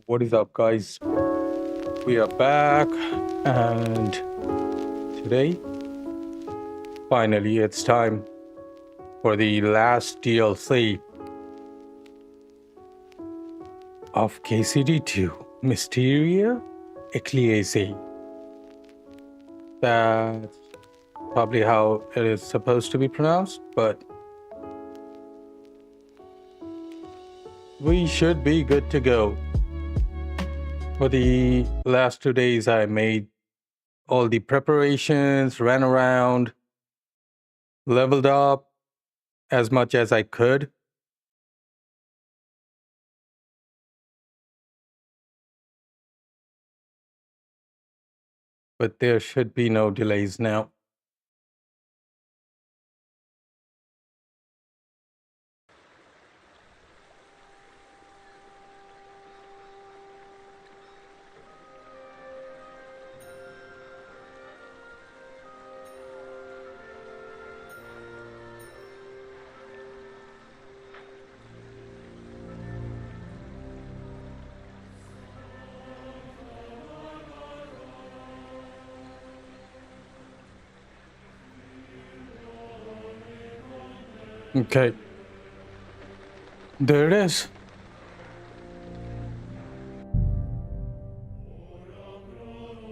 What is up, guys? We are back, and today, finally, it's time for the last DLC of KCD 2, Mysteria, Ecclesiae. That's probably how it is supposed to be pronounced, but we should be good to go. For the last 2 days, I made all the preparations, ran around, leveled up as much as I could. But there should be no delays now. Okay. There it is.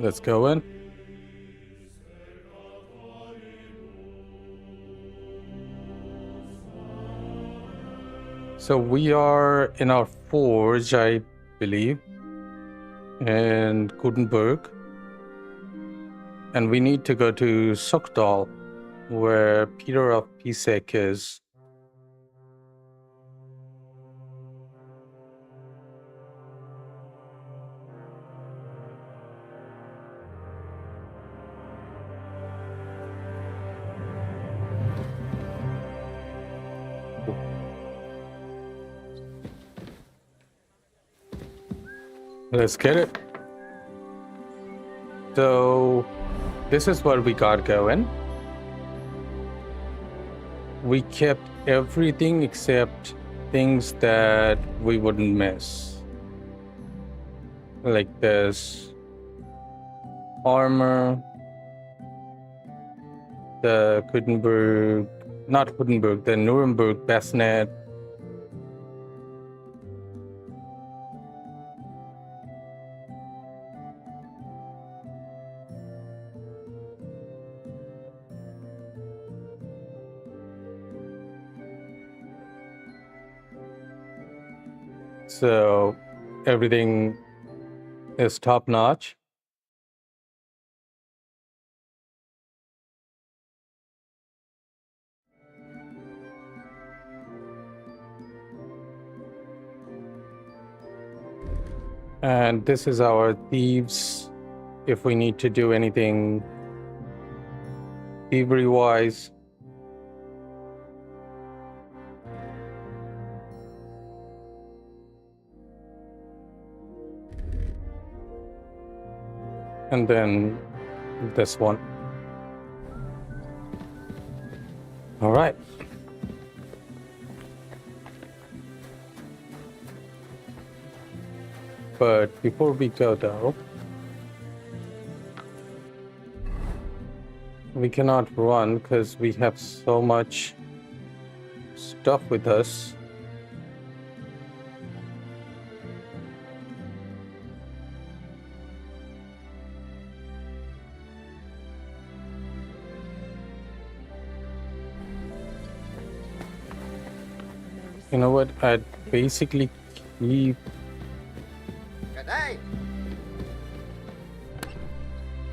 Let's go in. So we are in our forge, I believe, in Gutenberg. And we need to go to Sokdal, where Peter of Pisek is. Let's get it. So this is where we got going. We kept everything except things that we wouldn't miss. Like this armor, the the Nuremberg bassinet. So everything is top notch. And this is our thieves if we need to do anything thievery wise. And then this one. All right. But before we go though, we cannot run because we have so much stuff with us. You know what? I'd basically keep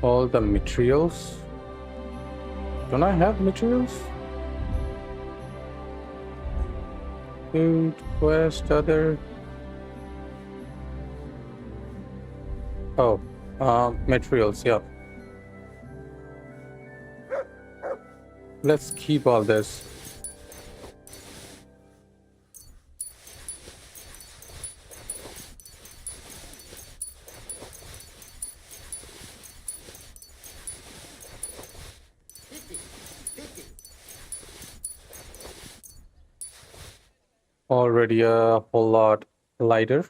all the materials. Don't I have materials? Food, quest, other. Oh, materials, yeah. Let's keep all this. Already a whole lot lighter.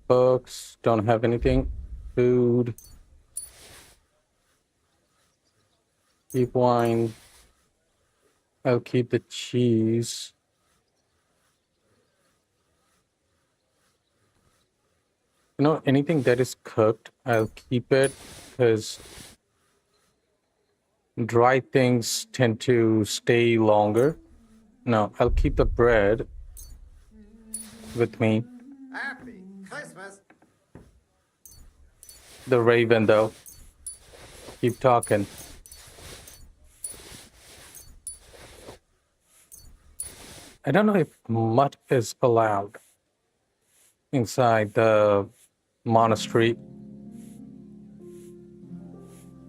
books. Don't have anything. Food. Keep wine. I'll keep the cheese. You know, anything that is cooked, I'll keep it because dry things tend to stay longer. No, I'll keep the bread with me. Happy Christmas. The raven, though. Keep talking. I don't know if mud is allowed inside the monastery.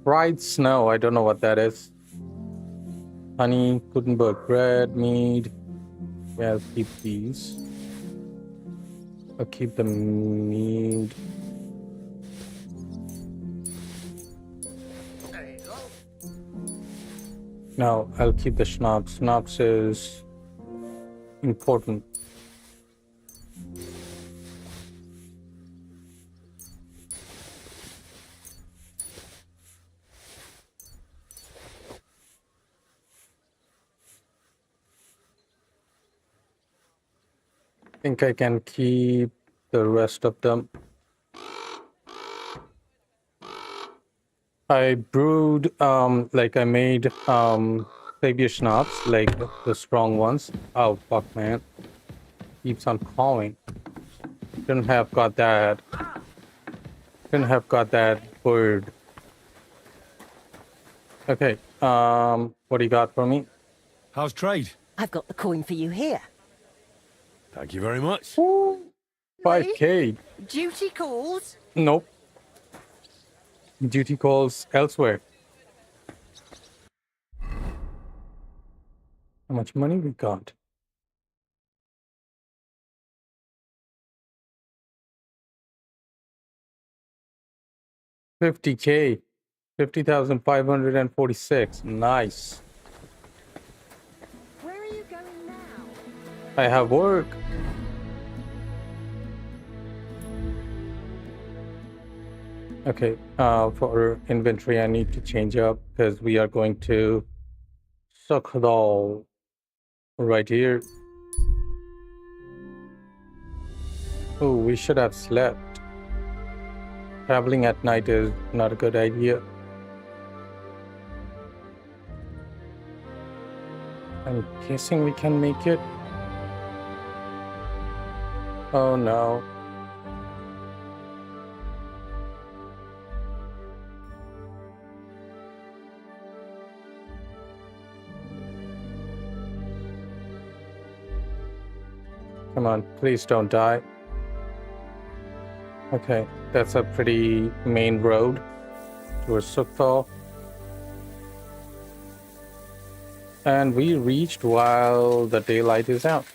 Fried snow, I don't know what that is. Honey, Gutenberg bread, mead. Yeah, I'll keep these. I'll keep the mead. No, I'll keep the schnapps. Schnapps is important. I think I can keep the rest of them. I brewed, like I made Savior schnapps, like the strong ones. Oh, fuck, man. Keeps on calling. Shouldn't have got that. Shouldn't have got that bird. Okay, what do you got for me? How's trade? I've got the coin for you here. Thank you very much. Ooh, 5K. Duty calls. Nope. Duty calls elsewhere. How much money we got? $50K. 50,546. Nice. Where are you going now? I have work. Okay, for inventory, I need to change up because we are going to Sukhdal right here. Oh, we should have slept. Traveling at night is not a good idea. I'm guessing we can make it. Oh no. Come on, please don't die. Okay, that's a pretty main road towards Sukhdal. And we reached while the daylight is out.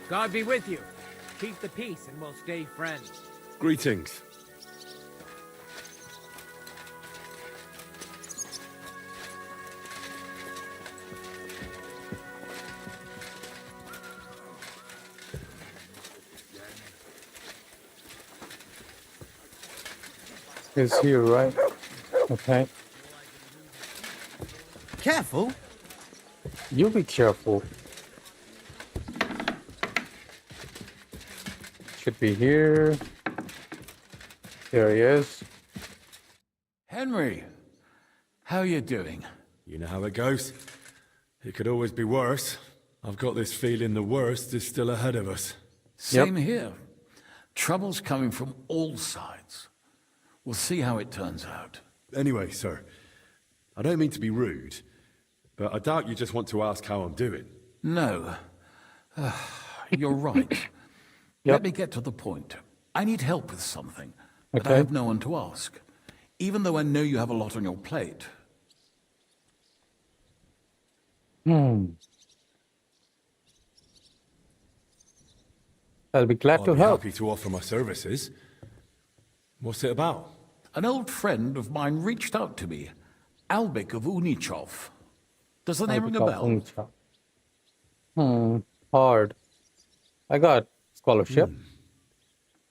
God be with you. Keep the peace and we'll stay friends. Greetings. Is here, right? Okay. Careful. You be careful. Should be here. There he is. Henry, how you doing? You know how it goes. It could always be worse. I've got this feeling the worst is still ahead of us. Same here. Trouble's coming from all sides. We'll see how it turns out. Anyway, sir, I don't mean to be rude, but I doubt you just want to ask how I'm doing. No. You're right. Let me get to the point. I need help with something, but I Okay. have no one to ask. Even though I know you have a lot on your plate. I'll be glad I'll to be help. happy to offer my services. What's it about? An old friend of mine reached out to me, Albik of Unichov. Does the name ring a bell? Hard. I got scholarship.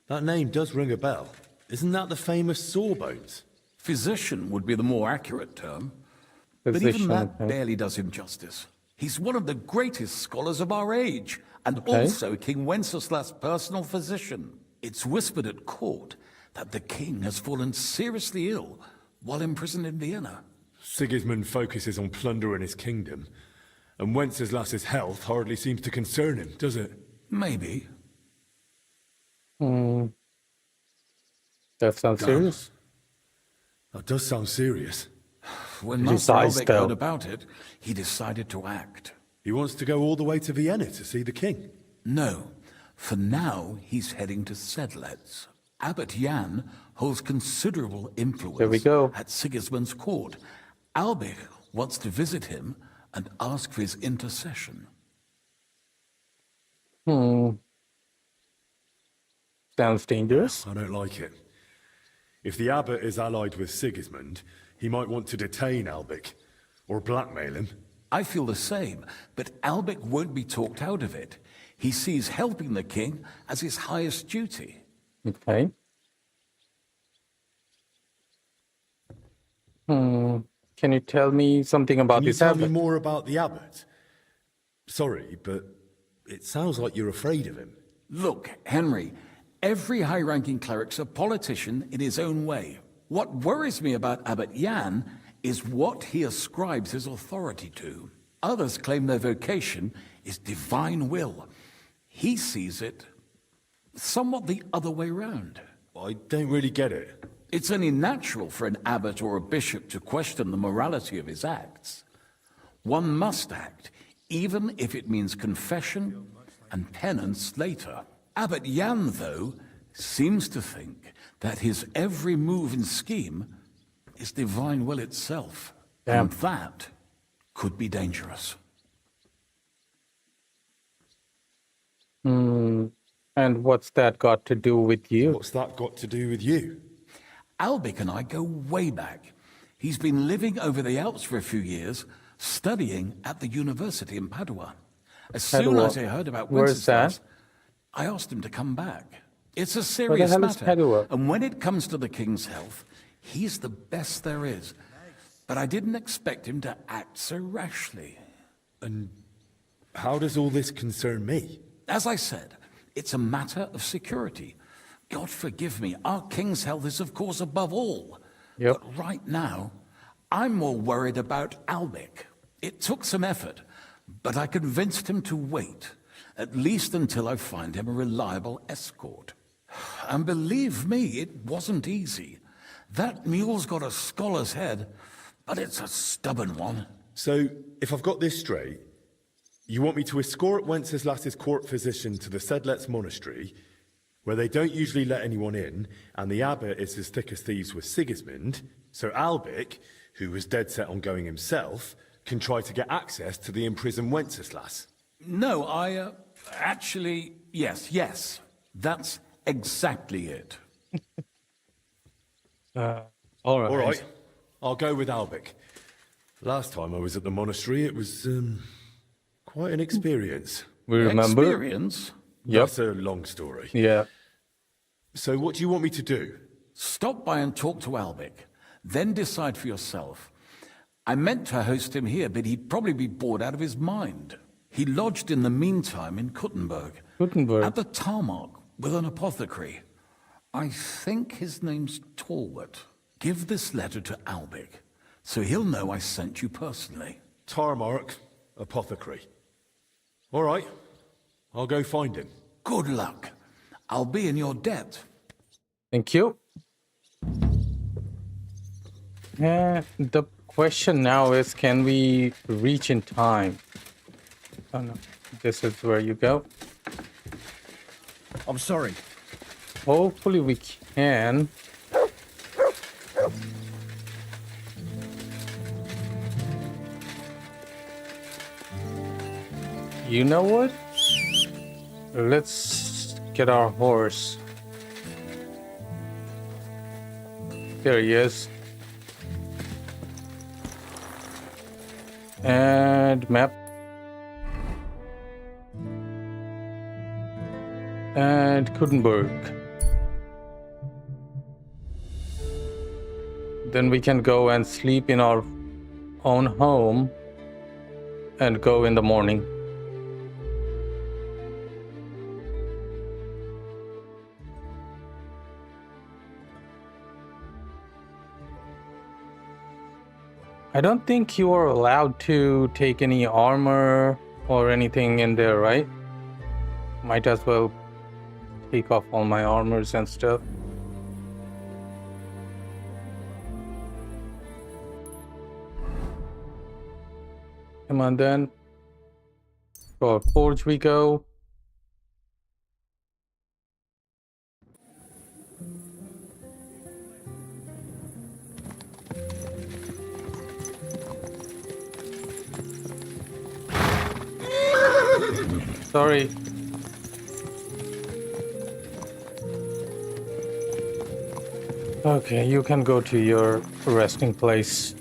That name does ring a bell. Isn't that the famous Sawbones? Physician would be the more accurate term. But Physician, even that okay. barely does him justice. He's one of the greatest scholars of our age, and Okay. also King Wenceslas' personal physician. It's whispered at court that the king has fallen seriously ill while imprisoned in Vienna. Sigismund focuses on plundering his kingdom, and Wenceslas's health hardly seems to concern him, does it? Maybe. That sounds serious. That does sound serious. When His Master eyes Albik though. heard about it, he decided to act. He wants to go all the way to Vienna to see the king. No, for now he's heading to Sedlec. Abbot Jan holds considerable influence There we go. at Sigismund's court. Albik wants to visit him and ask for his intercession. Sounds dangerous. I don't like it. If the abbot is allied with Sigismund, he might want to detain Albik, or blackmail him. I feel the same, but Albik won't be talked out of it. He sees helping the king as his highest duty. Okay. Can you tell me something about Can you this tell me abbot? more about the abbot? Sorry, but it sounds like you're afraid of him. Look, Henry, every high-ranking cleric's a politician in his own way. What worries me about Abbot Jan is what he ascribes his authority to. Others claim their vocation is divine will. He sees it somewhat the other way round. I don't really get it. It's only natural for an abbot or a bishop to question the morality of his acts. One must act, even if it means confession and penance later. Abbot Jan, though, seems to think that his every move and scheme is divine will itself. And that could be dangerous. And what's that got to do with you? What's that got to do with you? Albik and I go way back. He's been living over the Alps for a few years, studying at the university in Padua. As soon Padua. as I heard about Where is Wenceslas, that? I asked him to come back. It's a Where the serious hell is matter. Padua? And when it comes to the king's health, he's the best there is. But I didn't expect him to act so rashly. How does all this concern me? As I said, it's a matter of security. God forgive me, our king's health is of course above all. Yep. But right now, I'm more worried about Albik. It took some effort, but I convinced him to wait, at least until I find him a reliable escort. And believe me, it wasn't easy. That mule's got a scholar's head, but it's a stubborn one. So, if I've got this straight, you want me to escort Wenceslas's court physician to the Sedlec monastery, where they don't usually let anyone in, and the abbot is as thick as thieves with Sigismund, so Albik, who was dead set on going himself, can try to get access to the imprisoned Wenceslas. No, actually, yes. That's exactly it. All right. All right, I'll go with Albik. Last time I was at the monastery, it was quite an experience. We remember. Experience? Yep. That's a long story. Yeah. So what do you want me to do? Stop by and talk to Albik, then decide for yourself. I meant to host him here, but he'd probably be bored out of his mind. He lodged in the meantime in Kuttenberg. Kuttenberg. At the tarmac with an apothecary. I think his name's Talbot. Give this letter to Albik, so he'll know I sent you personally. Tarmark, apothecary. All right, I'll go find him. Good luck. I'll be in your debt. Thank you. The question now is, can we reach in time? Oh no, this is where you go. I'm sorry. Hopefully we can. You know what? Let's get our horse. There he is. And map. And Gutenberg. Then we can go and sleep in our own home and go in the morning. I don't think you are allowed to take any armor or anything in there, right? Might as well take off all my armors and stuff. Come on then. To our forge we go. Sorry. Okay, you can go to your resting place.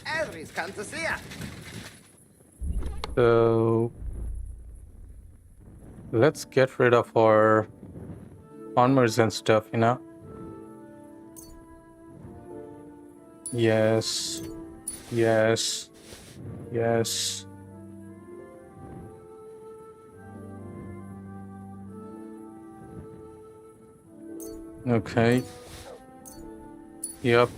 Everybody's come to see ya. So let's get rid of our armors and stuff, you know? Yes. Yes. Yes. Okay. Yep.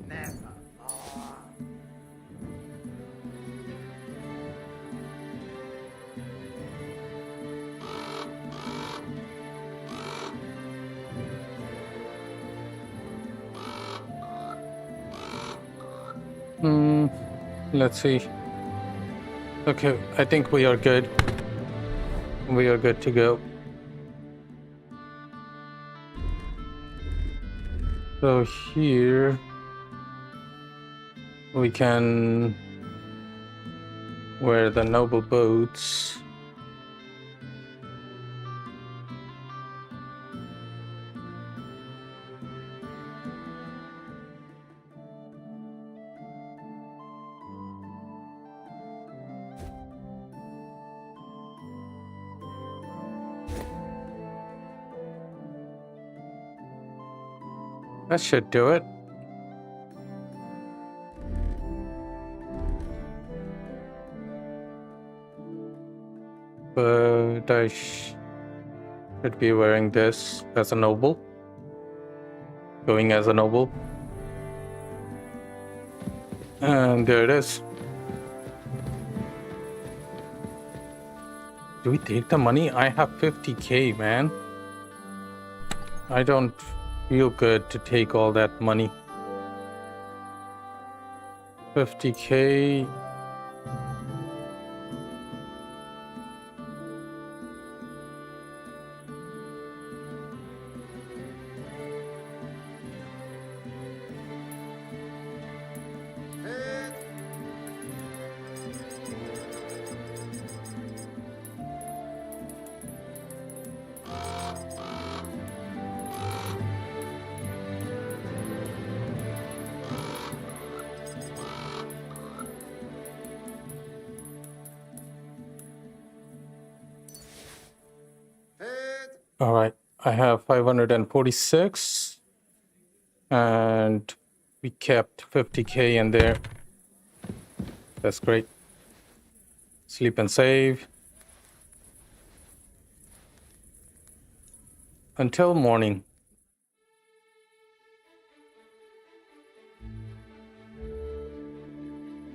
Never more. Let's see. Okay, I think we are good. We are good to go. So here we can wear the noble boots. That should do it. But I should be wearing this as a noble. Going as a noble. And there it is. Do we take the money? I have 50k, man. I don't feel good to take all that money. 50k. All right, I have 546 and we kept 50k in there. That's great. Sleep and save. Until morning.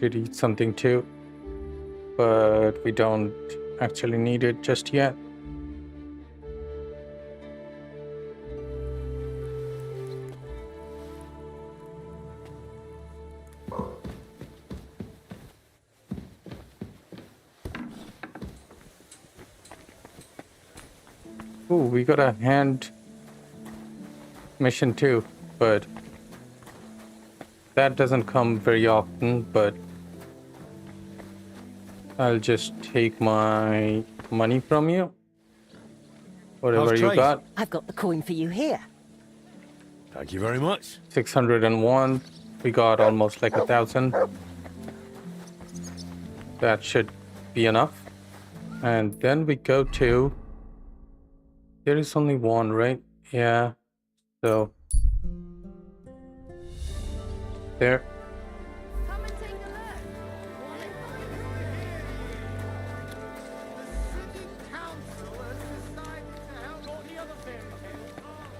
Did eat something too, but we don't actually need it just yet. Ooh, we got a hand mission too, but that doesn't come very often, but I'll just take my money from you. Whatever How's you trade? got. I've got the coin for you here. Thank you very much. 601. We got almost like 1,000. That should be enough. And then we go to... There is only one, right? Yeah. So... There. Come and take a look. The city council has decided to help all the other fairy tales.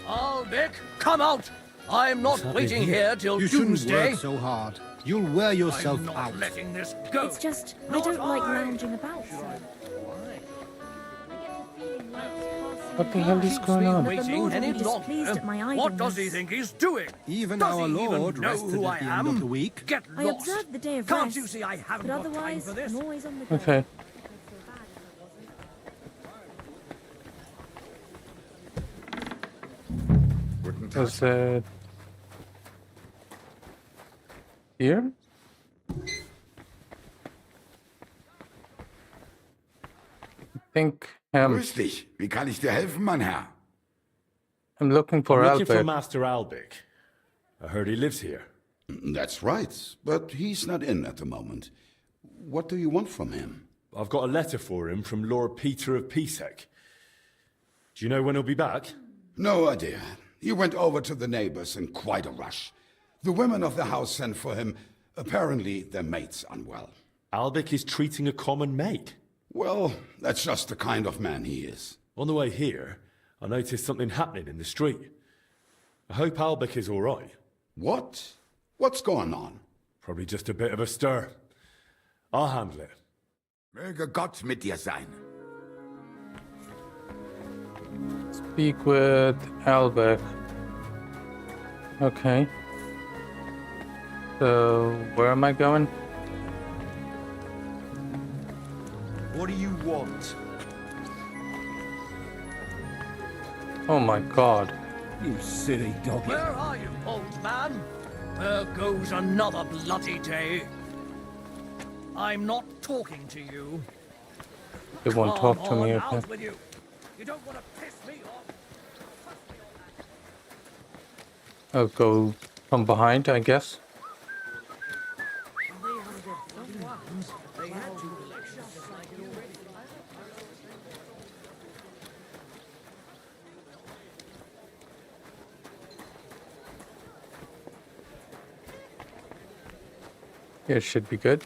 Albic, come out! I'm not waiting here till You shouldn't doomsday. work so hard. You'll wear yourself I'm not out. letting this go. It's just, I Not don't like I. lounging about. What the hell is going on? But the Waiting Lord will any be displeased longer. at my What does he idleness. think he's doing? Even Does our he Lord even know rested who at I the am? end of the week. Get I lost. observe the day of Can't rest, you see I haven't but got time otherwise, for this? I'm always on the go. Okay. Is it... Here? I think Grüß dich. Wie kann ich dir helfen, mein Herr? I'm looking for I'm looking for Albert. Master Albic. I heard he lives here. That's right, but he's not in at the moment. What do you want from him? I've got a letter for him from Lord Peter of Pisek. Do you know when he'll be back? No idea. He went over to the neighbors in quite a rush. The women of the house sent for him. Apparently, their mate's unwell. Albic is treating a common maid. Well, that's just the kind of man he is. On the way here, I noticed something happening in the street. I hope Albic is all right. What? What's going on? Probably just a bit of a stir. I'll handle it. Möge Gott mit dir sein. Speak with Albert. Okay. So, where am I going? What do you want? Oh my god. You silly doggy. Where are you, old man? There goes another bloody day. I'm not talking to you. They won't Come talk to me, on, okay. out with you. You don't want to piss me off. I'll go from behind, I guess. Here should be good.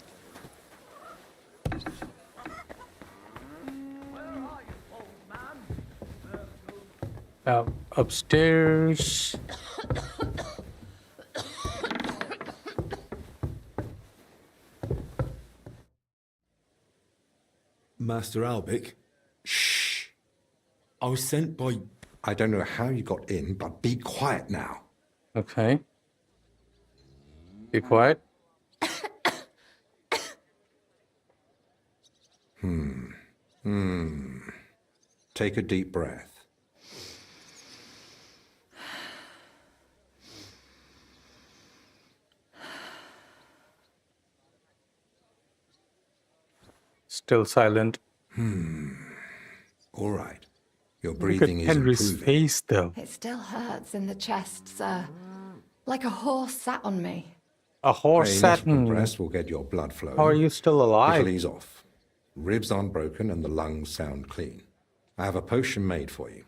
Upstairs. Master Albic? Shh. I was sent by... I don't know how you got in, but be quiet now. Okay. Be quiet. Take a deep breath. Still silent. All right. Your Look at breathing is Henry's improving. face, though. It still hurts in the chest, sir. Like a horse sat on me. A horse A sat little in. rest will get your blood flowing. How are you still It'll alive? ease off. Ribs aren't broken and the lungs sound clean. I have a potion made for you.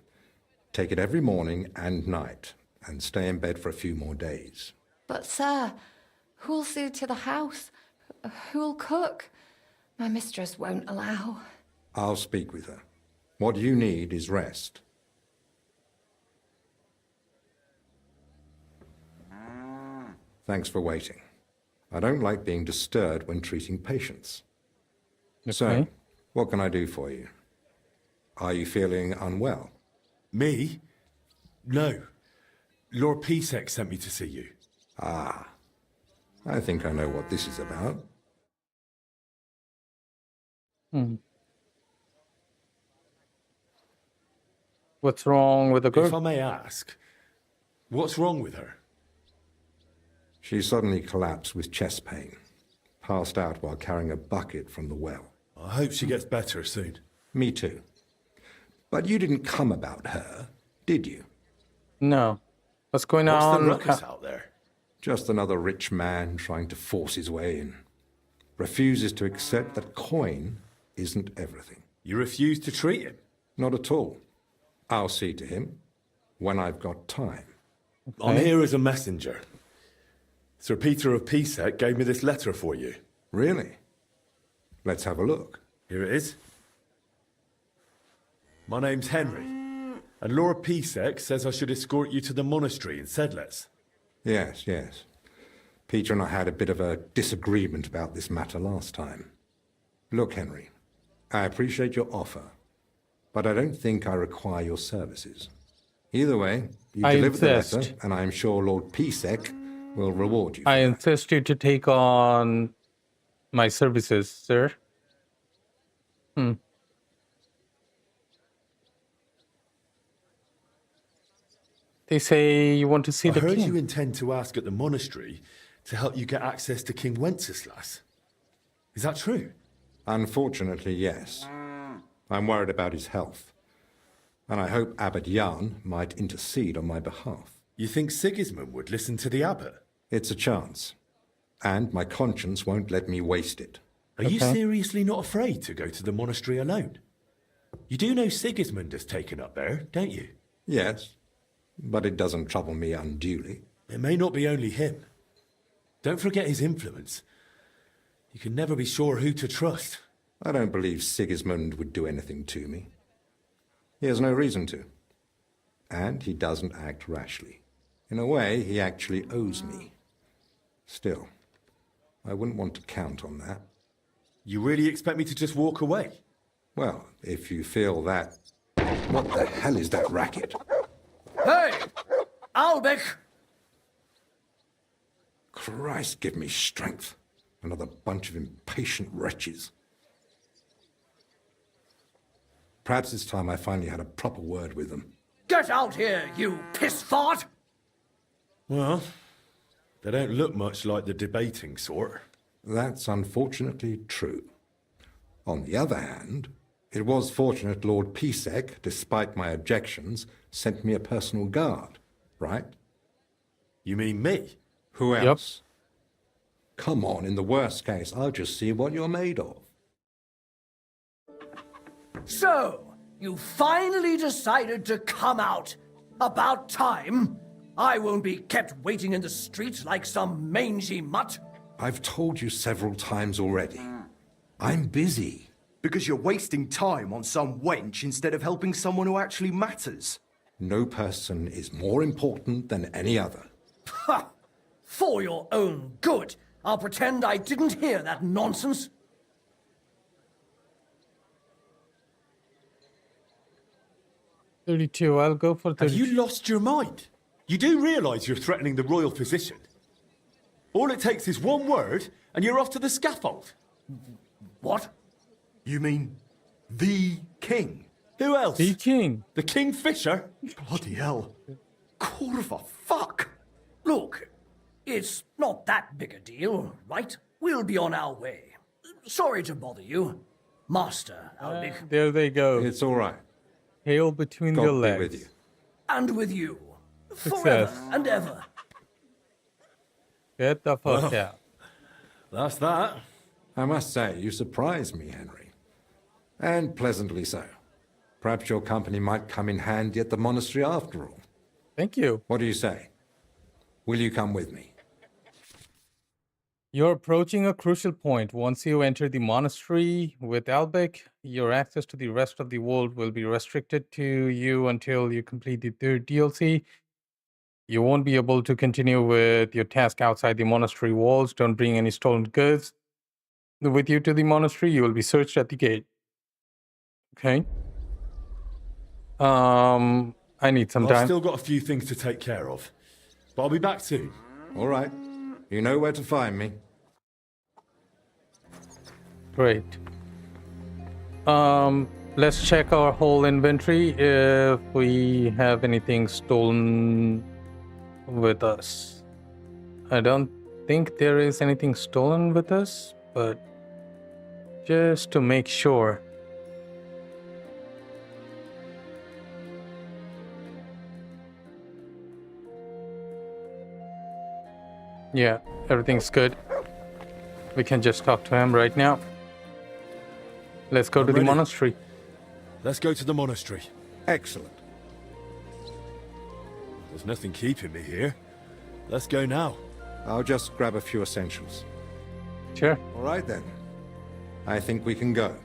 Take it every morning and night, and stay in bed for a few more days. But, sir, who'll see to the house? Who'll cook? My mistress won't allow. I'll speak with her. What you need is rest. Thanks for waiting. I don't like being disturbed when treating patients. So, Okay. what can I do for you? Are you feeling unwell? Me? No. Lord Pisek sent me to see you. Ah, I think I know what this is about. Hmm. What's wrong with the If girl? I may ask, what's wrong with her? She suddenly collapsed with chest pain, passed out while carrying a bucket from the well. I hope she gets better soon. Me too. But you didn't come about her, did you? No. What's going What's the on? ruckus out there? Just another rich man trying to force his way in. Refuses to accept that coin isn't everything. You refuse to treat him? Not at all. I'll see to him when I've got time. I'm here as a messenger. Sir Peter of Pisek gave me this letter for you. Really? Let's have a look. Here it is. My name's Henry, and Lord Pisek says I should escort you to the monastery in Sedlitz. Yes, yes. Peter and I had a bit of a disagreement about this matter last time. Look, Henry, I appreciate your offer, but I don't think I require your services. Either way, you I delivered the letter, insist. and I am sure Lord Pisek will reward you. I insist you to take on my services, sir. They say you want to see I the heard king. you intend to ask at the monastery to help you get access to King Wenceslas. Is that true? Unfortunately, yes. I'm worried about his health, and I hope Abbot Jan might intercede on my behalf. You think Sigismund would listen to the abbot? It's a chance, and my conscience won't let me waste it. Are you Okay. seriously not afraid to go to the monastery alone? You do know Sigismund has taken up there, don't you? Yes, but it doesn't trouble me unduly. It may not be only him. Don't forget his influence. You can never be sure who to trust. I don't believe Sigismund would do anything to me. He has no reason to. And he doesn't act rashly. In a way, he actually owes me. Still, I wouldn't want to count on that. You really expect me to just walk away? Well, if you feel that... What the hell is that racket? Hey! Albec! Christ, give me strength. Another bunch of impatient wretches. Perhaps it's time I finally had a proper word with them. Get out here, you piss fart! Well, they don't look much like the debating sort. That's unfortunately true. On the other hand, it was fortunate Lord Pisek, despite my objections, sent me a personal guard, right? You mean me? Who else? Come on, in the worst case, I'll just see what you're made of. So, you finally decided to come out. About time. I won't be kept waiting in the street like some mangy mutt. I've told you several times already. I'm busy. Because you're wasting time on some wench instead of helping someone who actually matters. No person is more important than any other. Ha! For your own good, I'll pretend I didn't hear that nonsense. 32. I'll go for Have 32. you lost your mind? You do realise you're threatening the royal position? All it takes is one word, and you're off to the scaffold. What? You mean the king? Who else? The king. The Kingfisher? Bloody hell. Corva, fuck! Look, it's not that big a deal, right? We'll be on our way. Sorry to bother you. Master Albec. There they go. It's all right. Hail between God your be legs. with you. And with you. Success. Forever and ever. Get the fuck out. That's that. I must say, you surprised me, Henry. And pleasantly so. Perhaps your company might come in handy at the monastery after all. Thank you. What do you say? Will you come with me? You're approaching a crucial point. Once you enter the monastery with Albec, your access to the rest of the world will be restricted to you until you complete the third DLC. You won't be able to continue with your task outside the monastery walls. Don't bring any stolen goods. with you to the monastery. You will be searched at the gate. Okay. I need some I've time. still got a few things to take care of, but I'll be back soon. All right. You know where to find me. Great. Let's check our whole inventory if we have anything stolen with us. I don't think there is anything stolen with us, but just to make sure. Yeah, everything's good. We can just talk to him right now. Let's go to the ready. monastery. Let's go to the monastery. Excellent. There's nothing keeping me here. Let's go now. I'll just grab a few essentials. Sure. All right, then. I think we can go.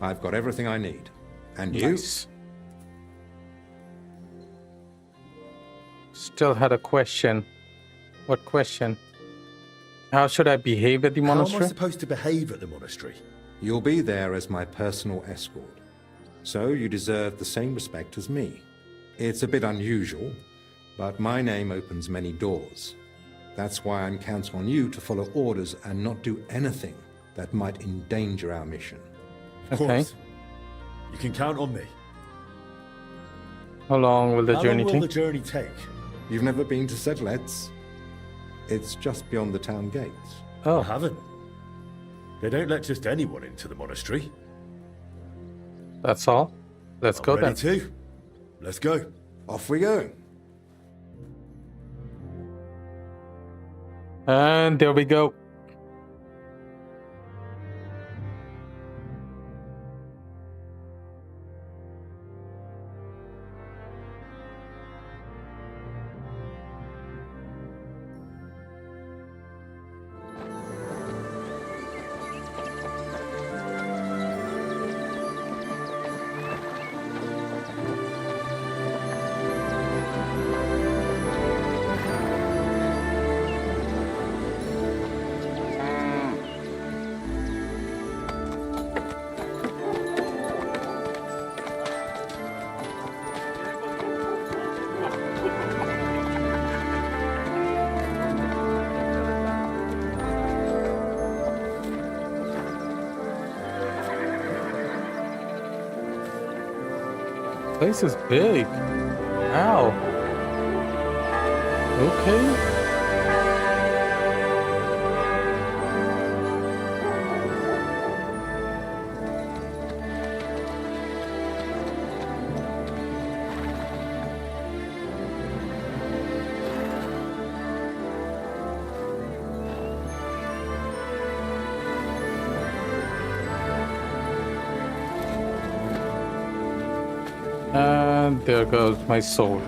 I've got everything I need. And you? Nice. Still had a question. What question? How should I behave at the How am I monastery? supposed to behave at the monastery? You'll be there as my personal escort. So you deserve the same respect as me. It's a bit unusual, but my name opens many doors. That's why I'm counting on you to follow orders and not do anything that might endanger our mission. Of course. You can count on me. How long will the How journey long will take? the journey take? You've never been to Sedlets? It's just beyond the town gates. I Oh, haven't. They don't let just anyone into the monastery. that's all. Let's go I'm ready then. too. Let's go. Off we go. And there we go. Place is big. Ow. Okay. And there goes my sword.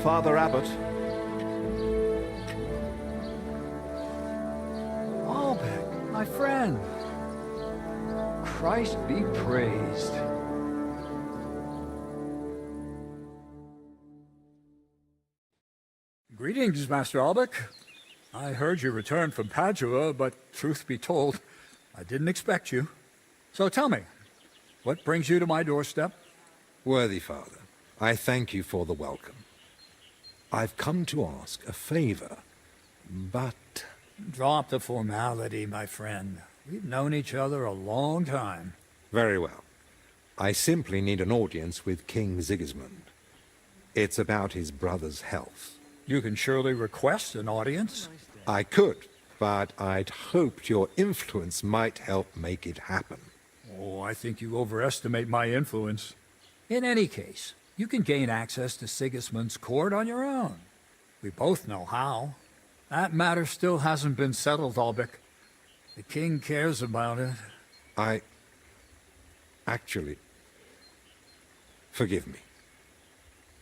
Father Abbot. Albert, my friend. Christ be praised. Greetings, Master Albec. I heard you returned from Padua, but truth be told, I didn't expect you. So tell me, what brings you to my doorstep? Worthy Father, I thank you for the welcome. I've come to ask a favor, but... Drop the formality, my friend. We've known each other a long time. Very well. I simply need an audience with King Sigismund. It's about his brother's health. You can surely request an audience. I could, but I'd hoped your influence might help make it happen. Oh, I think you overestimate my influence. In any case, you can gain access to Sigismund's court on your own. We both know how. That matter still hasn't been settled, Albrecht. The king cares about it. Actually, forgive me.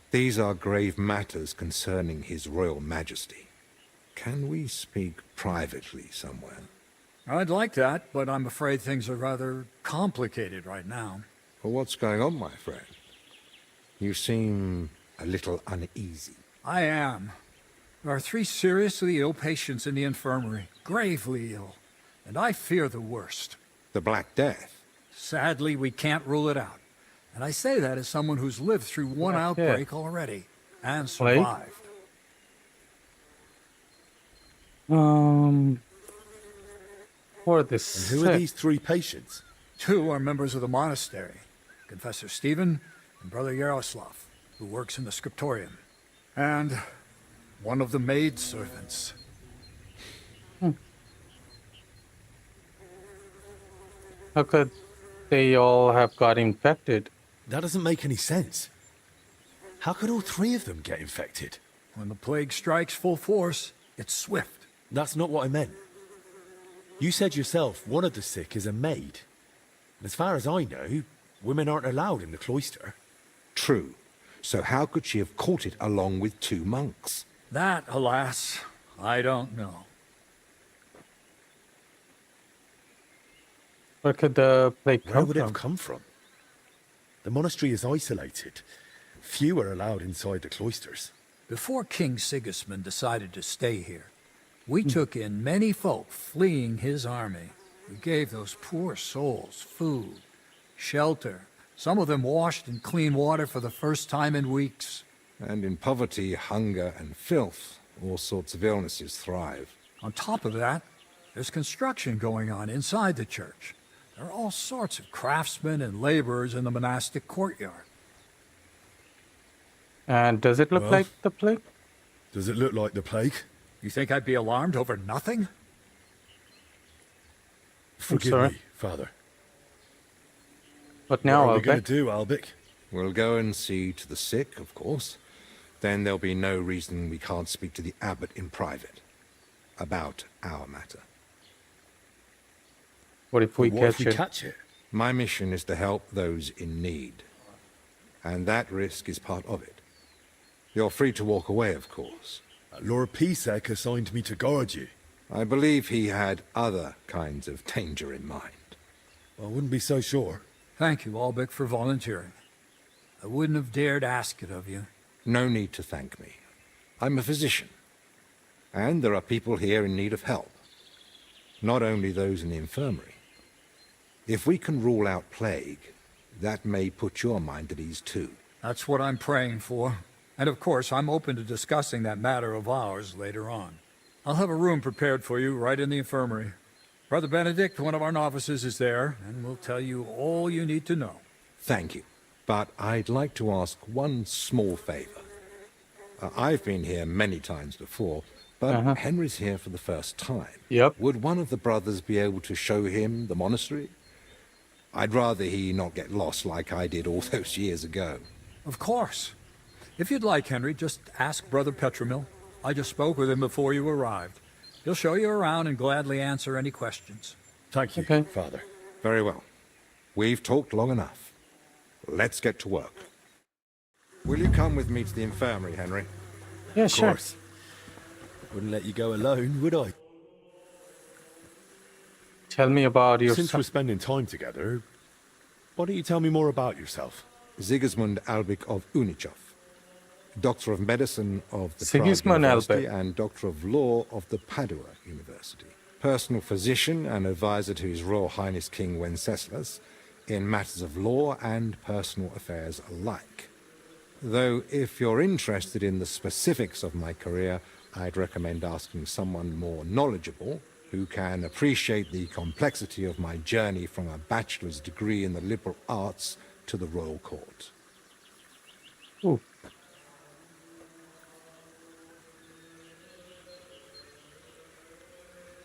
These are grave matters concerning His Royal Majesty. Can we speak privately somewhere? I'd like that, but I'm afraid things are rather complicated right now. Well, what's going on, my friend? You seem a little uneasy. I am. There are 3 seriously ill patients in the infirmary, gravely ill, and I fear the worst. The Black Death? Sadly, we can't rule it out. And I say that as someone who's lived through one outbreak already, and survived. For this. And who are these 3 patients? 2 are members of the monastery, Confessor Stephen and Brother Yaroslav, who works in the scriptorium, and one of the maidservants. How could they all have got infected? That doesn't make any sense. How could all 3 of them get infected? When the plague strikes full force, it's swift. That's not what I meant. You said yourself one of the sick is a maid. And as far as I know, women aren't allowed in the cloister. True. So how could she have caught it along with 2 monks? That, alas, I don't know. Where could the plague come Where would it from? have come from? The monastery is isolated. Few are allowed inside the cloisters. Before King Sigismund decided to stay here, we took in many folk fleeing his army. We gave those poor souls food, shelter. Some of them washed in clean water for the first time in weeks. And in poverty, hunger, and filth, all sorts of illnesses thrive. On top of that, there's construction going on inside the church. There are all sorts of craftsmen and laborers in the monastic courtyard. And does it look like the plague? Does it look like the plague? You think I'd be alarmed over nothing? Forgive me, Father. But now, what are we going to do, Albik? We'll go and see to the sick, of course. Then there'll be no reason we can't speak to the abbot in private about our matter. What if we catch it? My mission is to help those in need. And that risk is part of it. You're free to walk away, of course. Lord Pisek assigned me to guard you. I believe he had other kinds of danger in mind. I wouldn't be so sure. Thank you, Albrecht, for volunteering. I wouldn't have dared ask it of you. No need to thank me. I'm a physician. And there are people here in need of help. Not only those in the infirmary. If we can rule out plague, that may put your mind at ease too. That's what I'm praying for. And of course, I'm open to discussing that matter of ours later on. I'll have a room prepared for you right in the infirmary. Brother Benedict, one of our novices, is there, and will tell you all you need to know. Thank you. But I'd like to ask one small favor. I've been here many times before, but Henry's here for the first time. Yep. Would one of the brothers be able to show him the monastery? I'd rather he not get lost like I did all those years ago. Of course. If you'd like, Henry, just ask Brother Petramil. I just spoke with him before you arrived. He'll show you around and gladly answer any questions. Thank you, Father. Very well. We've talked long enough. Let's get to work. Will you come with me to the infirmary, Henry? Yeah, Of course. Wouldn't let you go alone, would I? Tell me about your... Since we're spending time together, why don't you tell me more about yourself? Sigismund Albik of Unichov, Doctor of Medicine of the Prague Sigismund University Albik. and Doctor of Law of the Padua University. Personal physician and advisor to His Royal Highness King Wenceslas in matters of law and personal affairs alike. Though if you're interested in the specifics of my career, I'd recommend asking someone more knowledgeable who can appreciate the complexity of my journey from a bachelor's degree in the liberal arts to the royal court. Ooh.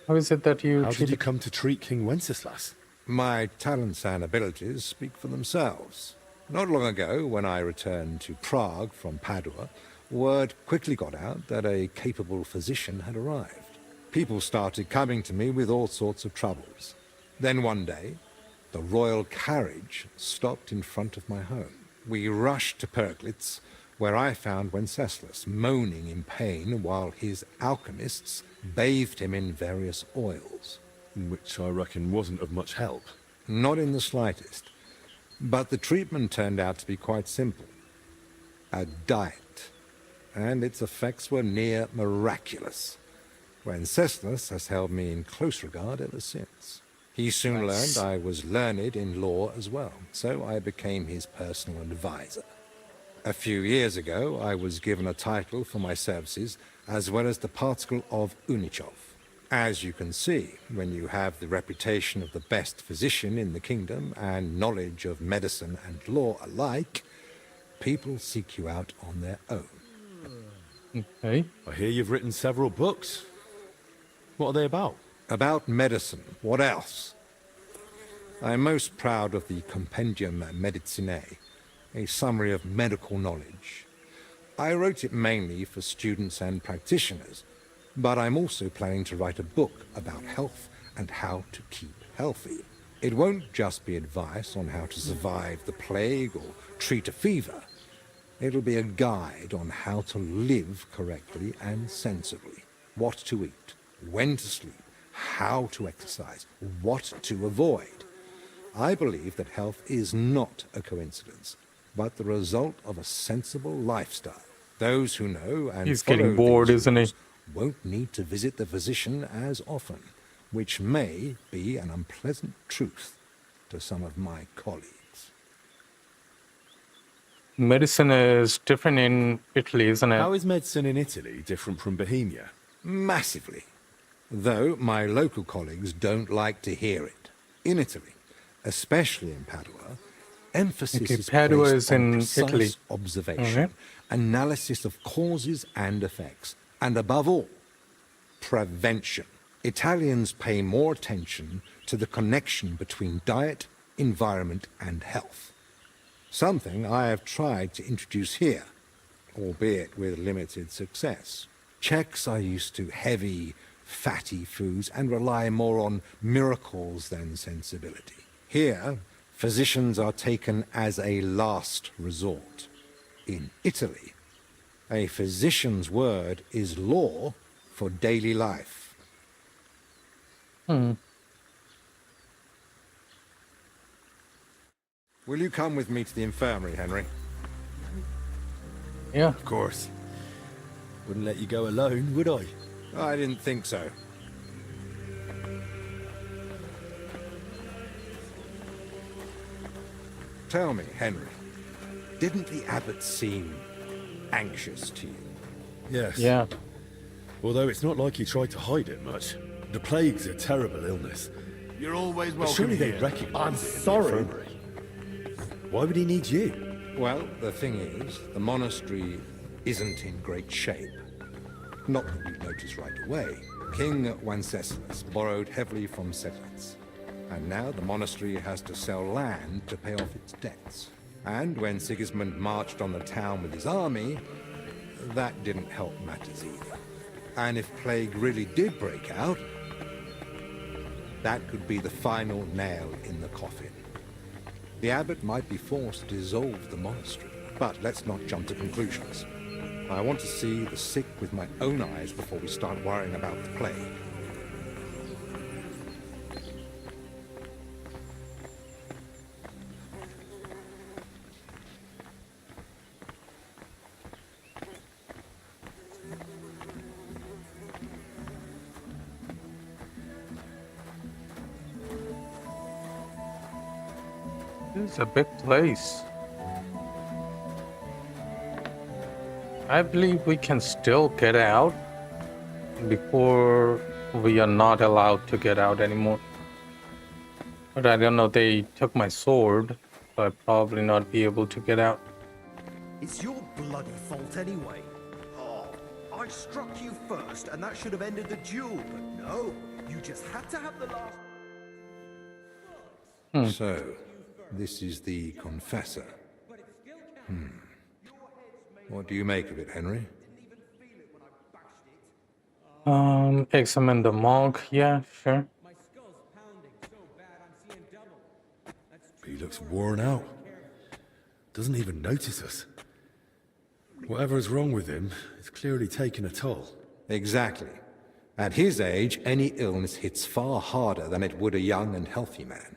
How is it that you How did you treated... come to treat King Wenceslas? My talents and abilities speak for themselves. Not long ago, when I returned to Prague from Padua, word quickly got out that a capable physician had arrived. People started coming to me with all sorts of troubles. Then one day, the royal carriage stopped in front of my home. We rushed to Perglitz, where I found Wenceslas moaning in pain while his alchemists bathed him in various oils. Which I reckon wasn't of much help. Not in the slightest. But the treatment turned out to be quite simple. A diet. And its effects were near miraculous. Wenceslas has held me in close regard ever since. He soon learned I was learned in law as well, so I became his personal advisor. A few years ago, I was given a title for my services, as well as the particle of Unichov. As you can see, when you have the reputation of the best physician in the kingdom and knowledge of medicine and law alike, people seek you out on their own. Okay. I hear you've written several books. What are they about? About medicine. What else? I'm most proud of the Compendium Medicinae, a summary of medical knowledge. I wrote it mainly for students and practitioners, but I'm also planning to write a book about health and how to keep healthy. It won't just be advice on how to survive the plague or treat a fever. It'll be a guide on how to live correctly and sensibly, what to eat, when to sleep, how to exercise, what to avoid. I believe that health is not a coincidence, but the result of a sensible lifestyle. Those who know and He's follow getting bored, these isn't he? rules won't need to visit the physician as often, which may be an unpleasant truth to some of my colleagues. Medicine is different in Italy, isn't it? How is medicine in Italy different from Bohemia? Massively. Though my local colleagues don't like to hear it. In Italy, especially in Padua, emphasis is Padua placed is on in precise Italy. observation, analysis of causes and effects, and above all, prevention. Italians pay more attention to the connection between diet, environment, and health. Something I have tried to introduce here, albeit with limited success. Czechs are used to heavy, fatty foods and rely more on miracles than sensibility. Here, physicians are taken as a last resort. In Italy, a physician's word is law for daily life. Will you come with me to the infirmary, Henry? Yeah. Of course. Wouldn't let you go alone, would I? I didn't think so. Tell me, Henry, didn't the abbot seem anxious to you? Yes. Yeah. Although it's not like he tried to hide it much. The plague's a terrible illness. You're always But welcome surely here. they'd recognise I'm it in the sorry. infirmary. Why would he need you? Well, the thing is, the monastery isn't in great shape. Not that you'd notice right away. King Wenceslas borrowed heavily from settlers, and now the monastery has to sell land to pay off its debts. And when Sigismund marched on the town with his army, that didn't help matters either. And if plague really did break out, that could be the final nail in the coffin. The abbot might be forced to dissolve the monastery. But let's not jump to conclusions. I want to see the sick with my own eyes before we start worrying about the plague. This is a big place. I believe we can still get out before we are not allowed to get out anymore. But I don't know, they took my sword, so I'll probably not be able to get out. It's your bloody fault anyway. Oh, I struck you first, and that should have ended the duel, but no. You just had to have the last... So, this is the Confessor. What do you make of it, Henry? Examine the monk. Yeah, sure. He looks worn out. Doesn't even notice us. Whatever is wrong with him, it's clearly taken a toll. Exactly. At his age, any illness hits far harder than it would a young and healthy man.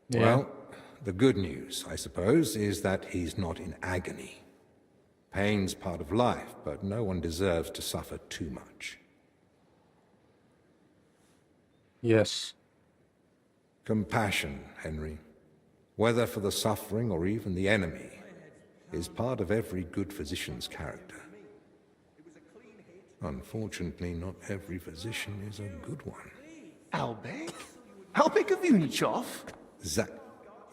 Yeah. Well, the good news, I suppose, is that he's not in agony. Pain's part of life, but no one deserves to suffer too much. Yes. Compassion, Henry, whether for the suffering or even the enemy, is part of every good physician's character. Unfortunately, not every physician is a good one. Albek? Albek of Unichov?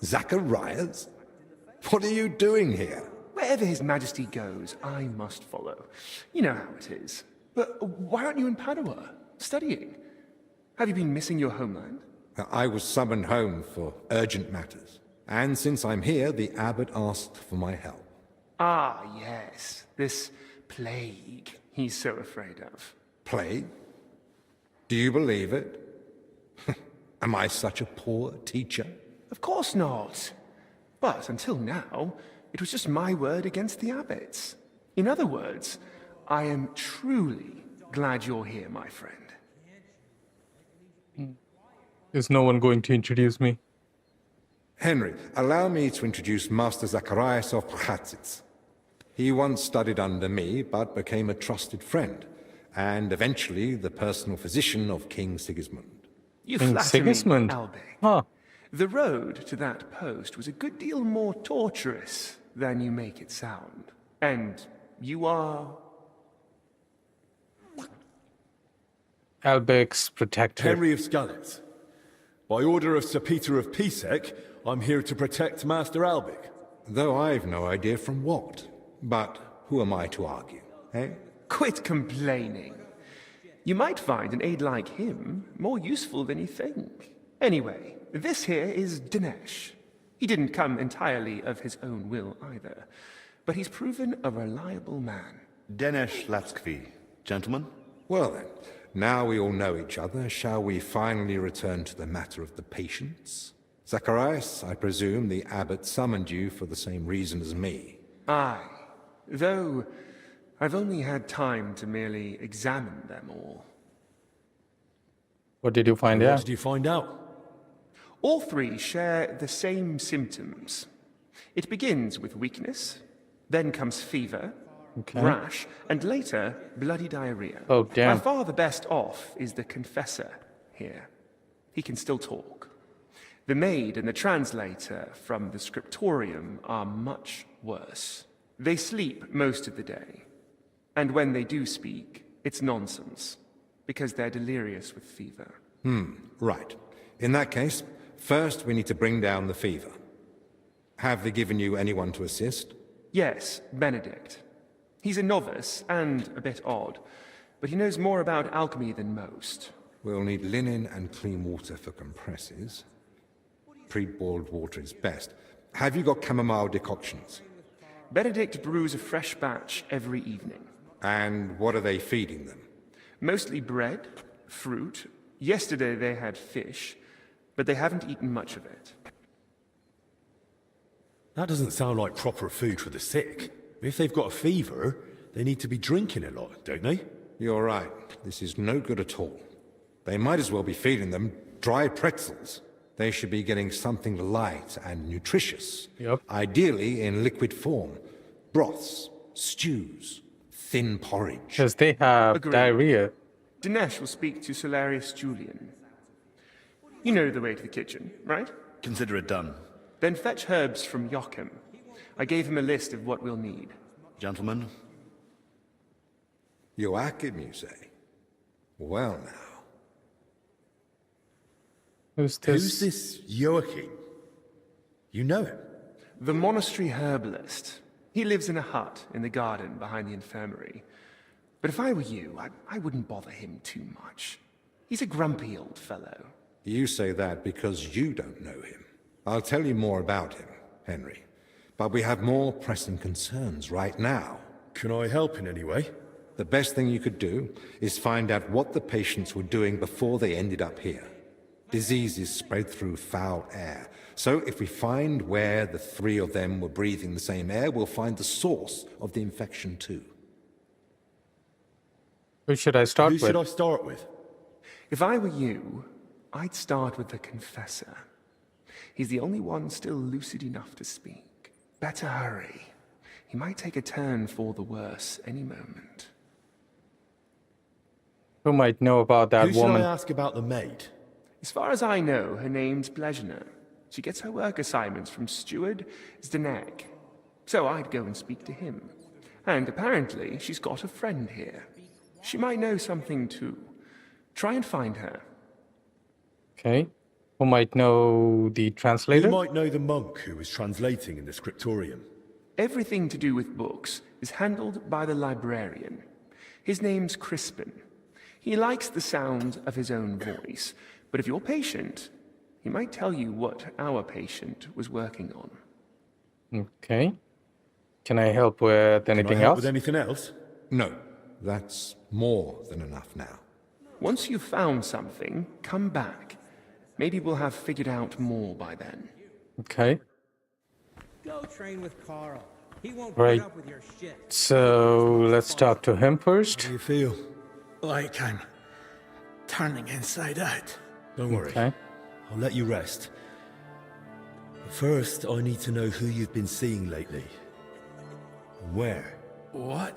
Zacharias? What are you doing here? Wherever His Majesty goes, I must follow. You know how it is. But why aren't you in Padua, studying? Have you been missing your homeland? I was summoned home for urgent matters. And since I'm here, the abbot asked for my help. Ah, yes. This plague he's so afraid of. Plague? Do you believe it? Am I such a poor teacher? Of course not. But until now, it was just my word against the abbot's. In other words, I am truly glad you're here, my friend. Is no one going to introduce me? Henry, allow me to introduce Master Zacharias of Prchatsitz. He once studied under me, but became a trusted friend, and eventually the personal physician of King Sigismund. You King flatter Sigismund? me, Albek. Huh. The road to that post was a good deal more torturous than you make it sound. And you are... Albek's protector. Henry of Skalitz. By order of Sir Peter of Pisek, I'm here to protect Master Albek. Though I've no idea from what. But who am I to argue, eh? Quit complaining. You might find an aide like him more useful than you think. Anyway, this here is Dinesh. He didn't come entirely of his own will either, but he's proven a reliable man. Dinesh Latskvi, gentlemen. Well then, now we all know each other, shall we finally return to the matter of the patients? Zacharias, I presume the abbot summoned you for the same reason as me. Aye, though I've only had time to merely examine them all. What did you find What out? did you find out? All three share the same symptoms. It begins with weakness, then comes fever, rash, and later bloody diarrhea. Oh, damn. By far the best off is the confessor here. He can still talk. The maid and the translator from the scriptorium are much worse. They sleep most of the day. And when they do speak, it's nonsense, because they're delirious with fever. Right. In that case, first we need to bring down the fever. Have they given you anyone to assist? Yes, Benedict. He's a novice and a bit odd, but he knows more about alchemy than most. We'll need linen and clean water for compresses. Pre-boiled water is best. Have you got chamomile decoctions? Benedict brews a fresh batch every evening. And what are they feeding them? Mostly bread, fruit. Yesterday they had fish, but they haven't eaten much of it. That doesn't sound like proper food for the sick. If they've got a fever, they need to be drinking a lot, don't they? You're right. This is no good at all. They might as well be feeding them dry pretzels. They should be getting something light and nutritious. Yep. Ideally in liquid form. Broths, stews, thin porridge. Because they have Agreed. diarrhea. Dinesh will speak to Solarius Julian. You know the way to the kitchen, right? Consider it done. Then fetch herbs from Joachim. I gave him a list of what we'll need. Gentlemen. Joachim, you say? Well now. Who's Who's this Joachim? You know him? The monastery herbalist. He lives in a hut in the garden behind the infirmary. But if I were you, I wouldn't bother him too much. He's a grumpy old fellow. You say that because you don't know him. I'll tell you more about him, Henry. But we have more pressing concerns right now. Can I help in any way? The best thing you could do is find out what the patients were doing before they ended up here. Diseases spread through foul air. So if we find where the three of them were breathing the same air, we'll find the source of the infection too. Who should I start Who with? should I start with? If I were you, I'd start with the confessor. He's the only one still lucid enough to speak. Better hurry. He might take a turn for the worse any moment. Who might know about that Who woman? should I ask about the maid? As far as I know, her name's Blesner. She gets her work assignments from Steward Zdenek. So I'd go and speak to him. And apparently, she's got a friend here. She might know something too. Try and find her. Okay. Who might know the translator? Who might know the monk who was translating in the scriptorium? Everything to do with books is handled by the librarian. His name's Crispin. He likes the sound of his own voice, but if you're patient, he might tell you what our patient was working on. Okay. Can I help with anything Can I help else? with anything else? No, that's more than enough now. Once you've found something, come back. Maybe we'll have figured out more by then. Okay. Go train with Carl. He won't Right. put up with your shit. So let's talk to him first. How do you feel? Like I'm turning inside out. Don't worry. Okay. I'll let you rest. But first, I need to know who you've been seeing lately. And where. What?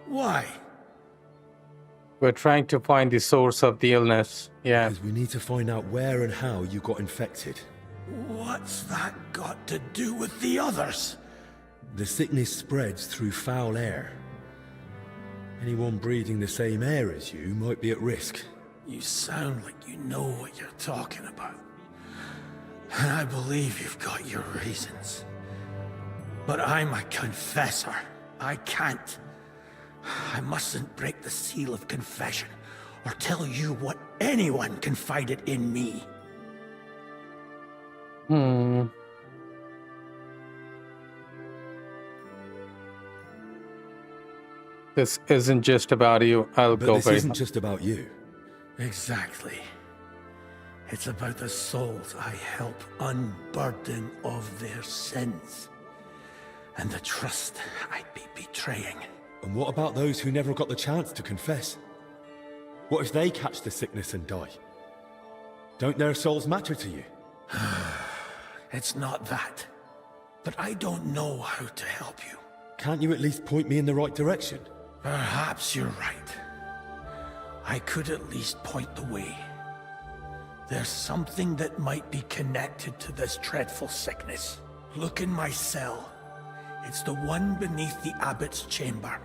Why? We're trying to find the source of the illness. Yeah. Because we need to find out where and how you got infected. What's that got to do with the others? The sickness spreads through foul air. Anyone breathing the same air as you might be at risk. You sound like you know what you're talking about. And I believe you've got your reasons. But I'm a confessor. I can't. I mustn't break the seal of confession or tell you what anyone confided in me. This isn't just about you. I'll But go this very isn't just about you. Exactly. It's about the souls I help unburden of their sins. And the trust I'd be betraying. And what about those who never got the chance to confess? What if they catch the sickness and die? Don't their souls matter to you? It's not that. But I don't know how to help you. Can't you at least point me in the right direction? Perhaps you're right. I could at least point the way. There's something that might be connected to this dreadful sickness. Look in my cell. It's the one beneath the abbot's chamber,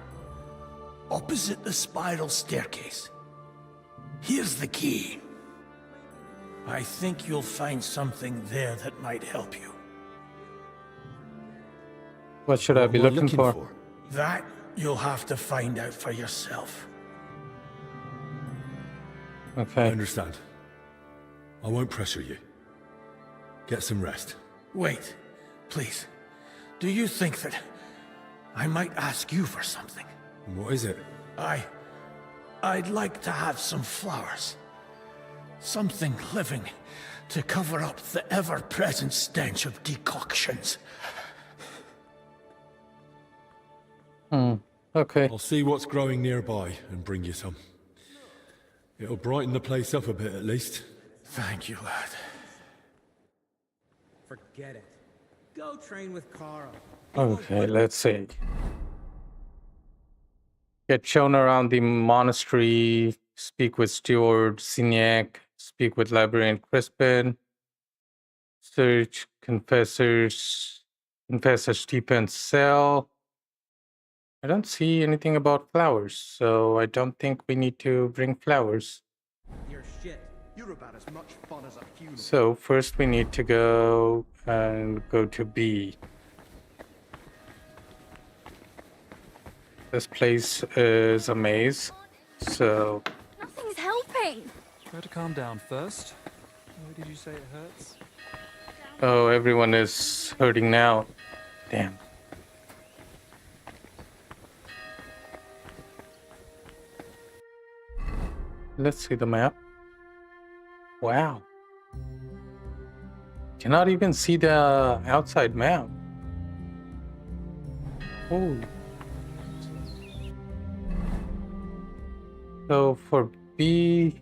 opposite the spiral staircase. Here's the key. I think you'll find something there that might help you. What should I be What am I looking for? That you'll have to find out for yourself. I Okay. understand. I won't pressure you. Get some rest. Wait, please. Do you think that I might ask you for something? What is it? I'd like to have some flowers. Something living to cover up the ever-present stench of decoctions. Okay. I'll see what's growing nearby and bring you some. It'll brighten the place up a bit at least. Thank you, lad. Forget it. Go train with Carl. Okay, let's see. Get shown around the monastery, speak with Steward Signac, speak with librarian Crispin, search Confessor Stephen's cell. I don't see anything about flowers, so I don't think we need to bring flowers. Your shit. You're about as much fun as a funeral. So first we need to go to B. This place is a maze, so Nothing's helping. Try to calm down first. Where did you say it hurts? oh, everyone is hurting now. Damn. Let's see the map. Wow. Cannot even see the outside map. Oh. So for B,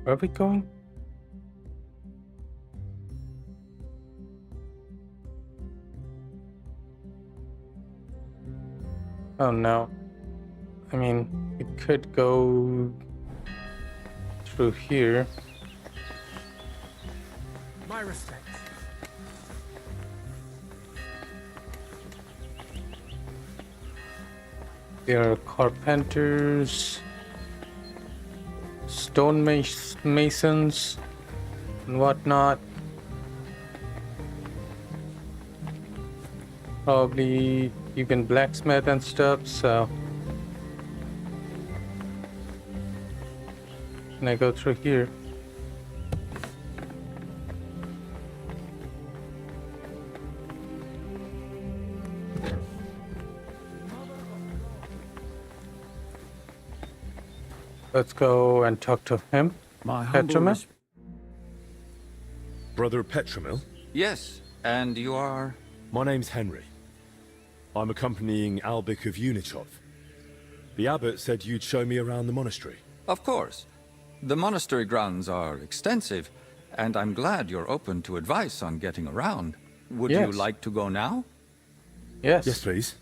where are we going? Oh no. I mean, it could go through here. My respects. There are carpenters, stone masons, and whatnot. Probably even blacksmith and stuff, so. Can I go through here? Let's go and talk to him. Petramil? Brother Petramil? Yes, and you are? My name's Henry. I'm accompanying Albic of Unichov. The abbot said you'd show me around the monastery. Of course. The monastery grounds are extensive, and I'm glad you're open to advice on getting around. Would you like to go now? Yes. Yes, please.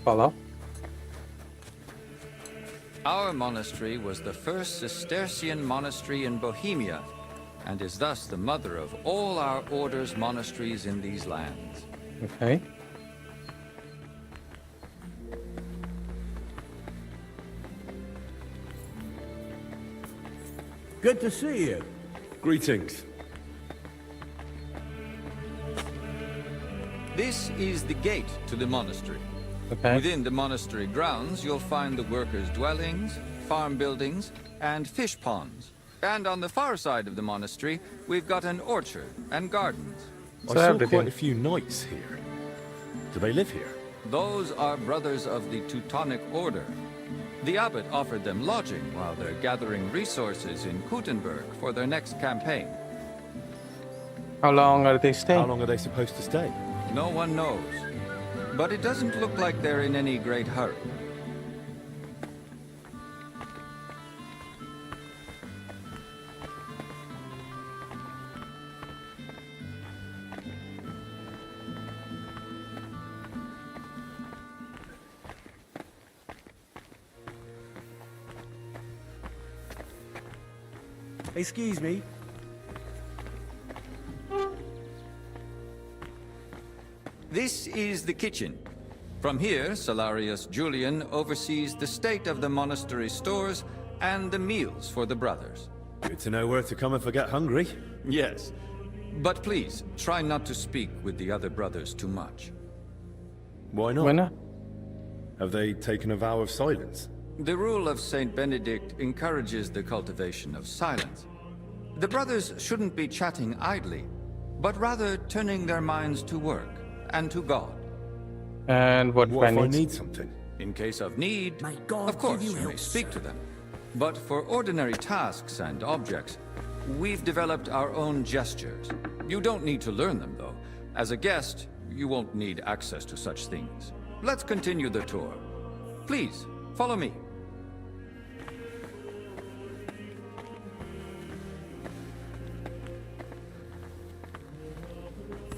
Follow. Our monastery was the first Cistercian monastery in Bohemia, and is thus the mother of all our order's monasteries in these lands. Okay. Good to see you. Greetings. This is the gate to the monastery. Okay. Within the monastery grounds, you'll find the workers' dwellings, farm buildings, and fish ponds. And on the far side of the monastery, we've got an orchard and gardens. I saw quite a few knights here. Do they live here? Those are brothers of the Teutonic Order. The abbot offered them lodging while they're gathering resources in Kuttenberg for their next campaign. How long are they staying? How long are they supposed to stay? No one knows. But it doesn't look like they're in any great hurry. Excuse me. This is the kitchen. From here, Salarius Julian oversees the state of the monastery stores and the meals for the brothers. Good to know where to come if I get hungry. Yes. But please, try not to speak with the other brothers too much. Why not? Why not? Have they taken a vow of silence? The rule of Saint Benedict encourages the cultivation of silence. The brothers shouldn't be chatting idly, but rather turning their minds to work and to God. And what if I needs? need something? In case of need, of course you may speak to them. But for ordinary tasks and objects, we've developed our own gestures. You don't need to learn them, though. As a guest, you won't need access to such things. Let's continue the tour. Please, follow me.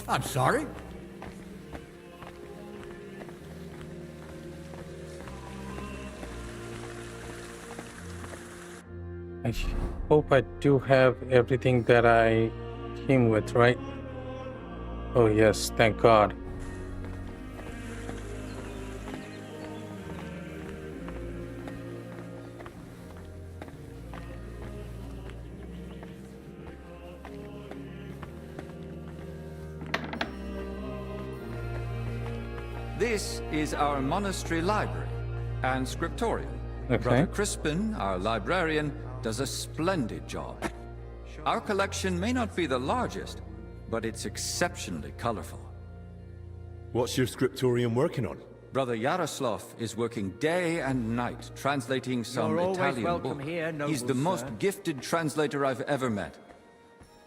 I'm sorry? I hope I do have everything that I came with, right? Oh yes, thank God. This is our monastery library and scriptorium. Okay. Brother Crispin, our librarian, does a splendid job. Our collection may not be the largest, but it's exceptionally colorful. What's your scriptorium working on? Brother Yaroslav is working day and night, translating some You're always Italian welcome book. here, noble He's the most sir. gifted translator I've ever met.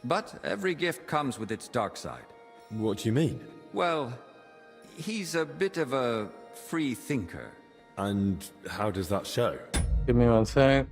But every gift comes with its dark side. What do you mean? Well, he's a bit of a free thinker. And how does that show? Give me one sec.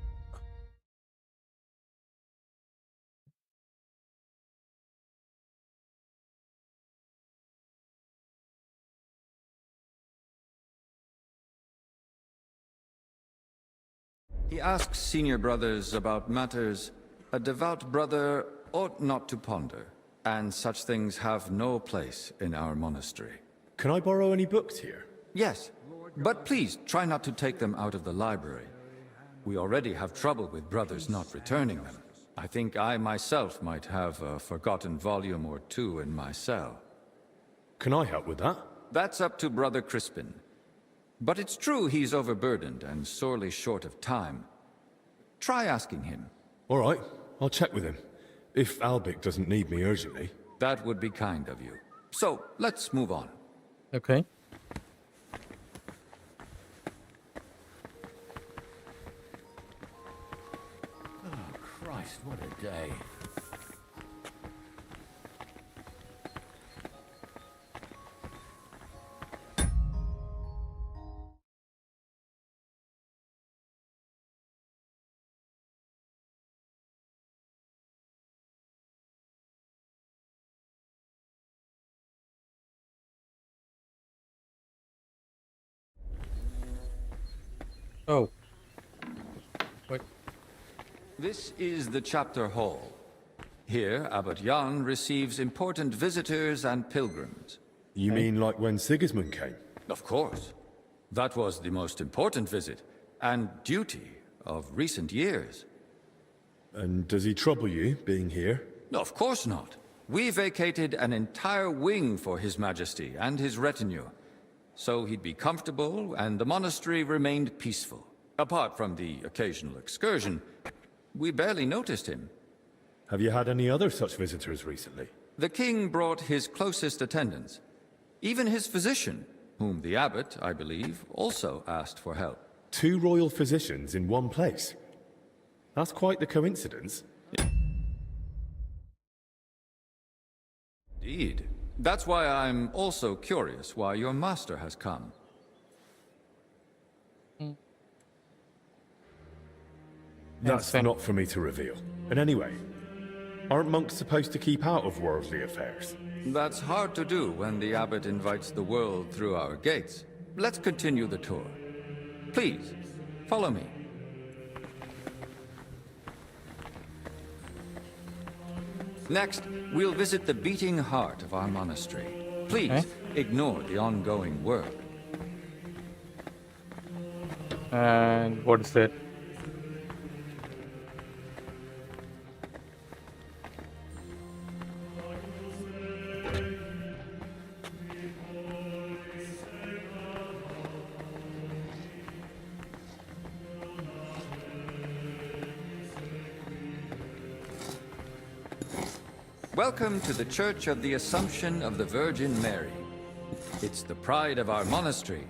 He asks senior brothers about matters a devout brother ought not to ponder, and such things have no place in our monastery. Can I borrow any books here? Yes, but please try not to take them out of the library. We already have trouble with brothers not returning them. I think I myself might have a forgotten volume or two in my cell. Can I help with that? That's up to Brother Crispin. But it's true he's overburdened and sorely short of time. Try asking him. All right, I'll check with him. If Albic doesn't need me urgently. That would be kind of you. So, let's move on. Okay. Oh, Christ, what a day. Oh. Wait. This is the chapter hall. Here, Abbot Jan receives important visitors and pilgrims. You mean like when Sigismund came? Of course. That was the most important visit, and duty of recent years. And does he trouble you, being here? Of course not. We vacated an entire wing for His Majesty and his retinue, so he'd be comfortable and the monastery remained peaceful. Apart from the occasional excursion, we barely noticed him. Have you had any other such visitors recently? The king brought his closest attendants. Even his physician, whom the abbot, I believe, also asked for help. 2 royal physicians in one place? That's quite the coincidence. Indeed. That's why I'm also curious why your master has come. That's not for me to reveal. And anyway, aren't monks supposed to keep out of worldly affairs? That's hard to do when the abbot invites the world through our gates. Let's continue the tour. Please, follow me. Next, we'll visit the beating heart of our monastery. Please, ignore the ongoing work. And what is it? Welcome to the Church of the Assumption of the Virgin Mary. It's the pride of our monastery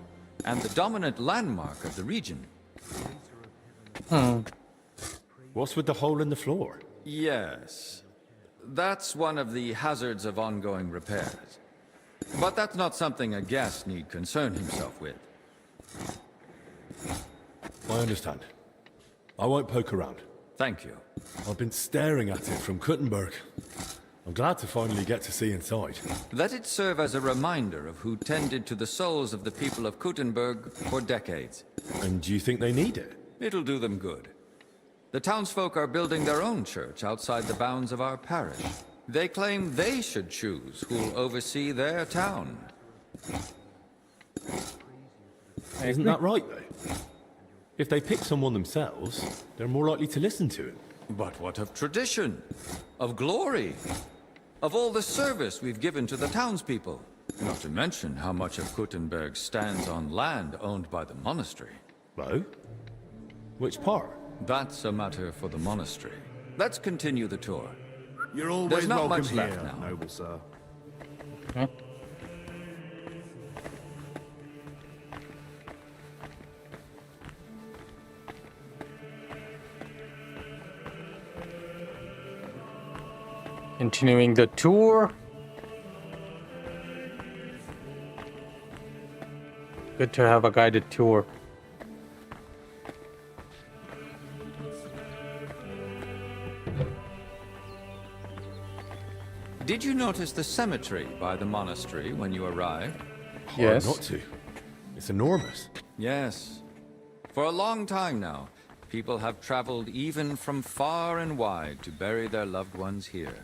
and the dominant landmark of the region. What's with the hole in the floor? Yes. That's one of the hazards of ongoing repairs. But that's not something a guest need concern himself with. I understand. I won't poke around. Thank you. I've been staring at it from Kuttenberg. I'm glad to finally get to see inside. Let it serve as a reminder of who tended to the souls of the people of Kuttenberg for decades. And do you think they need it? It'll do them good. The townsfolk are building their own church outside the bounds of our parish. They claim they should choose who'll oversee their town. Isn't that right, though? If they pick someone themselves, they're more likely to listen to him. But what of tradition? Of glory? Of all the service we've given to the townspeople? Not to mention how much of Kuttenberg stands on land owned by the monastery. Oh? Which part? That's a matter for the monastery. Let's continue the tour. You're always There's not welcome much here, left now. noble sir. Huh? Continuing the tour. Good to have a guided tour. Did you notice the cemetery by the monastery when you arrived? Yes. Hard not to. It's enormous. Yes. For a long time now, people have traveled even from far and wide to bury their loved ones here.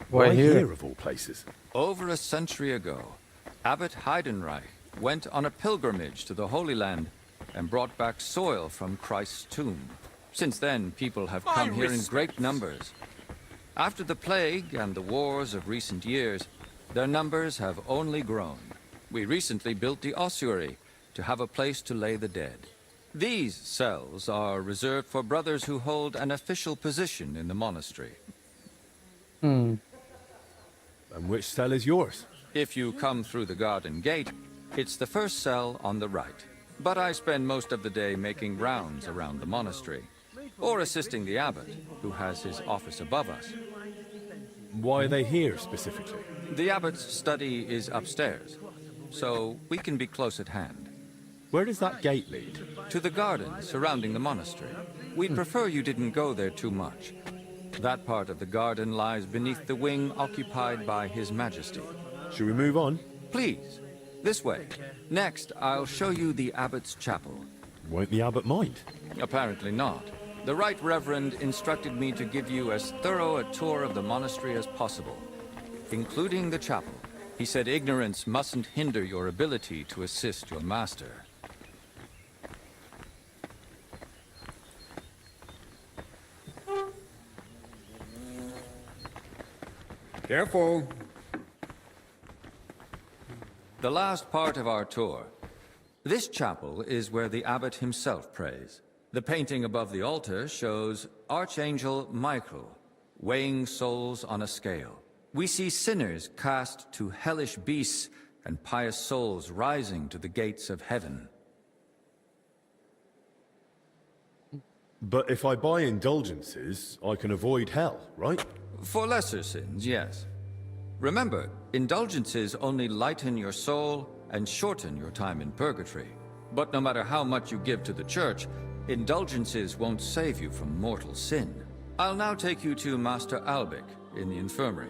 Why here of all places? Over a century ago, Abbot Heidenreich went on a pilgrimage to the Holy Land and brought back soil from Christ's tomb. Since then, people have come here in great numbers. After the plague and the wars of recent years, their numbers have only grown. We recently built the ossuary to have a place to lay the dead. These cells are reserved for brothers who hold an official position in the monastery. And which cell is yours? If you come through the garden gate, it's the first cell on the right. But I spend most of the day making rounds around the monastery, or assisting the abbot, who has his office above us. Why are they here specifically? The abbot's study is upstairs, so we can be close at hand. Where does that gate lead? To the garden surrounding the monastery. We'd prefer you didn't go there too much. That part of the garden lies beneath the wing occupied by His Majesty. Should we move on? Please, this way. Next, I'll show you the abbot's chapel. Won't the abbot mind? Apparently not. The Right Reverend instructed me to give you as thorough a tour of the monastery as possible, including the chapel. He said ignorance mustn't hinder your ability to assist your master. Careful. The last part of our tour. This chapel is where the abbot himself prays. The painting above the altar shows Archangel Michael weighing souls on a scale. We see sinners cast to hellish beasts and pious souls rising to the gates of heaven. But if I buy indulgences, I can avoid hell, right? For lesser sins, yes. Remember, indulgences only lighten your soul and shorten your time in purgatory. But no matter how much you give to the church, indulgences won't save you from mortal sin. I'll now take you to Master Albic in the infirmary.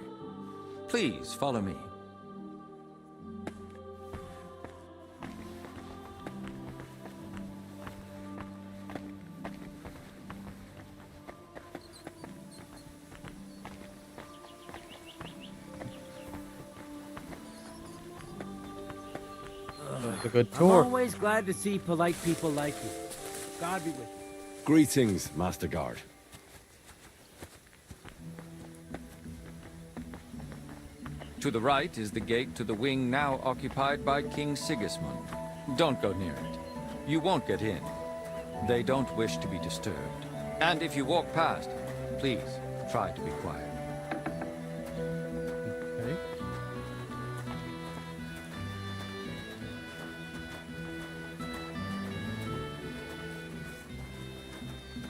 Please follow me. A good tour. I'm always glad to see polite people like you. God be with you. Greetings, Master Guard. To the right is the gate to the wing now occupied by King Sigismund. Don't go near it. You won't get in. They don't wish to be disturbed. And if you walk past, please try to be quiet. Okay.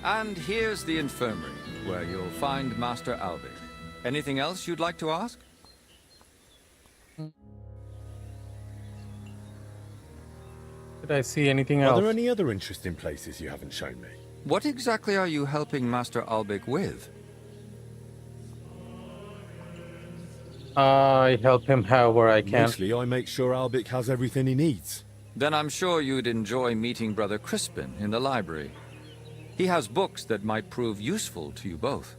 And here's the infirmary, where you'll find Master Albic. Anything else you'd like to ask? Did I see anything Are else? there any other interesting places you haven't shown me? What exactly are you helping Master Albic with? I help him however I can. Mostly I make sure Albic has everything he needs. Then I'm sure you'd enjoy meeting Brother Crispin in the library. He has books that might prove useful to you both.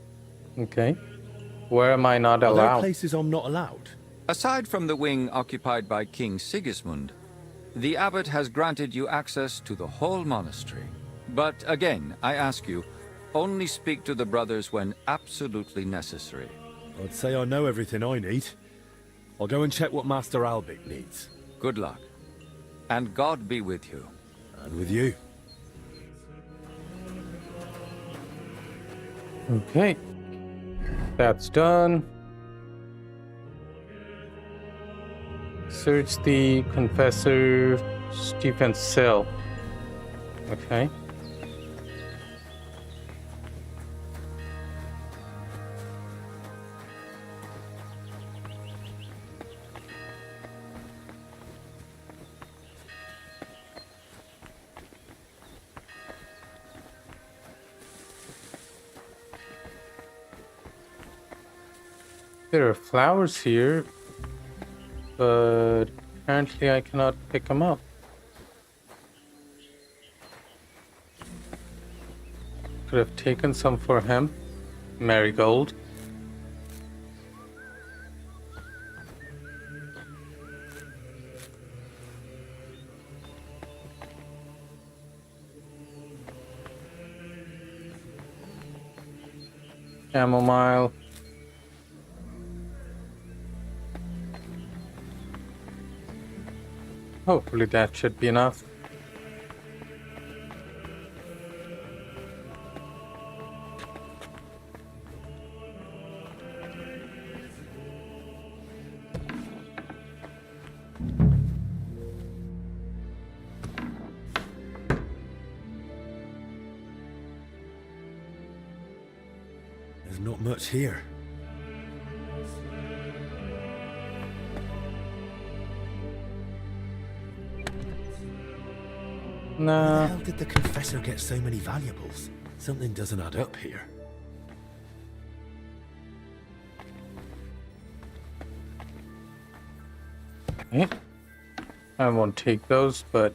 Okay. Where am I not Are there allowed? places I'm not allowed? Aside from the wing occupied by King Sigismund, the abbot has granted you access to the whole monastery. But again, I ask you, only speak to the brothers when absolutely necessary. I'd say I know everything I need. I'll go and check what Master Albic needs. Good luck. And God be with you. And with you. Okay. That's done. Search the Confessor Stephen's cell. Okay. There are flowers here, but apparently I cannot pick them up. Could have taken some for him. Marigold. Chamomile. Hopefully that should be enough. There's not much here. Nah. How did the Confessor get so many valuables? Something doesn't add up here. Okay. I won't take those, but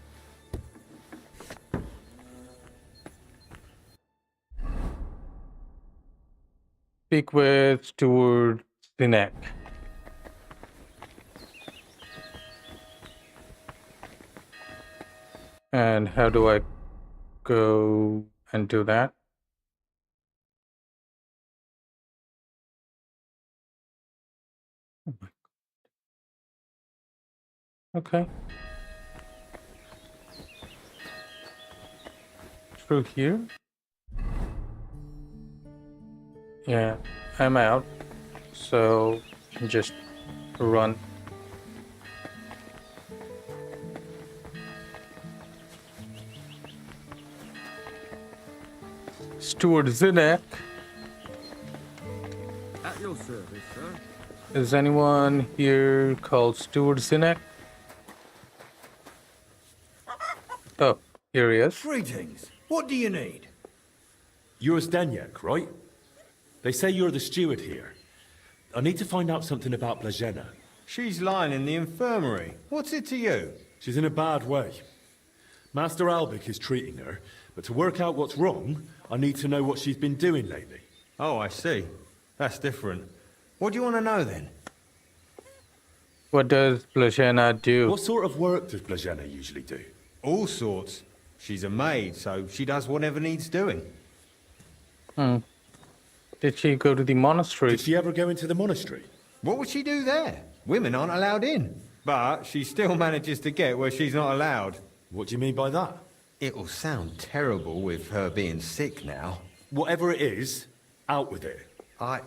speak with Steward Sinek. And how do I go and do that? Oh my God. Okay. Through here? Yeah, I'm out. So just run. Steward Zinek. At your service, sir. Is anyone here called Steward Zinek? Oh, here he is. Greetings. What do you need? You're Zdeněk, right? They say you're the steward here. I need to find out something about Blazena. She's lying in the infirmary. What's it to you? She's in a bad way. Master Albic is treating her, but to work out what's wrong, I need to know what she's been doing lately. Oh, I see. That's different. What do you want to know, then? What does Blazena do? What sort of work does Blazena usually do? All sorts. She's a maid, so she does whatever needs doing. Did she go to the monastery? Did she ever go into the monastery? What would she do there? Women aren't allowed in. But she still manages to get where she's not allowed. What do you mean by that? It'll sound terrible with her being sick now. Whatever it is, out with it. I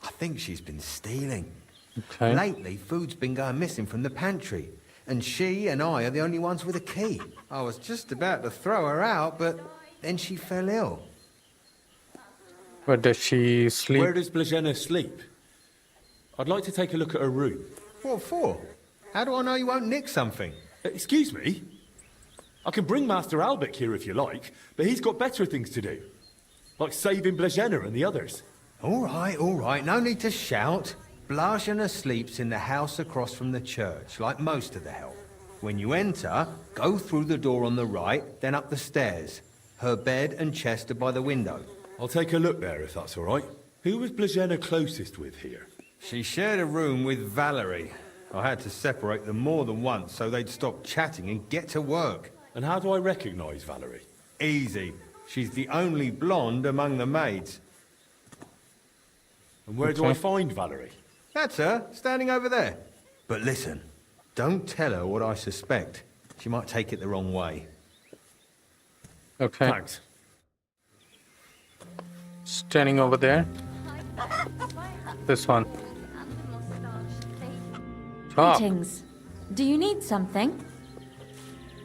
think she's been stealing. Okay. Lately, food's been going missing from the pantry. And she and I are the only ones with a key. I was just about to throw her out, but then she fell ill. Where does she sleep? Where does Blazena sleep? I'd like to take a look at her room. What for? How do I know you won't nick something? Excuse me? I can bring Master Albic here if you like, but he's got better things to do. Like saving Blazena and the others. All right, no need to shout. Blazena sleeps in the house across from the church, like most of the help. When you enter, go through the door on the right, then up the stairs. Her bed and chest are by the window. I'll take a look there if that's all right. Who was Blazena closest with here? She shared a room with Valerie. I had to separate them more than once so they'd stop chatting and get to work. And how do I recognise Valerie? Easy. She's the only blonde among the maids. And where do I find Valerie? That's her, standing over there. But listen, don't tell her what I suspect. She might take it the wrong way. Okay. Thanks. Standing over there. This one. Top. Greetings. Do you need something?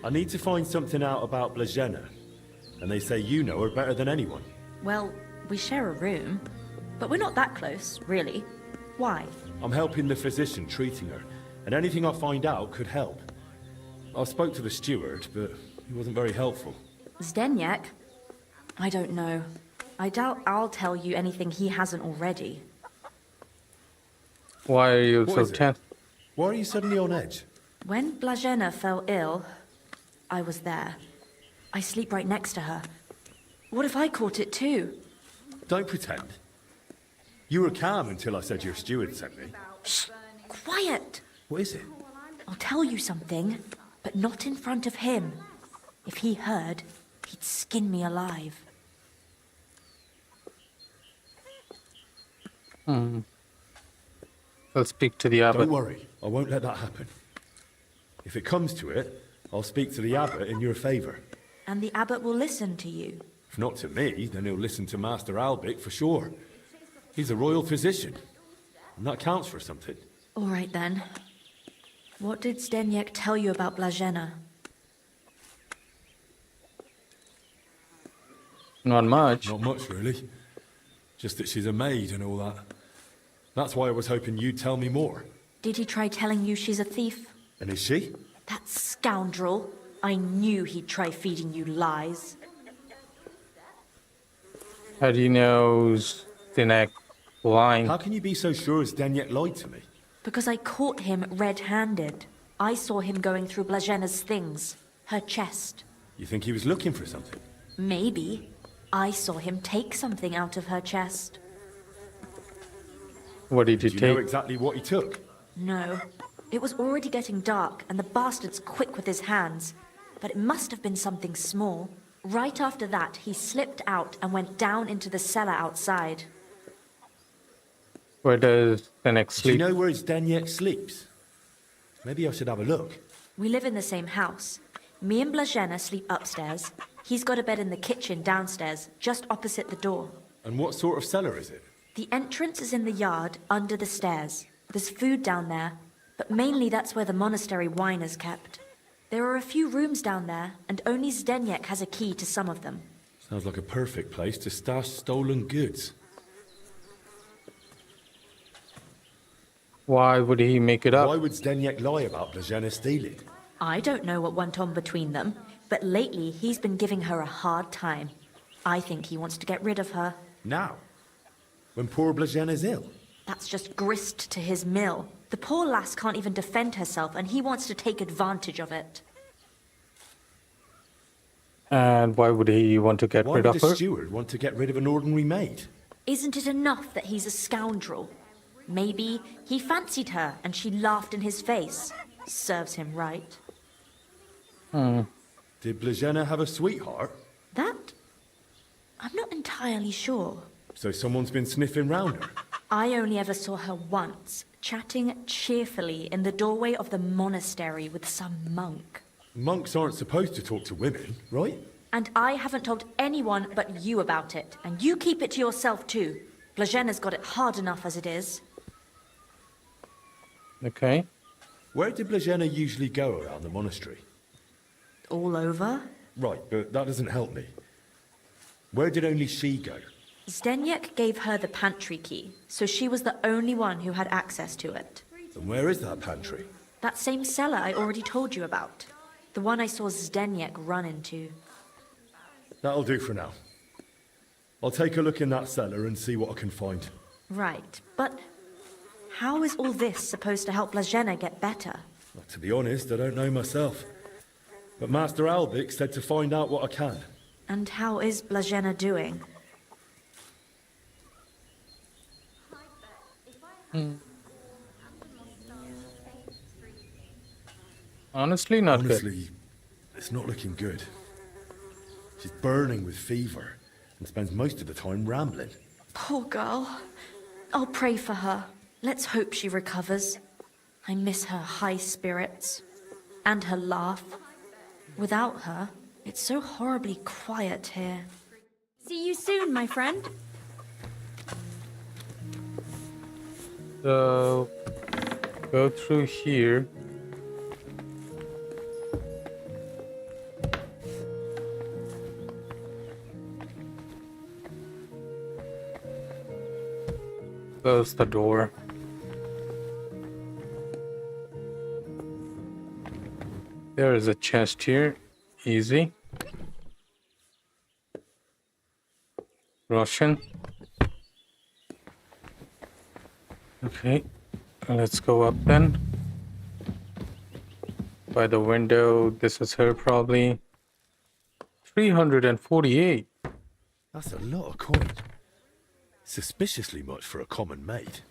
I need to find something out about Blazena. And they say you know her better than anyone. Well, we share a room, but we're not that close, really. Why? I'm helping the physician treating her, and anything I find out could help. I spoke to the steward, but he wasn't very helpful. Zdeněk? I don't know. I doubt I'll tell you anything he hasn't already. Why are you What so is it? tense? Why are you suddenly on edge? When Blazena fell ill, I was there. I sleep right next to her. What if I caught it too? Don't pretend. You were calm until I said your steward sent me. Shh! Quiet! What is it? I'll tell you something, but not in front of him. If he heard, he'd skin me alive. I'll speak to the abbot. Don't worry, I won't let that happen. If it comes to it, I'll speak to the abbot in your favour. And the abbot will listen to you. If not to me, then he'll listen to Master Albic for sure. He's a royal physician, and that counts for something. All right then. What did Zdeněk tell you about Blazena? Not much. Not much, really. Just that she's a maid and all that. That's why I was hoping you'd tell me more. Did he try telling you she's a thief? And is she? That scoundrel. I knew he'd try feeding you lies. How do you know Zdeněk lying? How can you be so sure Zdeněk lied to me? Because I caught him red-handed. I saw him going through Blazena's things. Her chest. You think he was looking for something? Maybe. I saw him take something out of her chest. What did you Do you take? know exactly what he took? No. It was already getting dark, and the bastard's quick with his hands. But it must have been something small. Right after that, he slipped out and went down into the cellar outside. Where does Zdeněk Do sleep? you know where Zdeněk sleeps? Maybe I should have a look. We live in the same house. Me and Blazena sleep upstairs. He's got a bed in the kitchen downstairs, just opposite the door. And what sort of cellar is it? The entrance is in the yard, under the stairs. There's food down there, but mainly that's where the monastery wine is kept. There are a few rooms down there, and only Zdeněk has a key to some of them. Sounds like a perfect place to stash stolen goods. Why would he make it up? Why would Zdeněk lie about Blazena stealing? I don't know what went on between them, but lately he's been giving her a hard time. I think he wants to get rid of her. Now? When poor Blazena's ill? That's just grist to his mill. The poor lass can't even defend herself, and he wants to take advantage of it. And why would he want to get Why rid would of the her? steward want to get rid of an ordinary maid? Isn't it enough that he's a scoundrel? Maybe he fancied her and she laughed in his face. Serves him right. Did Blazena have a sweetheart? That? I'm not entirely sure. So someone's been sniffing round her? I only ever saw her once, chatting cheerfully in the doorway of the monastery with some monk. Monks aren't supposed to talk to women, right? And I haven't told anyone but you about it. And you keep it to yourself too. Blazena's got it hard enough as it is. Okay. Where did Blazena usually go around the monastery? All over? Right, but that doesn't help me. Where did only she go? Zdeněk gave her the pantry key, so she was the only one who had access to it. And where is that pantry? That same cellar I already told you about. The one I saw Zdeněk run into. That'll do for now. I'll take a look in that cellar and see what I can find. Right, but how is all this supposed to help Blazena get better? Well, to be honest, I don't know myself. But Master Albic said to find out what I can. And how is Blazena doing? Honestly, not good. Honestly, it's not looking good. She's burning with fever and spends most of the time rambling. Poor girl. I'll pray for her. Let's hope she recovers. I miss her high spirits. And her laugh. Without her, it's so horribly quiet here. See you soon, my friend. So, go through here. Close the door. There is a chest here. Easy. Russian. Okay, let's go up then. By the window, this is her probably. 348. That's a lot of coin. Suspiciously much for a common maid.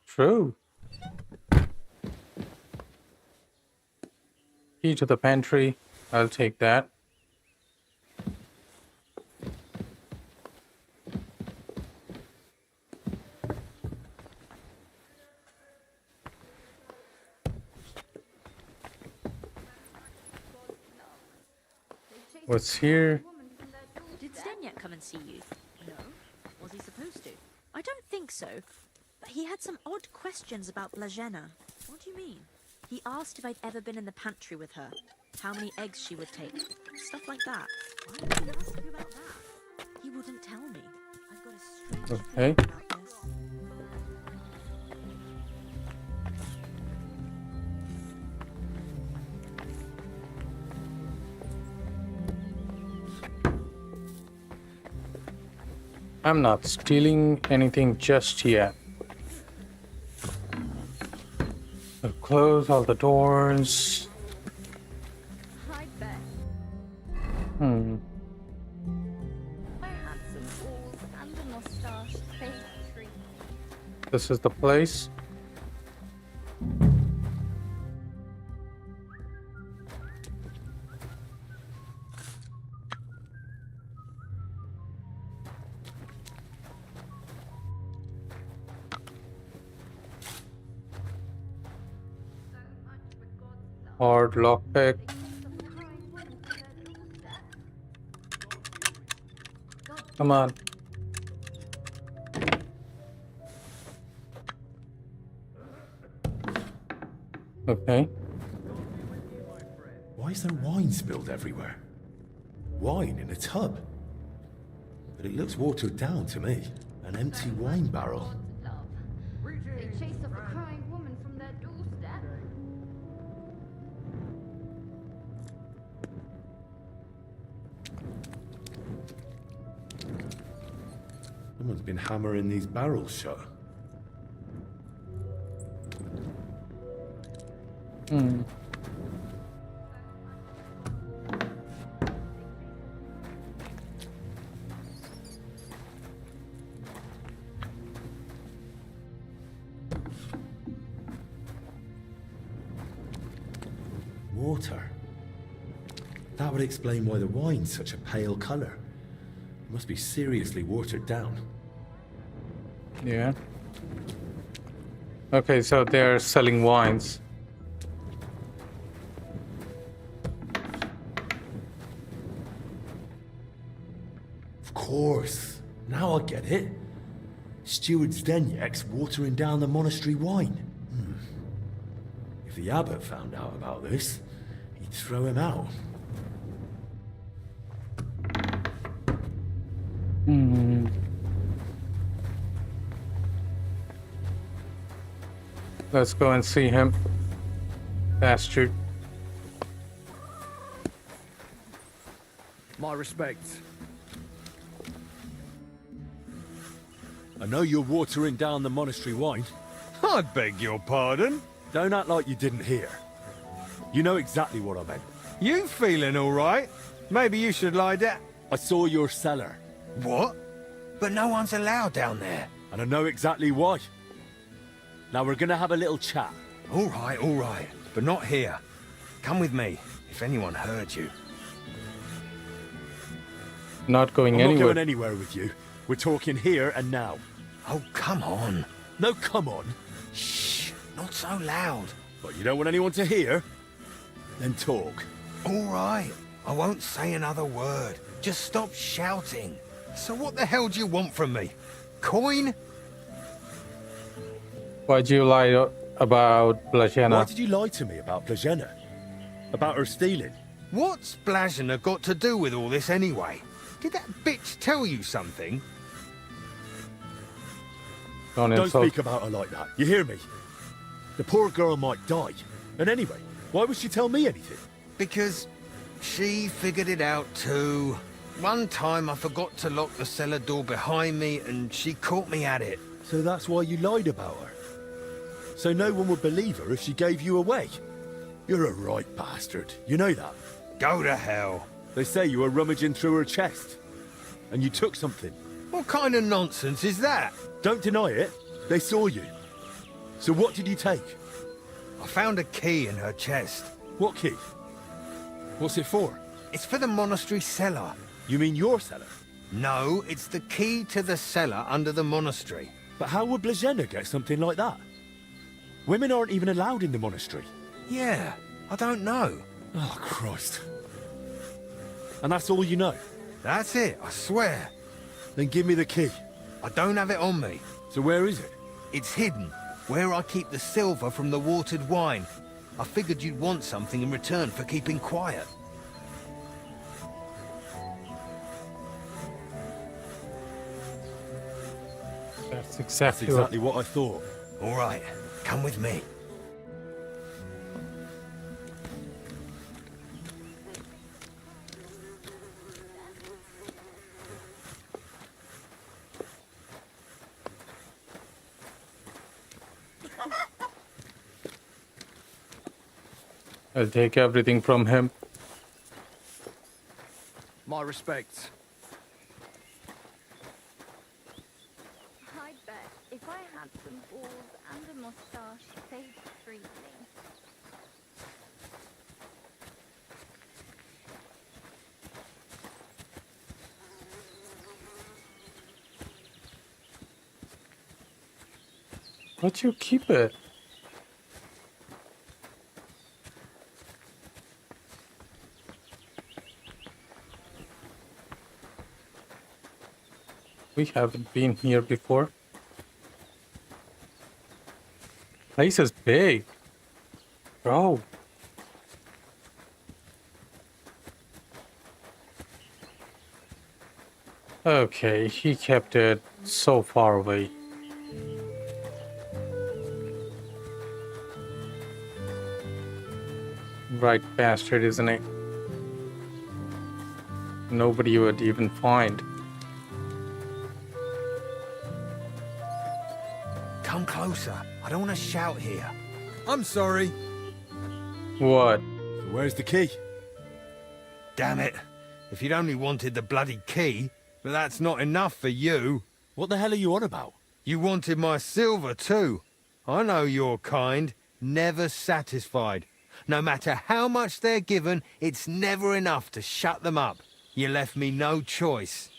True. Key to the pantry. I'll take that. What's here? Did Zdeněk come and see you? No. Was he supposed to? I don't think so. But he had some odd questions about Blazena. What do you mean? He asked if I'd ever been in the pantry with her. How many eggs she would take. Stuff like that. Why would he ask you about that? He wouldn't tell me. I've got a strange feeling about this. I'm not stealing anything just yet. I'll close all the doors. I bet. Hmm. I had some balls and a mustache. Fake treat. This is the place. Hard lockpick. Come on. Okay. Why is there wine spilled everywhere? Wine in a tub? But it looks watered down to me. An empty wine barrel. They chase off a crying woman from their doorstep. Someone's been hammering these barrels shut. Hmm. Water. That would explain why the wine's such a pale color. It must be seriously watered down. Yeah. Okay, so they're selling wines. Of course. Now I get it. Steward Zdeněk's watering down the monastery wine. If the abbot found out about this, he'd throw him out. Hmm. Let's go and see him. Bastard. My respects. I know you're watering down the monastery wine. I beg your pardon? Don't act like you didn't hear. You know exactly what I meant. You feeling all right? Maybe you should lie down. I saw your cellar. What? But no one's allowed down there. And I know exactly why. Now we're gonna have a little chat. All right. But not here. Come with me, if anyone heard you. not going I'm anywhere. not going anywhere with you. We're talking here and now. Oh, come on. No, come on. Shh, not so loud. But you don't want anyone to hear? Then talk. All right, I won't say another word. Just stop shouting. So what the hell do you want from me? Coin? Why'd you lie about Blazena? Why did you lie to me about Blazena? About her stealing? What's Blazena got to do with all this anyway? Did that bitch tell you something? Don't speak about her like that. You hear me? The poor girl might die. And anyway, why would she tell me anything? Because she figured it out too. One time I forgot to lock the cellar door behind me and she caught me at it. So that's why you lied about her? So no one would believe her if she gave you away? You're a right bastard. You know that? Go to hell. They say you were rummaging through her chest. And you took something. What kind of nonsense is that? Don't deny it. They saw you. So what did you take? I found a key in her chest. What key? What's it for? It's for the monastery cellar. You mean your cellar? No, it's the key to the cellar under the monastery. But how would Blazena get something like that? Women aren't even allowed in the monastery. Yeah, I don't know. Oh, Christ. And that's all you know? That's it, I swear. Then give me the key. I don't have it on me. So where is it? It's hidden, where I keep the silver from the watered wine. I figured you'd want something in return for keeping quiet. That's exactly what I thought. All right, come with me. I'll take everything from him. My respects. I bet if I had some balls and a moustache, they'd treat me. Let you keep it. We haven't been here before. Place is big. Bro. Okay, he kept it so far away. Right bastard, isn't it? Nobody would even find. Come closer. I don't want to shout here. I'm sorry. What? Where's the key? Damn it. If you'd only wanted the bloody key, but that's not enough for you. What the hell are you on about? You wanted my silver too. I know your kind. Never satisfied. No matter how much they're given, it's never enough to shut them up. You left me no choice.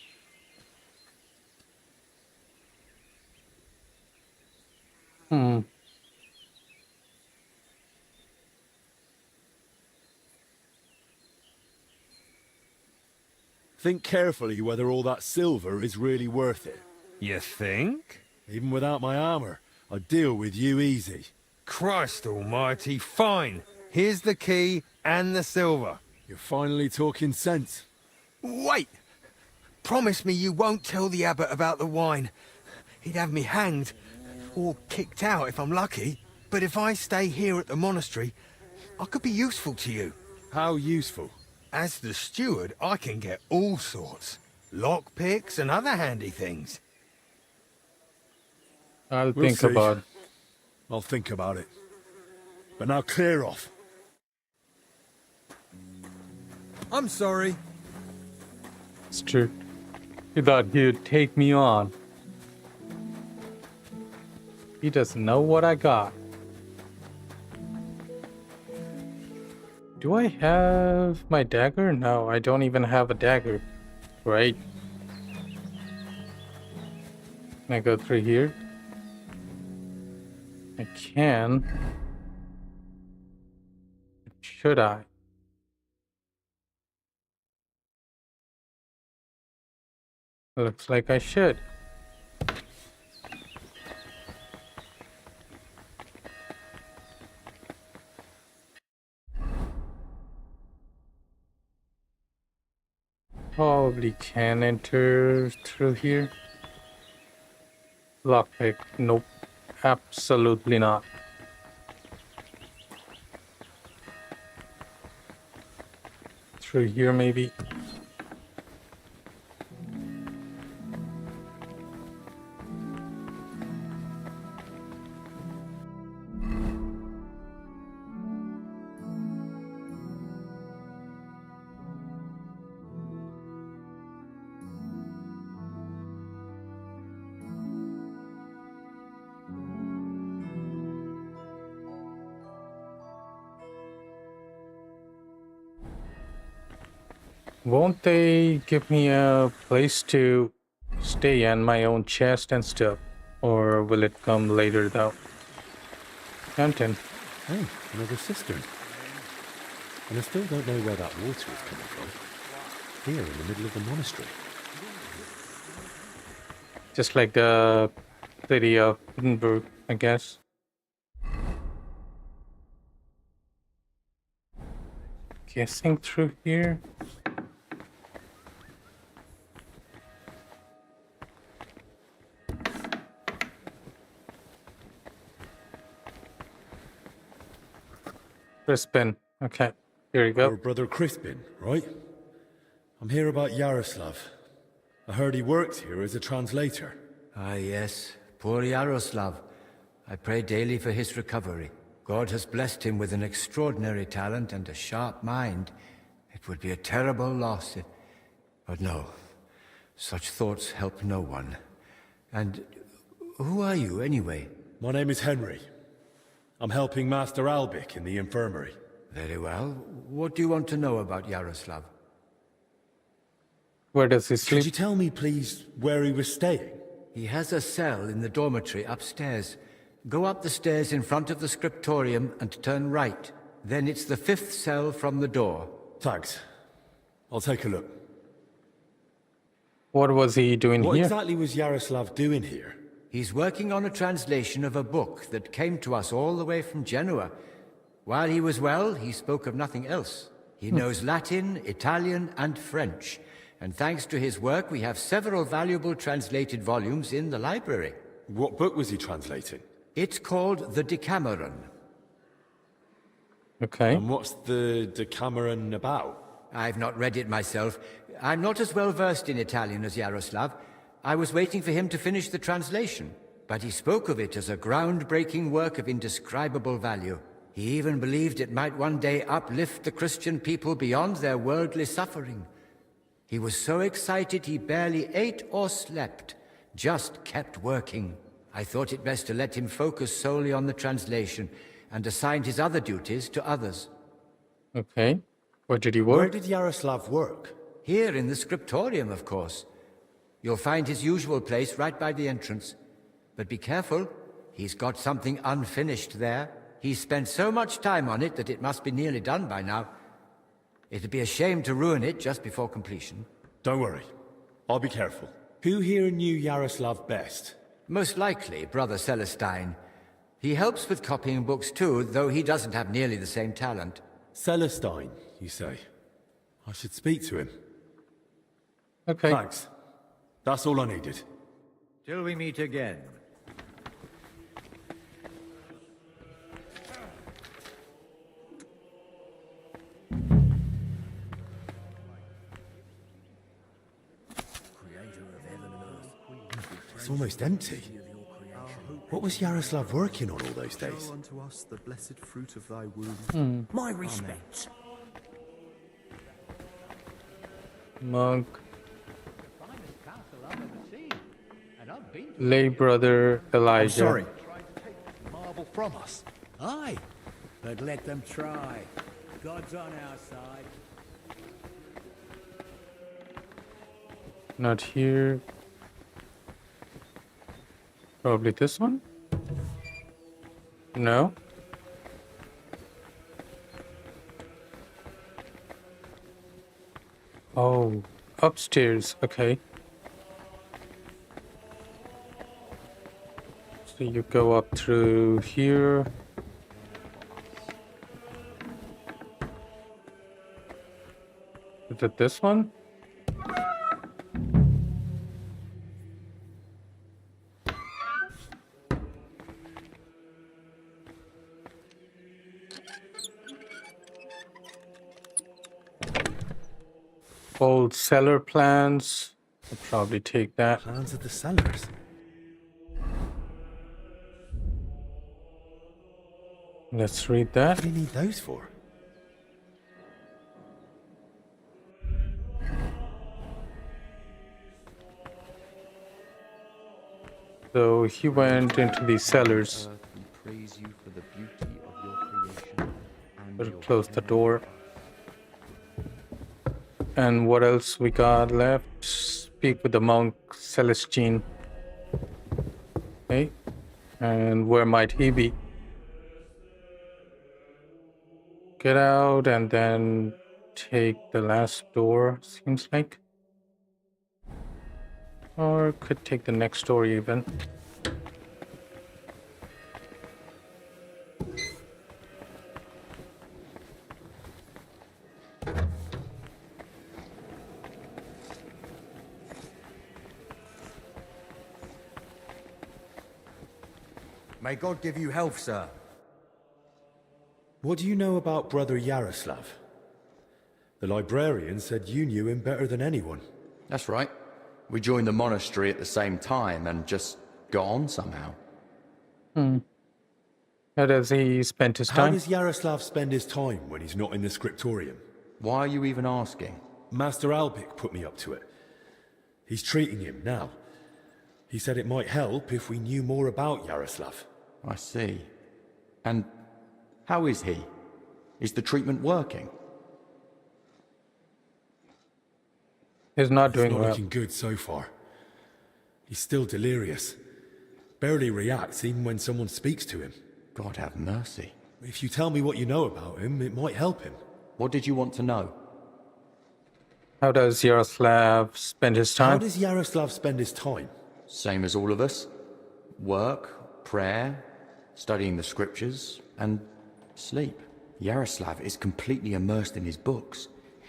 Think carefully whether all that silver is really worth it. You think? Even without my armor, I'd deal with you easy. Christ almighty, fine. Here's the key and the silver. You're finally talking sense. Wait! Promise me you won't tell the abbot about the wine. He'd have me hanged, or kicked out if I'm lucky. But if I stay here at the monastery, I could be useful to you. How useful? As the steward, I can get all sorts. Lockpicks and other handy things. I'll We'll think see. about it. I'll think about it. But now clear off. I'm sorry. It's true. He thought he'd take me on. He doesn't know what I got. Do I have my dagger? No, I don't even have a dagger. Great. Can I go through here? I can. Should I? Looks like I should. Probably can enter through here. Lockpick. Nope. Absolutely not. Through here, maybe. Won't they give me a place to stay and my own chest and stuff? Or will it come later though? Fountain. Hey, another cistern. And I still don't know where that water is coming from. Here in the middle of the monastery. Just like the city of Edinburgh, I guess. Guessing through here. Crispin. Okay, here you go. Your brother Crispin, right? I'm here about Yaroslav. I heard he works here as a translator. Ah, yes. Poor Yaroslav. I pray daily for his recovery. God has blessed him with an extraordinary talent and a sharp mind. It would be a terrible loss if... But no. Such thoughts help no one. And who are you, anyway? My name is Henry. I'm helping Master Albic in the infirmary. Very well. What do you want to know about Yaroslav? Where does he sleep? Could you tell me, please, where he was staying? He has a cell in the dormitory upstairs. Go up the stairs in front of the scriptorium and turn right. Then it's the 5th cell from the door. Thanks. I'll take a look. What was he doing What here? exactly was Yaroslav doing here? He's working on a translation of a book that came to us all the way from Genoa. While he was well, he spoke of nothing else. He knows Latin, Italian, and French. And thanks to his work, we have several valuable translated volumes in the library. What book was he translating? It's called the Decameron. Okay. And what's the Decameron about? I've not read it myself. I'm not as well versed in Italian as Yaroslav. I was waiting for him to finish the translation, but he spoke of it as a groundbreaking work of indescribable value. He even believed it might one day uplift the Christian people beyond their worldly suffering. He was so excited he barely ate or slept, just kept working. I thought it best to let him focus solely on the translation and assigned his other duties to others. Okay. Where did he work? Where did Yaroslav work? Here in the scriptorium, of course. You'll find his usual place right by the entrance. But be careful, he's got something unfinished there. He's spent so much time on it that it must be nearly done by now. It'd be a shame to ruin it just before completion. Don't worry. I'll be careful. Who here knew Yaroslav best? Most likely, Brother Celestine. He helps with copying books too, though he doesn't have nearly the same talent. Celestine, you say? I should speak to him. Okay. Thanks. That's all I needed. Till we meet again. It's almost empty. What was Yaroslav working on all those days? Show unto us the blessed fruit of thy womb. My respects. Monk. Lay brother Elijah. I'm sorry. Marble from us. Aye, but let them try. God's on our side. Not here. Probably this one? No. Oh, upstairs. Okay. So you go up through here. Is it this one? Old cellar plans. I'll probably take that. Plans of the cellars. Let's read that. What do you need those for? So he went into the cellars. Praise you for the beauty of your creation. Better close the door. And what else we got left? Speak with the monk Celestine. Okay. And where might he be? Get out and then take the last door, seems like. Or could take the next door even. May God give you health, sir. What do you know about Brother Yaroslav? The librarian said you knew him better than anyone. That's right. We joined the monastery at the same time and just got on somehow. How does he spend his time? How does Yaroslav spend his time when he's not in the scriptorium? Why are you even asking? Master Albik put me up to it. He's treating him now. He said it might help if we knew more about Yaroslav. I see. And how is he? Is the treatment working? He's not doing It's not well. looking good so far. He's still delirious. Barely reacts even when someone speaks to him. God have mercy. If you tell me what you know about him, it might help him. What did you want to know? How does Yaroslav spend his time? How does Yaroslav spend his time? Same as all of us. Work, prayer, studying the scriptures, and sleep. Yaroslav is completely immersed in his books.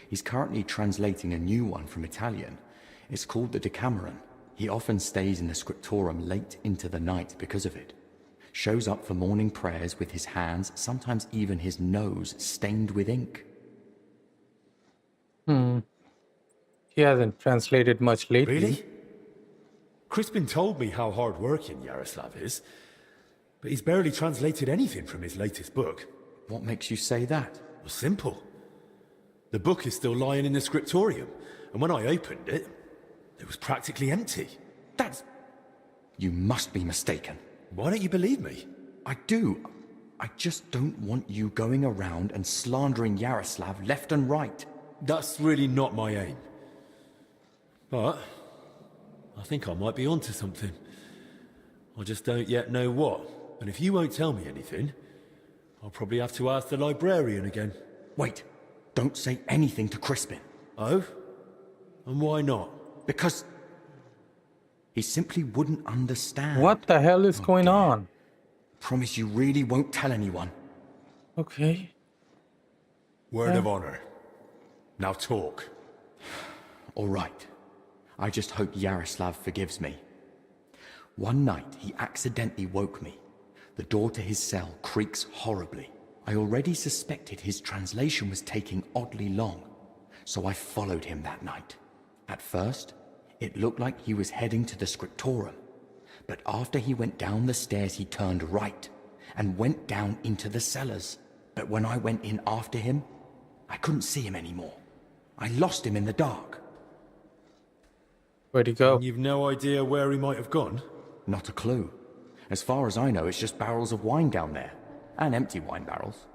He's currently translating a new one from Italian. It's called the Decameron. He often stays in the scriptorium late into the night because of it. Shows up for morning prayers with his hands, sometimes even his nose, stained with ink. He hasn't translated much lately. Really? Crispin told me how hard-working Yaroslav is, but he's barely translated anything from his latest book. What makes you say that? Well, simple. The book is still lying in the scriptorium, and when I opened it, it was practically empty. That's... You must be mistaken. Why don't you believe me? I do. I just don't want you going around and slandering Yaroslav left and right. That's really not my aim. But I think I might be onto something. I just don't yet know what. And if you won't tell me anything, I'll probably have to ask the librarian again. Wait. Don't say anything to Crispin. Oh? And why not? Because he simply wouldn't understand. What the hell is going on? Promise you really won't tell anyone. Okay. Word of honor. Now talk. All right. I just hope Yaroslav forgives me. One night, he accidentally woke me. The door to his cell creaks horribly. I already suspected his translation was taking oddly long, so I followed him that night. At first, it looked like he was heading to the scriptorium, but after he went down the stairs, he turned right and went down into the cellars. But when I went in after him, I couldn't see him anymore. I lost him in the dark. Where'd he go? You've no idea where he might have gone? Not a clue. As far as I know, it's just barrels of wine down there. And empty wine barrels.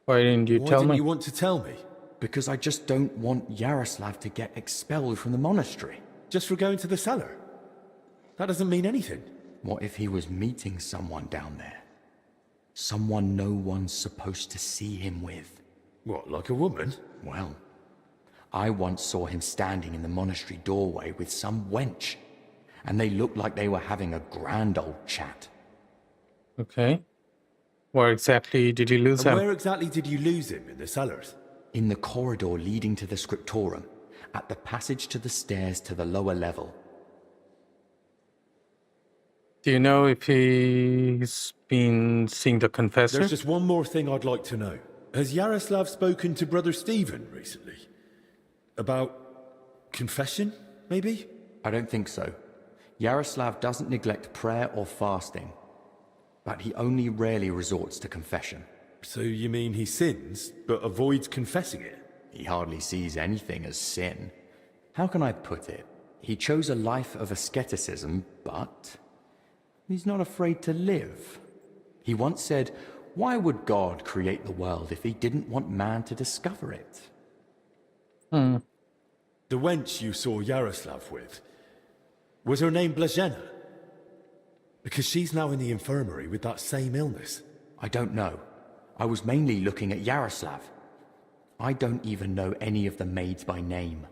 Why didn't you tell me? Why didn't you want to tell me? Because I just don't want Yaroslav to get expelled from the monastery. Just for going to the cellar? That doesn't mean anything. What if he was meeting someone down there? Someone no one's supposed to see him with. What, like a woman? Well, I once saw him standing in the monastery doorway with some wench, and they looked like they were having a grand old chat. Okay. Where exactly did you lose him? Where exactly did you lose him? In the cellars? In the corridor leading to the scriptorum, at the passage to the stairs to the lower level. Do you know if he's been seeing the confessor? There's just one more thing I'd like to know. Has Yaroslav spoken to Brother Stephen recently? About confession, maybe? I don't think so. Yaroslav doesn't neglect prayer or fasting, but he only rarely resorts to confession. So you mean he sins, but avoids confessing it? He hardly sees anything as sin. How can I put it? He chose a life of asceticism, but he's not afraid to live. He once said, why would God create the world if he didn't want man to discover it? The wench you saw Yaroslav with, was her name Blazhena? Because she's now in the infirmary with that same illness. I don't know. I was mainly looking at Yaroslav. I don't even know any of the maids by name.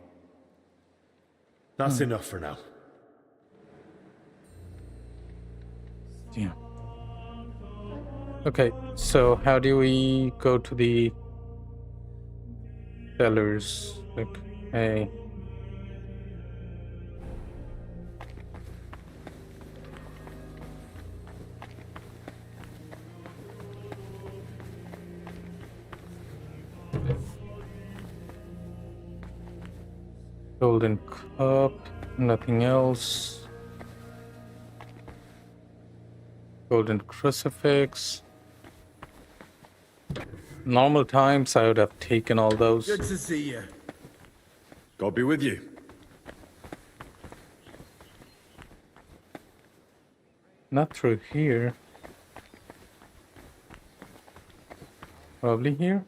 That's enough for now. Yeah. Okay, so how do we go to the cellars? Okay. Golden cup, nothing else. Golden crucifix. Normal times, I would have taken all those. Good to see you. God be with you. Not through here. Probably here.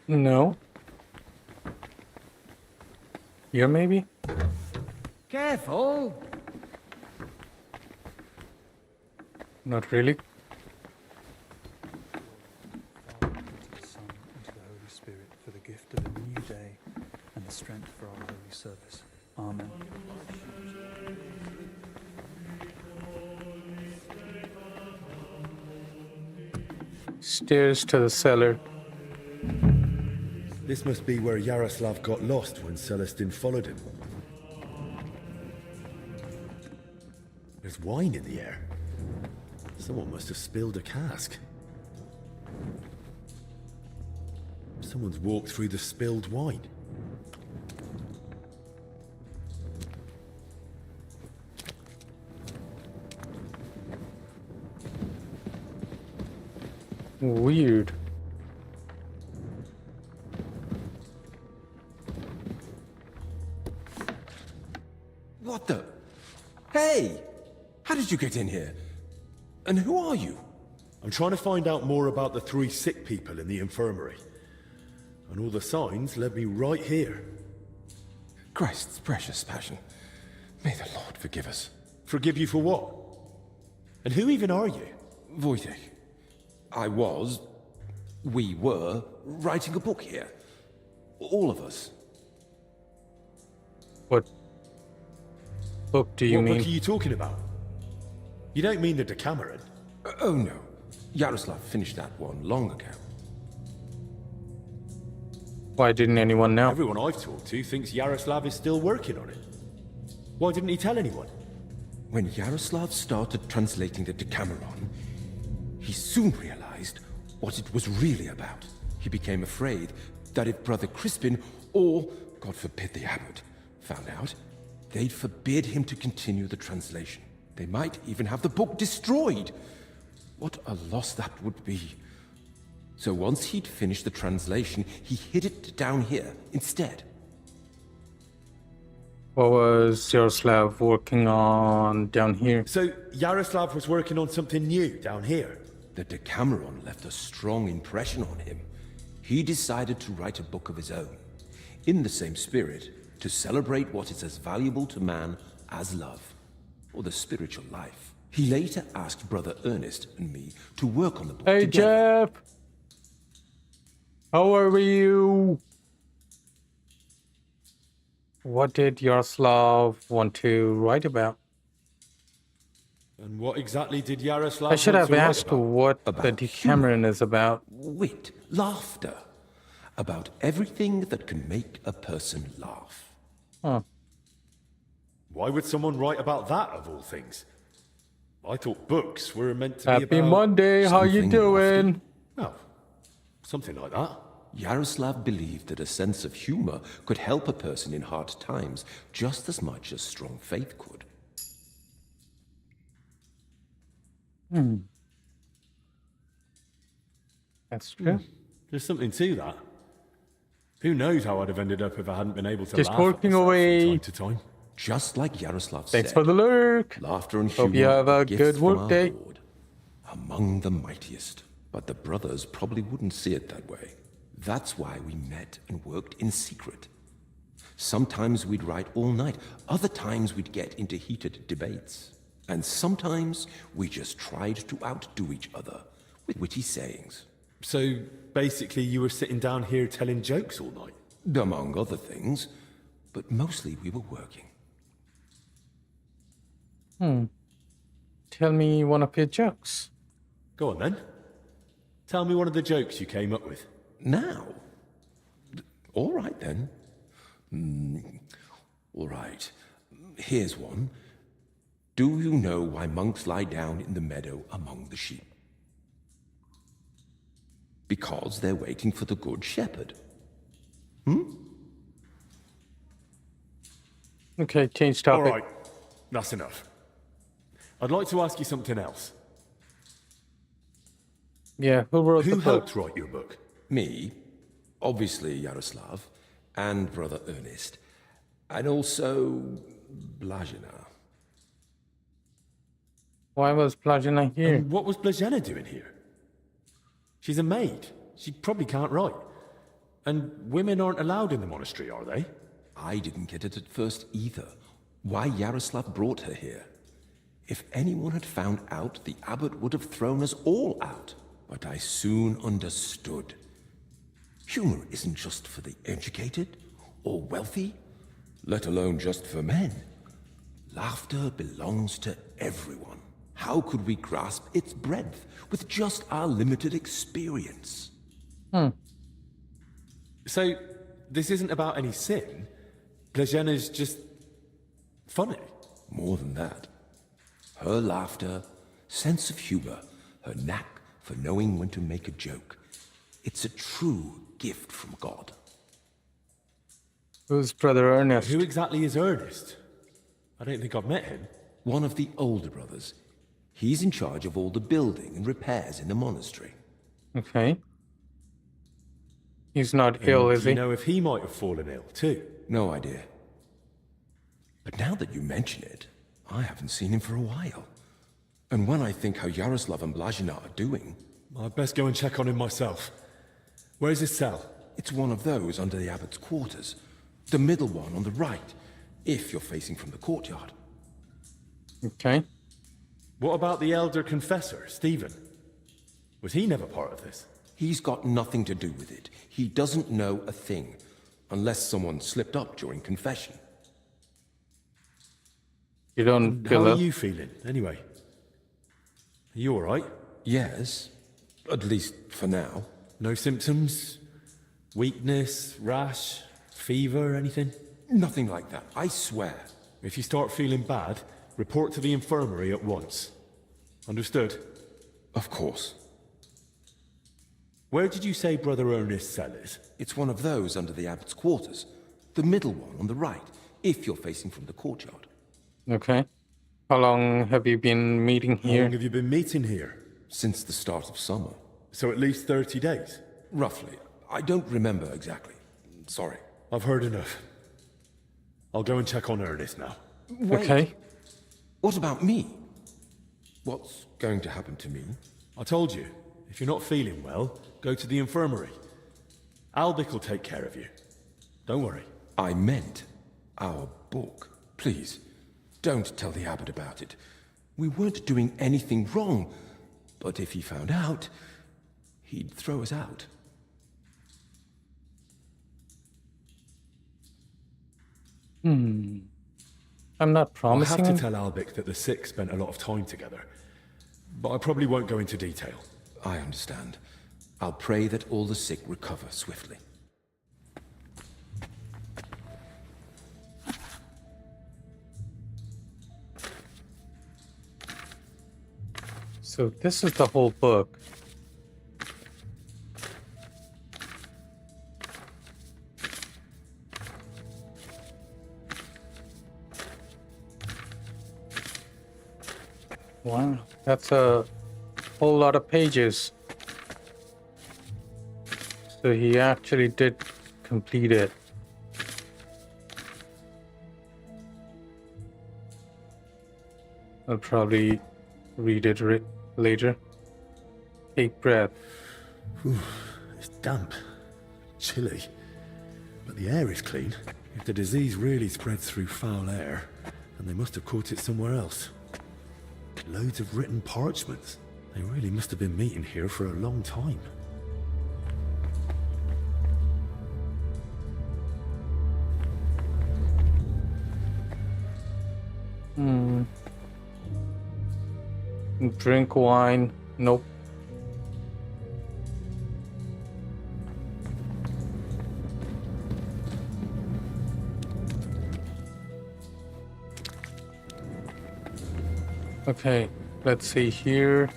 No. Here, maybe? Careful! Not really. Father, and to the Son, and to the Holy Spirit, for the gift of a new day and the strength for our holy service. Amen. Stairs to the cellar. This must be where Yaroslav got lost when Celestine followed him. There's wine in the air. Someone must have spilled a cask. Someone's walked through the spilled wine. Weird. What the? Hey! How did you get in here? And who are you? I'm trying to find out more about the 3 sick people in the infirmary. And all the signs led me right here. Christ's precious passion. May the Lord forgive us. Forgive you for what? And who even are you? Wojtek. We were writing a book here. All of us. What book do you mean? What book are you talking about? You don't mean the Decameron? Oh no. Yaroslav finished that one long ago. Why didn't anyone know? Everyone I've talked to thinks Yaroslav is still working on it. Why didn't he tell anyone? When Yaroslav started translating the Decameron, he soon realized what it was really about. He became afraid that if Brother Crispin, or, God forbid, the abbot, found out, they'd forbid him to continue the translation. They might even have the book destroyed. What a loss that would be. So once he'd finished the translation, he hid it down here instead. What was Yaroslav working on down here? So Yaroslav was working on something new down here? The Decameron left a strong impression on him. He decided to write a book of his own, in the same spirit, to celebrate what is as valuable to man as love, or the spiritual life. He later asked Brother Ernest and me to work on the book Hey, together. Jeff! How are you? What did Yaroslav want to write about? And what exactly did Yaroslav I should want have to write asked about? what the Decameron is about. Wit, laughter. About everything that can make a person laugh. Huh. Why would someone write about that, of all things? I thought books were meant to be Happy about... Monday, how you something doing? Well, something like that. Yaroslav believed that a sense of humor could help a person in hard times just as much as strong faith could. That's true. There's something to that. Who knows how I'd have ended up if I hadn't been able to Just laugh working at myself away. from time to time. Just like Yaroslav Thanks said, for the lurk. laughter and Hope humor you have are a gifts good from work our day. Lord, among the mightiest. But the brothers probably wouldn't see it that way. That's why we met and worked in secret. Sometimes we'd write all night, other times we'd get into heated debates. And sometimes we just tried to outdo each other with witty sayings. So, basically you were sitting down here telling jokes all night? Among other things, but mostly we were working. Tell me one of your jokes. Go on then. Tell me one of the jokes you came up with. Now? All right then. All right. Here's one. Do you know why monks lie down in the meadow among the sheep? Because they're waiting for the good shepherd. Okay, change topic. All right, that's enough. I'd like to ask you something else. Yeah, who wrote the Who book? helped write your book? Me, obviously Yaroslav, and Brother Ernest, and also Blazina. Why was Plajana here? And what was Blazena doing here? She's a maid. She probably can't write. And women aren't allowed in the monastery, are they? I didn't get it at first either. Why Yaroslav brought her here. If anyone had found out, the abbot would have thrown us all out. But I soon understood. Humor isn't just for the educated or wealthy, let alone just for men. Laughter belongs to everyone. How could we grasp its breadth with just our limited experience? So, this isn't about any sin? Blazena's just... funny? More than that. Her laughter, sense of humor, her knack for knowing when to make a joke. It's a true gift from God. Who's Brother Ernest? Who exactly is Ernest? I don't think I've met him. One of the older brothers. He's in charge of all the building and repairs in the monastery. Okay. He's not ill, is Do he? you know if he might have fallen ill, too? No idea. But now that you mention it, I haven't seen him for a while. And when I think how Yaroslav and Blazina are doing... I'd best go and check on him myself. Where's his cell? It's one of those under the abbot's quarters. The middle one on the right, if you're facing from the courtyard. Okay. What about the elder confessor, Stephen? Was he never part of this? He's got nothing to do with it. He doesn't know a thing, unless someone slipped up during confession. You don't feel How are it? you feeling, anyway? Are you all right? Yes, at least for now. No symptoms? Weakness, rash, fever, anything? Nothing like that, I swear. If you start feeling bad, report to the infirmary at once. Understood? Of course. Where did you say Brother Ernest's cell is? It's one of those under the abbot's quarters. The middle one on the right, if you're facing from the courtyard. Okay. How long have you been meeting How here? long have you been meeting here? Since the start of summer. So at least 30 days? Roughly. I don't remember exactly. Sorry. I've heard enough. I'll go and check on Ernest now. Wait. Okay. What about me? What's going to happen to me? I told you, if you're not feeling well, go to the infirmary. Albic will take care of you. Don't worry. I meant our book. Please, don't tell the abbot about it. We weren't doing anything wrong, but if he found out, he'd throw us out. I'm not promising. I have to tell Albic that the sick spent a lot of time together, but I probably won't go into detail. I understand. I'll pray that all the sick recover swiftly. So this is the whole book. Wow, that's a whole lot of pages. So he actually did complete it. I'll probably read it later. Take breath. It's damp, chilly, but the air is clean. If the disease really spreads through foul air, then they must have caught it somewhere else. Loads of written parchments. They really must have been meeting here for a long time. Drink wine. Nope. Okay, let's see here.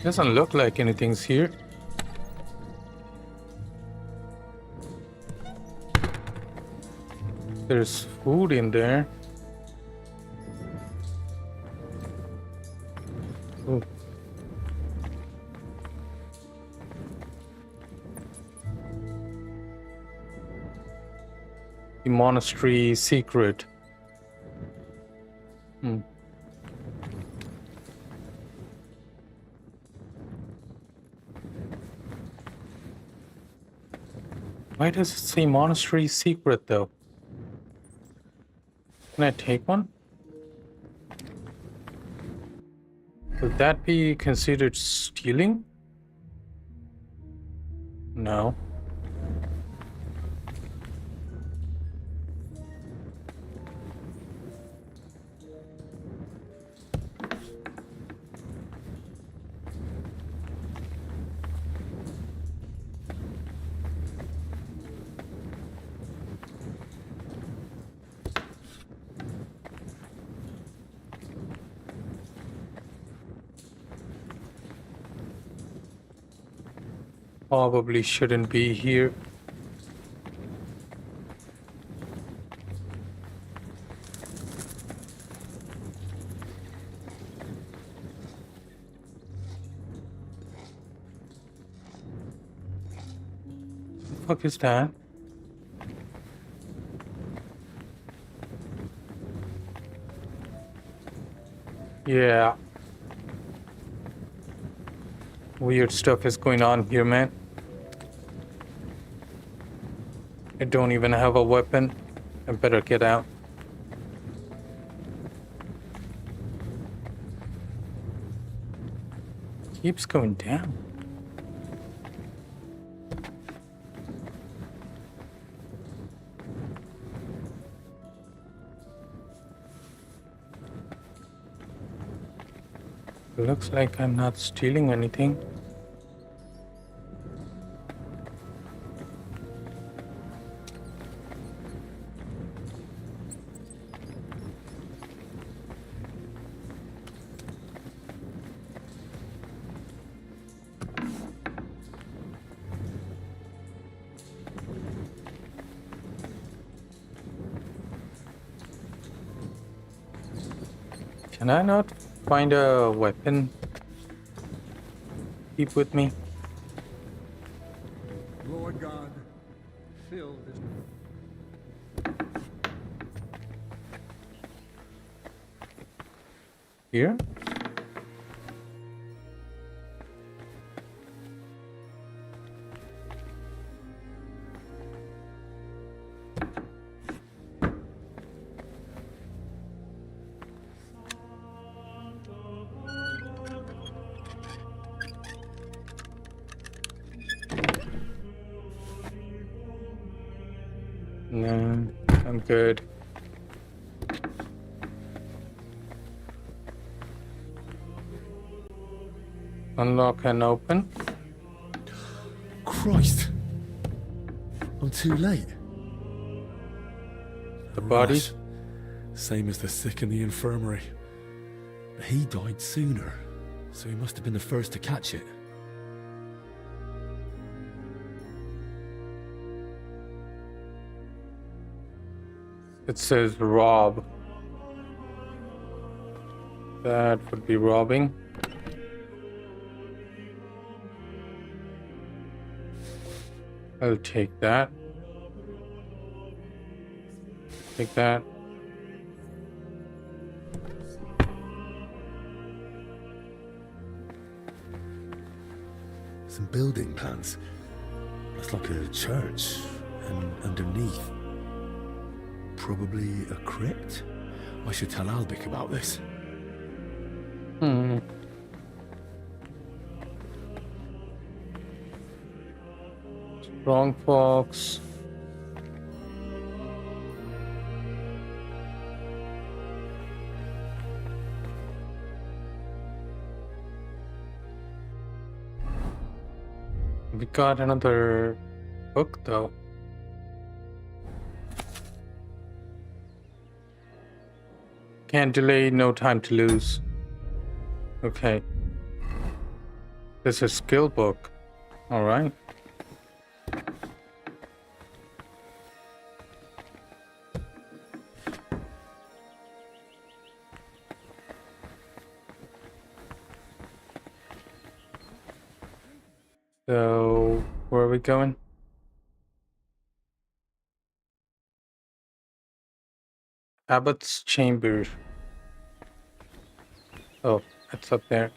Doesn't look like anything's here. There's food in there. Oh. The monastery secret. Why does it say monastery secret though? Can I take one? Would that be considered stealing? No. Probably shouldn't be here. What the fuck is that? Yeah. Weird stuff is going on here, man. I don't even have a weapon. I better get out. Keeps going down. Looks like I'm not stealing anything. Can I not find a weapon? Keep with me. Lord God, fill this. Here? No, I'm good. Unlock and open. Christ! I'm too late. The body? Right. Same as the sick in the infirmary. He died sooner, so he must have been the first to catch it. It says rob. That would be robbing. I'll take that. Take that. Some building plans. Looks like a church, and underneath, probably a crypt. I should tell Albic about this. Strong fox. We got another book though. Can't delay, no time to lose. Okay. This is a skill book. Alright. So, where are we going? Abbot's chamber. Oh, it's up there.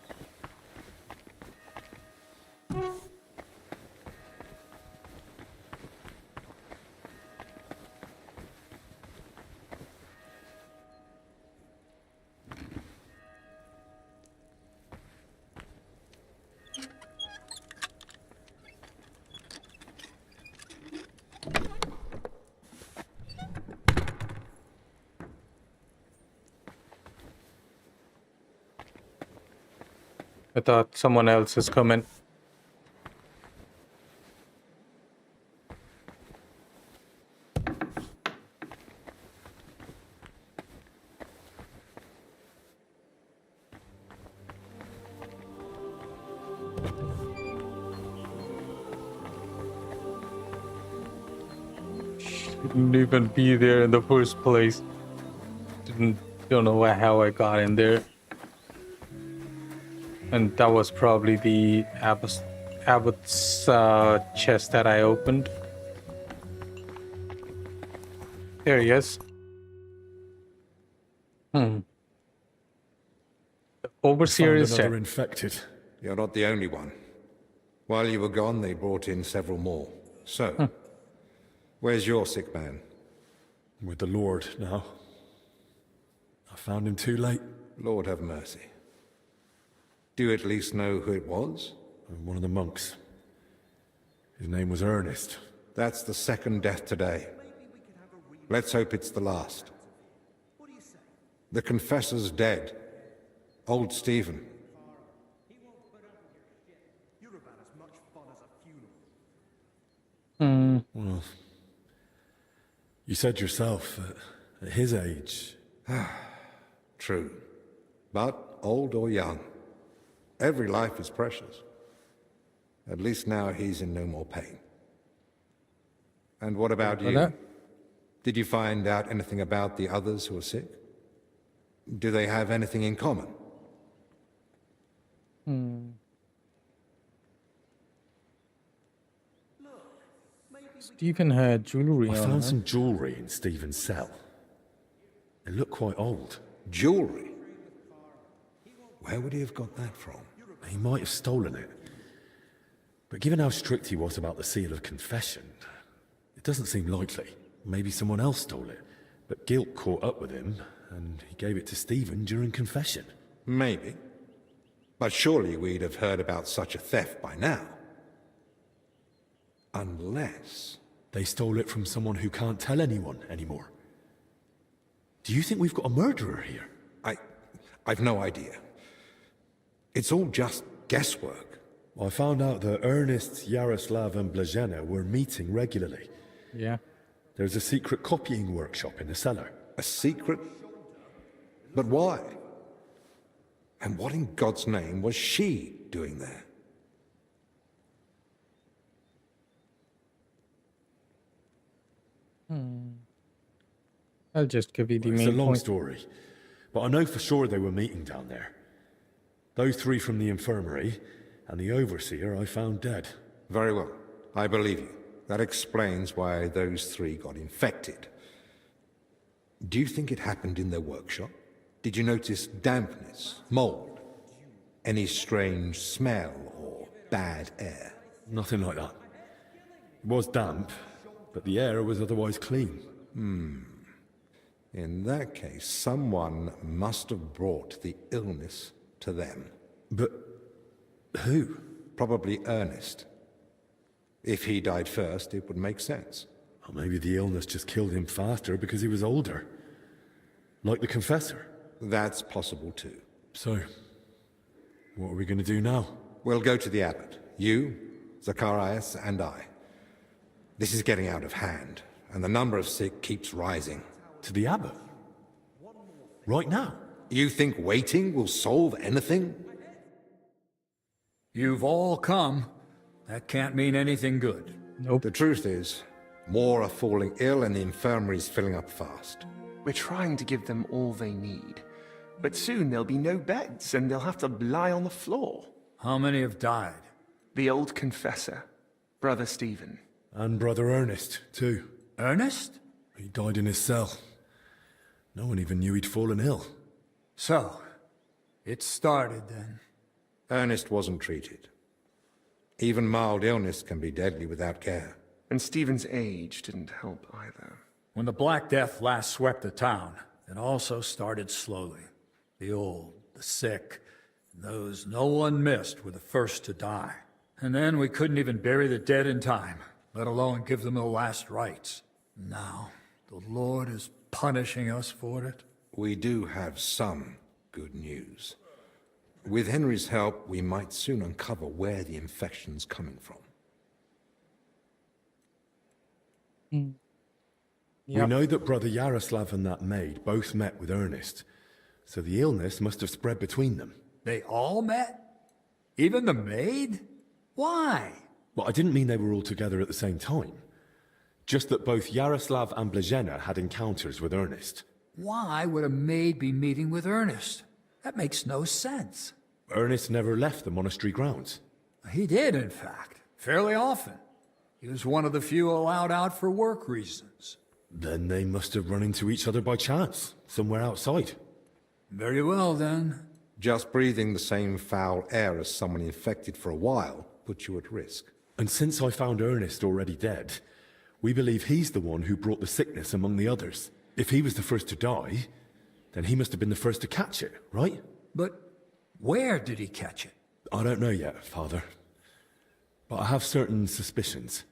I thought someone else is coming. Shouldn't even be there in the first place. Don't know how I got in there. And that was probably the Abbot's chest that I opened. There he is. The overseer is dead. Infected. You're not the only one. While you were gone, they brought in several more. So, where's your sick man? With the Lord now. I found him too late. Lord have mercy. Do you at least know who it was? One of the monks. His name was Ernest. That's the second death today. Let's hope it's the last. The confessor's dead. Old Stephen. Well, you said yourself, at his age... True. But old or young, every life is precious. At least now he's in no more pain. And what about you? Did you find out anything about the others who are sick? Do they have anything in common? Stephen had jewelry I on found him. some jewelry in Stephen's cell. It looked quite old. Jewelry? Where would he have got that from? He might have stolen it. But given how strict he was about the seal of confession, it doesn't seem likely. Maybe someone else stole it. But guilt caught up with him, and he gave it to Stephen during confession. Maybe. But surely we'd have heard about such a theft by now. Unless... They stole it from someone who can't tell anyone anymore. Do you think we've got a murderer here? I've no idea. It's all just guesswork. I found out that Ernest, Yaroslav and Blazhena were meeting regularly. Yeah. There's a secret copying workshop in the cellar. A secret? But why? And what in God's name was she doing there? I'll just give you the It's main a long point. story, but I know for sure they were meeting down there. Those three from the infirmary, and the overseer I found dead. Very well. I believe you. That explains why those three got infected. Do you think it happened in their workshop? Did you notice dampness, mold, any strange smell or bad air? Nothing like that. It was damp, but the air was otherwise clean. In that case, someone must have brought the illness to them. But who? Probably Ernest. If he died first, it would make sense. Or maybe the illness just killed him faster because he was older. Like the confessor. That's possible too. So, what are we going to do now? We'll go to the abbot. You, Zacharias, and I. This is getting out of hand, and the number of sick keeps rising. To the abbot? Right now? You think waiting will solve anything? You've all come. That can't mean anything good. Nope. The truth is, more are falling ill and the infirmary's filling up fast. We're trying to give them all they need. But soon there'll be no beds and they'll have to lie on the floor. How many have died? The old confessor, Brother Stephen. And Brother Ernest, too. Ernest? He died in his cell. No one even knew he'd fallen ill. So, it started then. Ernest wasn't treated. Even mild illness can be deadly without care. And Stephen's age didn't help either. When the Black Death last swept the town, it also started slowly. The old, the sick, and those no one missed were the first to die. And then we couldn't even bury the dead in time, let alone give them the last rites. Now, the Lord is punishing us for it. We do have some good news. With Henry's help, we might soon uncover where the infection's coming from. We know that Brother Yaroslav and that maid both met with Ernest, so the illness must have spread between them. They all met? Even the maid? Why? Well, I didn't mean they were all together at the same time. Just that both Yaroslav and Blazhena had encounters with Ernest. Why would a maid be meeting with Ernest? That makes no sense. Ernest never left the monastery grounds. He did, in fact, fairly often. He was one of the few allowed out for work reasons. Then they must have run into each other by chance, somewhere outside. Very well, then. Just breathing the same foul air as someone infected for a while puts you at risk. And since I found Ernest already dead, we believe he's the one who brought the sickness among the others. If he was the first to die, then he must have been the first to catch it, right? But where did he catch it? I don't know yet, Father. But I have certain suspicions.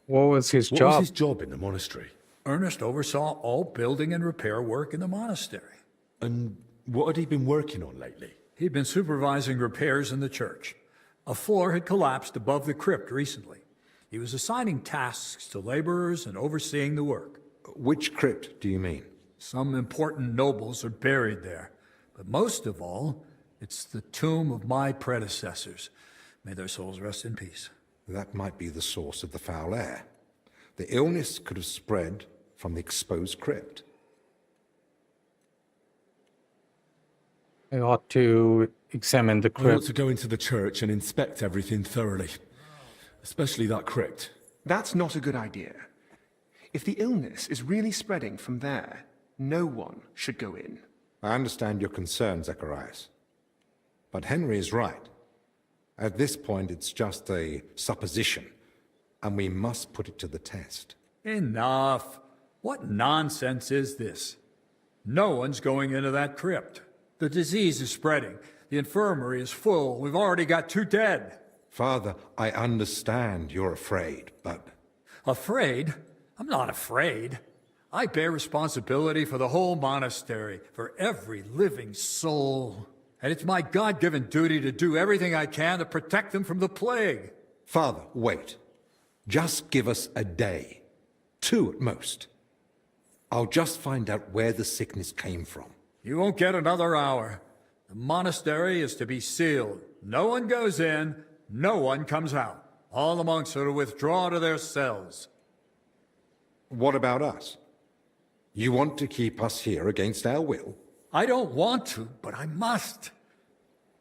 What was his job? What was his job in the monastery? Ernest oversaw all building and repair work in the monastery. And what had he been working on lately? He'd been supervising repairs in the church. A floor had collapsed above the crypt recently. He was assigning tasks to laborers and overseeing the work. Which crypt do you mean? Some important nobles are buried there. But most of all, it's the tomb of my predecessors. May their souls rest in peace. That might be the source of the foul air. The illness could have spread from the exposed crypt. I ought to examine the I ought crypt. to go into the church and inspect everything thoroughly. Especially that crypt. That's not a good idea. If the illness is really spreading from there, no one should go in. I understand your concern, Zacharias. But Henry is right. At this point, it's just a supposition, and we must put it to the test. Enough. What nonsense is this? No one's going into that crypt. The disease is spreading. The infirmary is full. We've already got 2 dead. Father, I understand you're afraid, but... Afraid? I'm not afraid. I bear responsibility for the whole monastery, for every living soul. And it's my God-given duty to do everything I can to protect them from the plague. Father, wait. Just give us a day. 2 at most. I'll just find out where the sickness came from. You won't get another hour. The monastery is to be sealed. No one goes in, no one comes out. All the monks are to withdraw to their cells. What about us? You want to keep us here against our will? I don't want to, but I must.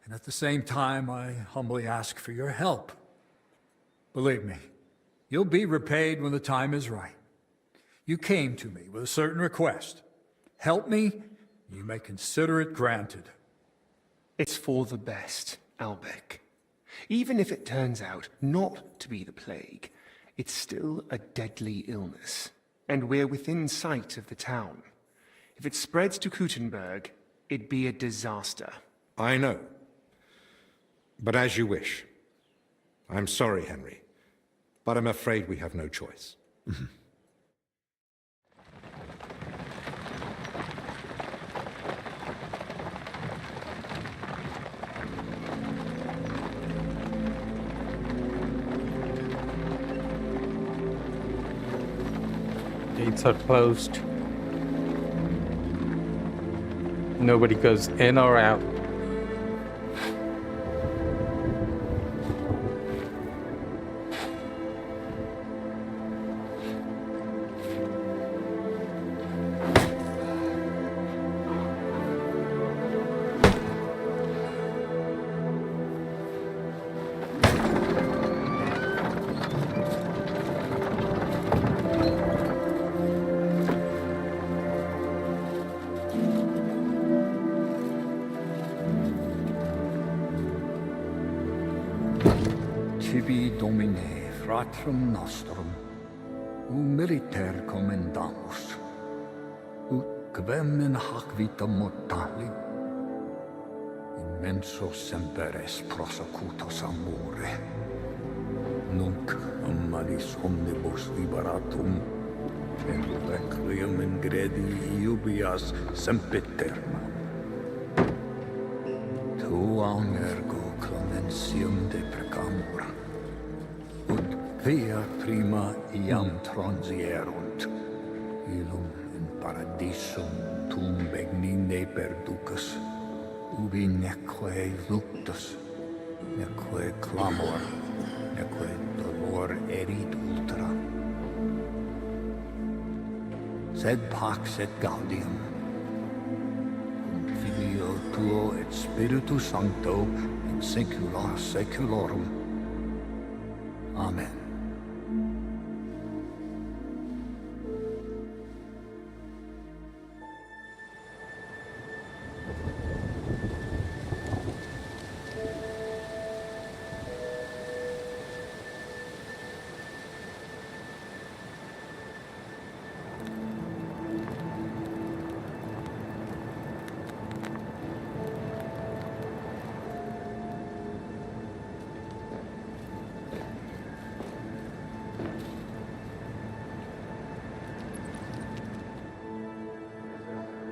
And at the same time, I humbly ask for your help. Believe me, you'll be repaid when the time is right. You came to me with a certain request. Help me, you may consider it granted. It's for the best, Albec. Even if it turns out not to be the plague, it's still a deadly illness. And we're within sight of the town. If it spreads to Kuttenberg, it'd be a disaster. I know. But as you wish. I'm sorry, Henry, but I'm afraid we have no choice. Gates are closed. Nobody goes in or out. Tibi Domine, fratrum nostrum, militer commendamus, ut quem in hac vita mortali, immenso semper es prosecutus amore, nunc malis omnibus liberatum, et requiem in gredi iubias sempiterna. Tuam ergo clementium deprecamur, ut via prima iam transierunt, illum in paradisum tum benigne perducas, ubi neque luctus, neque clamor, neque dolor erit ultra. Sed pax et gaudium, Filio tuo et Spiritus Sancto in saecula saeculorum. Amen.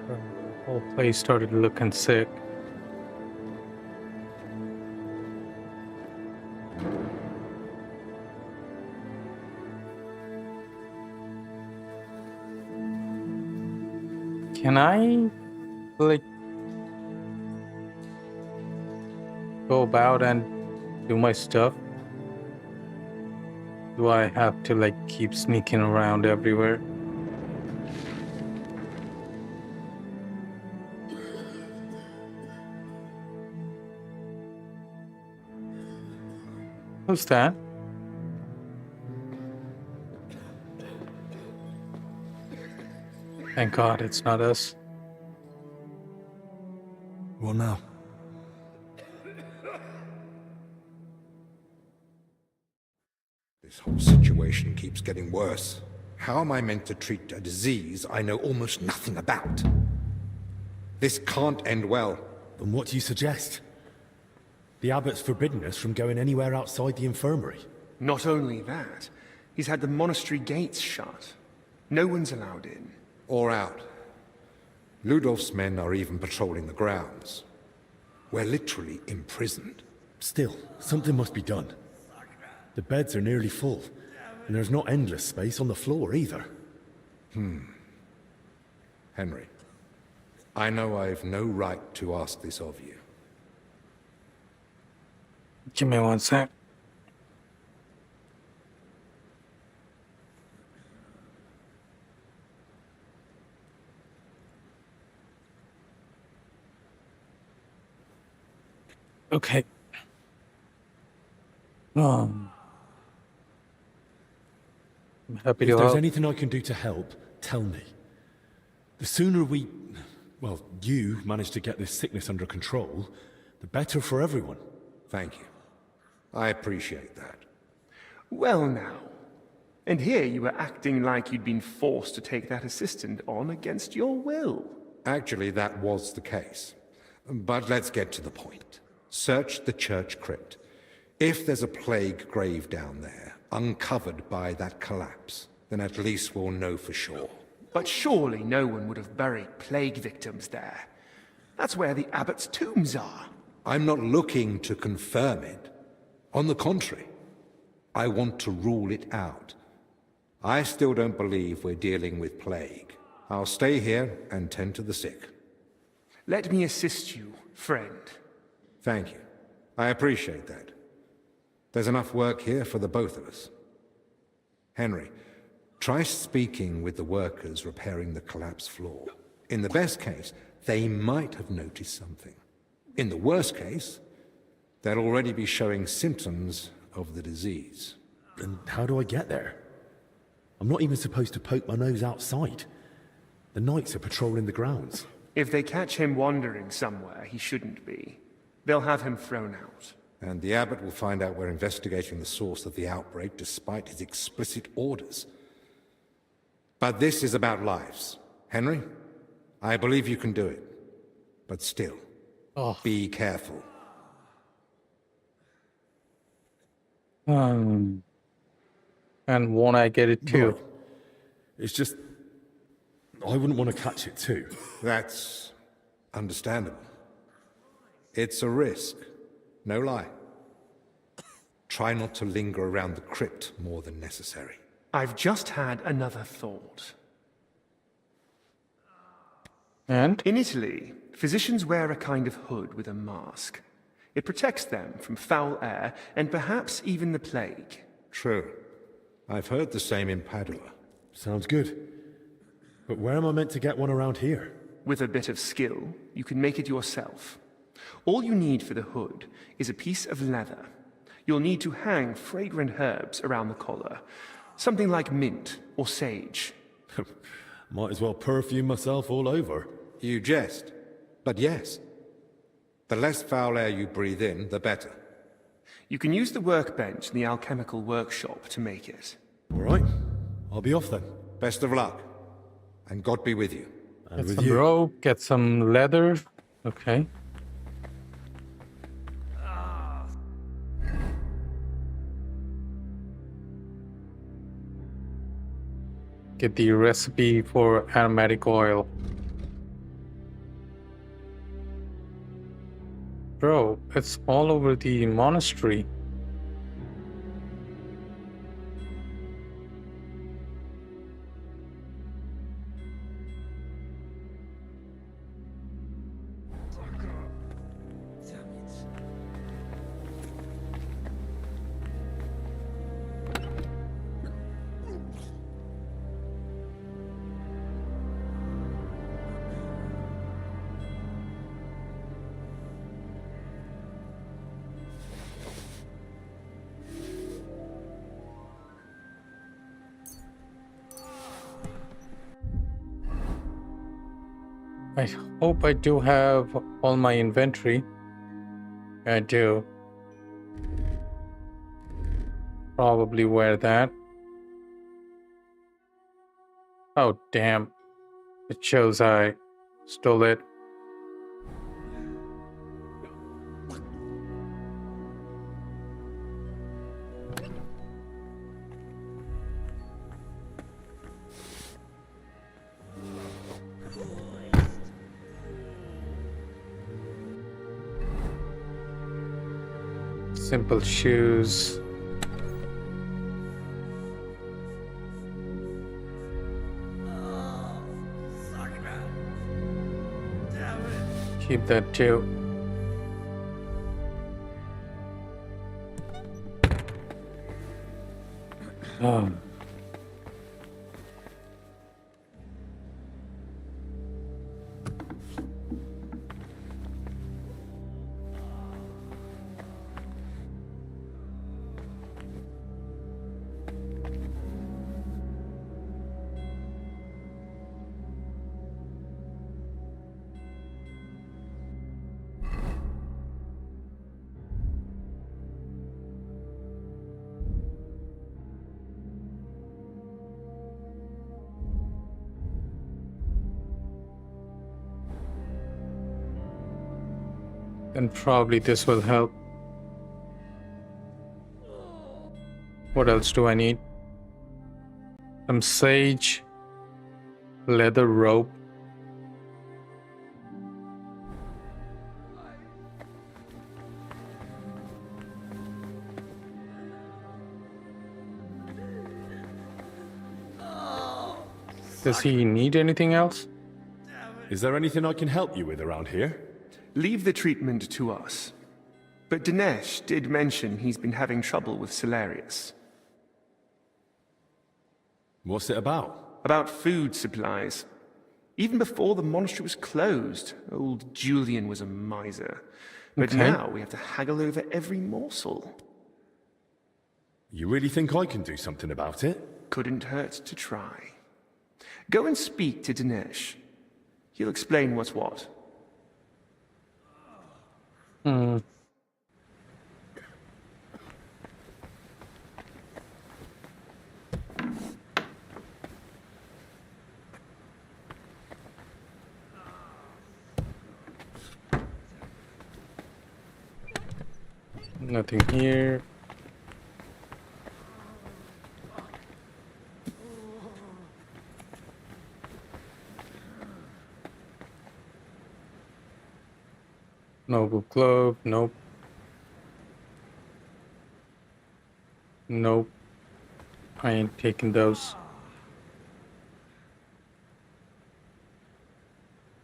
The whole place started looking sick. Can I, like, go about and do my stuff? Do I have to, like, keep sneaking around everywhere? Who's that? Thank God it's not us. What now? This whole situation keeps getting worse. How am I meant to treat a disease I know almost nothing about? This can't end well. Then what do you suggest? The abbot's forbidden us from going anywhere outside the infirmary. Not only that, he's had the monastery gates shut. No one's allowed in. Or out. Ludolf's men are even patrolling the grounds. We're literally imprisoned. Still, something must be done. The beds are nearly full, and there's not endless space on the floor either. Henry, I know I've no right to ask this of you. Give me one sec. Okay. I'm happy to If there's help. anything I can do to help, tell me. The sooner you manage to get this sickness under control, the better for everyone. Thank you. I appreciate that. Well now. And here you were acting like you'd been forced to take that assistant on against your will. Actually, that was the case. But let's get to the point. Search the church crypt. If there's a plague grave down there, uncovered by that collapse, then at least we'll know for sure. But surely no one would have buried plague victims there. That's where the abbot's tombs are. I'm not looking to confirm it. On the contrary, I want to rule it out. I still don't believe we're dealing with plague. I'll stay here and tend to the sick. Let me assist you, friend. Thank you. I appreciate that. There's enough work here for the both of us. Henry, try speaking with the workers repairing the collapsed floor. In the best case, they might have noticed something. In the worst case, they'll already be showing symptoms of the disease. And how do I get there? I'm not even supposed to poke my nose outside. The knights are patrolling the grounds. If they catch him wandering somewhere he shouldn't be, they'll have him thrown out. And the abbot will find out we're investigating the source of the outbreak despite his explicit orders. But this is about lives. Henry, I believe you can do it. But still, be careful. And won't I get it too? No. It's just... I wouldn't want to catch it too. That's understandable. It's a risk. No lie. Try not to linger around the crypt more than necessary. I've just had another thought. And? In Italy, physicians wear a kind of hood with a mask. It protects them from foul air and perhaps even the plague. True. I've heard the same in Padua. Sounds good. But where am I meant to get one around here? With a bit of skill, you can make it yourself. All you need for the hood is a piece of leather. You'll need to hang fragrant herbs around the collar. Something like mint or sage. Might as well perfume myself all over. You jest. But yes. The less foul air you breathe in, the better. You can use the workbench in the alchemical workshop to make it. All right. I'll be off then. Best of luck. And God be with you. And Get with some you. rope, get some leather. Okay. Get the recipe for aromatic oil. Bro, it's all over the monastery. I hope I do have all my inventory. I do. Probably wear that. Oh, damn. It shows I stole it. Simple shoes. Keep that too. Oh. Then probably this will help. What else do I need? Some sage, leather rope. Does he need anything else? Is there anything I can help you with around here? Leave the treatment to us. But Dinesh did mention he's been having trouble with Solarius. What's it about? About food supplies. Even before the monastery was closed, old Julian was a miser. But now we have to haggle over every morsel. You really think I can do something about it? Couldn't hurt to try. Go and speak to Dinesh. He'll explain what's what. Nothing here. Noble glove, nope. Nope. I ain't taking those.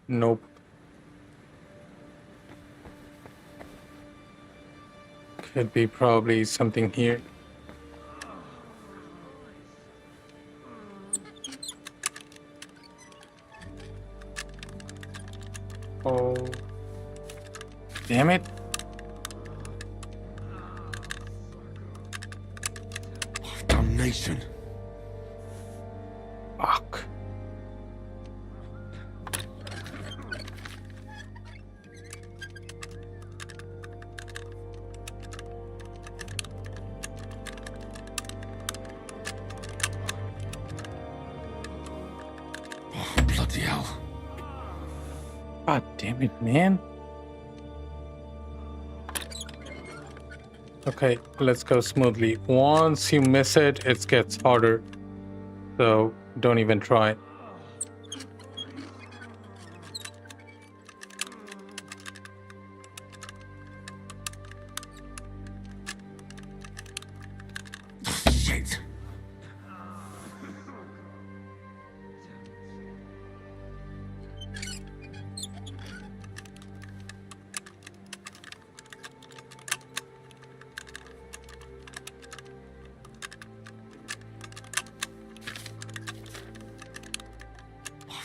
Nope. Could be probably something here. Oh. Damn it. Damnation. Fuck. Oh, bloody hell. God damn it, man. Okay, let's go smoothly. Once you miss it, it gets harder. So don't even try. Shit.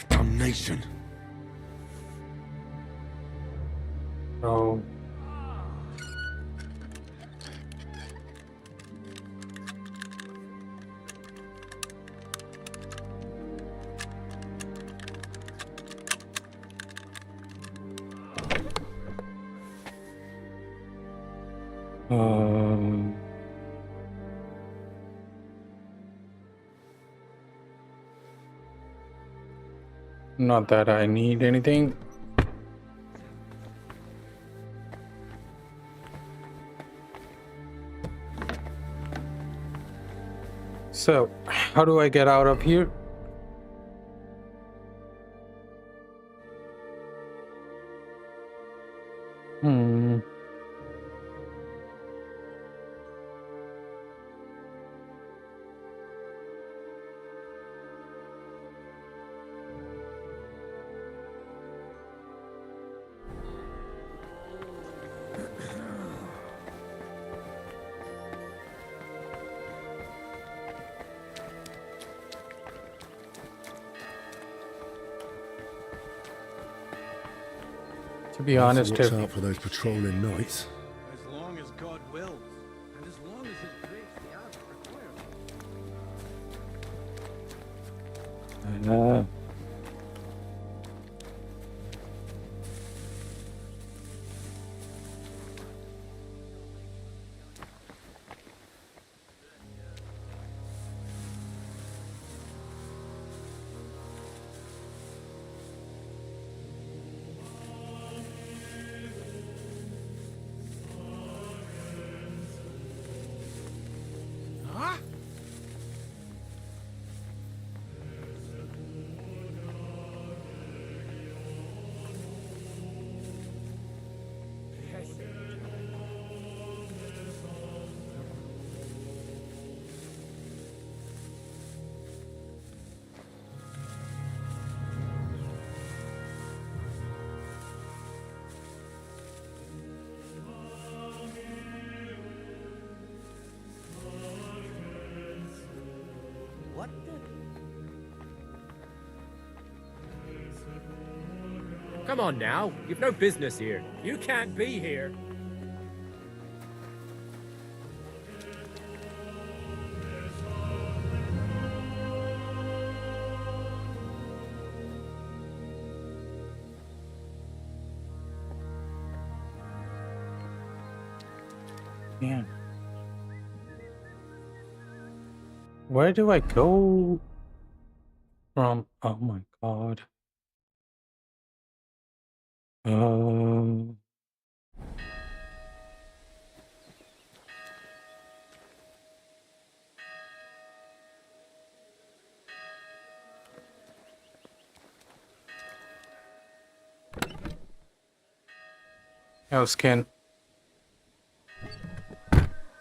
Damnation. Oh. Not that I need anything. So, how do I get out of here? To be honest, watch out for those patrolling knights. As long as God wills, and as long as His grace the abbot requires. What the? Come on now, you've no business here. You can't be here. Man. Where do I go from? Oh my god. Oh, skin.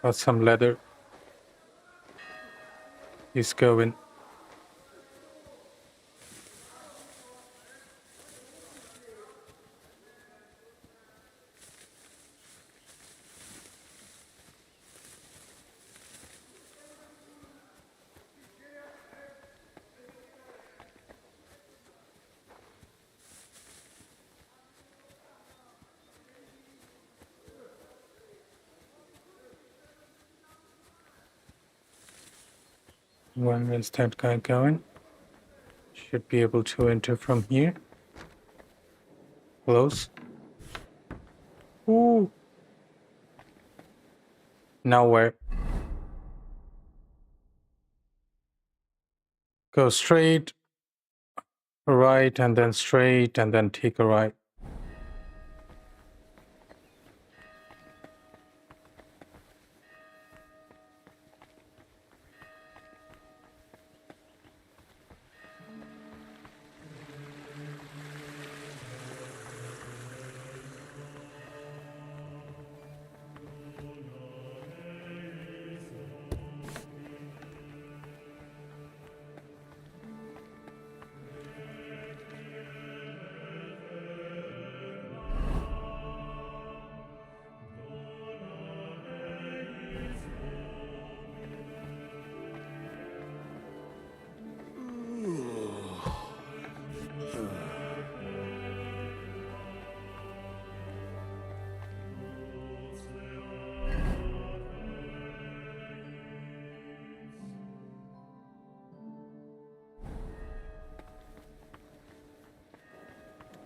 Got some leather. He's going. When is that guy going? Should be able to enter from here. Close. Ooh. Now where? Go straight, right, and then straight, and then take a right.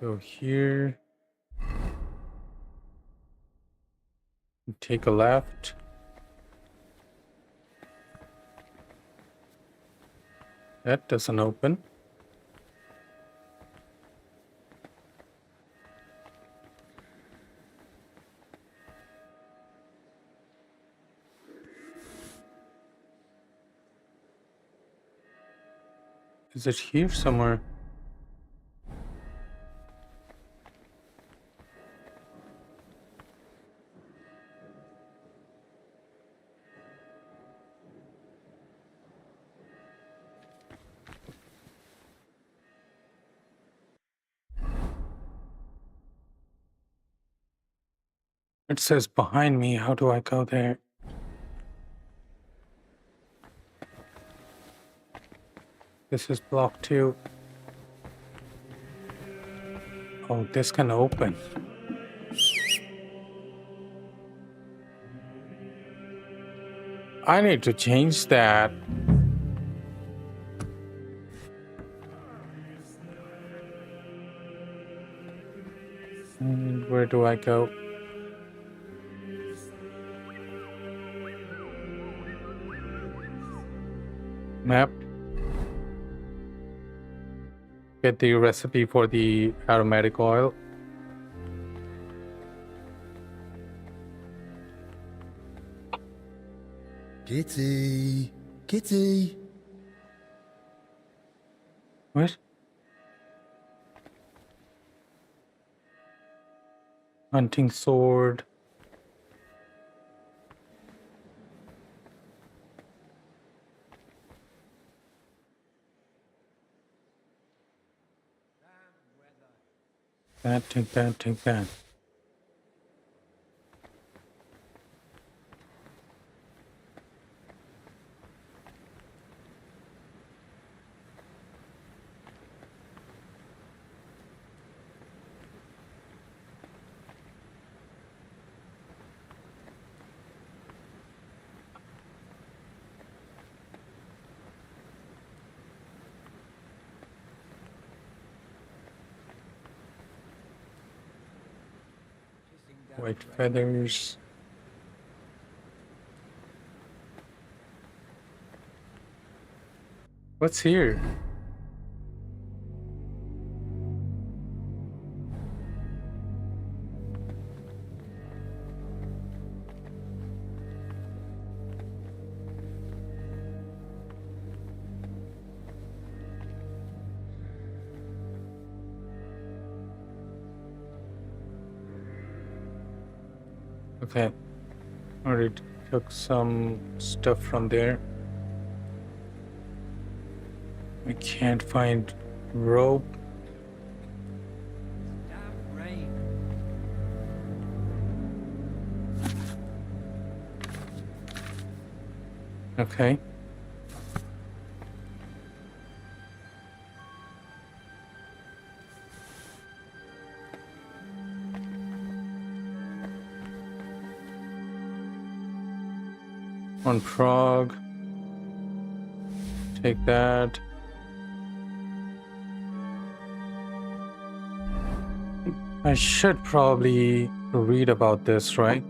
Go here. Take a left. That doesn't open. Is it here somewhere? It says behind me. How do I go there? This is blocked too. Oh, this can open. I need to change that. And where do I go? Map. Get the recipe for the aromatic oil. Kitty! Kitty! What? Hunting sword. That, take that, take that. White feathers. What's here? Okay, already took some stuff from there. I can't find rope. Okay. On Prague. Take that. I should probably read about this, right?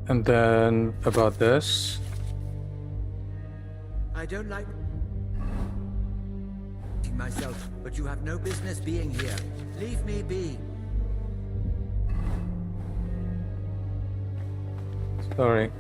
And then about this. I don't like myself, but you have no business being here. Leave me be. Sorry.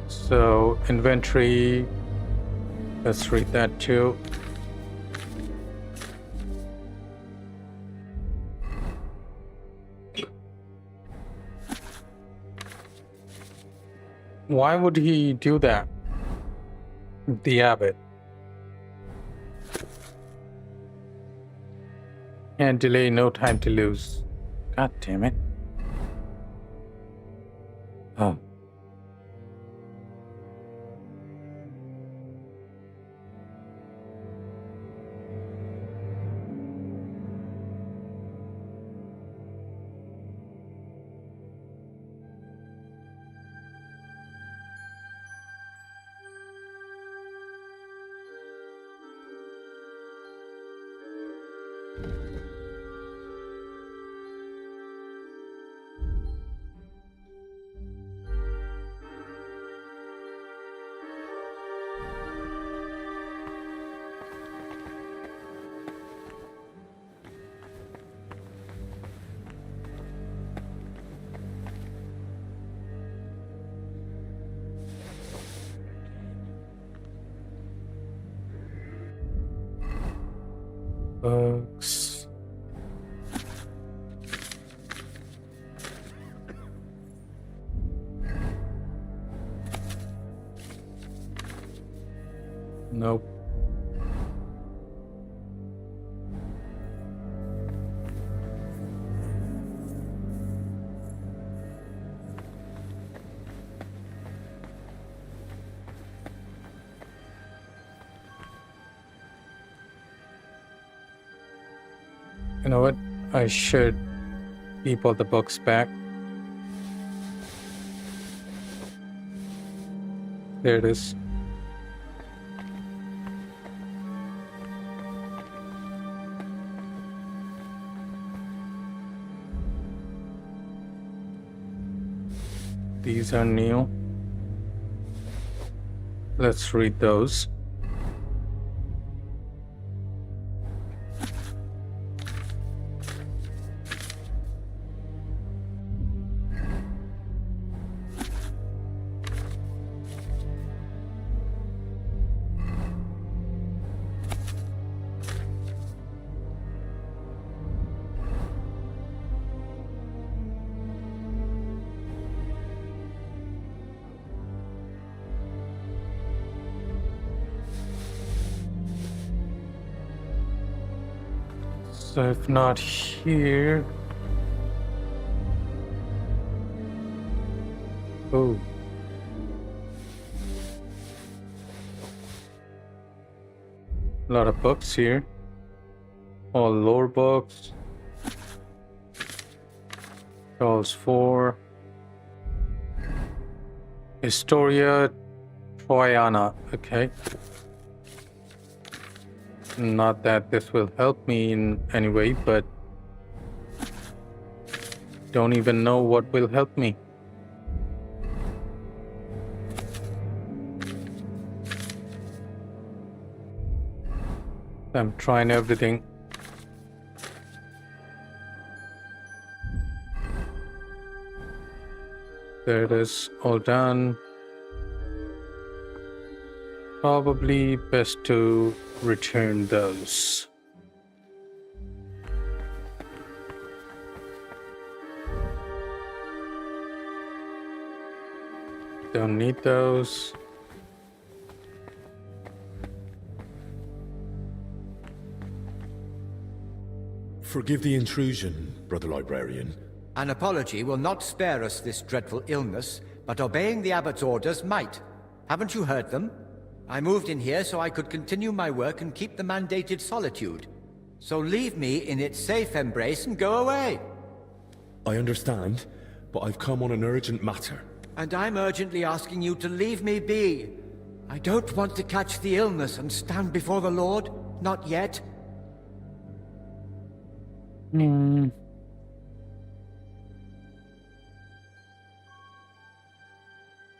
So, inventory, let's read that too. Why would he do that? The abbot. And delay, no time to lose. God damn it. Oh. Books. Nope. You know what? I should keep all the books back. There it is. These are new. Let's read those. So if not here... Oh. A lot of books here. All lore books. Charles 4. Mysteria Troyana. Okay. Not that this will help me in any way, but don't even know what will help me. I'm trying everything. There it is, all done. Probably best to return those. Don't need those. Forgive the intrusion, Brother Librarian. An apology will not spare us this dreadful illness, but obeying the abbot's orders might. Haven't you heard them? I moved in here so I could continue my work and keep the mandated solitude. So leave me in its safe embrace and go away. I understand, but I've come on an urgent matter. And I'm urgently asking you to leave me be. I don't want to catch the illness and stand before the Lord. Not yet.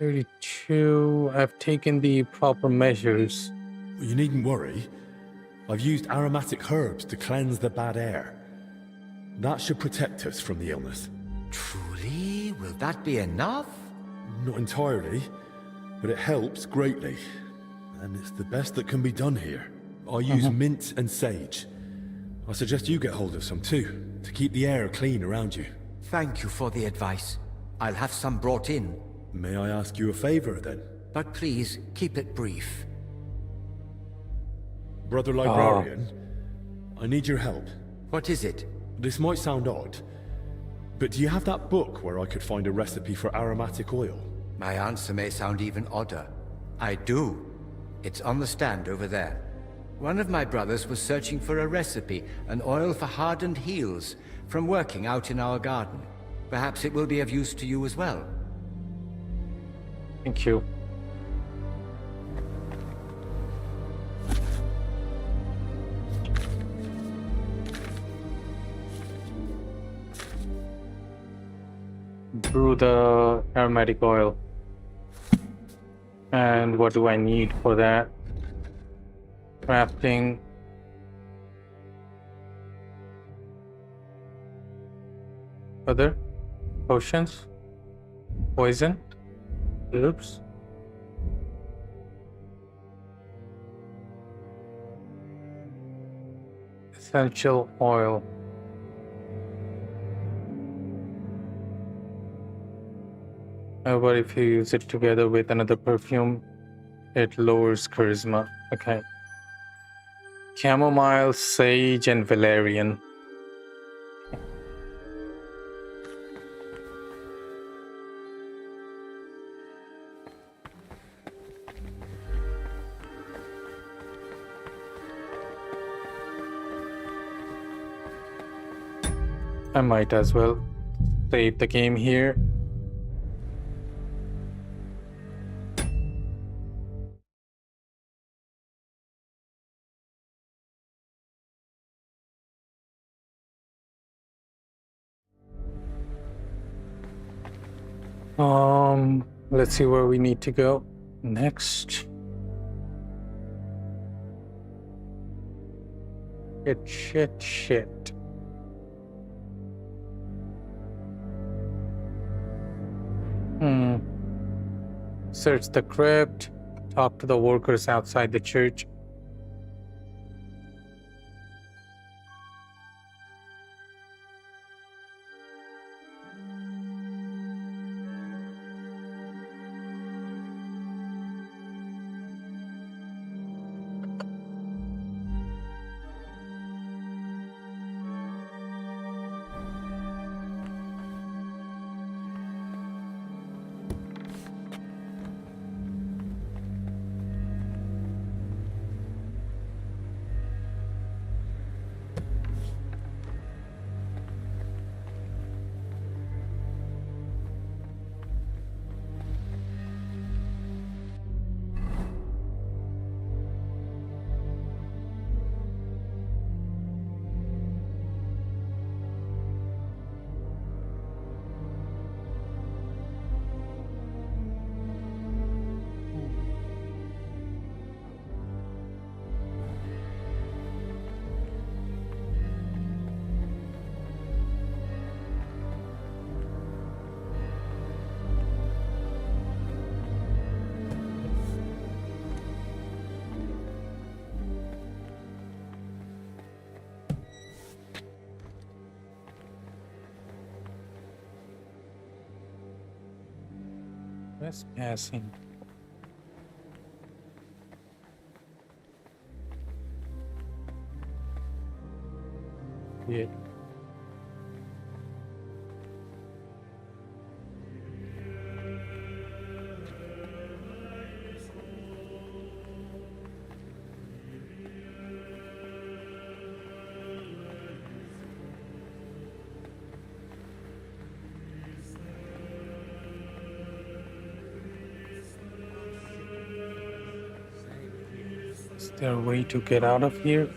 32. I've taken the proper measures. You needn't worry. I've used aromatic herbs to cleanse the bad air. That should protect us from the illness. Truly? Will that be enough? Not entirely, but it helps greatly. And it's the best that can be done here. I use mint and sage. I suggest you get hold of some too, to keep the air clean around you. Thank you for the advice. I'll have some brought in. May I ask you a favor then? But please, keep it brief. Brother Librarian, I need your help. What is it? This might sound odd, but do you have that book where I could find a recipe for aromatic oil? My answer may sound even odder. I do. It's on the stand over there. One of my brothers was searching for a recipe, an oil for hardened heels, from working out in our garden. Perhaps it will be of use to you as well. Thank you. Brew the aromatic oil. And what do I need for that? Crafting. Other potions? Poison? Herbs? essential oil. But if you use it together with another perfume, it lowers charisma. Okay. Chamomile, sage, and valerian. I might as well save the game here. Let's see where we need to go next. Shit. Search the crypt, talk to the workers outside the church. Trespassing. Yeah. Is there a way to get out of here?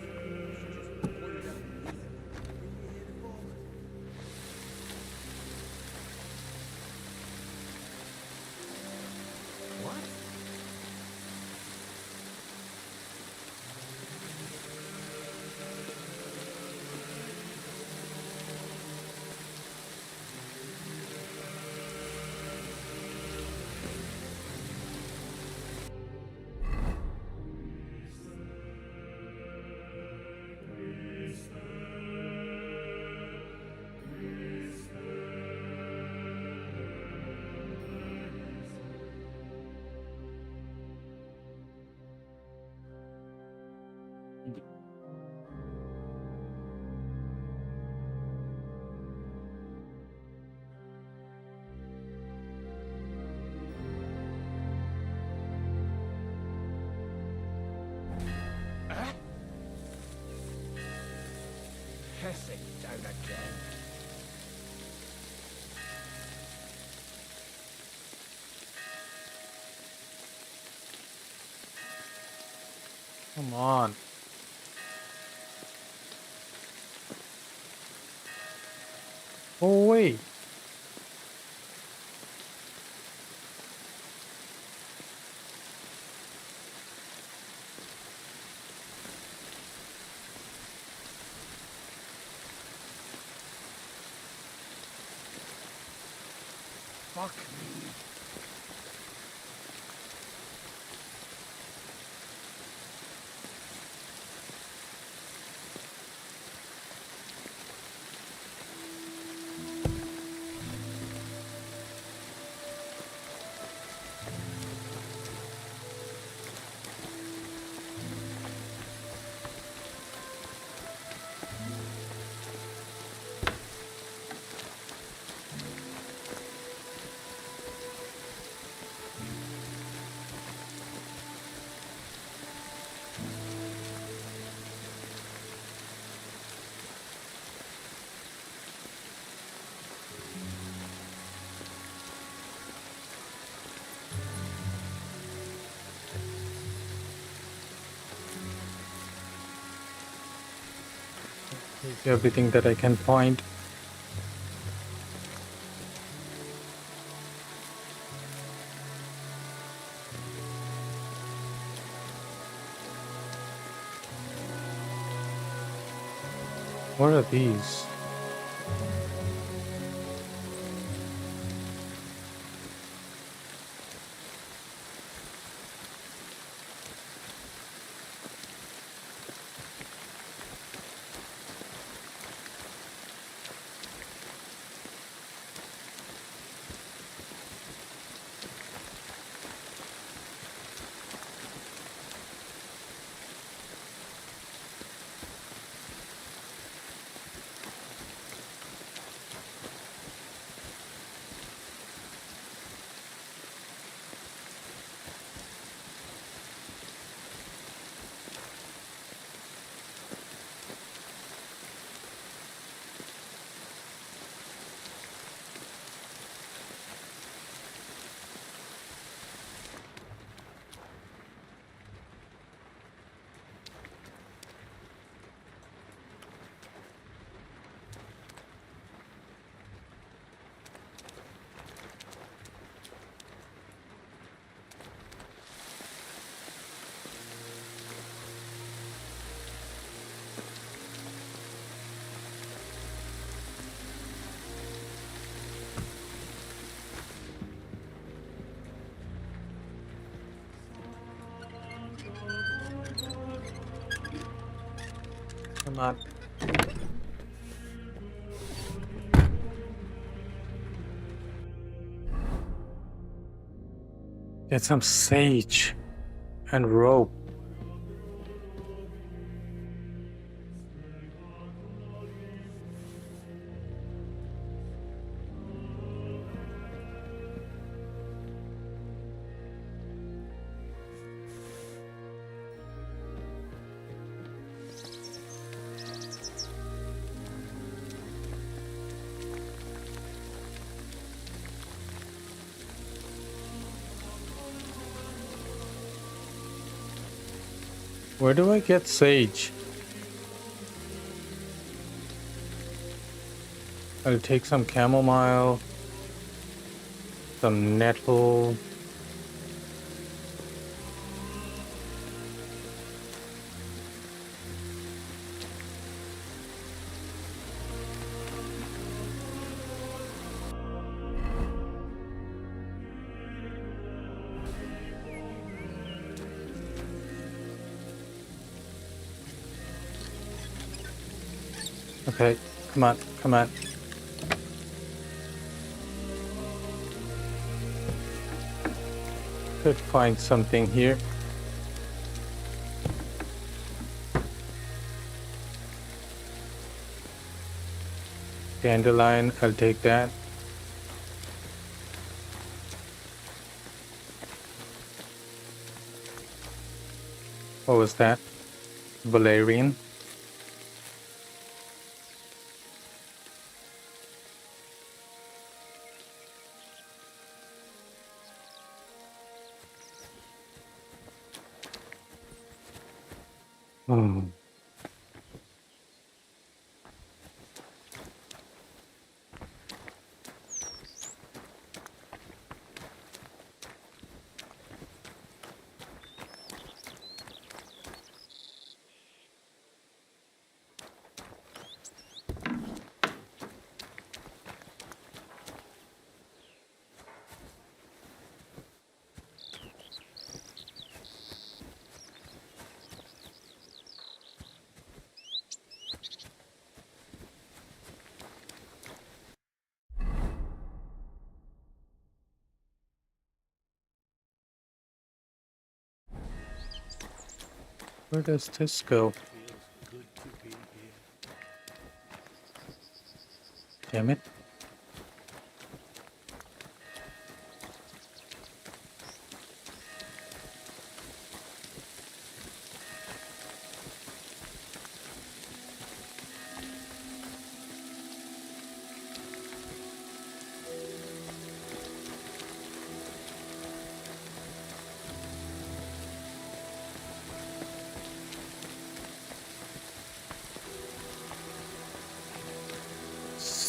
Sit down again. Come on. Oh, wait. Fuck me. everything that I can find. What are these? Come on. Get some sage and rope. Where do I get sage? I'll take some chamomile, some nettle. Okay, come on, come on. Could find something here. Dandelion, I'll take that. What was that? Valerian. Hmm. Where does this go? Damn it.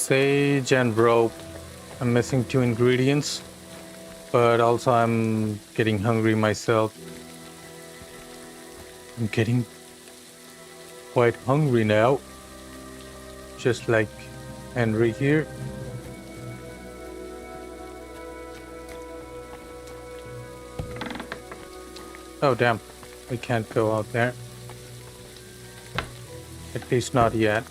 sage and rope. I'm missing 2 ingredients, but also I'm getting hungry myself. I'm getting quite hungry now, just like Henry here. Oh damn, we can't go out there. At least not yet.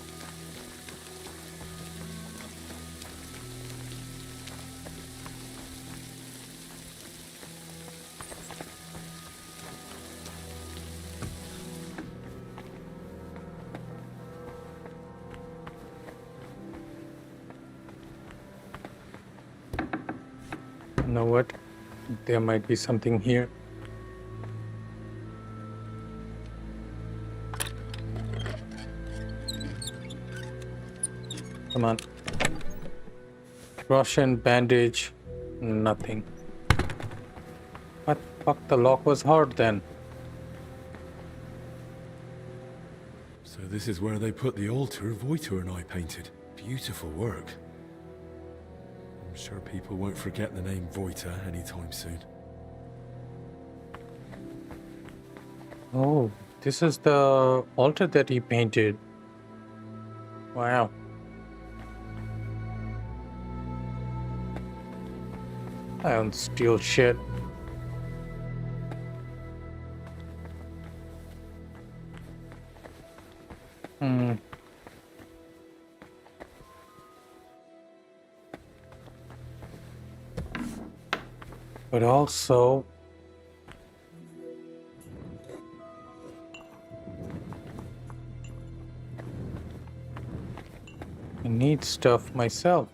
You know what? There might be something here. Come on. Russian bandage. Nothing. What the fuck? The lock was hard then. So this is where they put the altar Voitor and I painted. Beautiful work. I'm sure people won't forget the name Voitor anytime soon. Oh, this is the altar that he painted. Wow. I don't steal shit. But also, I need stuff myself.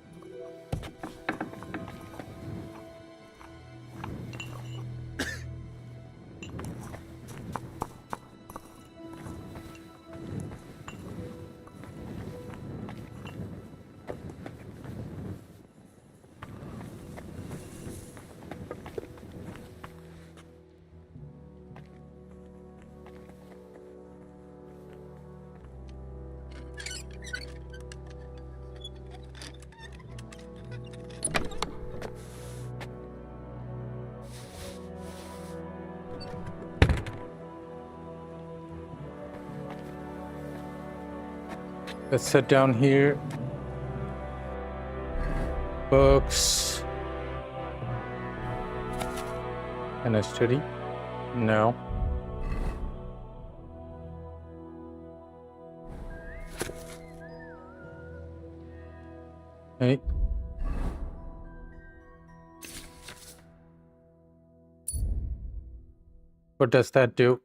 Let's sit down here. Books. Can I study? No. Hey. What does that do?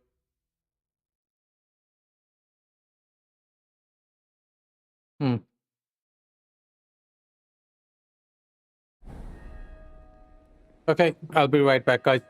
Okay, I'll be right back, guys.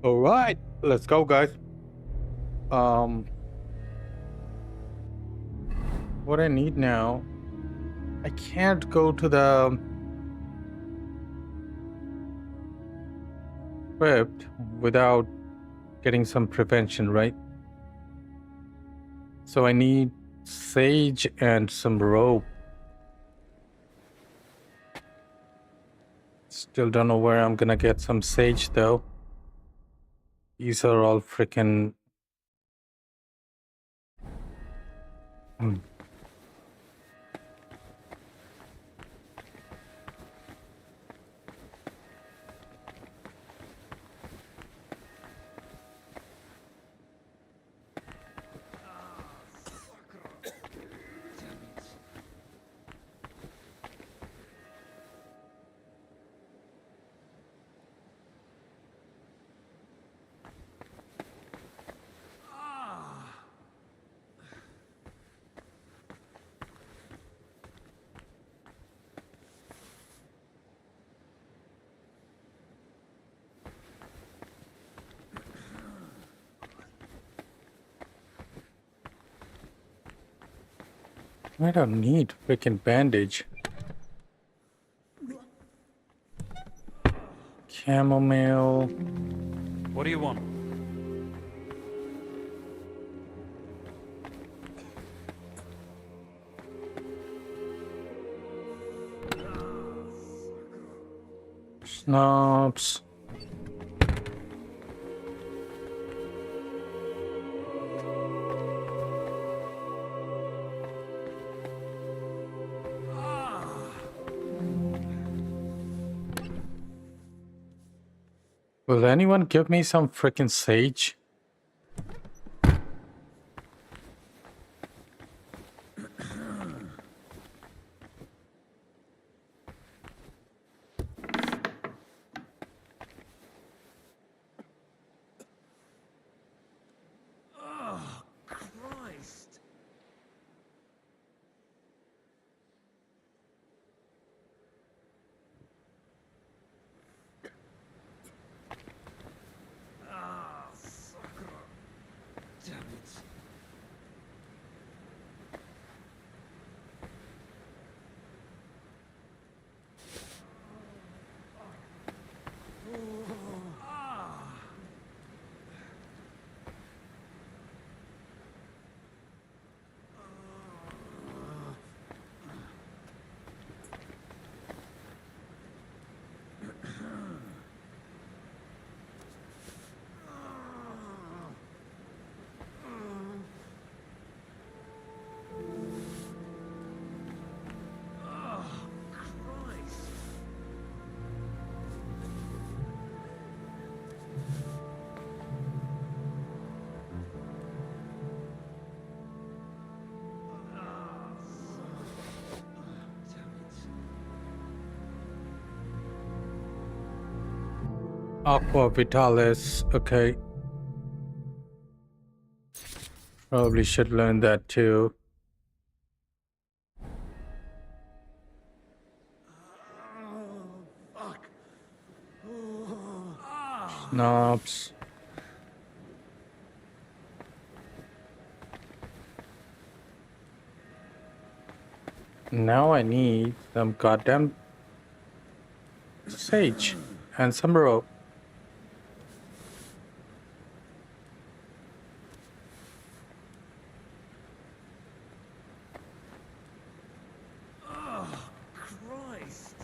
All right, let's go, guys. What I need now, I can't go to the crypt without getting some prevention, right? So I need sage and some rope. Still don't know where I'm gonna get some sage though. These are all freaking. I don't need freaking bandage. Chamomile. What do you want? Schnapps. Will anyone give me some freaking sage? Oh, Christ. Ah, sucker. Damn it. Aqua Vitalis. Okay. Probably should learn that too. Schnapps. Now I need some goddamn sage and some rope. Oh, Christ.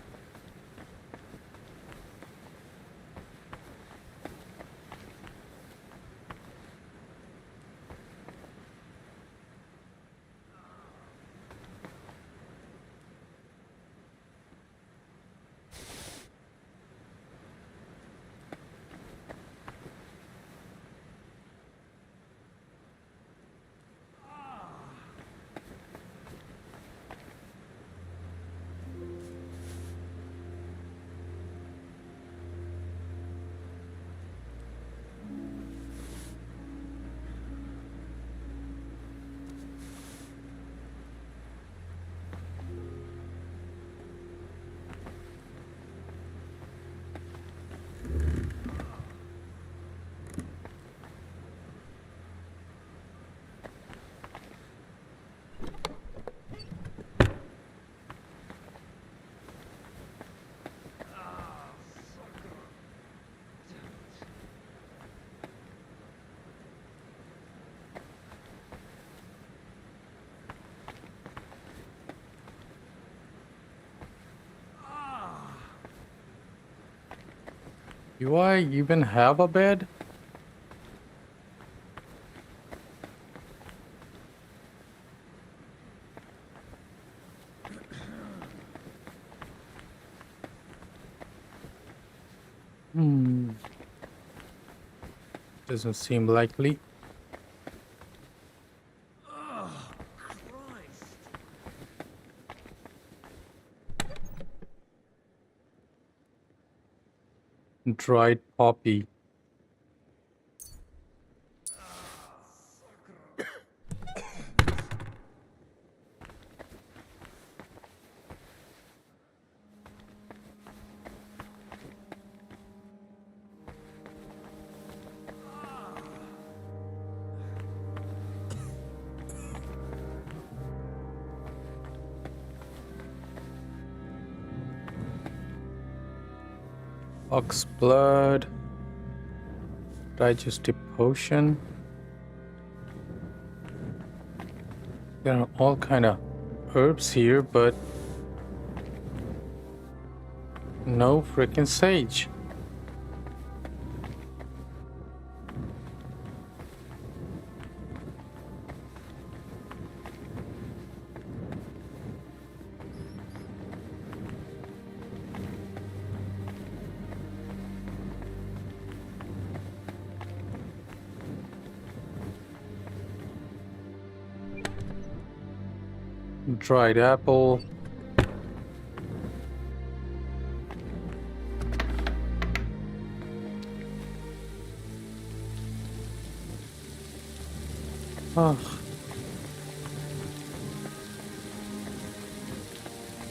Do I even have a bed? Doesn't seem likely. Dried poppy. Ox blood. Digestive potion. There are all kind of herbs here, but no freaking sage. Dried apple. Oh.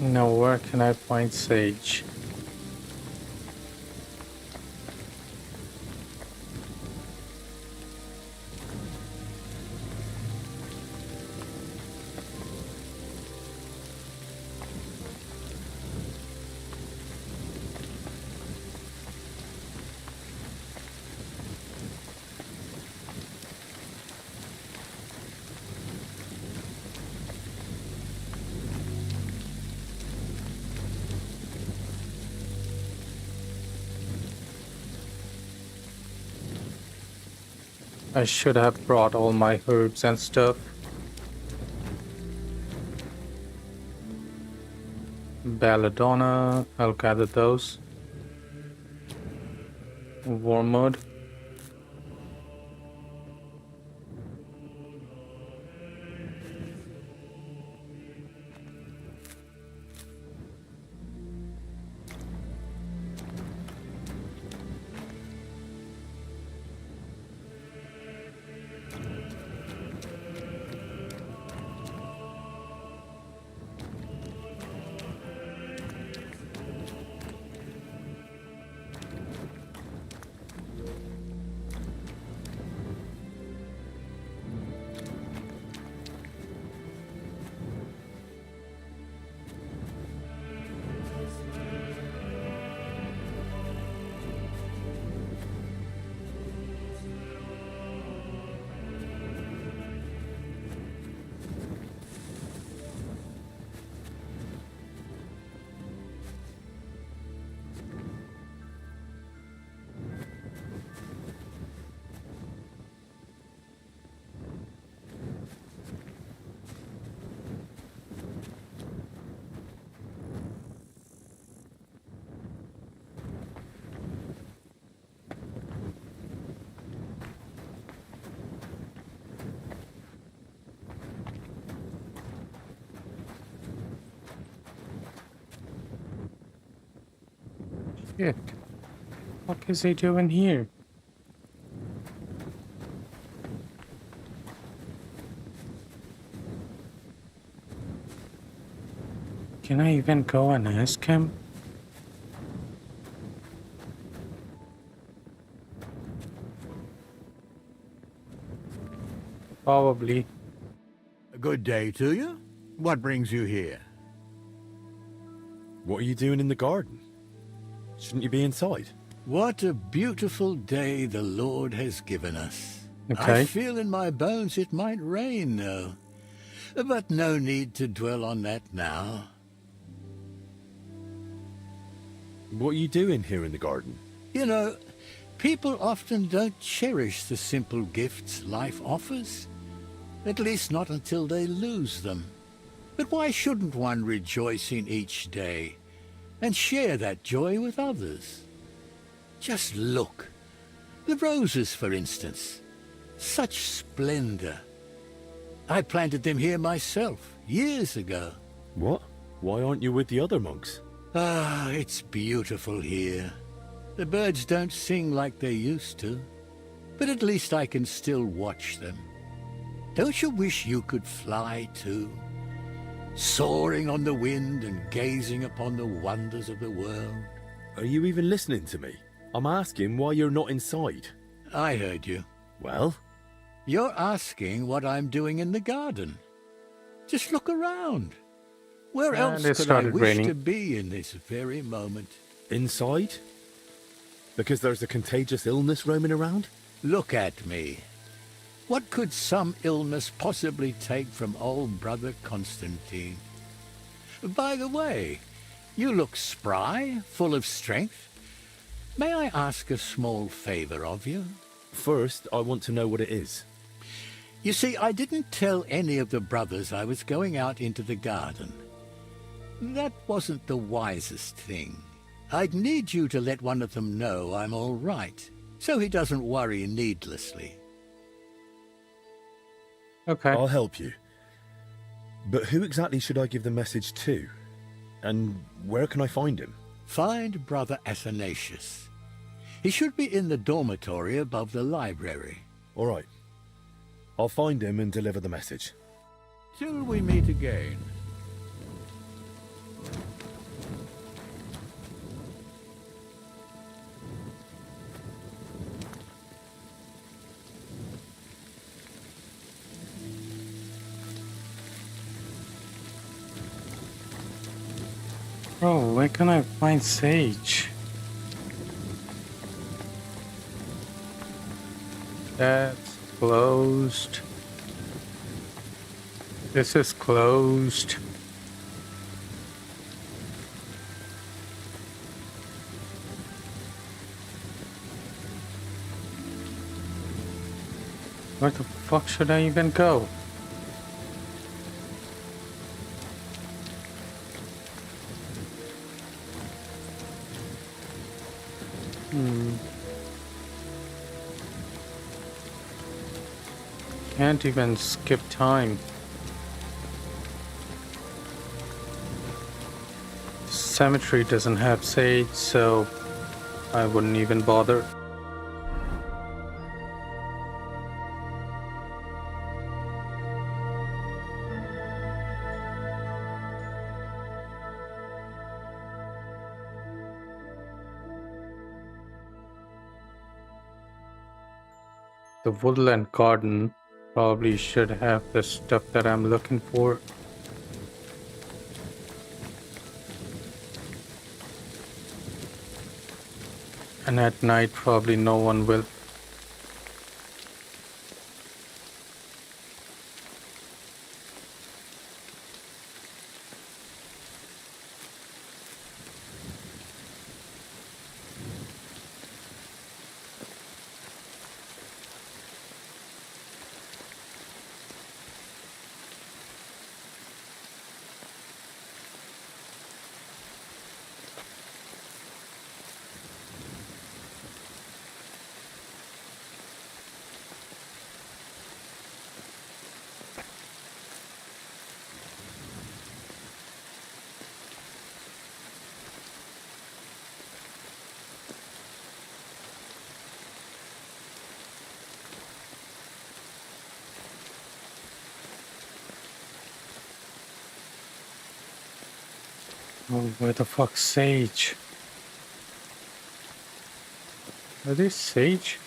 Now where can I find sage? I should have brought all my herbs and stuff. Belladonna, I'll gather those. Wormwood. Shit. What is he doing here? Can I even go and ask him? Probably. A good day to you. What brings you here? What are you doing in the garden? Shouldn't you be inside? What a beautiful day the Lord has given us. Okay. I feel in my bones it might rain, though. But no need to dwell on that now. What are you doing here in the garden? You know, people often don't cherish the simple gifts life offers. At least not until they lose them. But why shouldn't one rejoice in each day and share that joy with others? Just look. The roses, for instance. Such splendor. I planted them here myself, years ago. What? Why aren't you with the other monks? Ah, it's beautiful here. The birds don't sing like they used to, but at least I can still watch them. Don't you wish you could fly too? Soaring on the wind and gazing upon the wonders of the world. Are you even listening to me? I'm asking why you're not inside. I heard you. Well? You're asking what I'm doing in the garden. Just look around. Where else could I wish to be in this very moment? Inside? Because there's a contagious illness roaming around? Look at me. What could some illness possibly take from old Brother Constantine? By the way, you look spry, full of strength. May I ask a small favor of you? First, I want to know what it is. You see, I didn't tell any of the brothers I was going out into the garden. That wasn't the wisest thing. I'd need you to let one of them know I'm all right, so he doesn't worry needlessly. Okay. I'll help you. But who exactly should I give the message to? And where can I find him? Find Brother Athanasius. He should be in the dormitory above the library. All right. I'll find him and deliver the message. Till we meet again. Bro, where can I find sage? That's closed. This is closed. Where the fuck should I even go? Can't even skip time. Cemetery doesn't have sage, so I wouldn't even bother. The woodland garden probably should have the stuff that I'm looking for. And at night probably no one will. Oh, where the fuck's sage? Are they sage?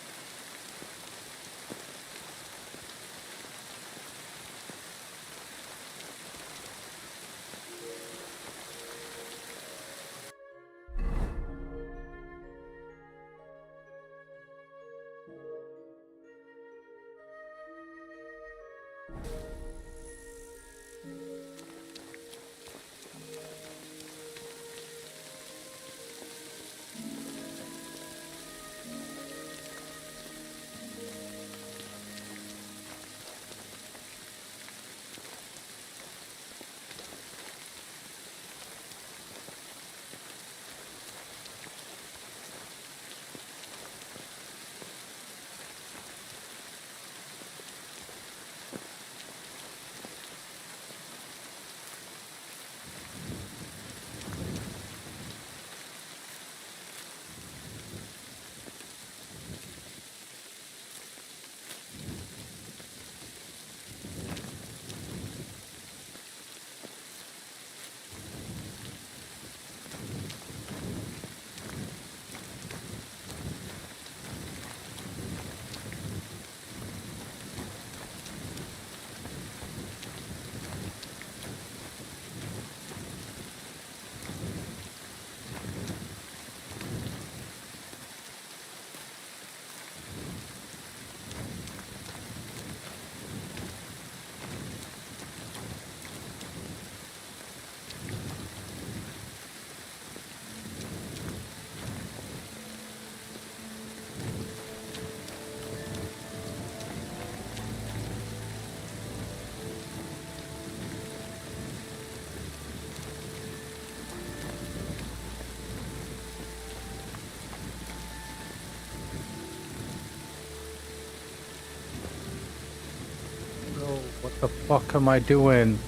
The fuck am I doing?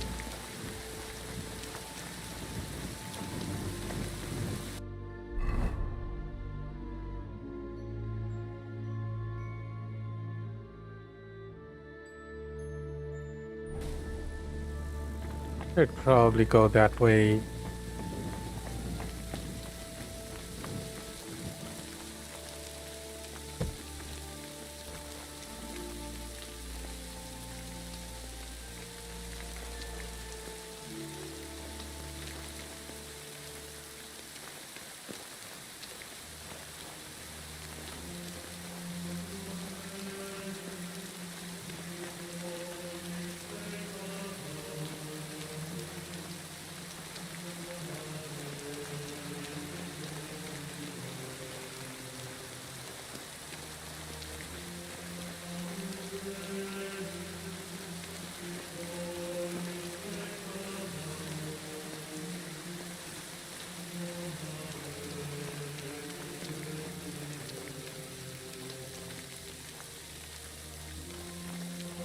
Should probably go that way.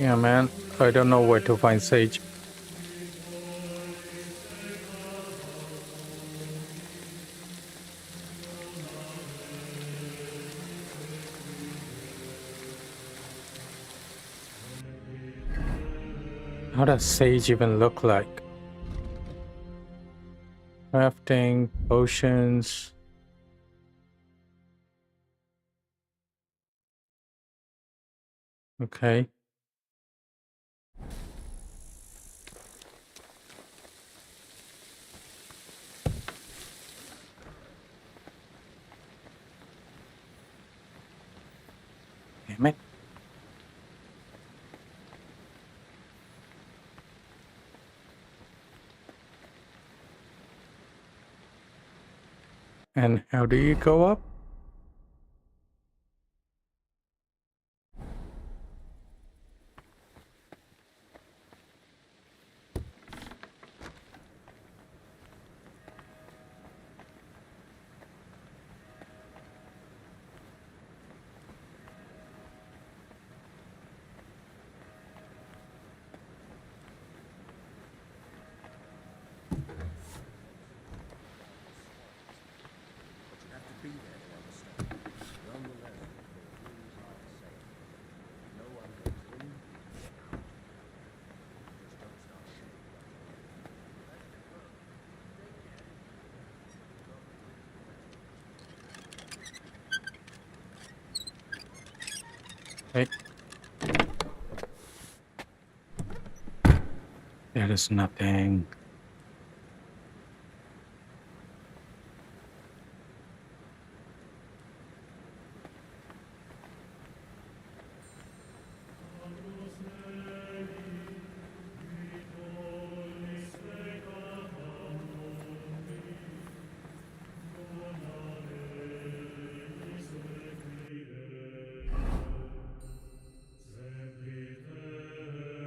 Yeah, man. I don't know where to find sage. How does sage even look like? Crafting, potions. Okay. Damn it. And how do you go up? Okay. There is nothing.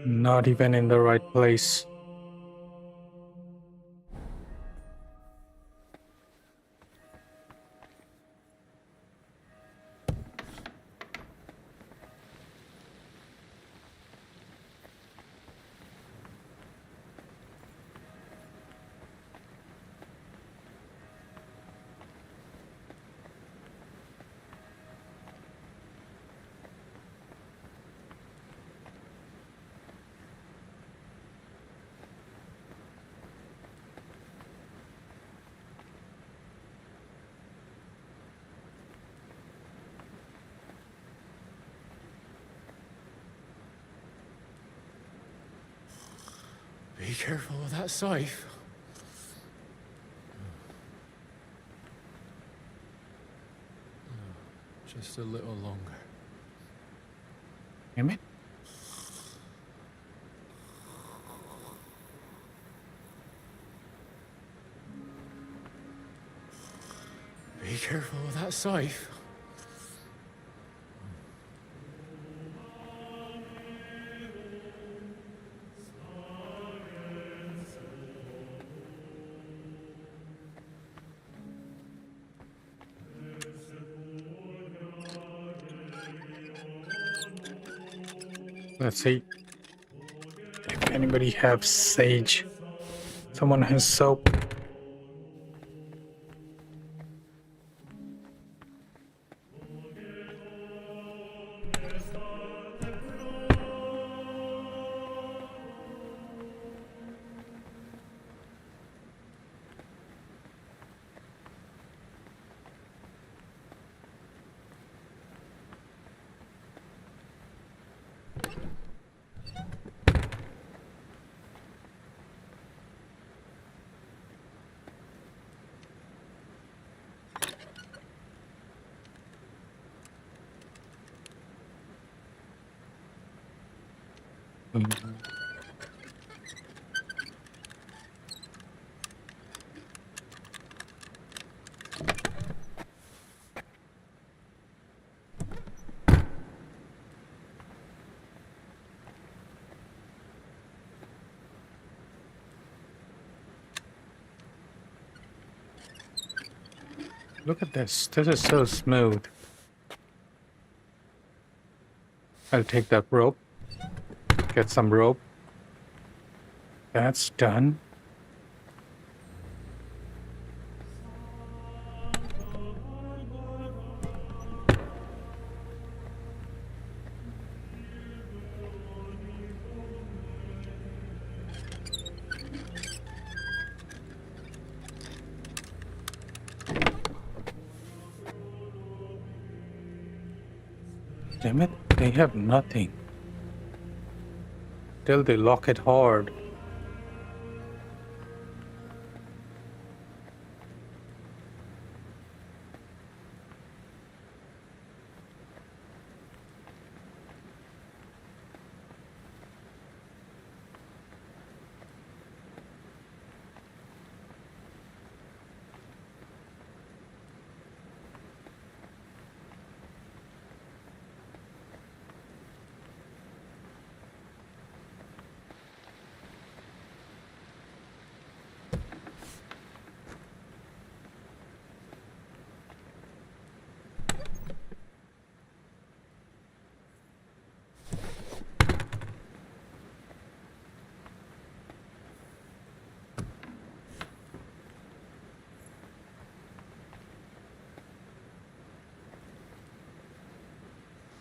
Not even in the right place. Be careful with that scythe. Just a little longer. Damn it. Be careful with that scythe. Let's see. Anybody have sage? Someone has soap. Look at this. This is so smooth. I'll take that rope. Get some rope. That's done. Damn it, they have nothing. Till they lock it hard.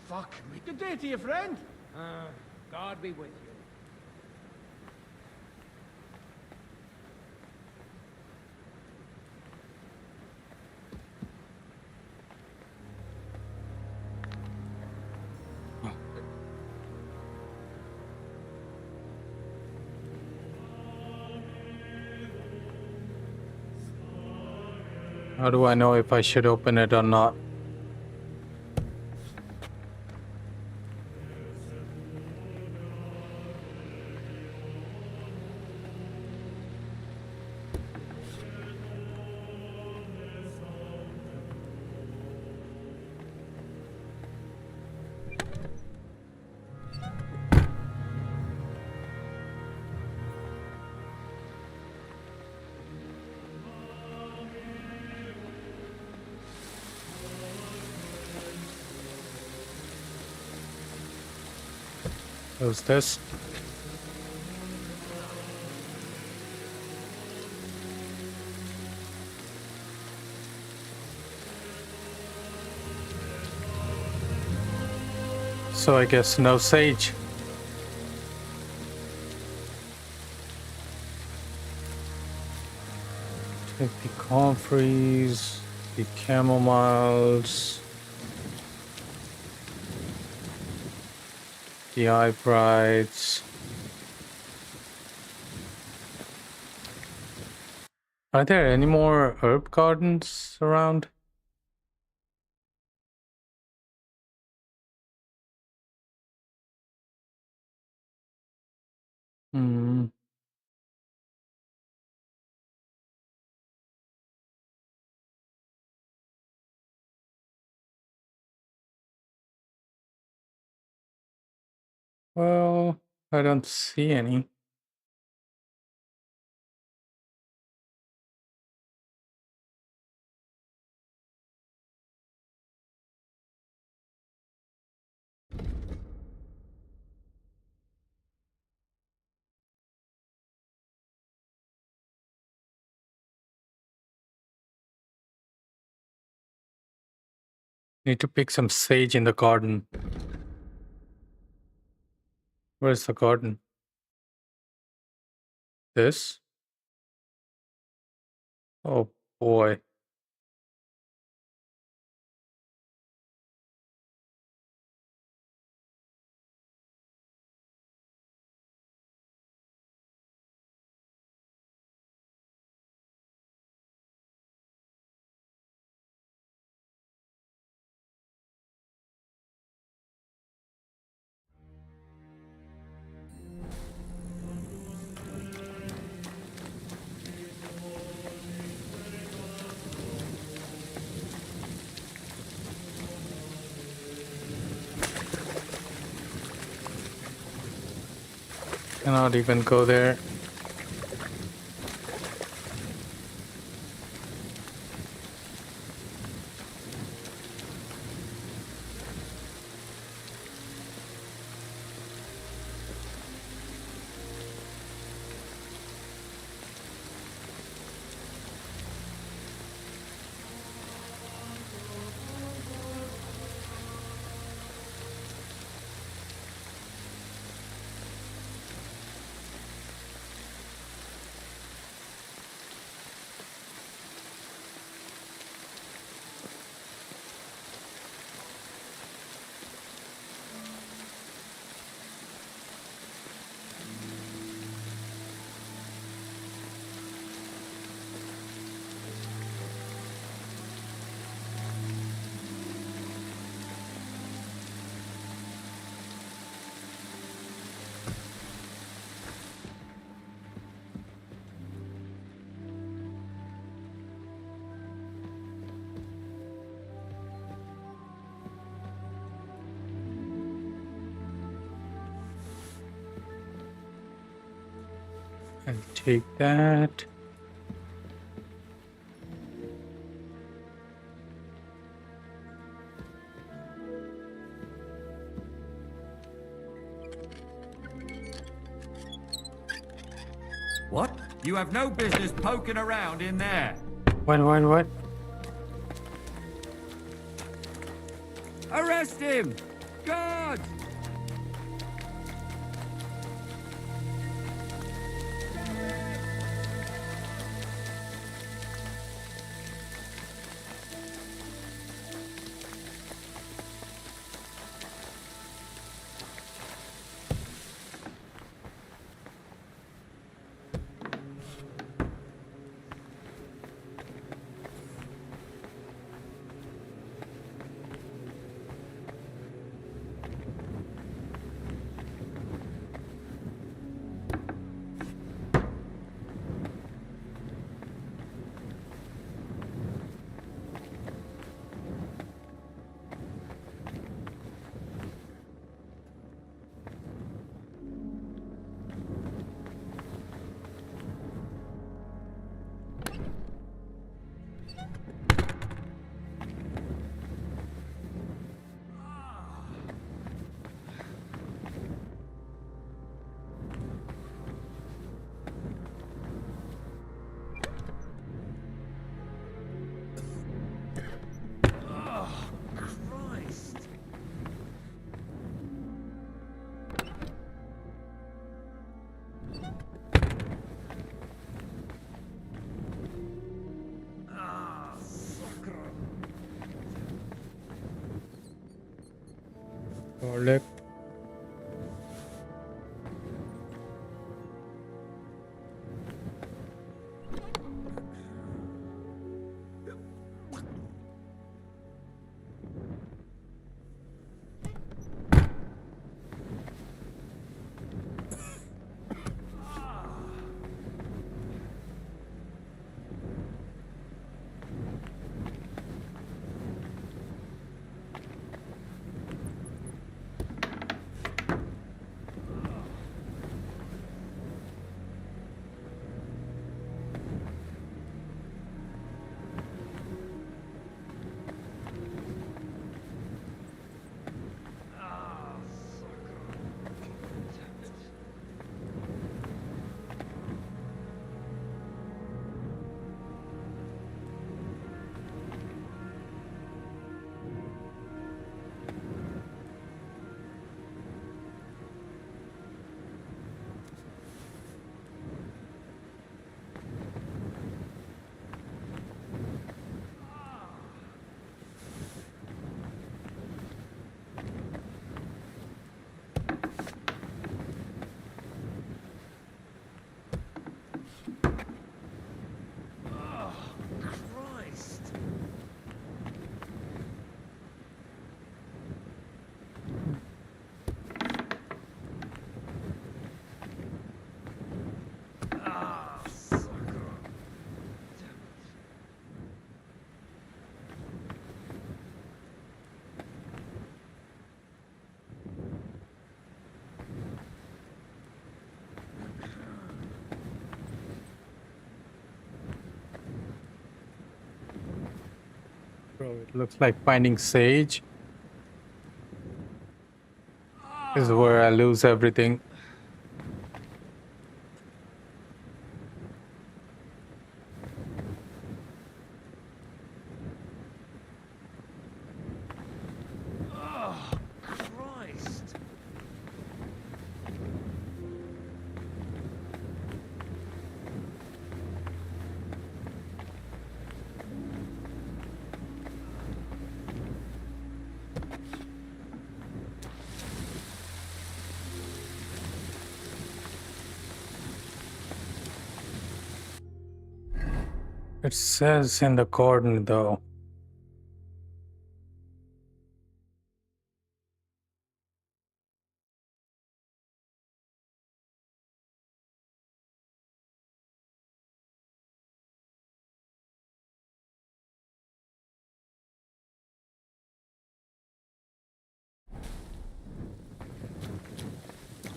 Fuck me. Good day to you, friend. God be with you. How do I know if I should open it or not? Who's this? So I guess no sage. Take the comfreys, the chamomiles, the eye brights. Are there any more herb gardens around? Hmm. Well, I don't see any. Need to pick some sage in the garden. Where's the garden? This? Oh boy. Cannot even go there. I'll take that. What? You have no business poking around in there. What? Arrest him! Guard! Garlic. Bro, it looks like finding sage is where I lose everything. Christ. It says in the corner though.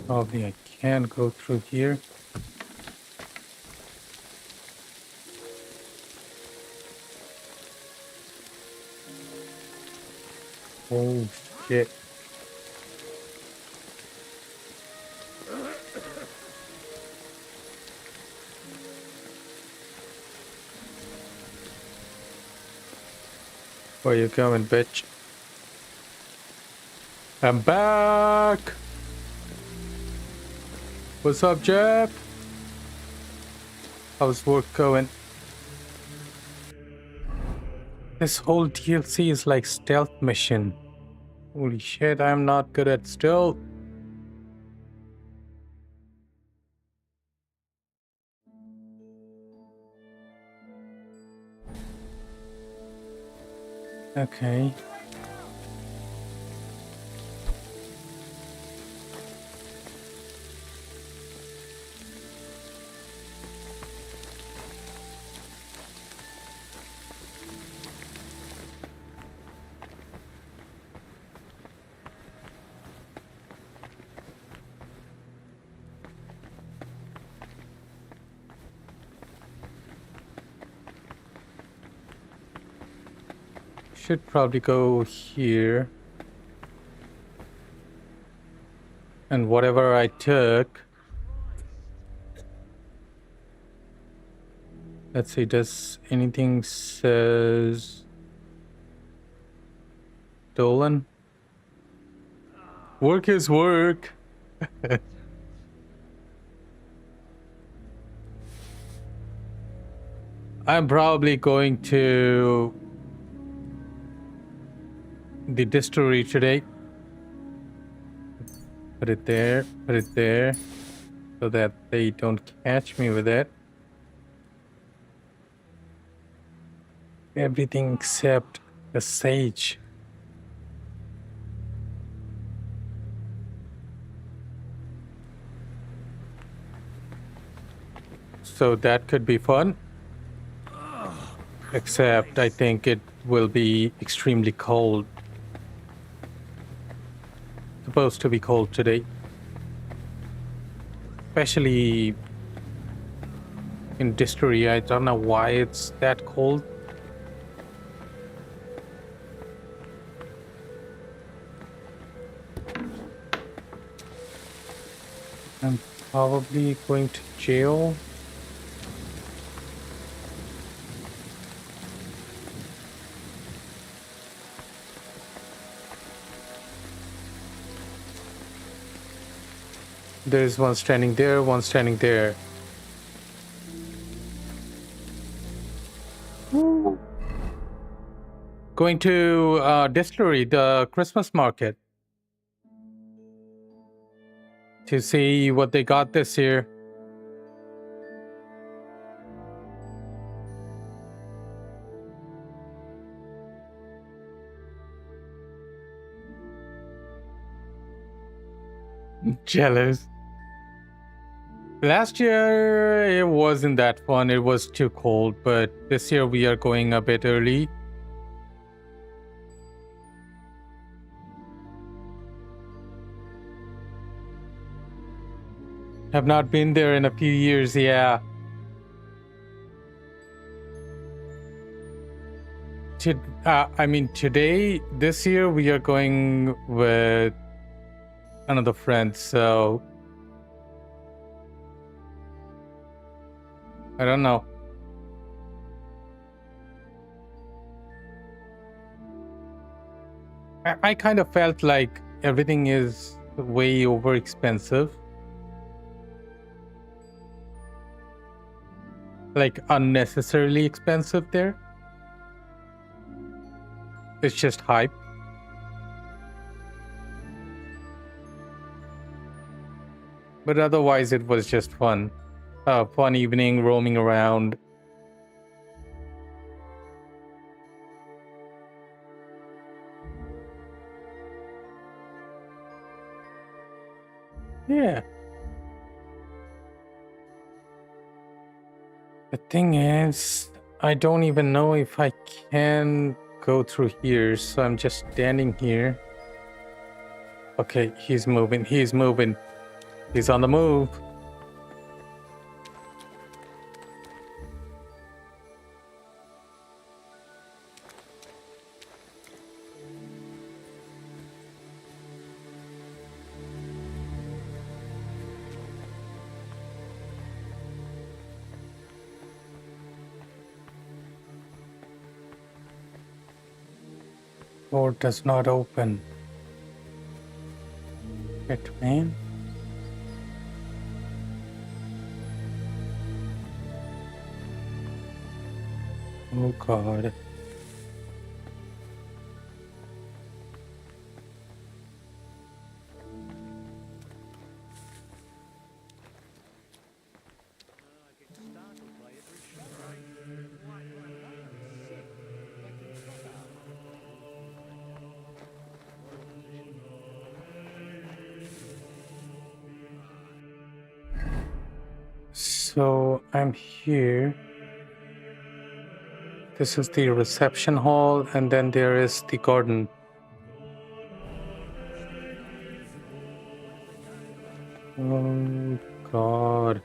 Probably I can't go through here. Oh shit. Where you going, bitch? I'm back! What's up, Jeff? How's work going? This whole DLC is like stealth mission. Holy shit, I'm not good at stealth. Okay. Should probably go here. And whatever I took. Let's see, does anything says stolen? Work is work. I'm probably going to the distillery today. Put it there, so that they don't catch me with it. Everything except the sage. So that could be fun. Except I think it will be extremely cold. Supposed to be cold today. Especially in distillery. I don't know why it's that cold. I'm probably going to jail. There's one standing there, one standing there. Woo. Going to distillery, the Christmas market, to see what they got this year. Jealous. Last year it wasn't that fun, it was too cold, but this year we are going a bit early. Have not been there in a few years, yeah. Today, this year, we are going with another friend, so I don't know. I kind of felt like everything is way over expensive. Like unnecessarily expensive there. It's just hype. But otherwise it was just fun. Fun evening roaming around. Yeah. The thing is, I don't even know if I can go through here, so I'm just standing here. Okay, he's moving, he's moving. He's on the move. Door does not open. Shit, man. Oh God. So I'm here. This is the reception hall, and then there is the garden. Oh God.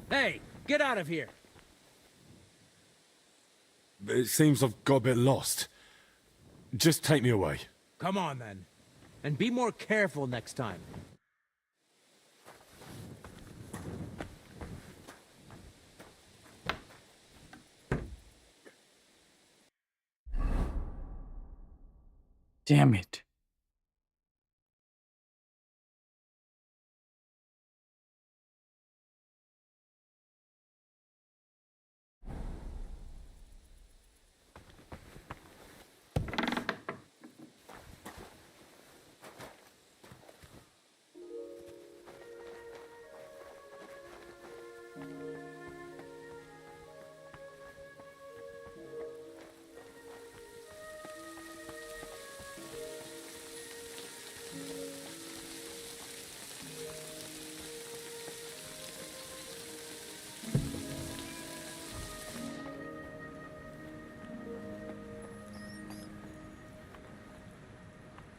Hey, get out of here! It seems I've got a bit lost. Just take me away. Come on, then. And be more careful next time. Damn it.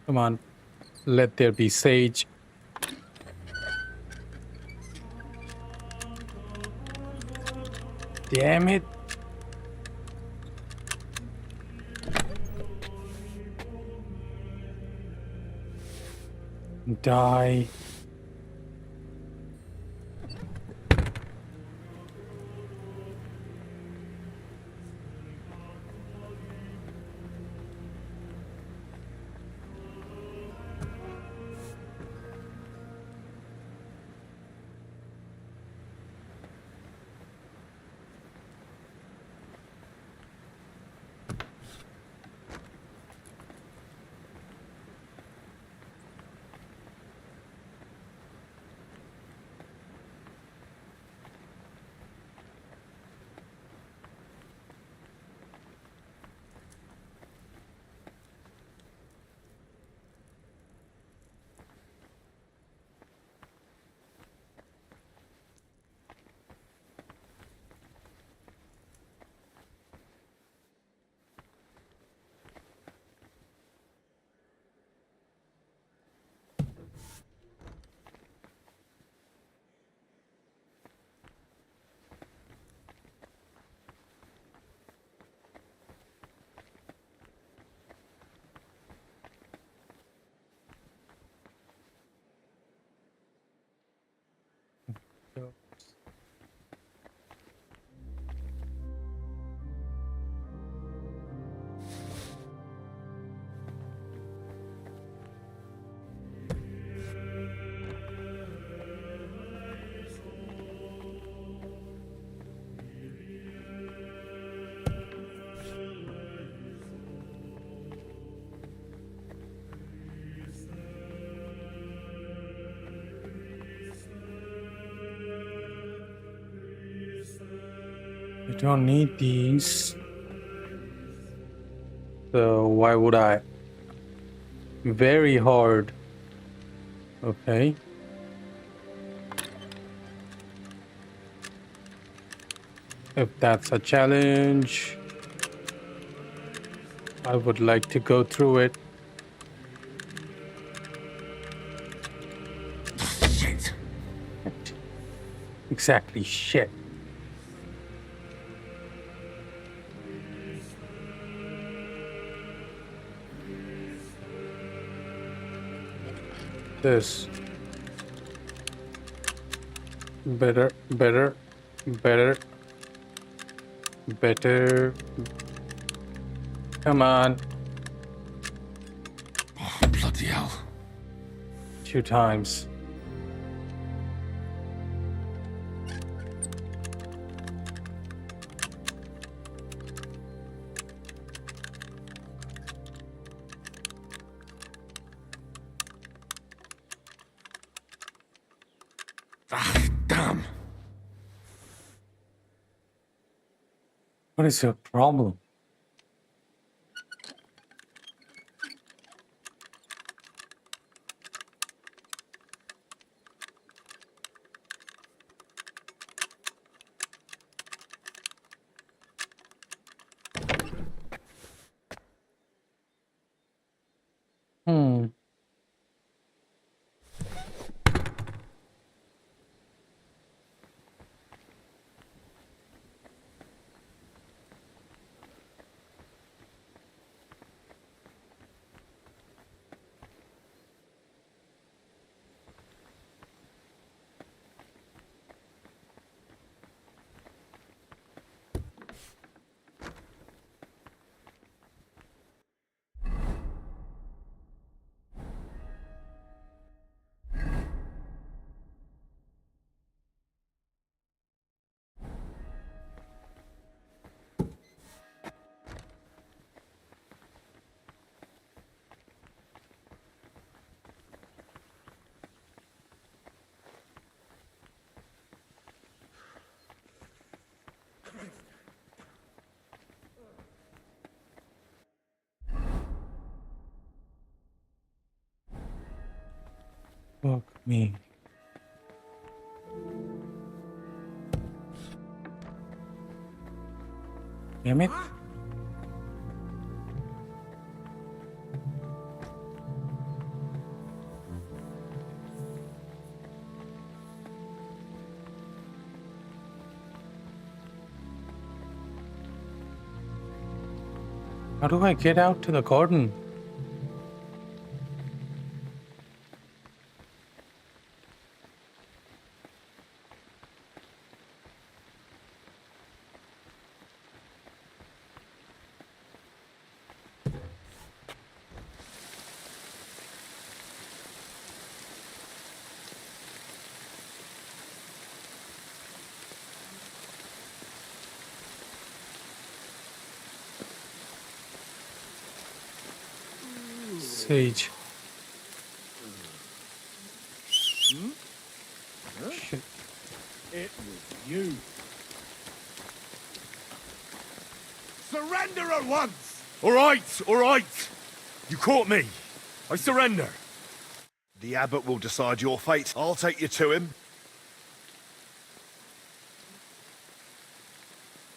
Come on. Let there be sage. Damn it. Die. go. I don't need these. So why would I? Very hard. Okay. If that's a challenge, I would like to go through it. Shit. Exactly, shit. This. Better, better, better, better. Come on. Oh, bloody hell. 2 times. Ah, damn. What is your problem? Hmm. Fuck me. Damn it. How do I get out to the garden? Sage. Shit. It was you. Surrender at once! All right. You caught me. I surrender. The abbot will decide your fate. I'll take you to him.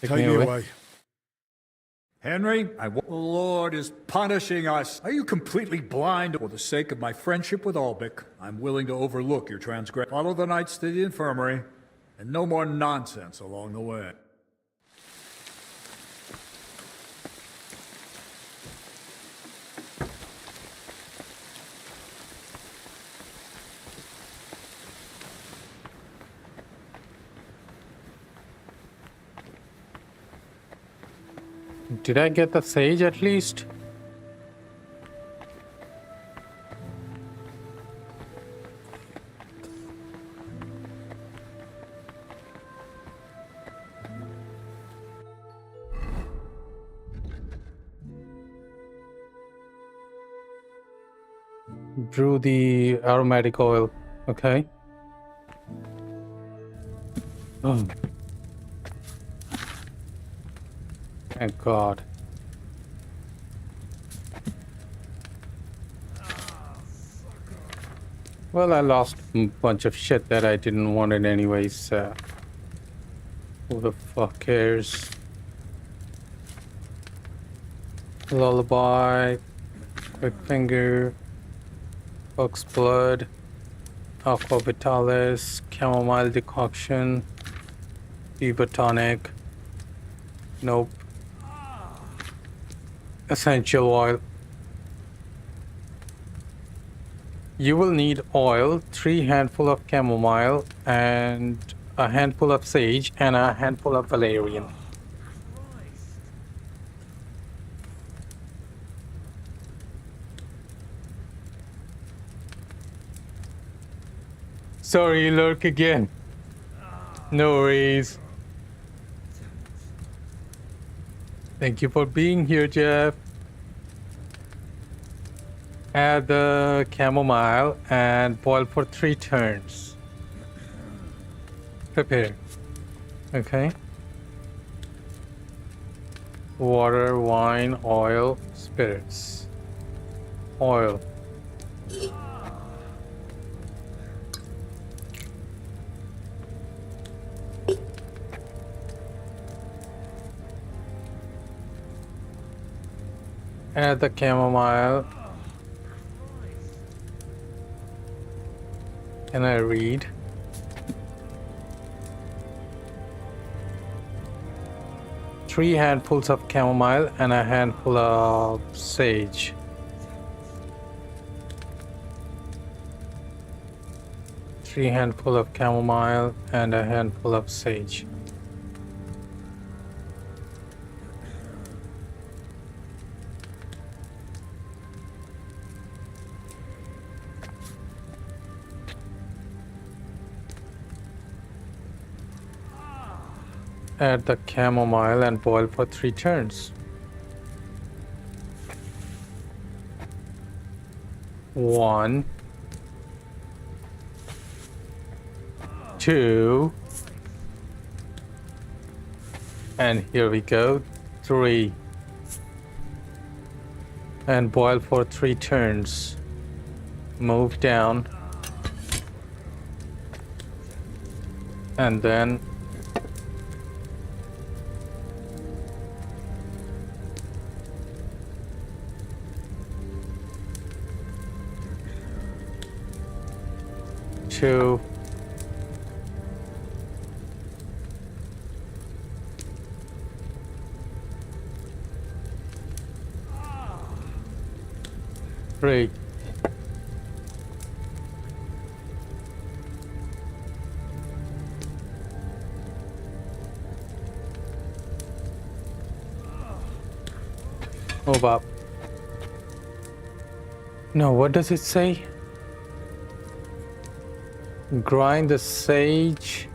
Take Take me me away. away. Henry, the Lord is punishing us. Are you completely blind? For the sake of my friendship with Albic, I'm willing to overlook your transgression. Follow the knights to the infirmary, and no more nonsense along the way. Did I get the sage at least? Brew the aromatic oil. Okay. Oh. Thank God. Well, I lost a bunch of shit that I didn't want it anyways. Who the fuck cares? Lullaby, Quick Finger, Buck's Blood, Aqua Vitalis, Chamomile Decoction, Fever Tonic. Nope. Essential oil. You will need oil, 3 handful of chamomile, and a handful of sage, and a handful of valerian. Sorry, lurk again. No worries. Thank you for being here, Jeff. Add the chamomile and boil for 3 turns. Prepare. Okay. Water, wine, oil, spirits. Oil. Add the chamomile. Can I read? Three handfuls of chamomile and a handful of sage. Three handful of chamomile and a handful of sage. Add the chamomile and boil for 3 turns. 1, 2, and here we go, 3. And boil for 3 turns. Move down. And then two, three. Move up. No, what does it say? Grind the sage.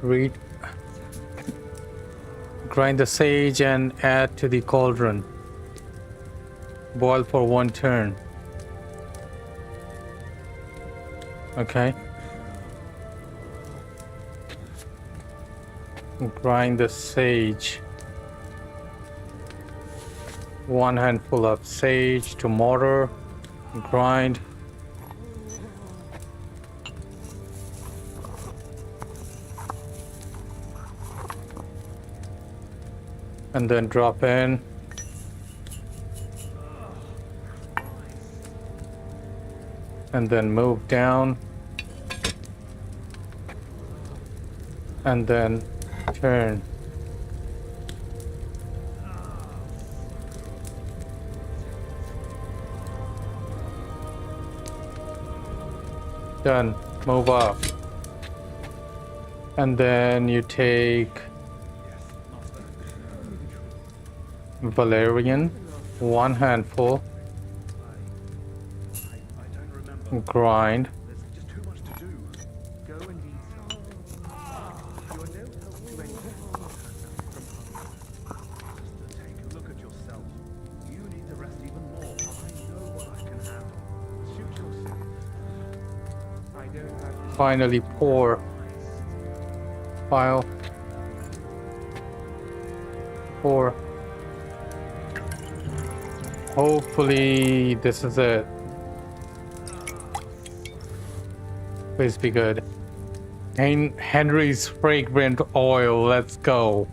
Read. Grind the sage and add to the cauldron. Boil for 1 turn. Okay. Grind the sage. 1 handful of sage to mortar. Grind. And then drop in. And then move down. And then turn. Done. Move up. And then you take valerian, 1 handful, grind, finally pour, pile, pour. Hopefully this is it. Please be good. Henry's fragrant oil, let's go.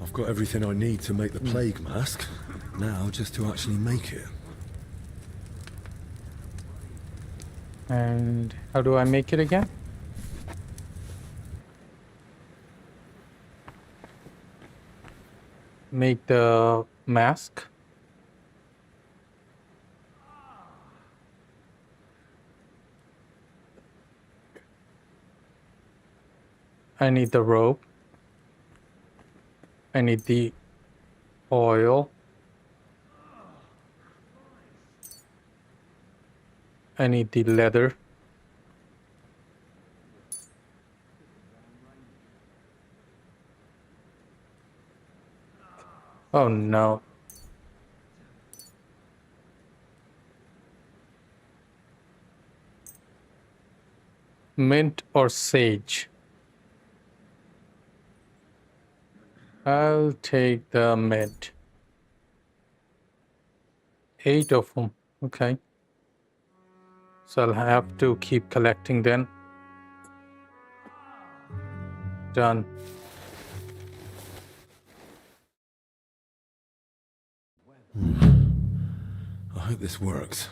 I've got everything I need to make the plague mask. Now, just to actually make it. And how do I make it again? Make the mask. I need the rope. I need the oil. I need the leather. Oh no. Mint or sage? I'll take the mint. 8 of them. Okay. So I'll have to keep collecting then. Done. I hope this works.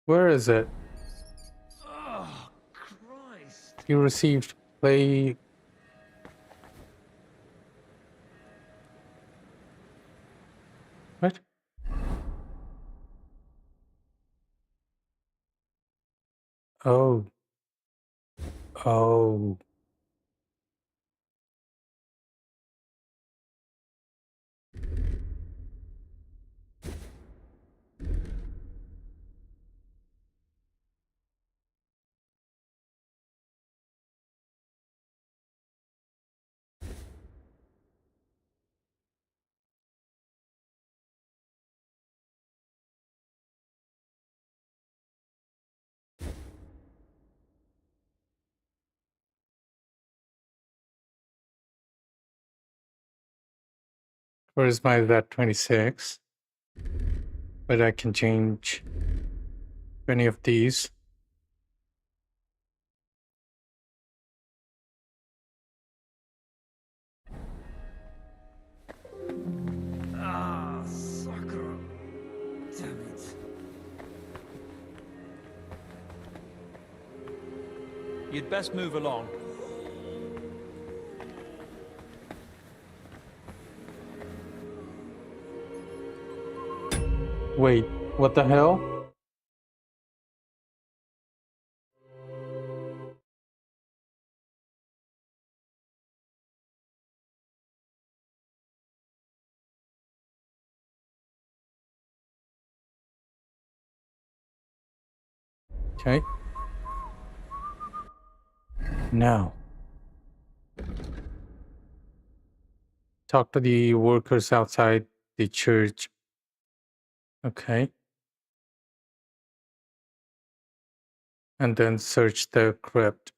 Where is it? Oh, Christ. You received play. What? Oh. Oh. Where is my that 26? But I can change any of these. Ah, sucker. Damn it. You'd best move along. Wait, what the hell? Okay. Now. Talk to the workers outside the church. Okay. And then search the crypt.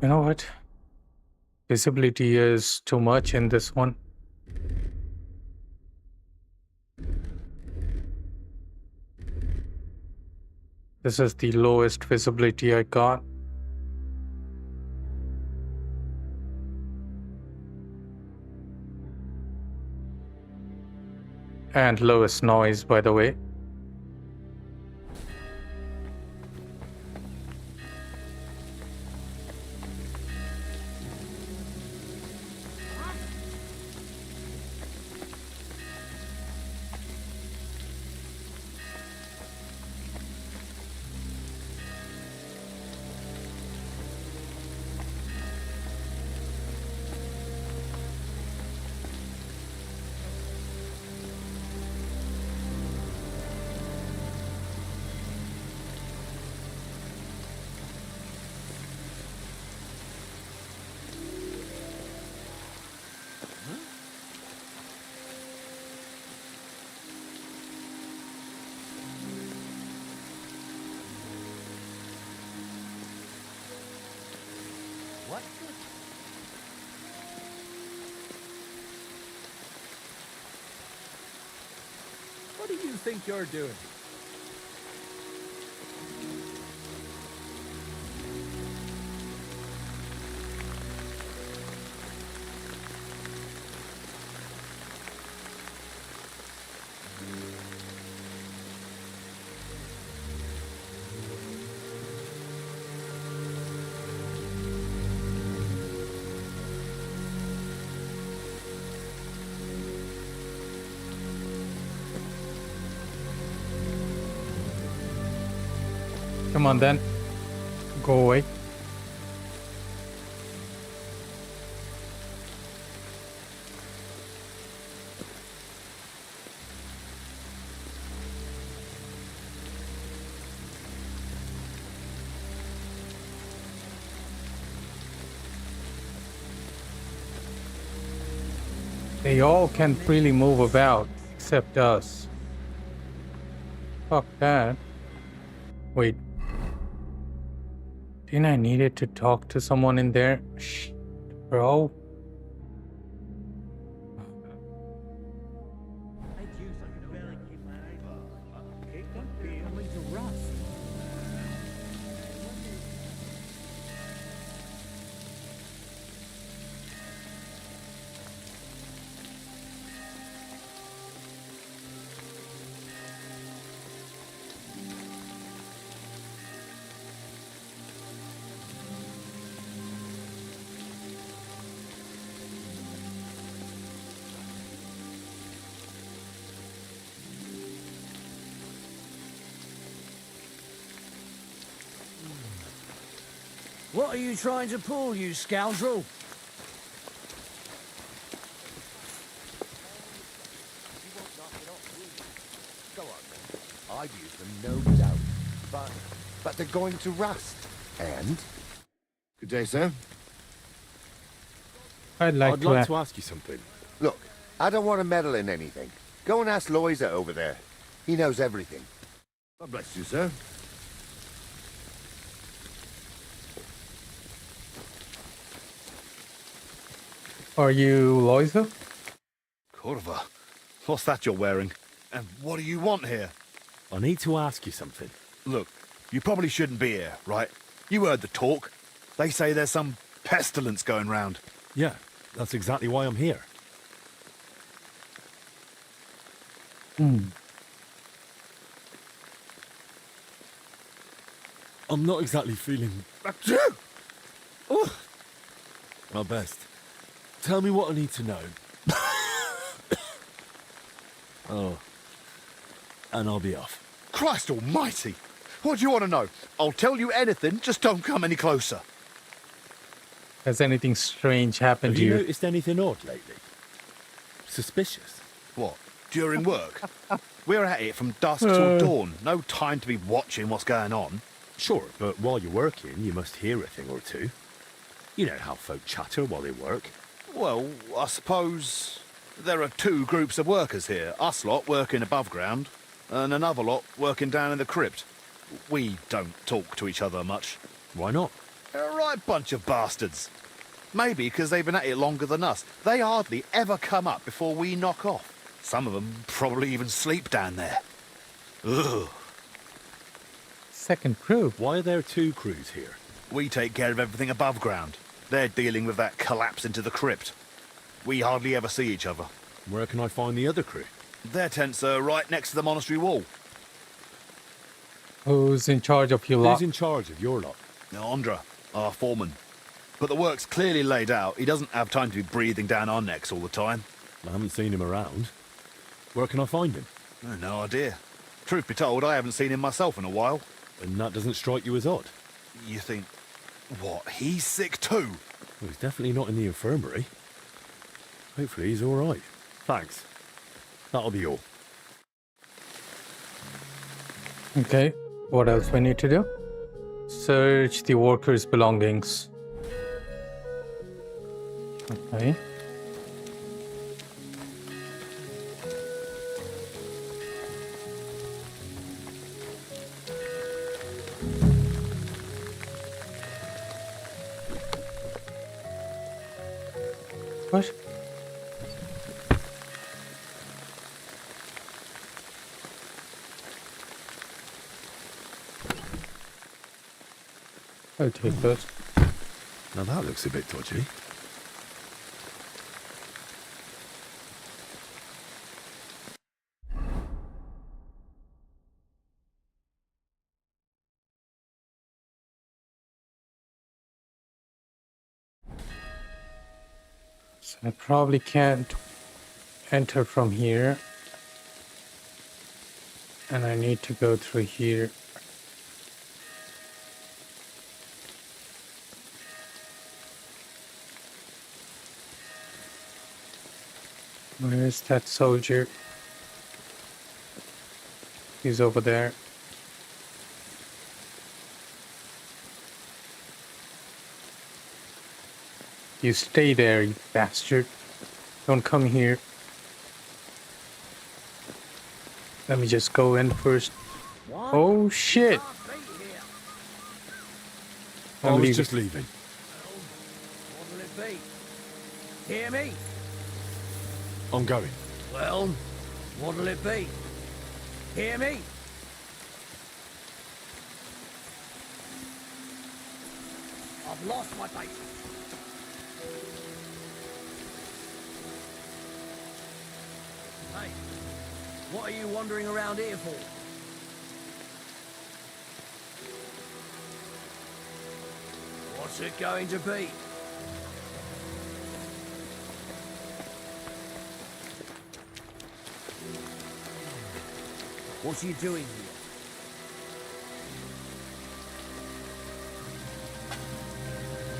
You know what? Visibility is too much in this one. This is the lowest visibility I got. And lowest noise, by the way. What? What do you think you're doing? Come on then. Go away. They all can freely move about, except us. Fuck that. Wait. Didn't I needed to talk to someone in there? Shh, bro. What are you trying to pull, you scoundrel? Go on then. I'd use them, no doubt. But they're going to rust. And? Good day, sir. I'd like to ask you something. Look, I don't want to meddle in anything. Go and ask Loiza over there. He knows everything. God bless you, sir. Are you Loiza? Corva, what's that you're wearing? And what do you want here? I need to ask you something. Look, you probably shouldn't be here, right? You heard the talk. They say there's some pestilence going round. Yeah, that's exactly why I'm here. I'm not exactly feeling... my best. Tell me what I need to know. Oh. And I'll be off. Christ almighty! What do you want to know? I'll tell you anything, just don't come any closer. Has anything strange happened to Have you? you noticed anything odd lately? Suspicious? What? During work? We're at it from dusk till dawn. No time to be watching what's going on. Sure, but while you're working, you must hear a thing or two. You know how folk chatter while they work. Well, I suppose there are two groups of workers here. Us lot working above ground, and another lot working down in the crypt. We don't talk to each other much. Why not? They're a right bunch of bastards. Maybe because they've been at it longer than us. They hardly ever come up before we knock off. Some of them probably even sleep down there. Ugh. second crew. Why are there two crews here? We take care of everything above ground. They're dealing with that collapse into the crypt. We hardly ever see each other. Where can I find the other crew? Their tents are right next to the monastery wall. Who's in charge of your lot? Who's in charge of your lot? Andra, our foreman. But the work's clearly laid out. He doesn't have time to be breathing down our necks all the time. I haven't seen him around. Where can I find him? No idea. Truth be told, I haven't seen him myself in a while. And that doesn't strike you as odd? You think, what, he's sick too? Well, he's definitely not in the infirmary. Hopefully he's all right. Thanks. That'll be all. Okay, what else we need to do? Search the workers' belongings. Okay. What? I'll take those. Now that looks a bit dodgy. So I probably can't enter from here. And I need to go through here. Where is that soldier? He's over there. You stay there, you bastard. Don't come here. Let me just go in first. Oh shit! I was just leaving. What'll it be? Hear me? I'm going. Well, what'll it be? Hear me? I've lost my patience. Hey, what are you wandering around here for? What's it going to be? What are you doing here?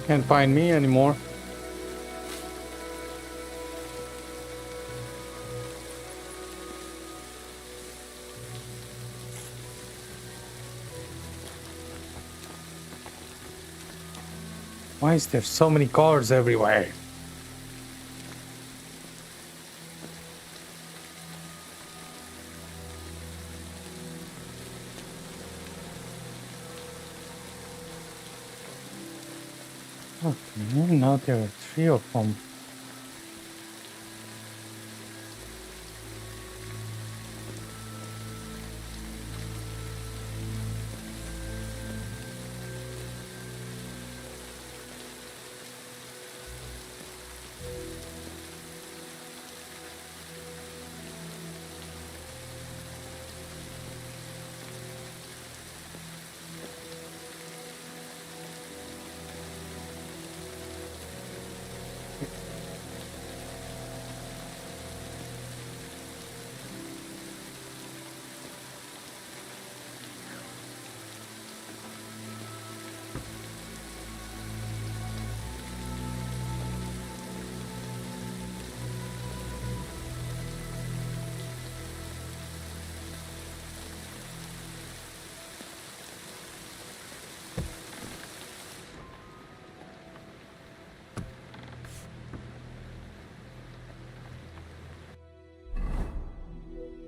Can't find me anymore. Why is there so many guards everywhere? Oh, now there are 3 of them.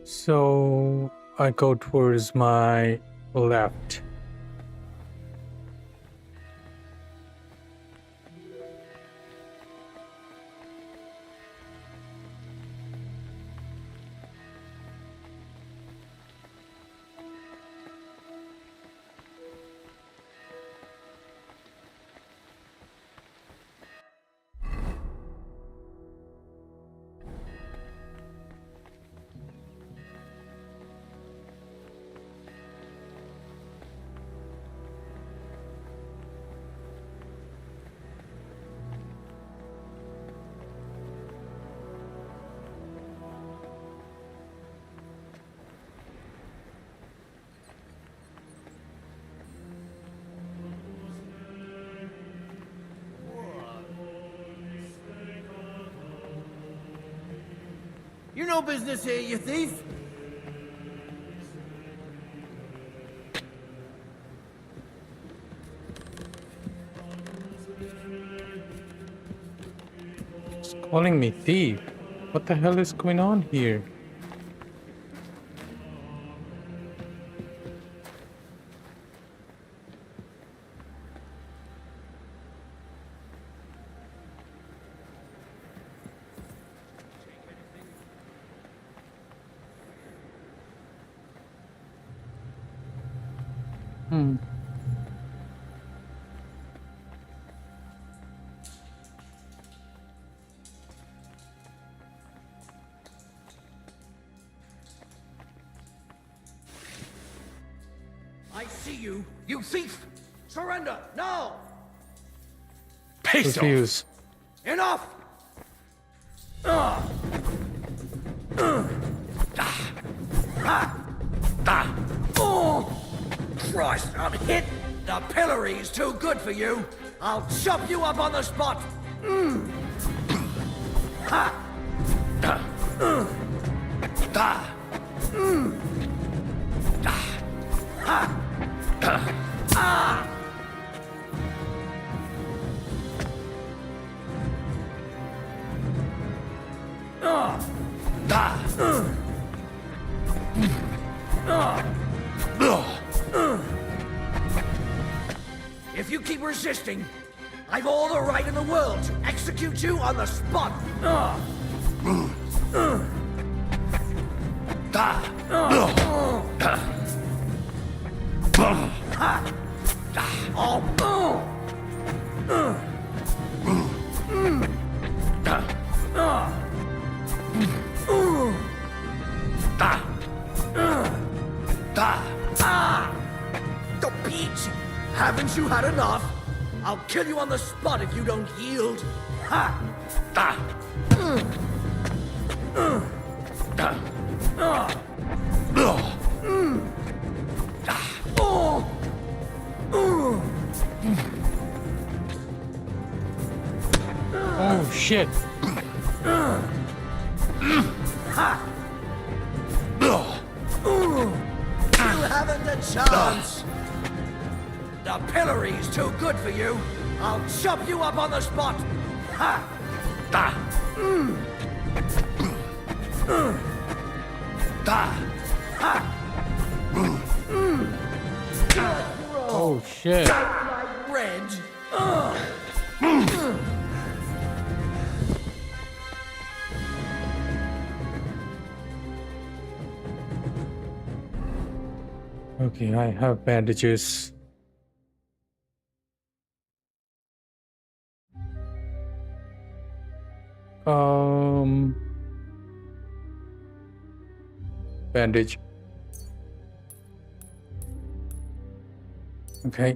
So I go towards my left. You no business here, you thief! It's calling me thief. What the hell is going on here? I see you, you thief! Surrender, now! Refuse. Enough! Oh! Christ, I'm hit! The pillory is too good for you! I'll chop you up on the spot! Ha! If you keep resisting, I've all the right in the world to execute you on the spot. The peach! Haven't you had enough? I'll kill you on the spot if you don't yield. Ha! Oh shit. You haven't a chance. The pillory's too good for you. I'll chop you up on the spot. Ha! Oh shit. Like red. Okay, I have bandages. Bandage. Okay.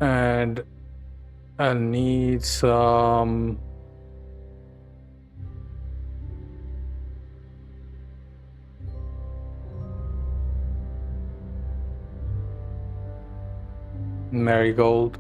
And I need some marigold.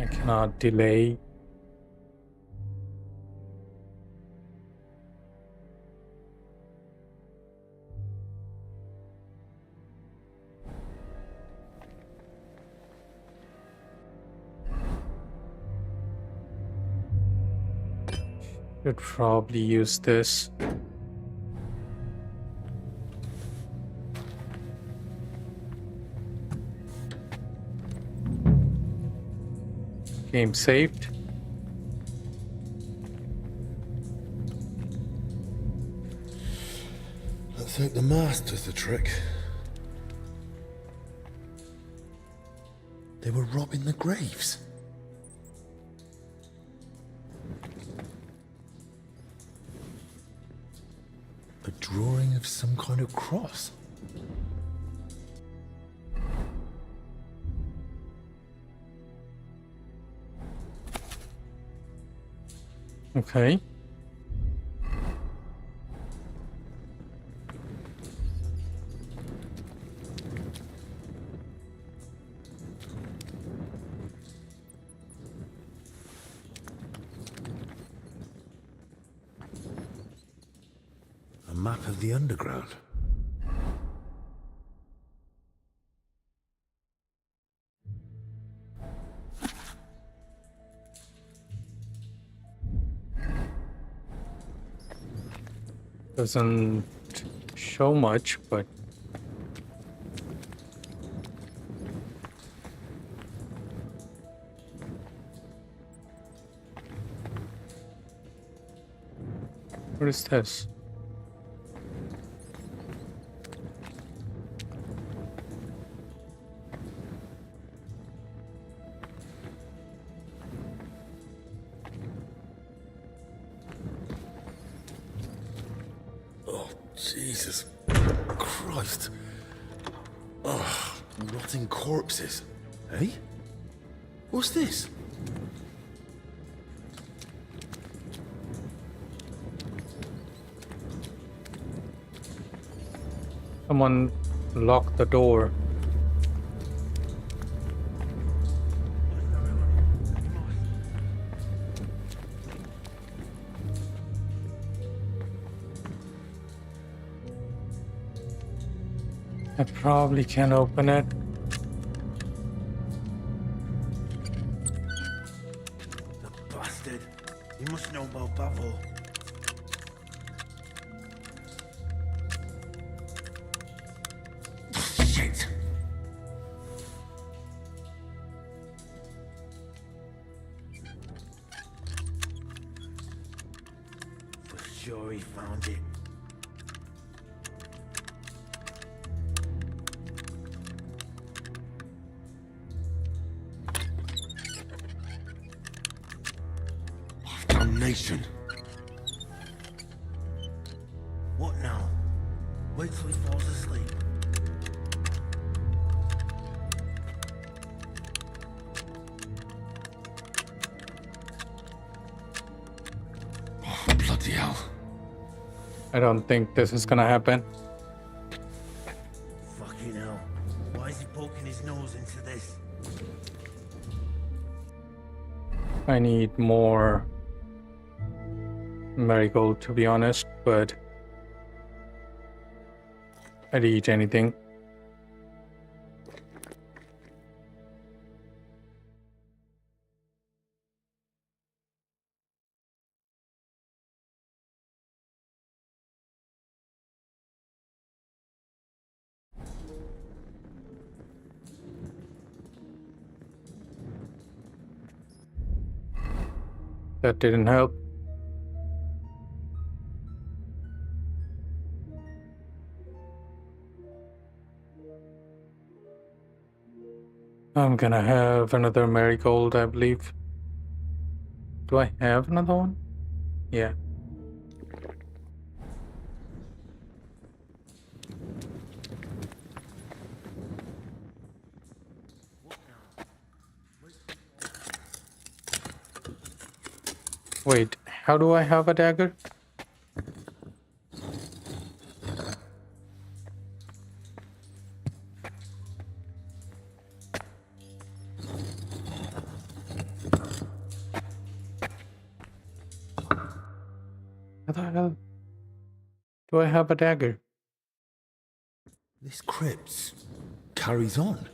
I cannot delay. Should probably use this. Game saved. Let's hope the master's the trick. They were robbing the graves. A drawing of some kind of cross. Okay. A map of the underground. Doesn't show much, but what is this? Oh, Jesus Christ. Oh, rotting corpses. Eh? What's this? Someone locked the door. I probably can't open it. The bastard. He must know about Bavo. Shit. For sure he found it. Damnation. What now? Wait till he falls asleep. Oh, bloody hell. I don't think this is gonna happen. Fucking hell. Why is he poking his nose into this? I need more marigold, to be honest, but I'd eat anything. That didn't help. I'm gonna have another marigold, I believe. Do I have another one? Yeah. Wait, how do I have a dagger? the hell? Do I have a dagger? This crypt carries on.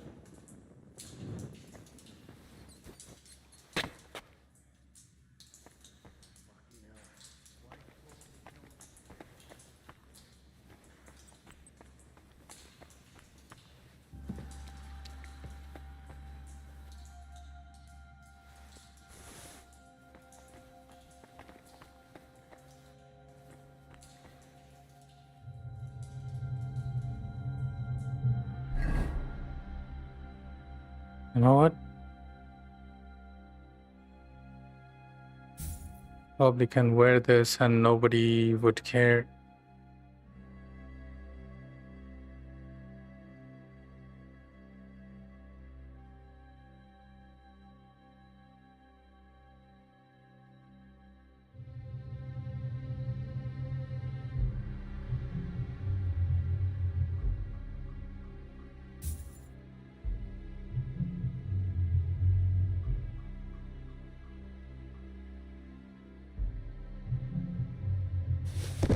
You know what? Probably can wear this and nobody would care.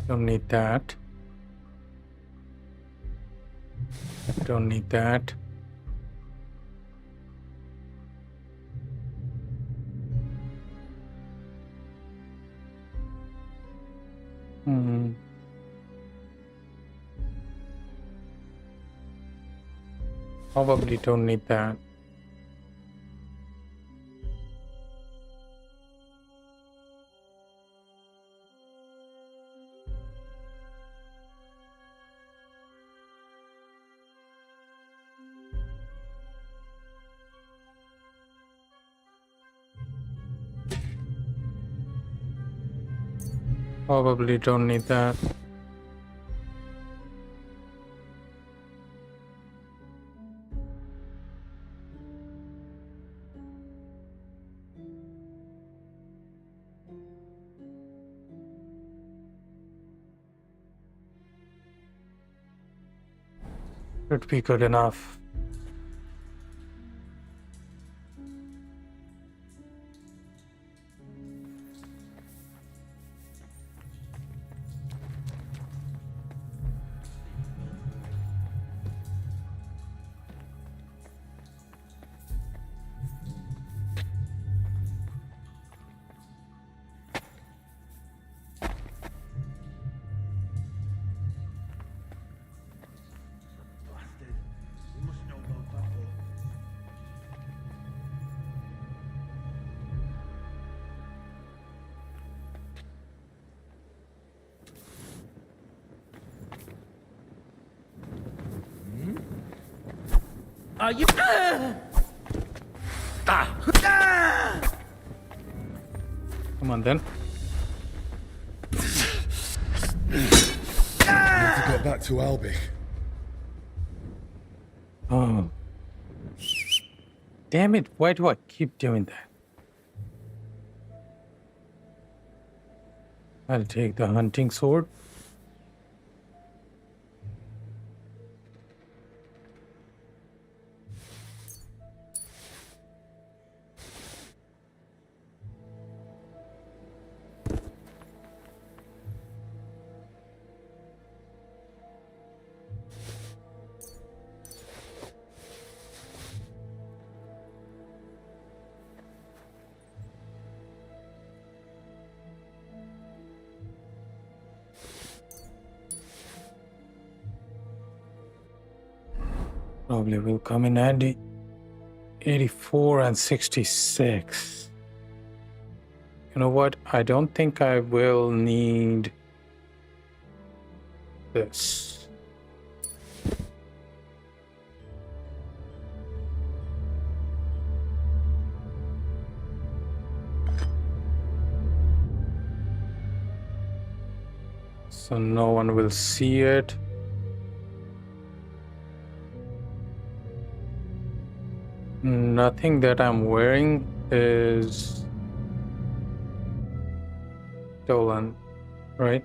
Don't need that. Don't need that. Hmm. Probably don't need that. Probably don't need that. Should be good enough. Are you? Come on then. We need to get back to Albic. Oh. Damn it, why do I keep doing that? I'll take the hunting sword. Probably will come in handy. 84 and 66. You know what? I don't think I will need this. So no one will see it. Nothing that I'm wearing is stolen, right?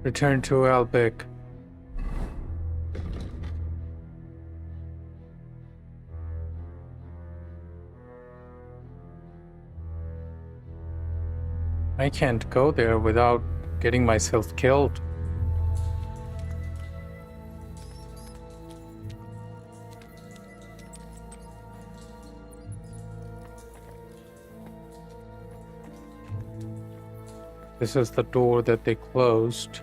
Return to Albec. I can't go there without getting myself killed. This is the door that they closed.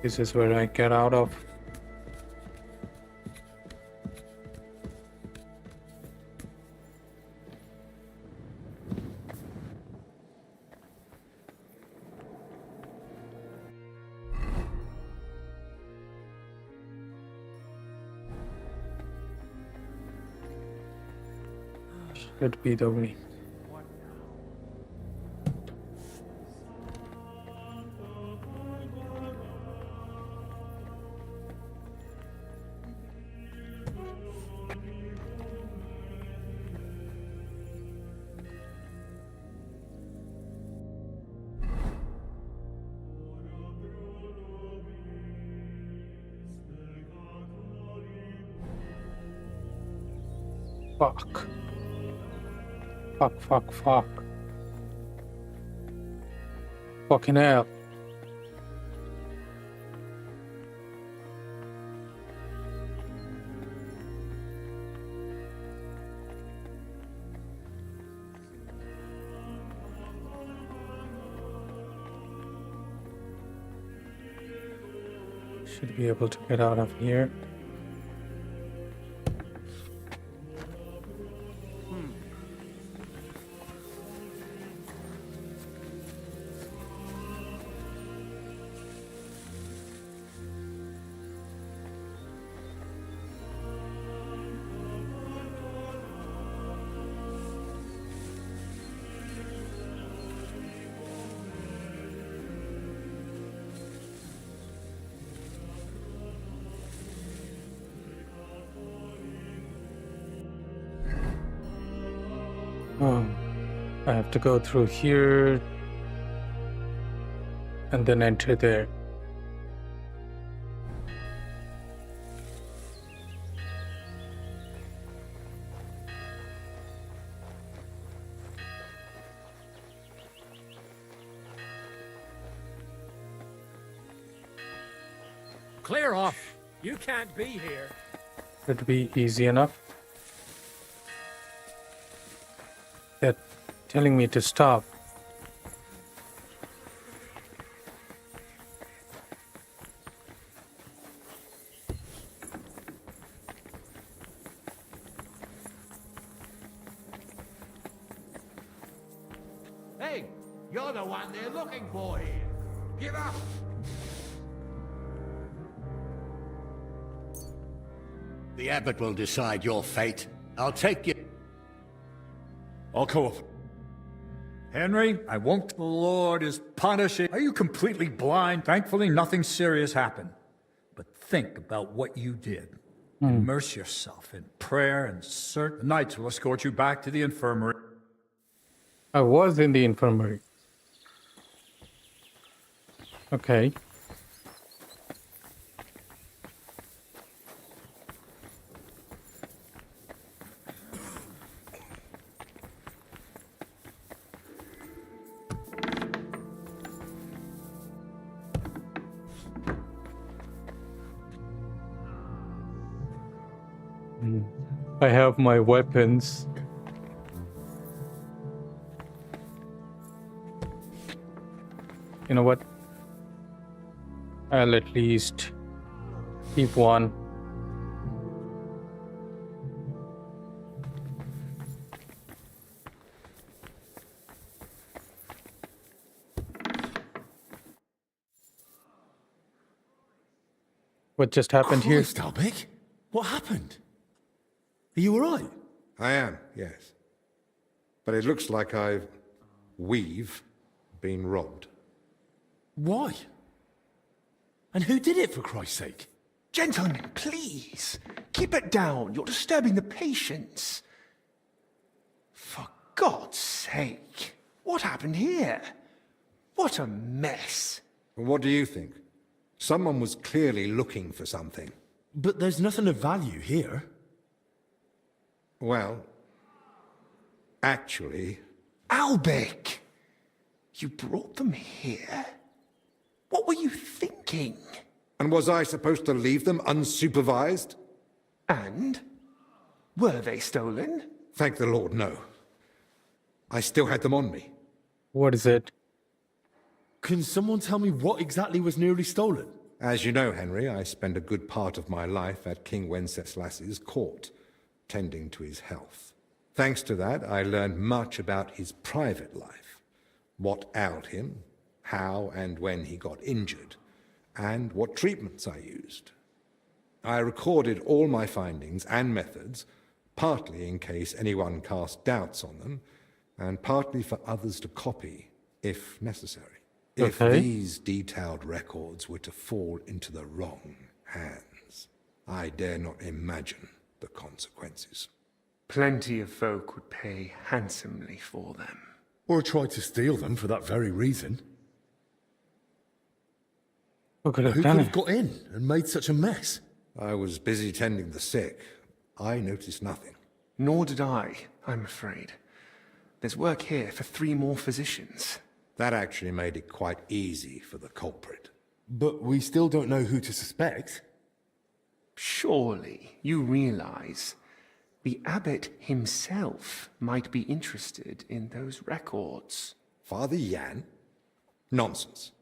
This is where I get out of. Should be the way. Fuck. Fuck. Fucking hell. Should be able to get out of here. Oh, I have to go through here and then enter there. Clear off. You can't be here. Should be easy enough. They're telling me to stop. Hey, you're the one they're looking for here. Give up. The abbot will decide your fate. I'll take you. I'll go up. Henry, I won't. The Lord is punishing. Are you completely blind? Thankfully, nothing serious happened. But think about what you did. Immerse yourself in prayer and search. The knights will escort you back to the infirmary. I was in the infirmary. Okay. I have my weapons. You know what? I'll at least keep one. What just happened here? Christ, Albec, what happened? Are you all right? I am, yes. But it looks like we've been robbed. Why? And who did it, for Christ's sake? Gentlemen, please. Keep it down. You're disturbing the patients. For God's sake. What happened here? What a mess. What do you think? Someone was clearly looking for something. But there's nothing of value here. Well, actually... Albec! You brought them here? What were you thinking? And was I supposed to leave them unsupervised? And? Were they stolen? Thank the Lord, no. I still had them on me. What is it? Can someone tell me what exactly was nearly stolen? As you know, Henry, I spent a good part of my life at King Wenceslas's court, tending to his health. Thanks to that, I learned much about his private life, what ailed him, how and when he got injured, and what treatments I used. I recorded all my findings and methods, partly in case anyone cast doubts on them, and partly for others to copy, if necessary. If these detailed records were to fall into the wrong hands, I dare not imagine the consequences. Plenty of folk would pay handsomely for them. Or tried to steal them for that very reason. Who could Who could have got in and made such a mess? I was busy tending the sick. I noticed nothing. Nor did I, I'm afraid. There's work here for 3 more physicians. That actually made it quite easy for the culprit. But we still don't know who to suspect. Surely you realize the abbot himself might be interested in those records. Father Jan? Nonsense.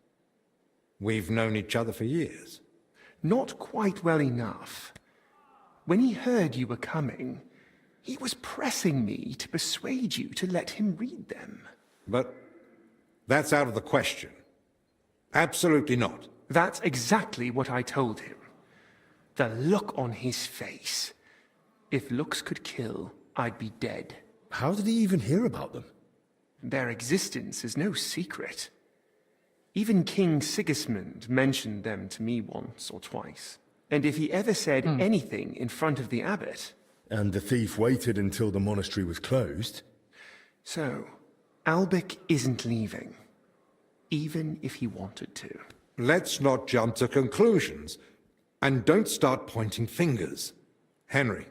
We've known each other for years. Not quite well enough. When he heard you were coming, he was pressing me to persuade you to let him read them. But that's out of the question. Absolutely not. That's exactly what I told him. The look on his face. If looks could kill, I'd be dead. How did he even hear about them? Their existence is no secret. Even King Sigismund mentioned them to me once or twice. And if he ever said anything in front of the abbot... And the thief waited until the monastery was closed? So, Albec isn't leaving. Even if he wanted to. Let's not jump to conclusions. And don't start pointing fingers. Henry,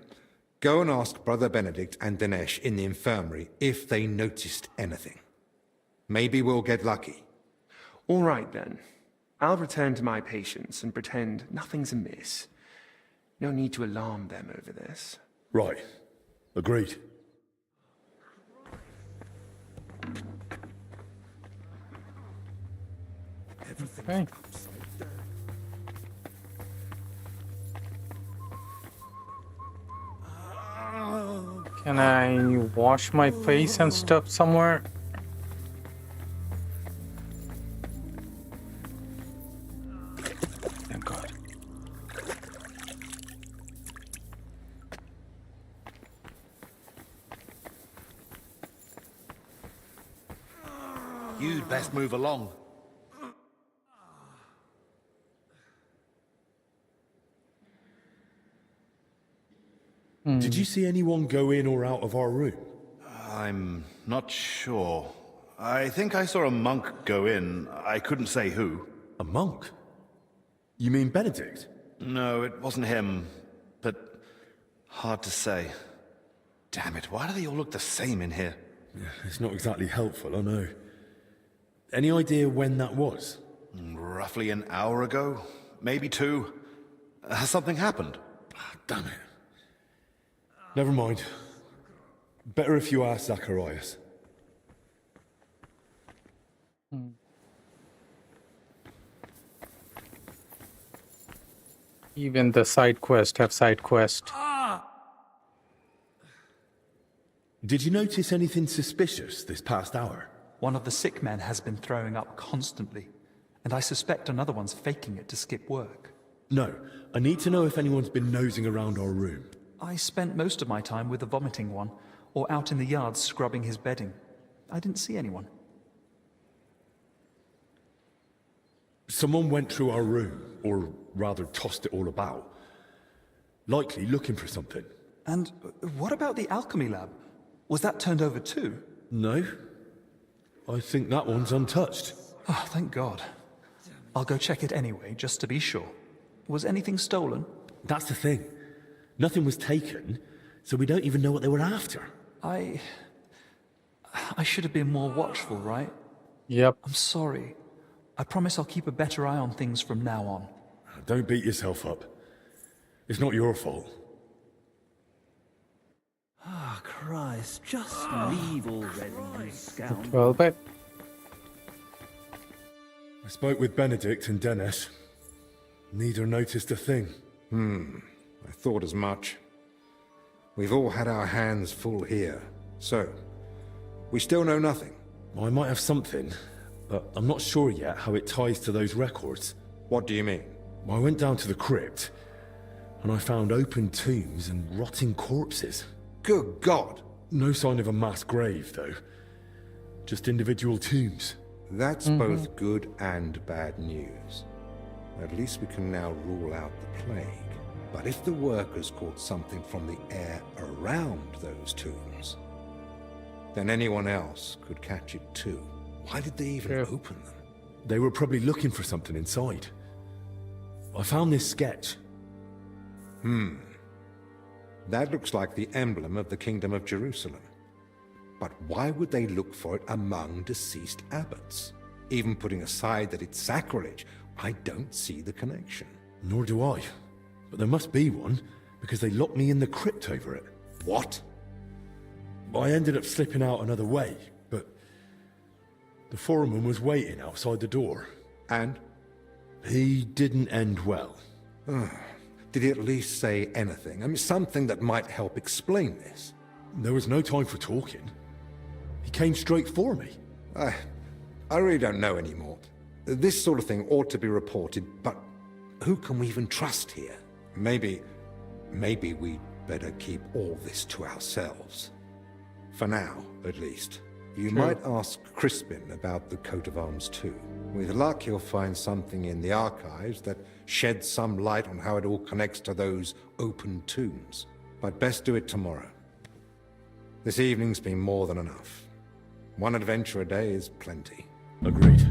go and ask Brother Benedict and Dinesh in the infirmary if they noticed anything. Maybe we'll get lucky. All right, then. I'll return to my patients and pretend nothing's amiss. No need to alarm them over this. Right. Agreed. Okay. Can I wash my face and stuff somewhere? Thank God. You'd best move along. Did you see anyone go in or out of our room? I'm not sure. I think I saw a monk go in. I couldn't say who. A monk? You mean Benedict? No, it wasn't him. But hard to say. Damn it, why do they all look the same in here? It's not exactly helpful, I know. Any idea when that was? Roughly an hour ago. Maybe 2. Has something happened? Damn it. Never mind. Better if you ask Zacharias. Even the side quest have side quest. Did you notice anything suspicious this past hour? One of the sick men has been throwing up constantly, and I suspect another one's faking it to skip work. No, I need to know if anyone's been nosing around our room. I spent most of my time with the vomiting one, or out in the yard scrubbing his bedding. I didn't see anyone. Someone went through our room, or rather tossed it all about. Likely looking for something. And what about the alchemy lab? Was that turned over too? No. I think that one's untouched. Oh, thank God. I'll go check it anyway, just to be sure. Was anything stolen? That's the thing. Nothing was taken, so we don't even know what they were after. I should have been more watchful, right? Yep. I'm sorry. I promise I'll keep a better eye on things from now on. Don't beat yourself up. It's not your fault. Ah, Christ, just leave already, you scoundrel. Well, but I spoke with Benedict and Dennis. Neither noticed a thing. I thought as much. We've all had our hands full here, so we still know nothing. I might have something, but I'm not sure yet how it ties to those records. What do you mean? I went down to the crypt, and I found open tombs and rotting corpses. Good God! No sign of a mass grave, though. Just individual tombs. That's both good and bad news. At least we can now rule out the plague. But if the workers caught something from the air around those tombs, then anyone else could catch it too. Why did they even open them? They were probably looking for something inside. I found this sketch. That looks like the emblem of the Kingdom of Jerusalem. But why would they look for it among deceased abbots? Even putting aside that it's sacrilege, I don't see the connection. Nor do I. But there must be one, because they locked me in the crypt over it. What? I ended up slipping out another way, but the foreman was waiting outside the door. And? He didn't end well. Did he at least say anything? I mean, something that might help explain this. There was no time for talking. He came straight for me. I really don't know anymore. This sort of thing ought to be reported, but who can we even trust here? Maybe we'd better keep all this to ourselves. For now, at least. You might ask Crispin about the coat of arms too. With luck, you'll find something in the archives that sheds some light on how it all connects to those open tombs. But best do it tomorrow. This evening's been more than enough. One adventure a day is plenty. Agreed.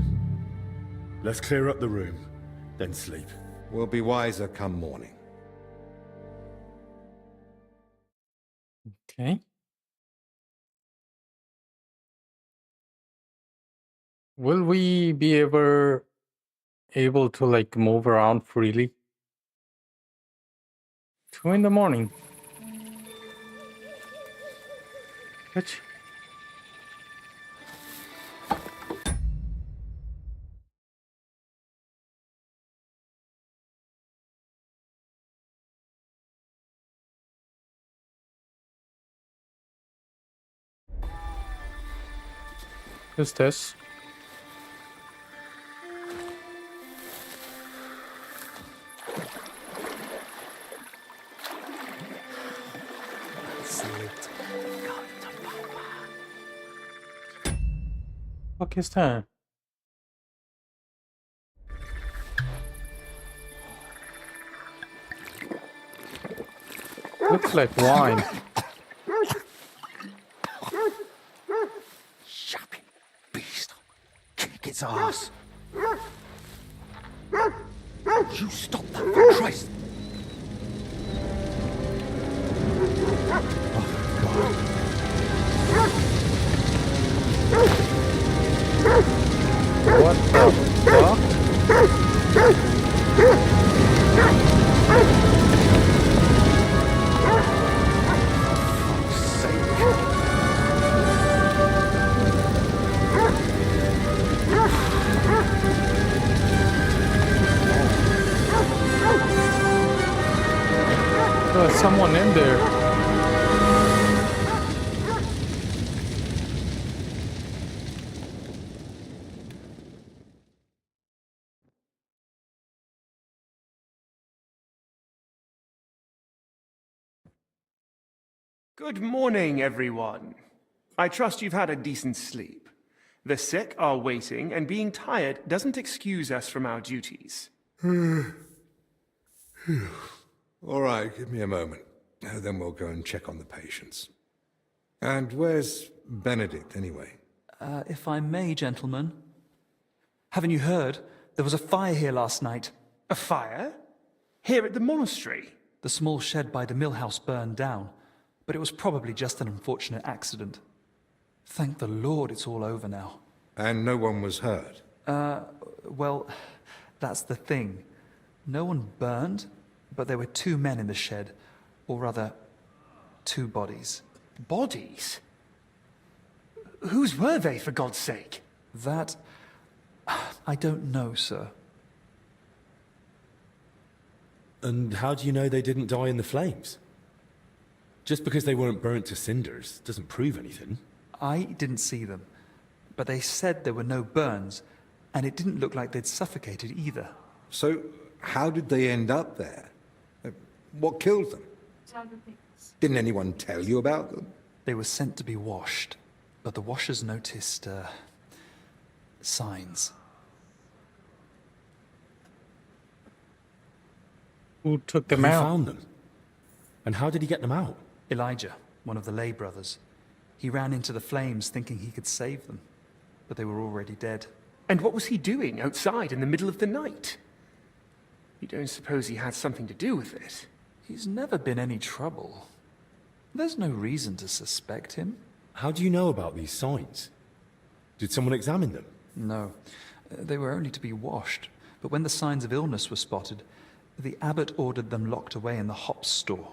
Let's clear up the room, then sleep. We'll be wiser come morning. okay. Will we be ever able to like move around freely? 2 in the morning. Which? Who's this? Fuck is that? Looks like wine. Shopping beast. Kick its ass. You stop that, for Christ. What the fuck? There's someone in there. Good morning, everyone. I trust you've had a decent sleep. The sick are waiting, and being tired doesn't excuse us from our duties. All right, give me a moment. Then we'll go and check on the patients. And where's Benedict, anyway? If I may, gentlemen. Haven't you heard? There was a fire here last night. A fire? Here at the monastery? The small shed by the mill house burned down, but it was probably just an unfortunate accident. Thank the Lord it's all over now. And no one was hurt? Well, that's the thing. No one burned, but there were 2 men in the shed. Or rather, 2 bodies. Bodies? Whose were they, for God's sake? That... I don't know, sir. And how do you know they didn't die in the flames? Just because they weren't burnt to cinders doesn't prove anything. I didn't see them, but they said there were no burns, and it didn't look like they'd suffocated either. So, how did they end up there? What killed them? Didn't anyone tell you about them? They were sent to be washed, but the washers noticed, signs. Who took them Who out? found them? And how did he get them out? Elijah, one of the lay brothers. He ran into the flames thinking he could save them, but they were already dead. And what was he doing outside in the middle of the night? You don't suppose he had something to do with it? He's never been any trouble. There's no reason to suspect him. How do you know about these signs? Did someone examine them? No, they were only to be washed, but when the signs of illness were spotted, the abbot ordered them locked away in the hops store.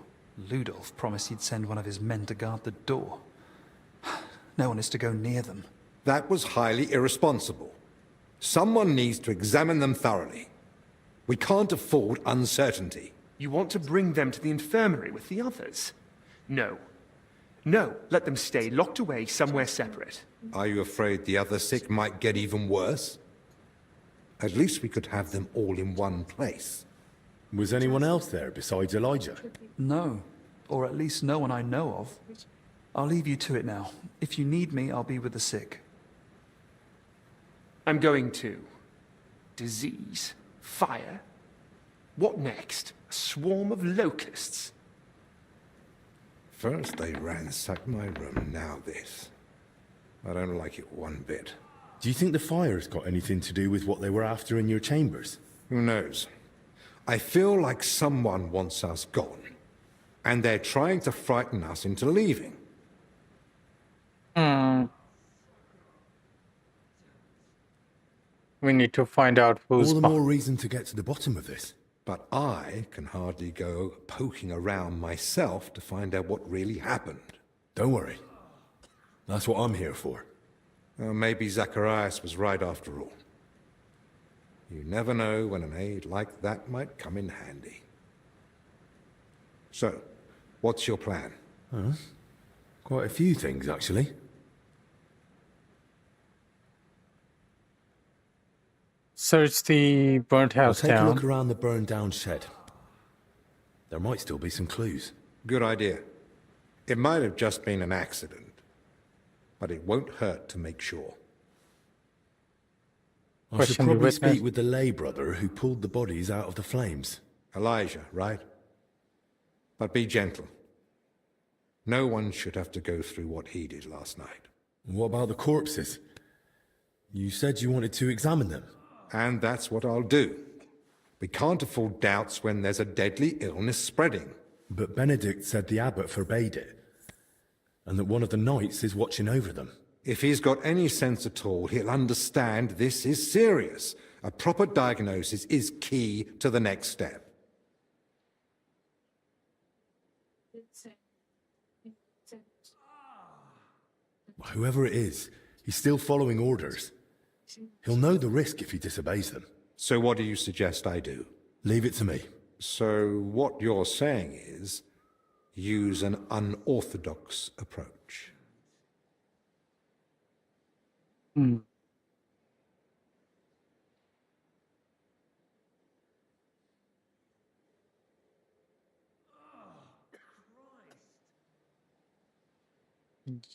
Ludolf promised he'd send one of his men to guard the door. No one is to go near them. That was highly irresponsible. Someone needs to examine them thoroughly. We can't afford uncertainty. You want to bring them to the infirmary with the others? No. No, let them stay locked away somewhere separate. Are you afraid the other sick might get even worse? At least we could have them all in one place. Was anyone else there besides Elijah? No, or at least no one I know of. I'll leave you to it now. If you need me, I'll be with the sick. I'm going too. Disease? Fire? What next? A swarm of locusts? First they ransacked my room, now this. I don't like it one bit. Do you think the fire's got anything to do with what they were after in your chambers? Who knows? I feel like someone wants us gone, and they're trying to frighten us into leaving. We need to find out who's... All the more reason to get to the bottom of this. But I can hardly go poking around myself to find out what really happened. Don't worry. That's what I'm here for. Maybe Zacharias was right after all. You never know when an aid like that might come in handy. So, what's your plan? Quite a few things, actually. Search the burnt house I'll take down. a look around the burned down shed. There might still be some clues. Good idea. It might have just been an accident, but it won't hurt to make sure. I should probably speak with the lay brother who pulled the bodies out of the flames. Elijah, right? But be gentle. No one should have to go through what he did last night. What about the corpses? You said you wanted to examine them. And that's what I'll do. We can't afford doubts when there's a deadly illness spreading. But Benedict said the abbot forbade it, and that one of the knights is watching over them. If he's got any sense at all, he'll understand this is serious. A proper diagnosis is key to the next step. Whoever it is, he's still following orders. He'll know the risk if he disobeys them. So what do you suggest I do? Leave it to me. So what you're saying is, use an unorthodox approach.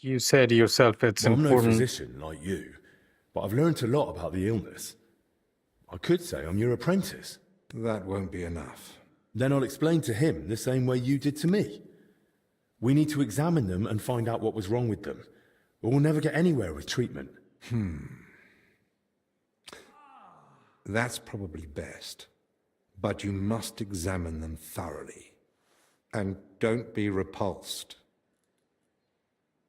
You said yourself it's I'm no important. physician like you, but I've learnt a lot about the illness. I could say I'm your apprentice. That won't be enough. Then I'll explain to him the same way you did to me. We need to examine them and find out what was wrong with them, or we'll never get anywhere with treatment. That's probably best. But you must examine them thoroughly. And don't be repulsed.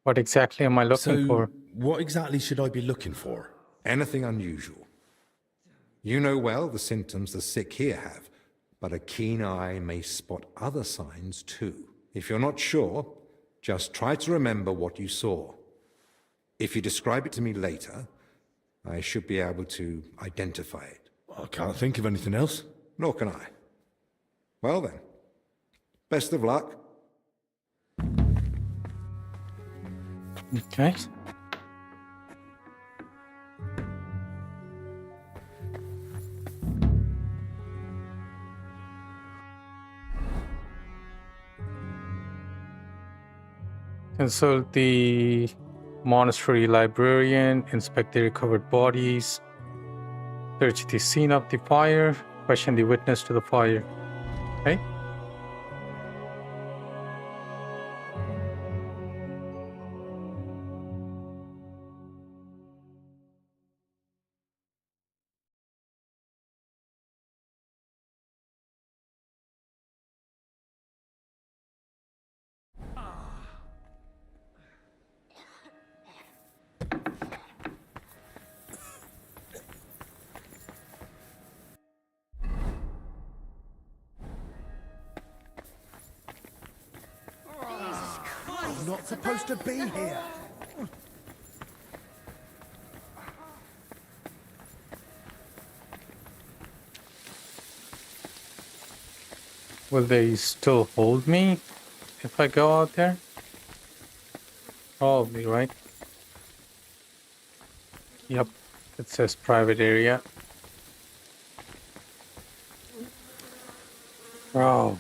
What exactly am I looking for? What exactly should I be looking for? Anything unusual. You know well the symptoms the sick here have, but a keen eye may spot other signs too. If you're not sure, just try to remember what you saw. If you describe it to me later, I should be able to identify it. I can't think of anything else. Nor can I. Well then, best of luck. Okay. Consult the monastery librarian, inspect the recovered bodies, search the scene of the fire, question the witness to the fire. Okay. I'm not supposed to be here. Will they still hold me if I go out there? Probably, right? Yep, it says private area. Oh.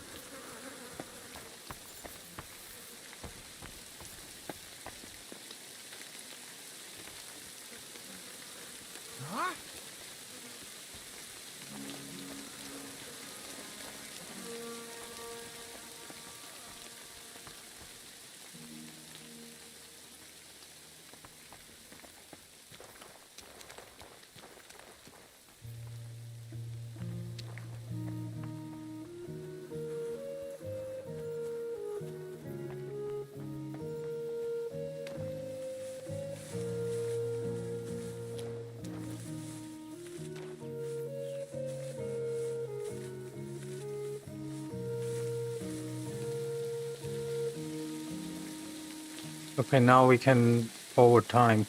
Okay, now we can forward time.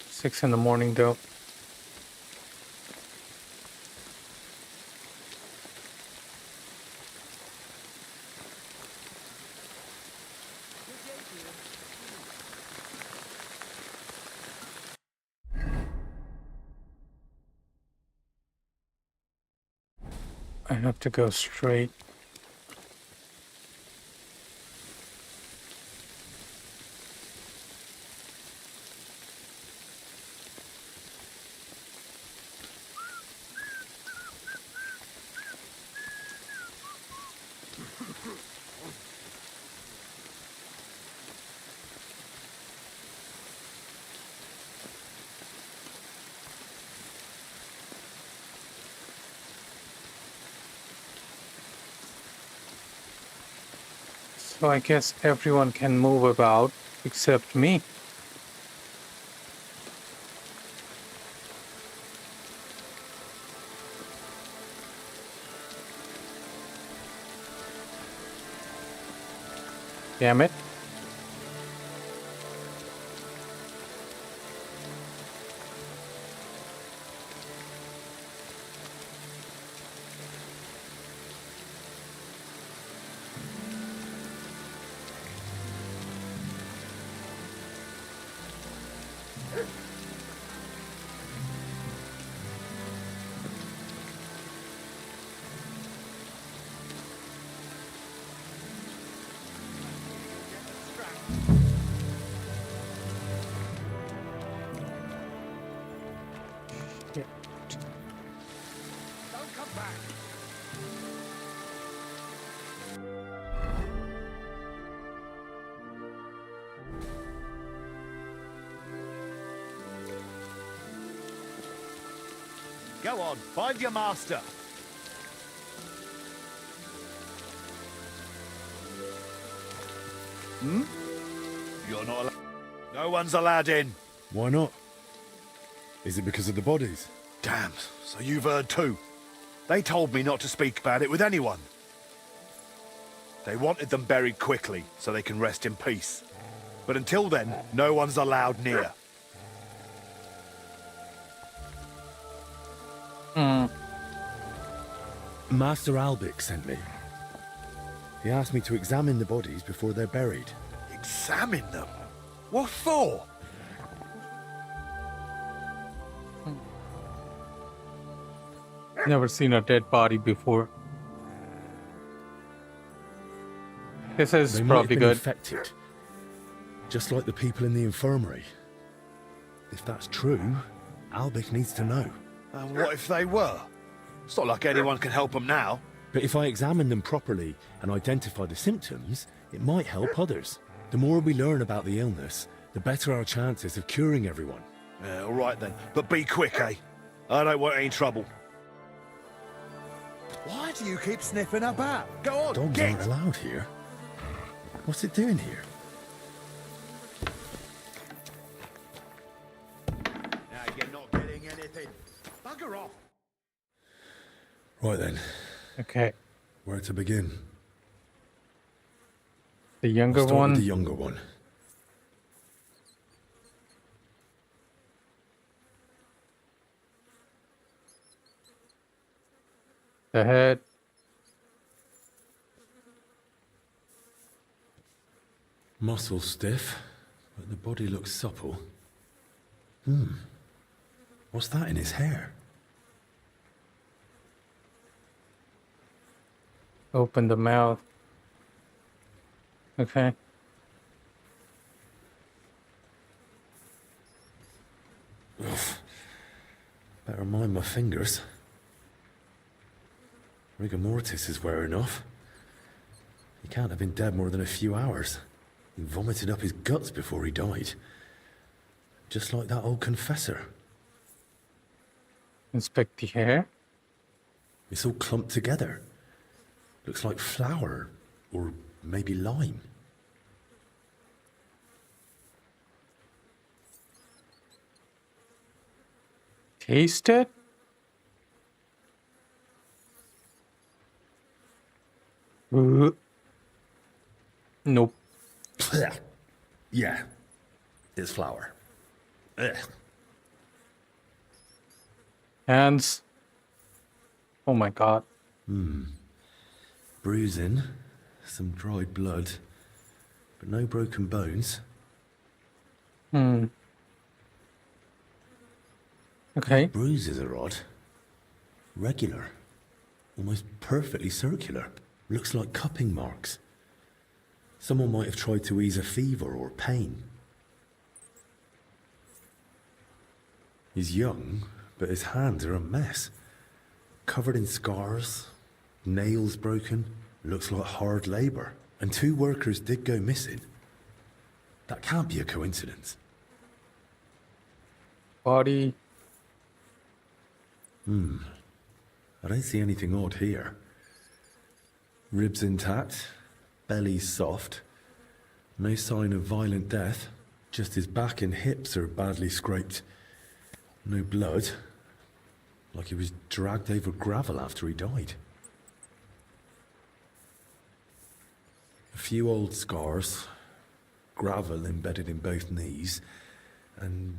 6 in the morning though. I have to go straight. So I guess everyone can move about except me. Damn it. Go on, find your master. Hmm? You're not allowed. No one's allowed in. Why not? Is it because of the bodies? Damn, so you've heard too. They told me not to speak about it with anyone. They wanted them buried quickly so they can rest in peace. But until then, no one's allowed near. Master Albic sent me. He asked me to examine the bodies before they're buried. Examine them? What for? Never seen a dead body before. This is They might have probably been good. infected, just like the people in the infirmary. If that's true, Albic needs to know. And what if they were? It's not like anyone can help them now. But if I examine them properly and identify the symptoms, it might help others. The more we learn about the illness, the better our chances of curing everyone. Yeah, all right then. But be quick, eh? I don't want any trouble. Why do you keep sniffing about? Go on, Dogs aren't allowed here. What's it doing here? Now you're not getting anything. Bugger off. Right then. Okay. Where to begin? The younger I'll start one. with the younger one. The head. Muscles stiff, but the body looks supple. What's that in his hair? Open the mouth. Okay. Better mind my fingers. Rigor mortis is wearing off. He can't have been dead more than a few hours. He vomited up his guts before he died. Just like that old confessor. Inspect the hair. It's all clumped together. Looks like flour, or maybe lime. Taste it. Nope. Yeah, it's flour. Ugh. Hands. Oh my god. Bruising, some dried blood, but no broken bones. Okay. Bruises are odd. Regular. Almost perfectly circular. Looks like cupping marks. Someone might have tried to ease a fever or pain. He's young, but his hands are a mess. Covered in scars, nails broken, looks like hard labor. And 2 workers did go missing. That can't be a coincidence. Body. I don't see anything odd here. Ribs intact, belly soft. No sign of violent death. Just his back and hips are badly scraped. No blood. Like he was dragged over gravel after he died. A few old scars. Gravel embedded in both knees. And,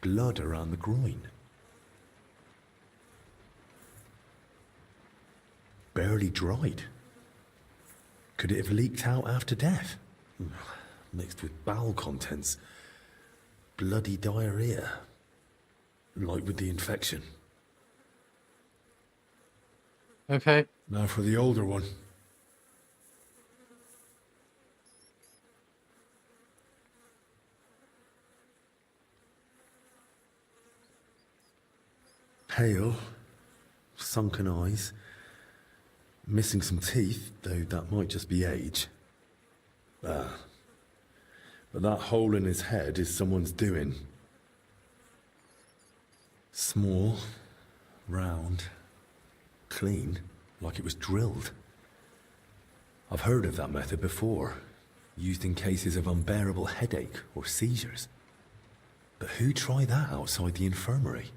blood around the groin. Barely dried. Could it have leaked out after death? Mixed with bowel contents. Bloody diarrhea. Like with the infection. Okay. Now for the older one. Pale, sunken eyes, missing some teeth, though that might just be age. But that hole in his head is someone's doing. Small, round, clean, like it was drilled. I've heard of that method before, used in cases of unbearable headache or seizures. But who'd try that outside the infirmary?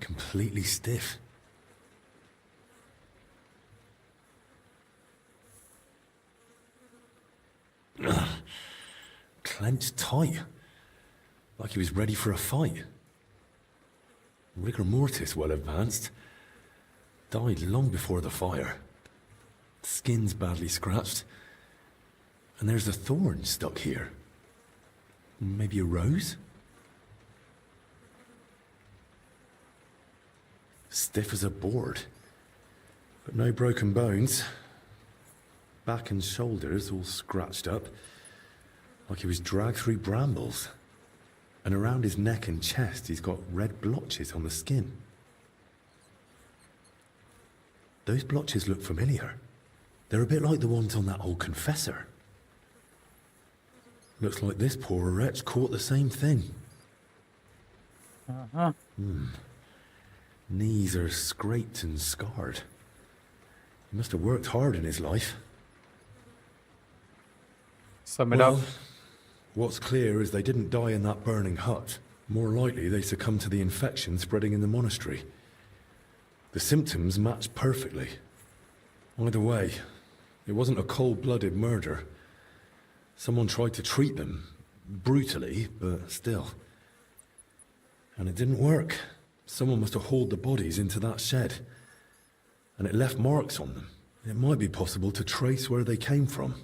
Completely stiff. Clenched tight. Like he was ready for a fight. Rigor mortis well advanced. Died long before the fire. Skin's badly scratched. And there's a thorn stuck here. Maybe a rose? Stiff as a board. But no broken bones. Back and shoulders all scratched up. Like he was dragged through brambles. And around his neck and chest he's got red blotches on the skin. Those blotches look familiar. They're a bit like the ones on that old confessor. Looks like this poor wretch caught the same thing. Knees are scraped and scarred. He must have worked hard in his life. Sum it up. What's clear is they didn't die in that burning hut. More likely they succumbed to the infection spreading in the monastery. The symptoms match perfectly. Either way, it wasn't a cold-blooded murder. Someone tried to treat them, brutally, but still. And it didn't work. Someone must have hauled the bodies into that shed. And it left marks on them. It might be possible to trace where they came from.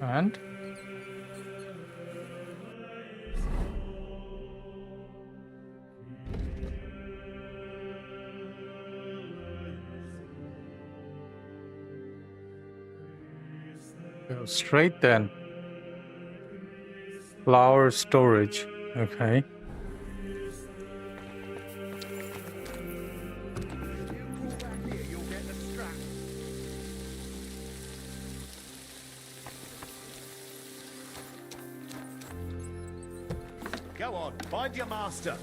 And? Go straight then. Flower storage. Okay. Go on, find your master.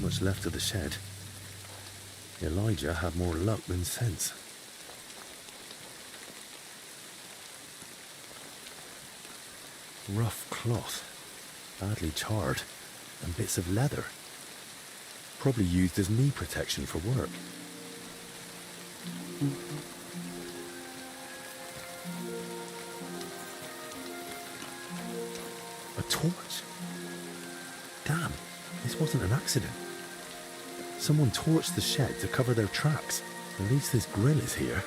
Much left of the shed. Elijah had more luck than sense. Rough cloth, badly charred, and bits of leather. Probably used as knee protection for work. A torch? Damn, this wasn't an accident. Someone torched the shed to cover their tracks. At least this grill is here.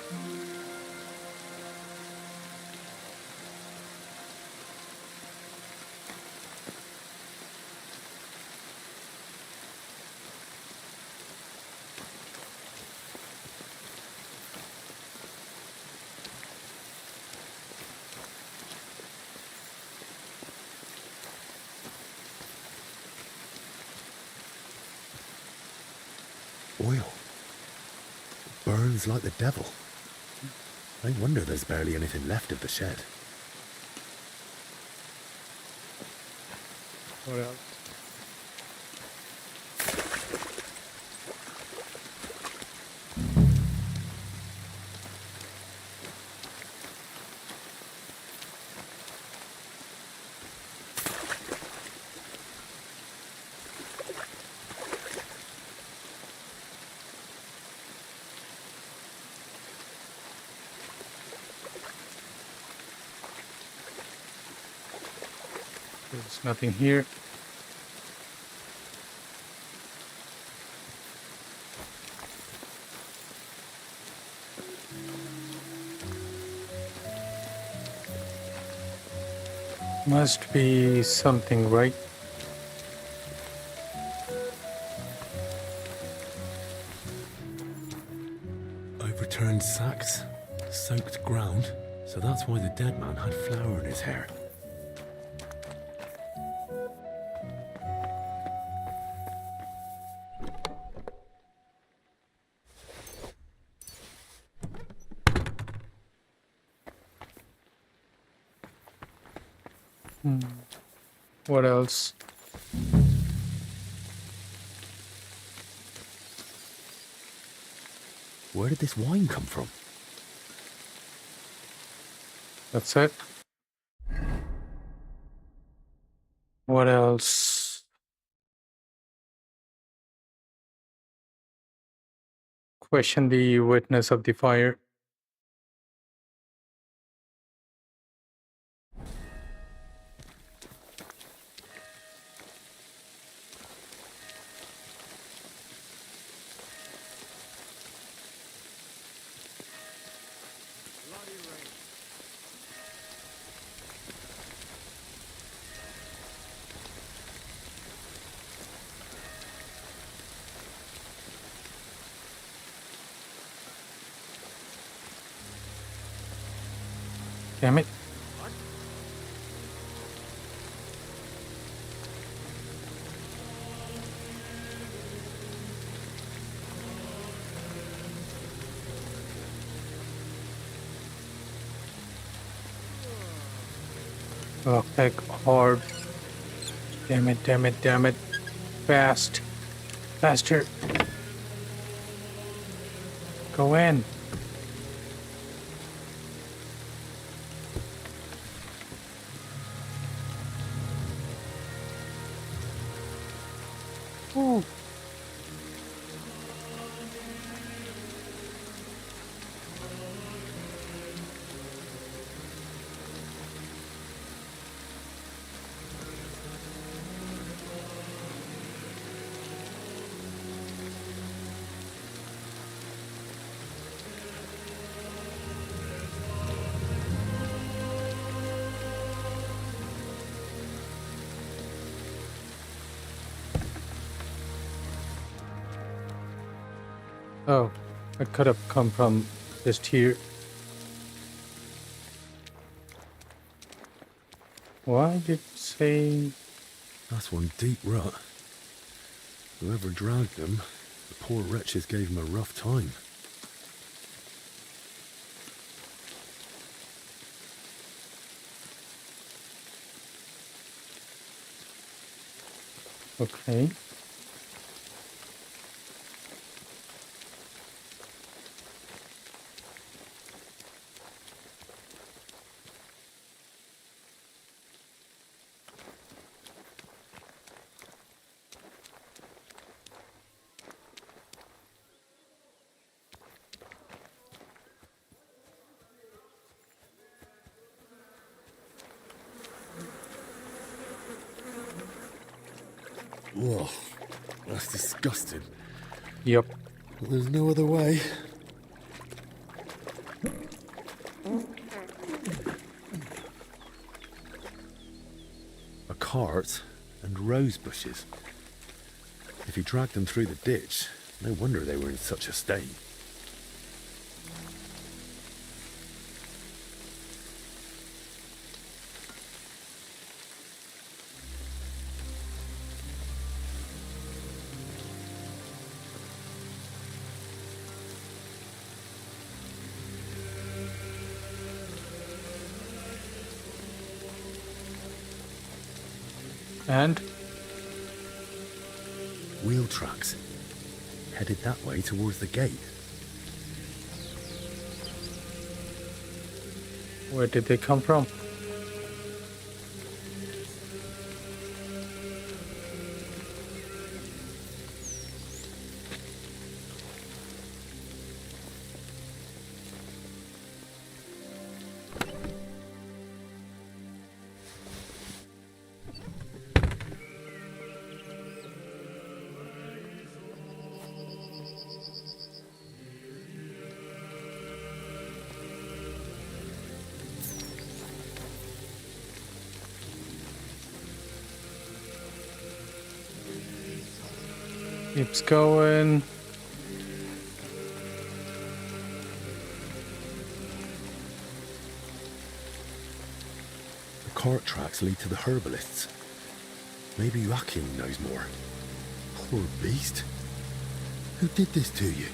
Oil. Burns like the devil. No wonder there's barely anything left of the shed. What else? There's nothing here. Must be something, right? Overturned sacks, soaked ground. So that's why the dead man had flour in his hair. What else? Where did this wine come from? That's it. What else? Question the witness of the fire. Damn it. Lockpick hard. Damn it, damn it, damn it. Fast. Faster. Go in. Ooh. Oh, it could have come from just here. Why did it say... That's one deep rut. Whoever dragged them, the poor wretches gave him a rough time. Okay. Ugh, that's disgusting. Yep. But there's no other way. A cart and rose bushes. If he dragged them through the ditch, no wonder they were in such a state. And? Wheel tracks. Headed that way towards the gate. Where did they come from? Keeps going. The cart tracks lead to the herbalists. Maybe Joachim knows more. Poor beast. Who did this to you?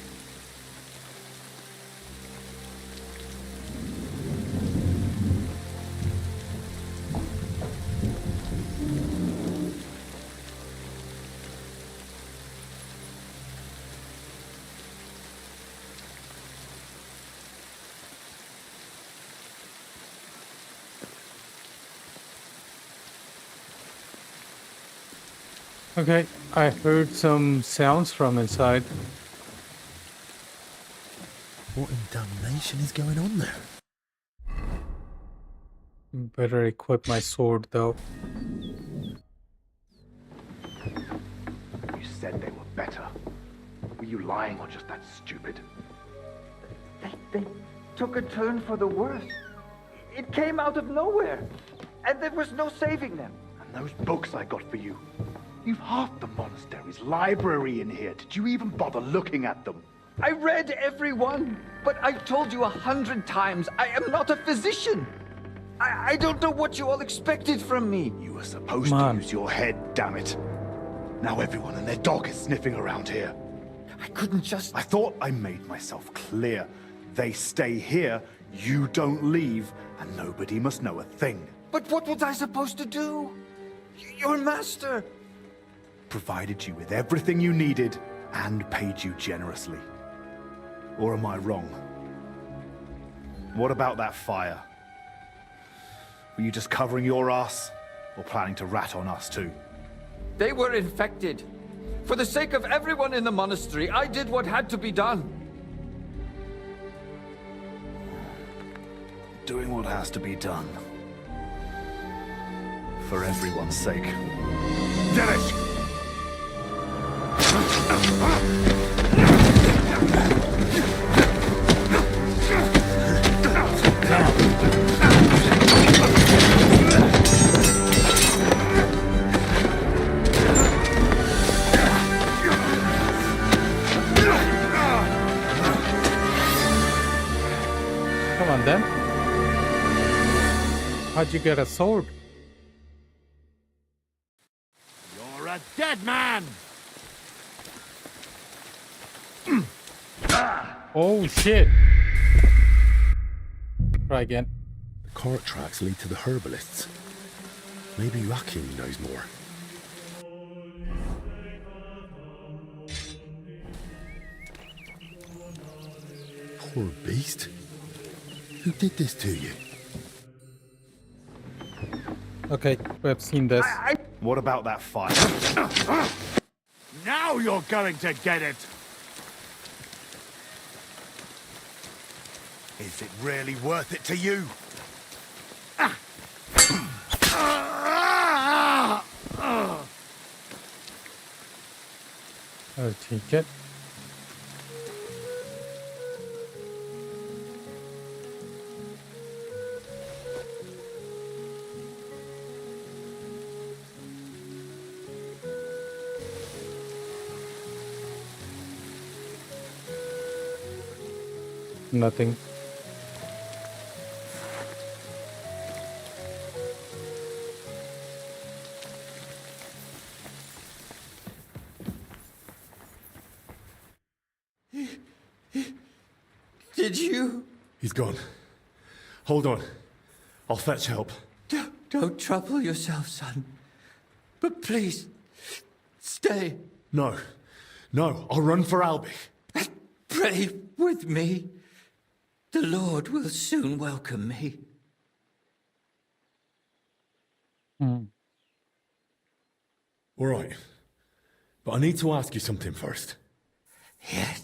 Okay, I heard some sounds from inside. What in damnation is going on there? Better equip my sword though. You said they were better. Were you lying or just that stupid? They took a turn for the worse. It came out of nowhere, and there was no saving them. And those books I got for you. You've half the monastery's library in here. Did you even bother looking at them? I read every one, but I've told you 100 times, I am not a physician. I don't know what you all expected from me. You were supposed to use your head, damn it. Now everyone and their dog is sniffing around here. I couldn't just... I thought I made myself clear. They stay here, you don't leave, and nobody must know a thing. But what was I supposed to do? Your master... provided you with everything you needed and paid you generously. Or am I wrong? What about that fire? Were you just covering your ass, or planning to rat on us too? They were infected. For the sake of everyone in the monastery, I did what had to be done. Doing what has to be done. For everyone's sake. Dennis! Come on then. How'd you get a sword? You're a dead man! Oh shit! Try again. The cart tracks lead to the herbalists. Maybe Joachim knows more. Poor beast. Who did this to you? Okay, we have seen this. What about that fire? Now you're going to get it! Is it really worth it to you? I'll take it. Nothing. Did you? He's gone. Hold on. I'll fetch help. Don't trouble yourself, son. But please, stay. No. No, I'll run for Albie. Pray with me. The Lord will soon welcome me. All right. But I need to ask you something first. Yes.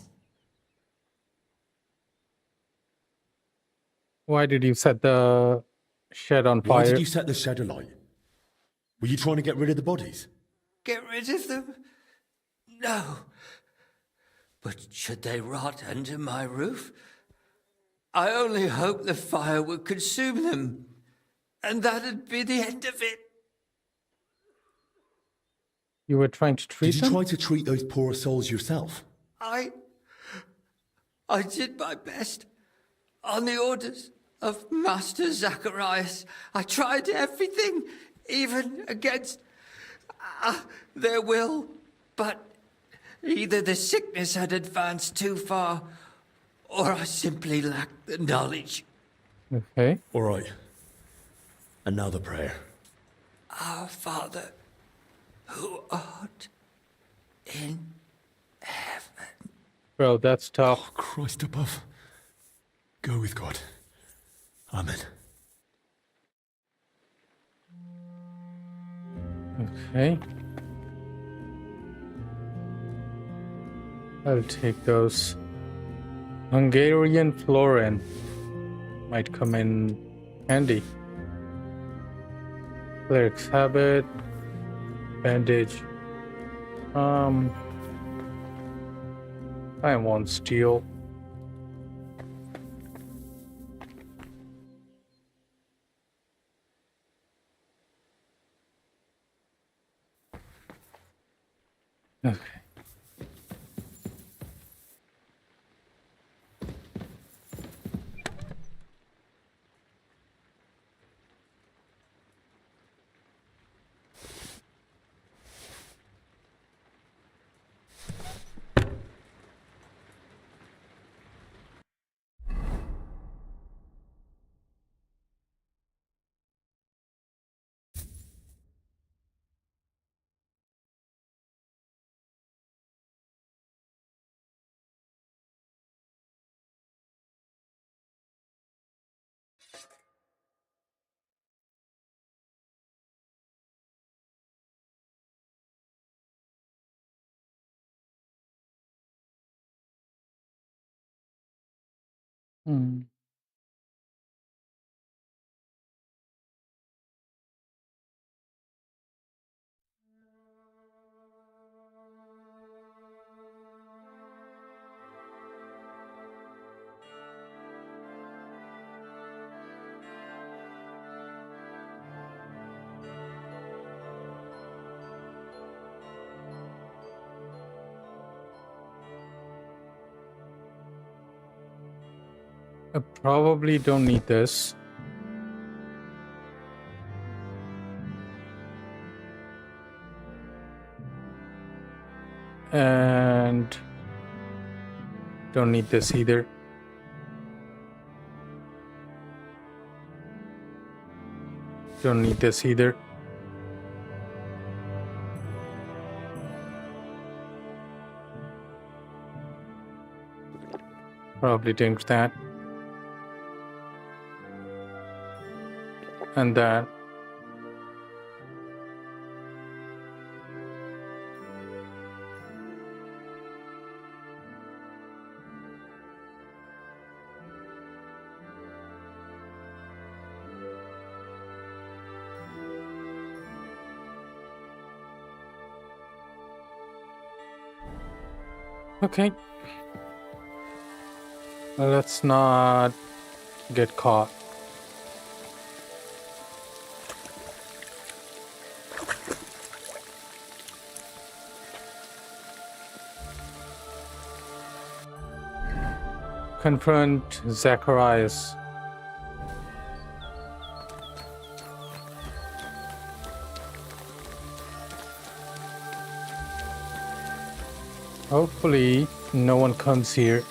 Why did you set the shed on fire? Why did you set the shed alight? Were you trying to get rid of the bodies? Get rid of them? No. But should they rot under my roof? I only hope the fire would consume them, and that'd be the end of it. You were trying to treat them? Did you try to treat those poor souls yourself? I did my best. On the orders of Master Zacharias, I tried everything, even against their will. But either the sickness had advanced too far, or I simply lacked the knowledge. Okay. All right. And now the prayer. Our Father, who art in heaven. Bro, that's tough. Oh, Christ above. Go with God. Amen. Okay. I'll take those. Hungarian florin might come in handy. Cleric's habit. Bandage. I won't steal. Okay. Hmm. I probably don't need this. And don't need this either. Don't need this either. Probably drink that. And that. Okay. Let's not get caught. Confront Zacharias. Hopefully, no one comes here.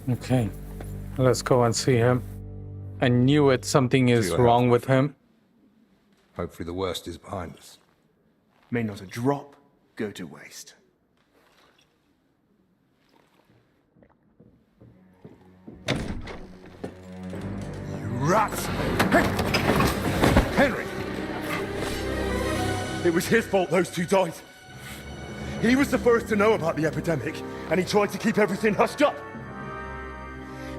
Okay, let's go and see him. I knew it. Something is wrong with him. Hopefully the worst is behind us. May not a drop go to waste. You rats! Henry! It was his fault those two died. He was the first to know about the epidemic, and he tried to keep everything hushed up.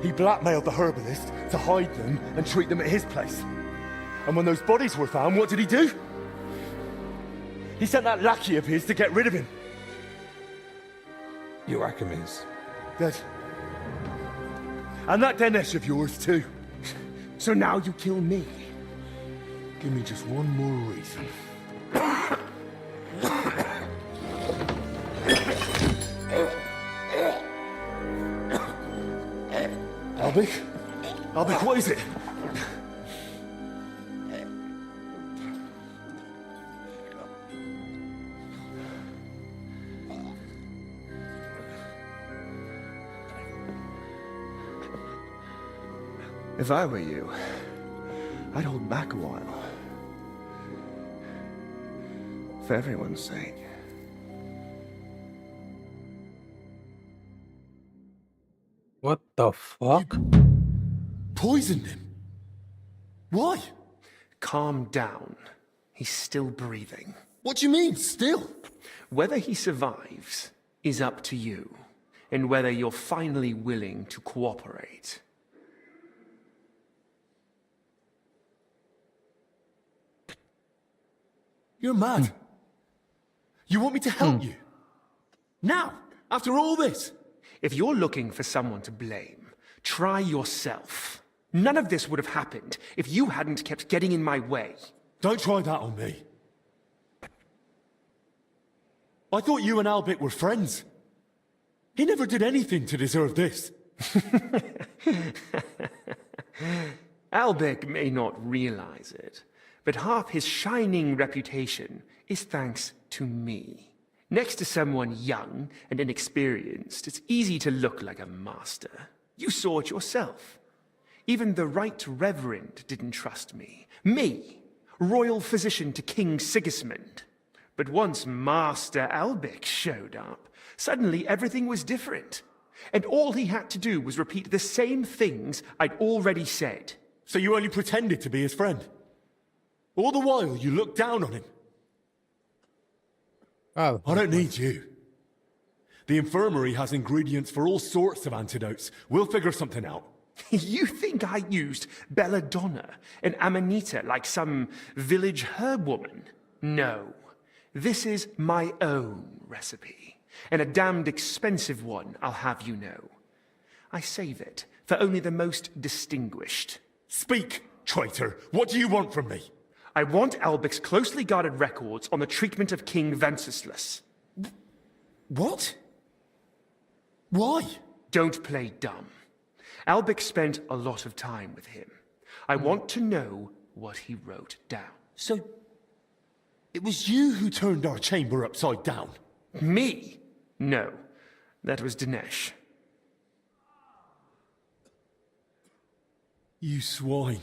He blackmailed the herbalist to hide them and treat them at his place. And when those bodies were found, what did he do? He sent that lackey of his to get rid of him. Joachim is dead. And that Dinesh of yours, too. So now you kill me. Give me just one more reason. Albik? Albik, what is it? If I were you, I'd hold back a while. For everyone's sake. What the fuck? Poisoned him? Why? Calm down. He's still breathing. What do you mean, still? Whether he survives is up to you, and whether you're finally willing to cooperate. You're mad. You want me to help you? Now, after all this? If you're looking for someone to blame, try yourself. None of this would have happened if you hadn't kept getting in my way. Don't try that on me. I thought you and Albik were friends. He never did anything to deserve this. Albik may not realize it, but half his shining reputation is thanks to me. Next to someone young and inexperienced, it's easy to look like a master. You saw it yourself. Even the Right Reverend didn't trust me. Me, royal physician to King Sigismund. But once Master Albik showed up, suddenly everything was different. And all he had to do was repeat the same things I'd already said. So you only pretended to be his friend? All the while you looked down on him? Oh. I don't need you. The infirmary has ingredients for all sorts of antidotes. We'll figure something out. You think I used belladonna and amanita like some village herb woman? No. This is my own recipe, and a damned expensive one, I'll have you know. I save it for only the most distinguished. Speak, traitor. What do you want from me? I want Albik's closely guarded records on the treatment of King Venceslas. What? Why? Don't play dumb. Albik spent a lot of time with him. I want to know what he wrote down. So, it was you who turned our chamber upside down? Me? No, that was Dinesh. You swine.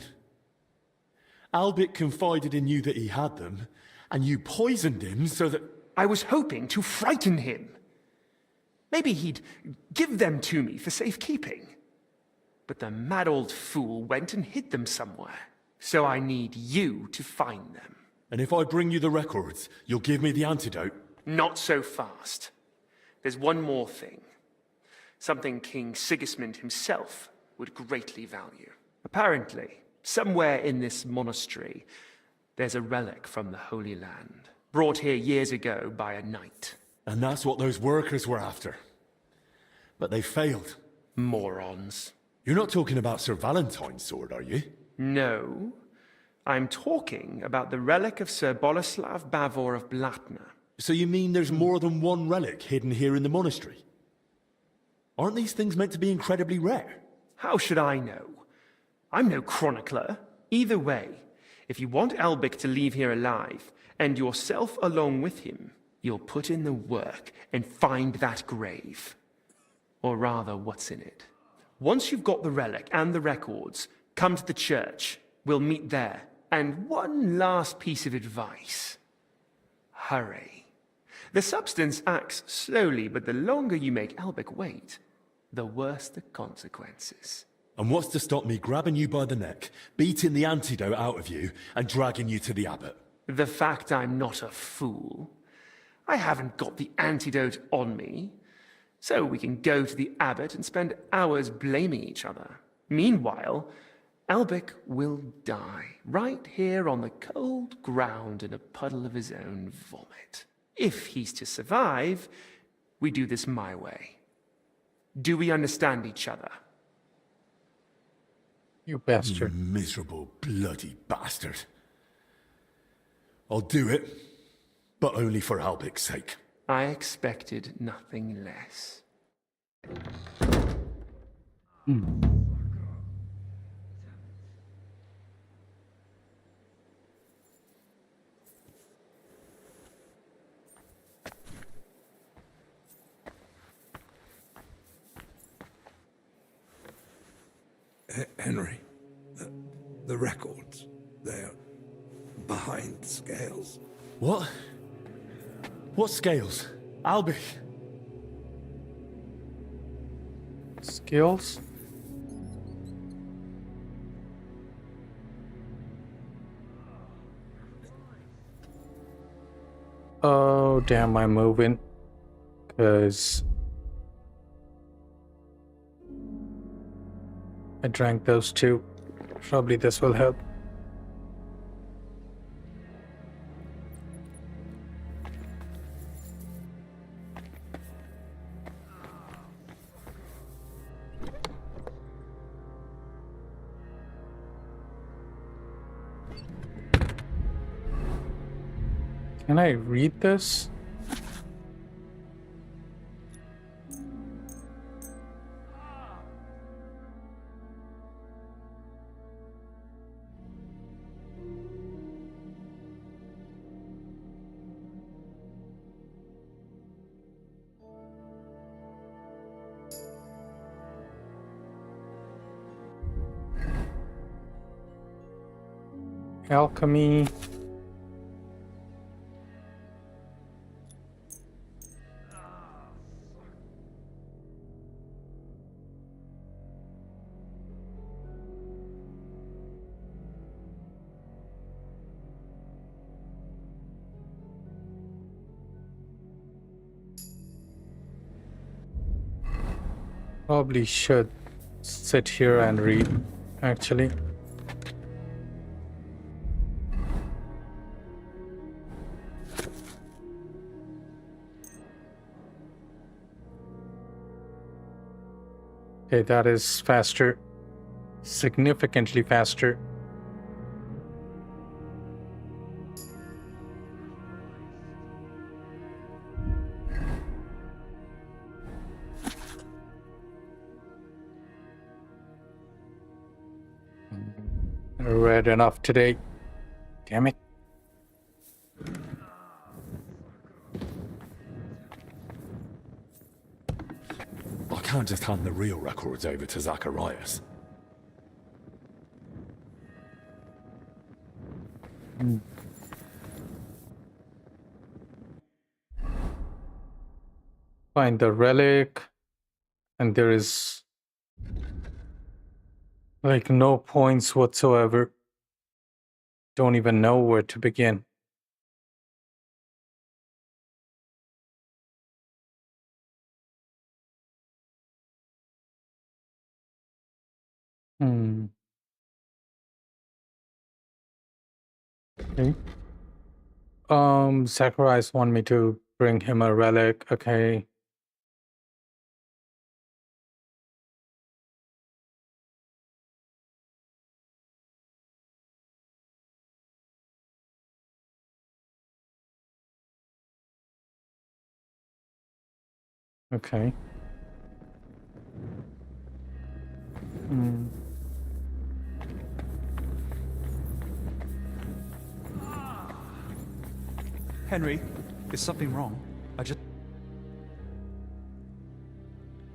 Albik confided in you that he had them, and you poisoned him so that... I was hoping to frighten him. Maybe he'd give them to me for safekeeping. But the mad old fool went and hid them somewhere. So I need you to find them. And if I bring you the records, you'll give me the antidote? Not so fast. There's one more thing. Something King Sigismund himself would greatly value. Apparently, somewhere in this monastery, there's a relic from the Holy Land, brought here years ago by a knight. And that's what those workers were after. But they failed. Morons. You're not talking about Sir Valentine's sword, are you? No. I'm talking about the relic of Sir Boleslav Bavor of Blatna. So you mean there's more than one relic hidden here in the monastery? Aren't these things meant to be incredibly rare? How should I know? I'm no chronicler. Either way, if you want Albik to leave here alive, and yourself along with him, you'll put in the work and find that grave. Or rather, what's in it. Once you've got the relic and the records, come to the church. We'll meet there. And one last piece of advice. Hurry. The substance acts slowly, but the longer you make Albik wait, the worse the consequences. And what's to stop me grabbing you by the neck, beating the antidote out of you, and dragging you to the abbot? The fact I'm not a fool. I haven't got the antidote on me, so we can go to the abbot and spend hours blaming each other. Meanwhile, Albic will die, right here on the cold ground in a puddle of his own vomit. If he's to survive, we do this my way. Do we understand each other? You bastard. You miserable bloody bastard. I'll do it, but only for Albic's sake. I expected nothing less. Henry, the records, they're behind scales. What? What scales? Albic? Skills? Oh, damn, I'm moving. Because I drank those two. Probably this will help. Can I read this? Alchemy. Probably should sit here and read, actually. Okay, that is faster. Significantly faster. I read enough today. Damn it. I can't just hand the real records over to Zacharias. Find the relic, and there is like no points whatsoever. Don't even know where to begin. Okay. Zacharias want me to bring him a relic. Okay. Okay. Henry, is something wrong?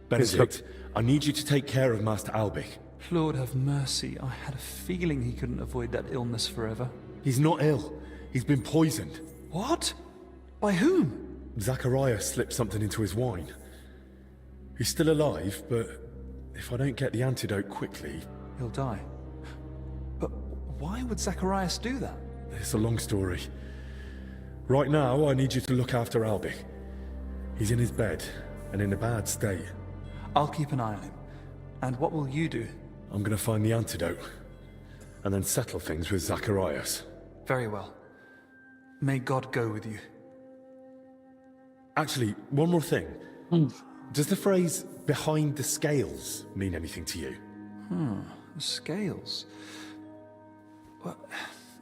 Benedict, I need you to take care of Master Albic. Lord have mercy, I had a feeling he couldn't avoid that illness forever. He's not ill. He's been poisoned. What? By whom? Zacharias slipped something into his wine. He's still alive, but if I don't get the antidote quickly... He'll die. But why would Zacharias do that? It's a long story. Right now, I need you to look after Albie. He's in his bed, and in a bad state. I'll keep an eye on him. And what will you do? I'm gonna find the antidote, and then settle things with Zacharias. Very well. May God go with you. Actually, one more thing. Does the phrase, behind the scales, mean anything to you? Scales. Well,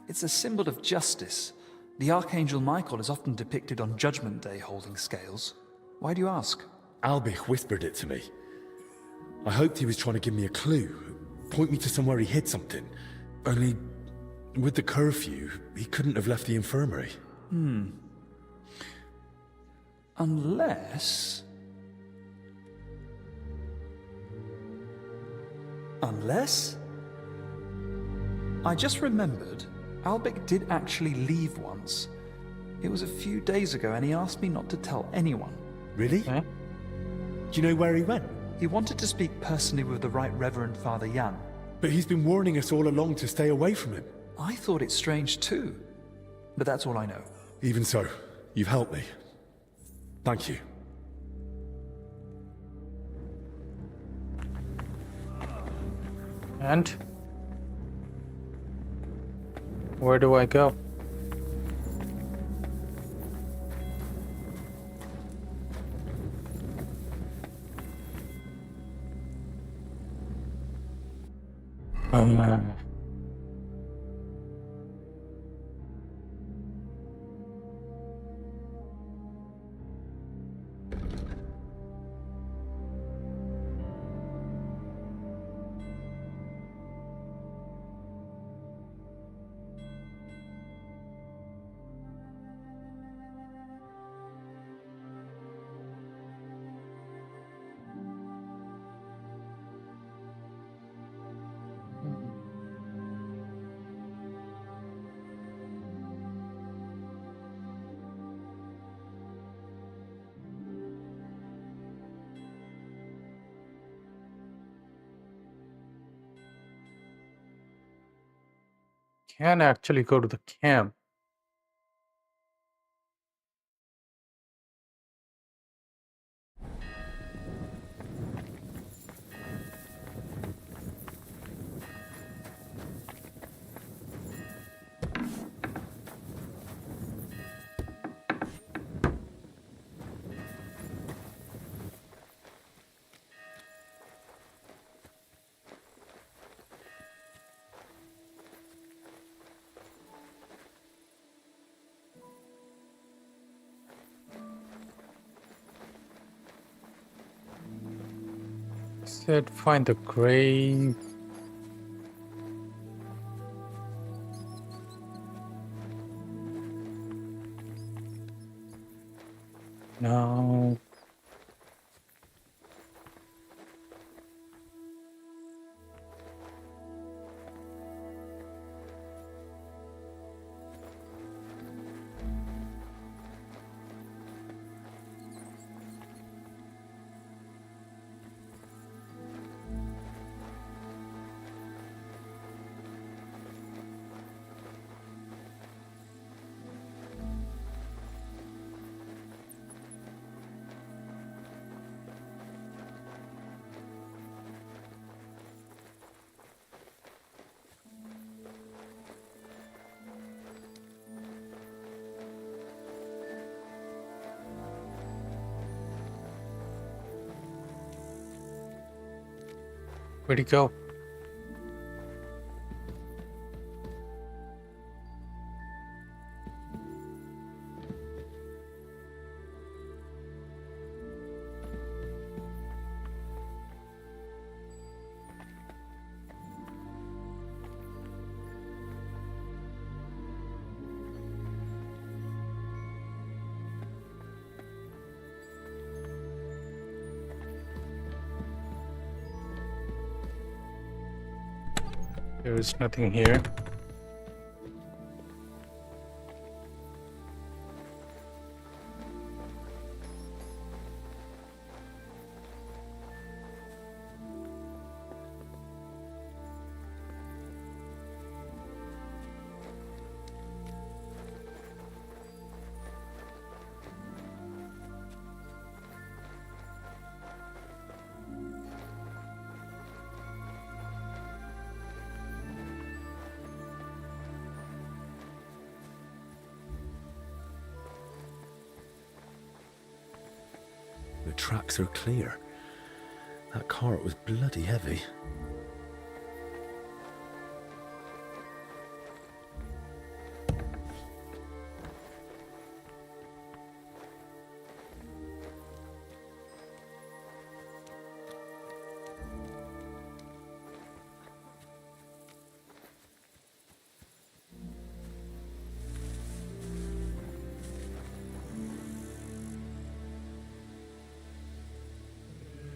it's a symbol of justice. The Archangel Michael is often depicted on Judgment Day holding scales. Why do you ask? Albie whispered it to me. I hoped he was trying to give me a clue, point me to somewhere he hid something. Only, with the curfew, he couldn't have left the infirmary. Unless... I just remembered, Albert did actually leave once. It was a few days ago and he asked me not to tell anyone. Really? Do you know where he went? He wanted to speak personally with the Right Reverend Father Jan. But he's been warning us all along to stay away from him. I thought it strange too. But that's all I know. Even so, you've helped me. Thank you. And? Where do I go? Can actually go to the camp. Said find the grave. No. Where'd he go? There is nothing here. The tracks are clear. That cart was bloody heavy.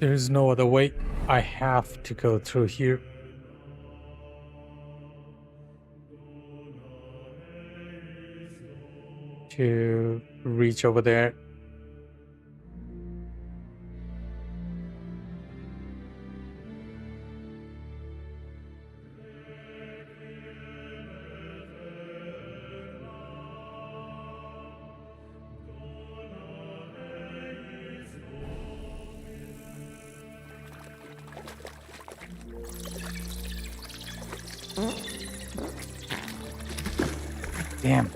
There's no other way. I have to go through here. To reach over there. Damn.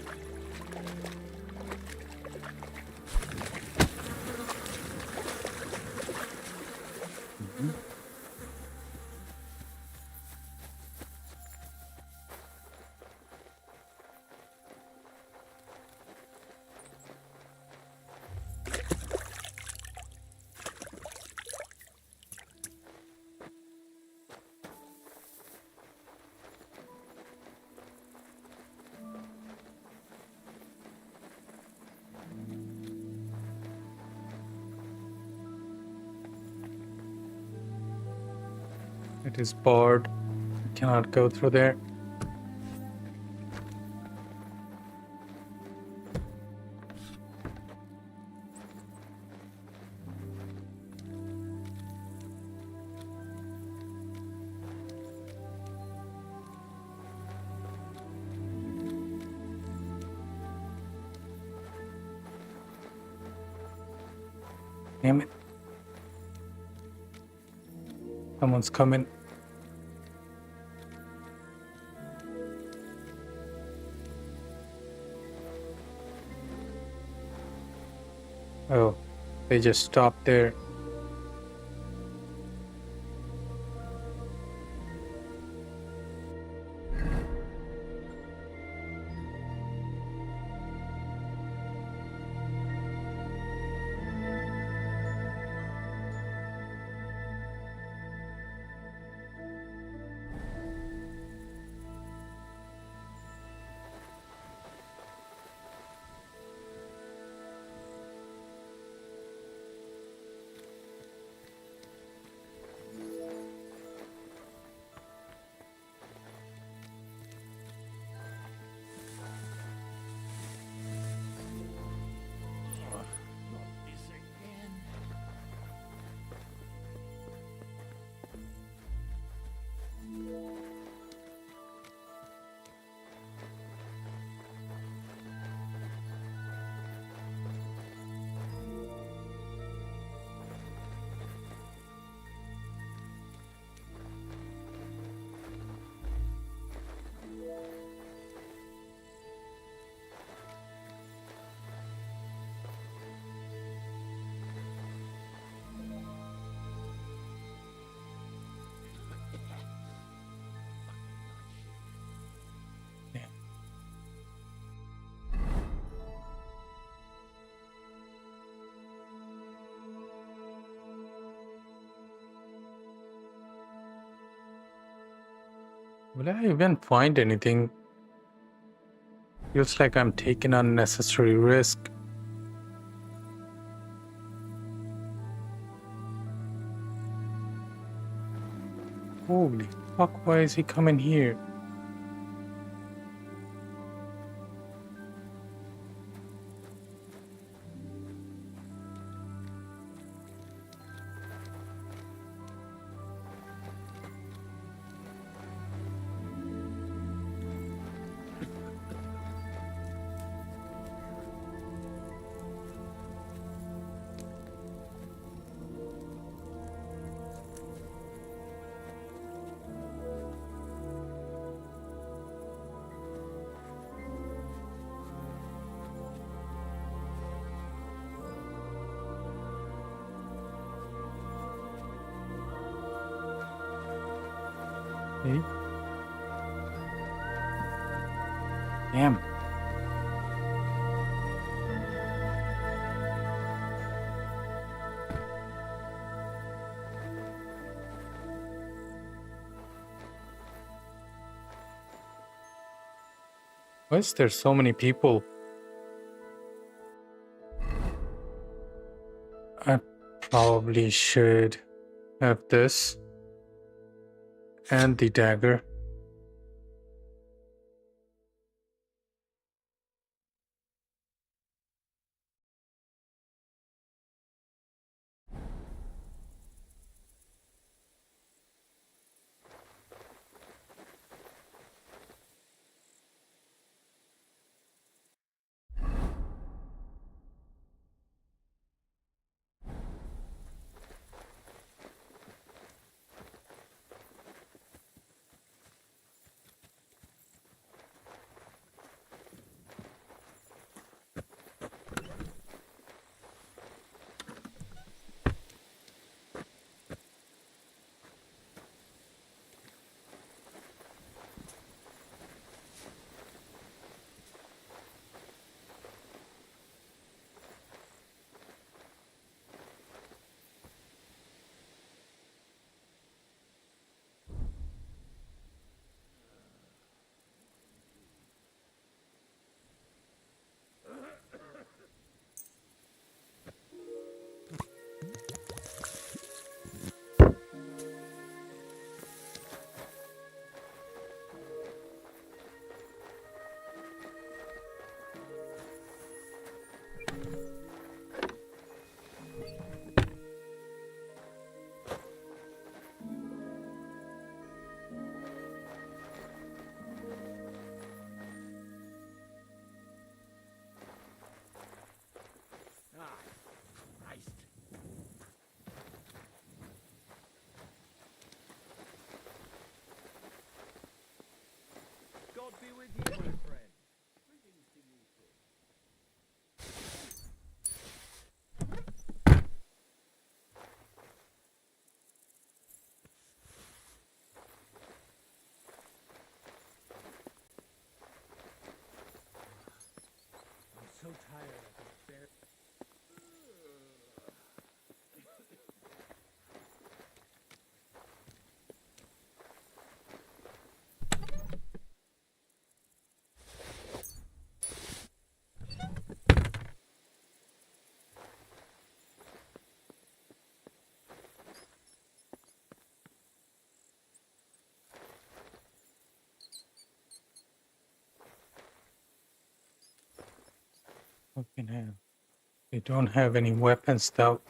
It is barred. Cannot go through there. Damn it. Someone's coming. Oh, they just stopped there. Will I even find anything? Feels like I'm taking unnecessary risk. Holy fuck, why is he coming here? See? Damn. Why is there so many people? I probably should have this and the dagger. God be with you, my friend. Greetings to you too. I'm so tired I can bear. Fucking hell. They don't have any weapons though.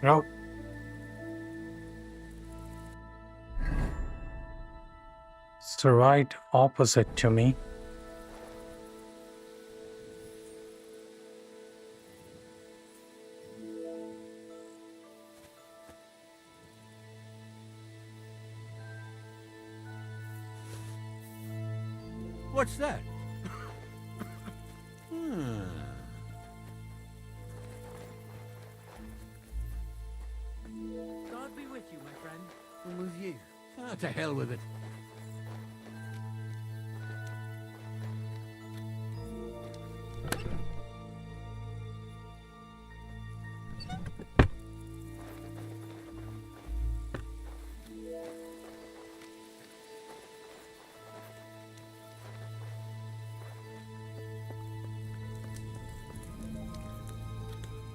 No. It's the right opposite to me. What's that? God be with To hell with it.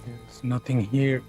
There's nothing here.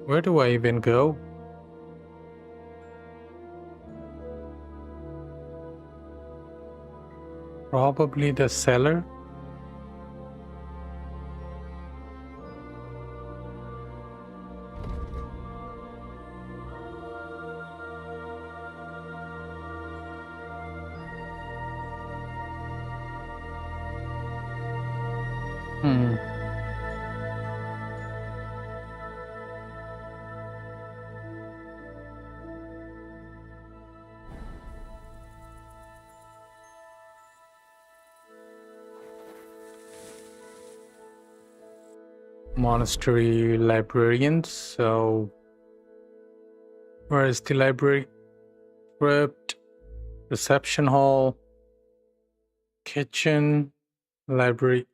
Where do I even go? Probably the cellar. Hmm. Monastery librarian. So, where is the library? Crypt, reception hall, kitchen, library.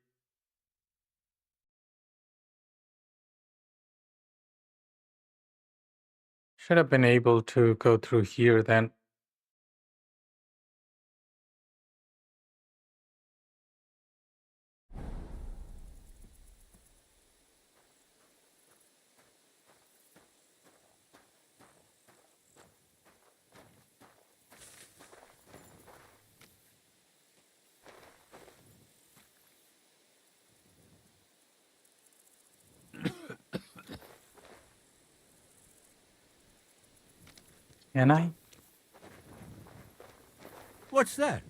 Should have been able to go through here then. Can I? What's that?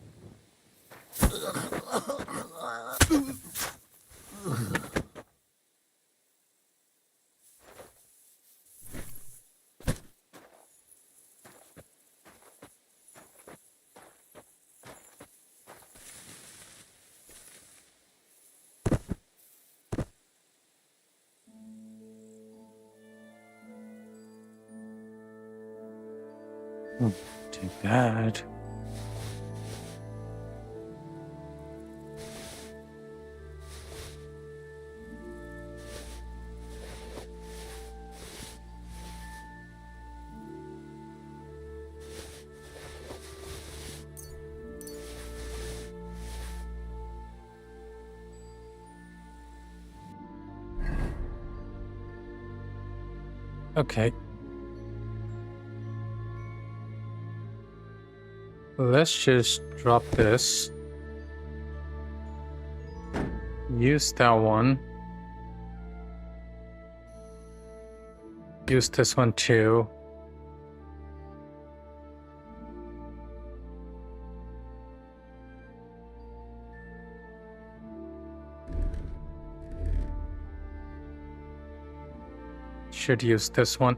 Too bad. Okay. Let's just drop this. Use that one. Use this one too. Should use this one.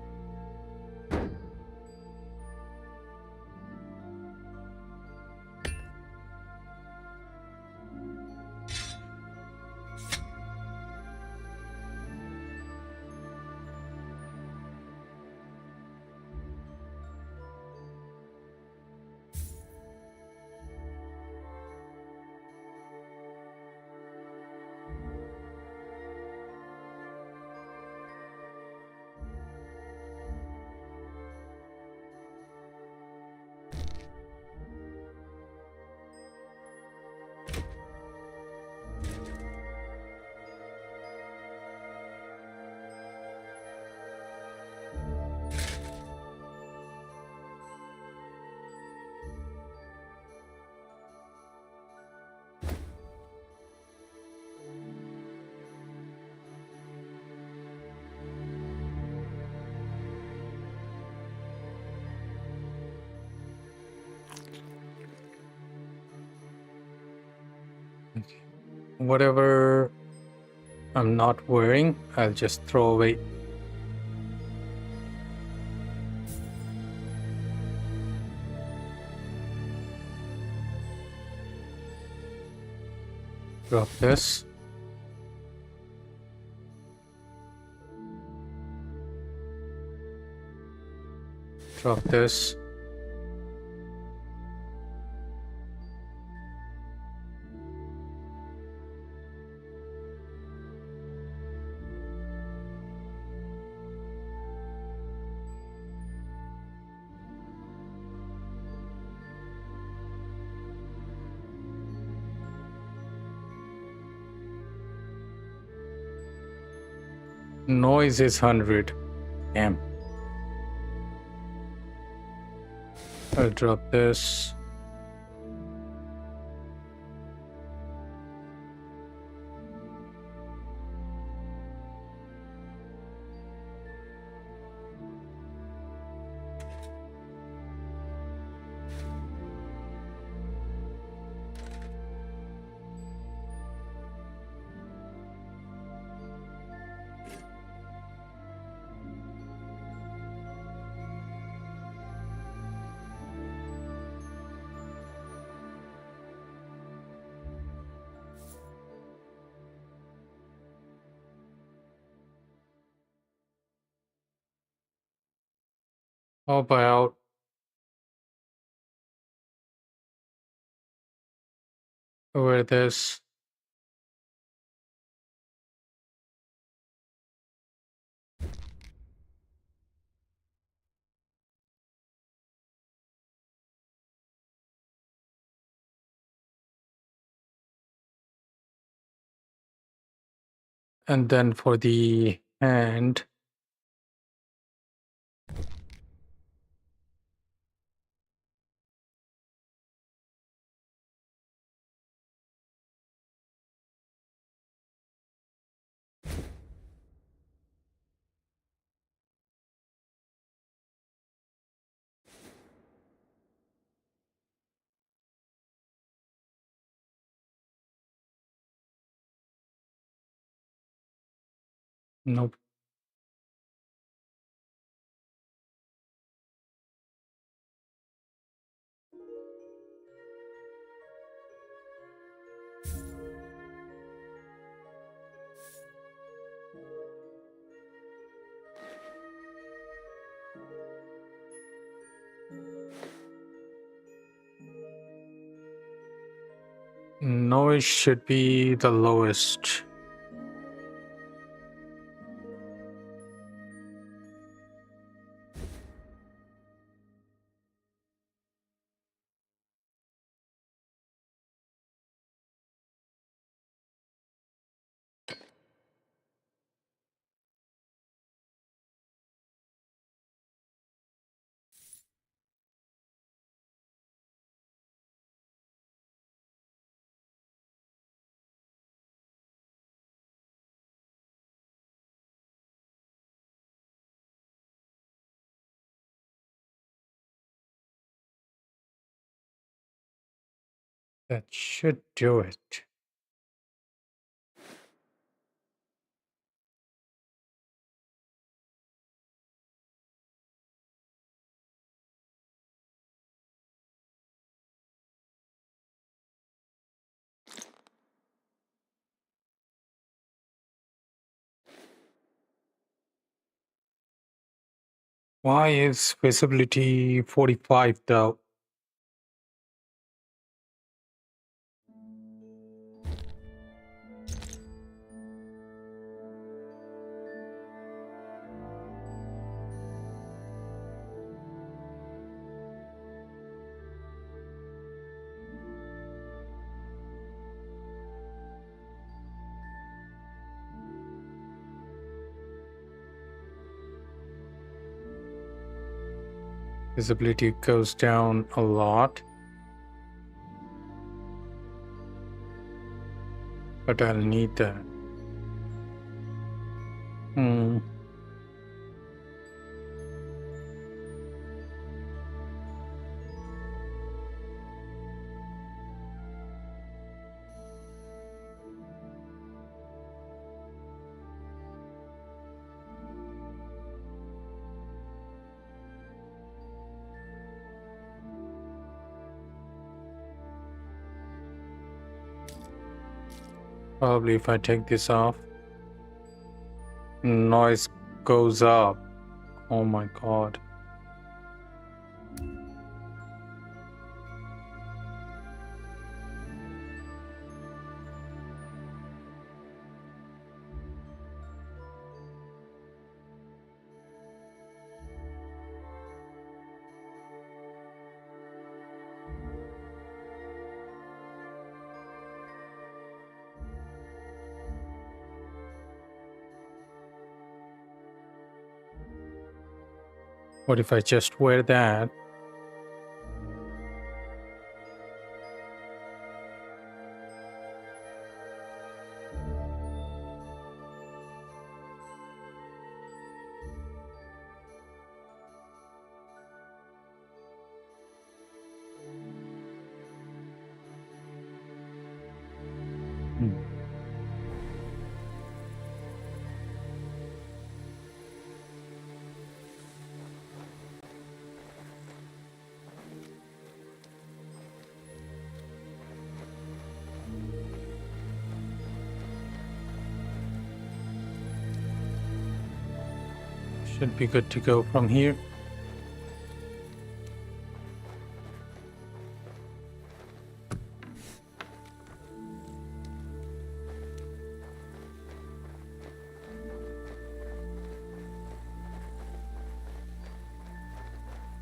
Whatever I'm not wearing, I'll just throw away. Drop this. Drop this. Noise is 100. Damn. I'll drop this. How about over this? And then for the hand, nope. Noise should be the lowest. That should do it. Why is visibility 45 though? Visibility goes down a lot. But I'll need that. Probably if I take this off, noise goes up. Oh my god. What if I just wear that? Should be good to go from here.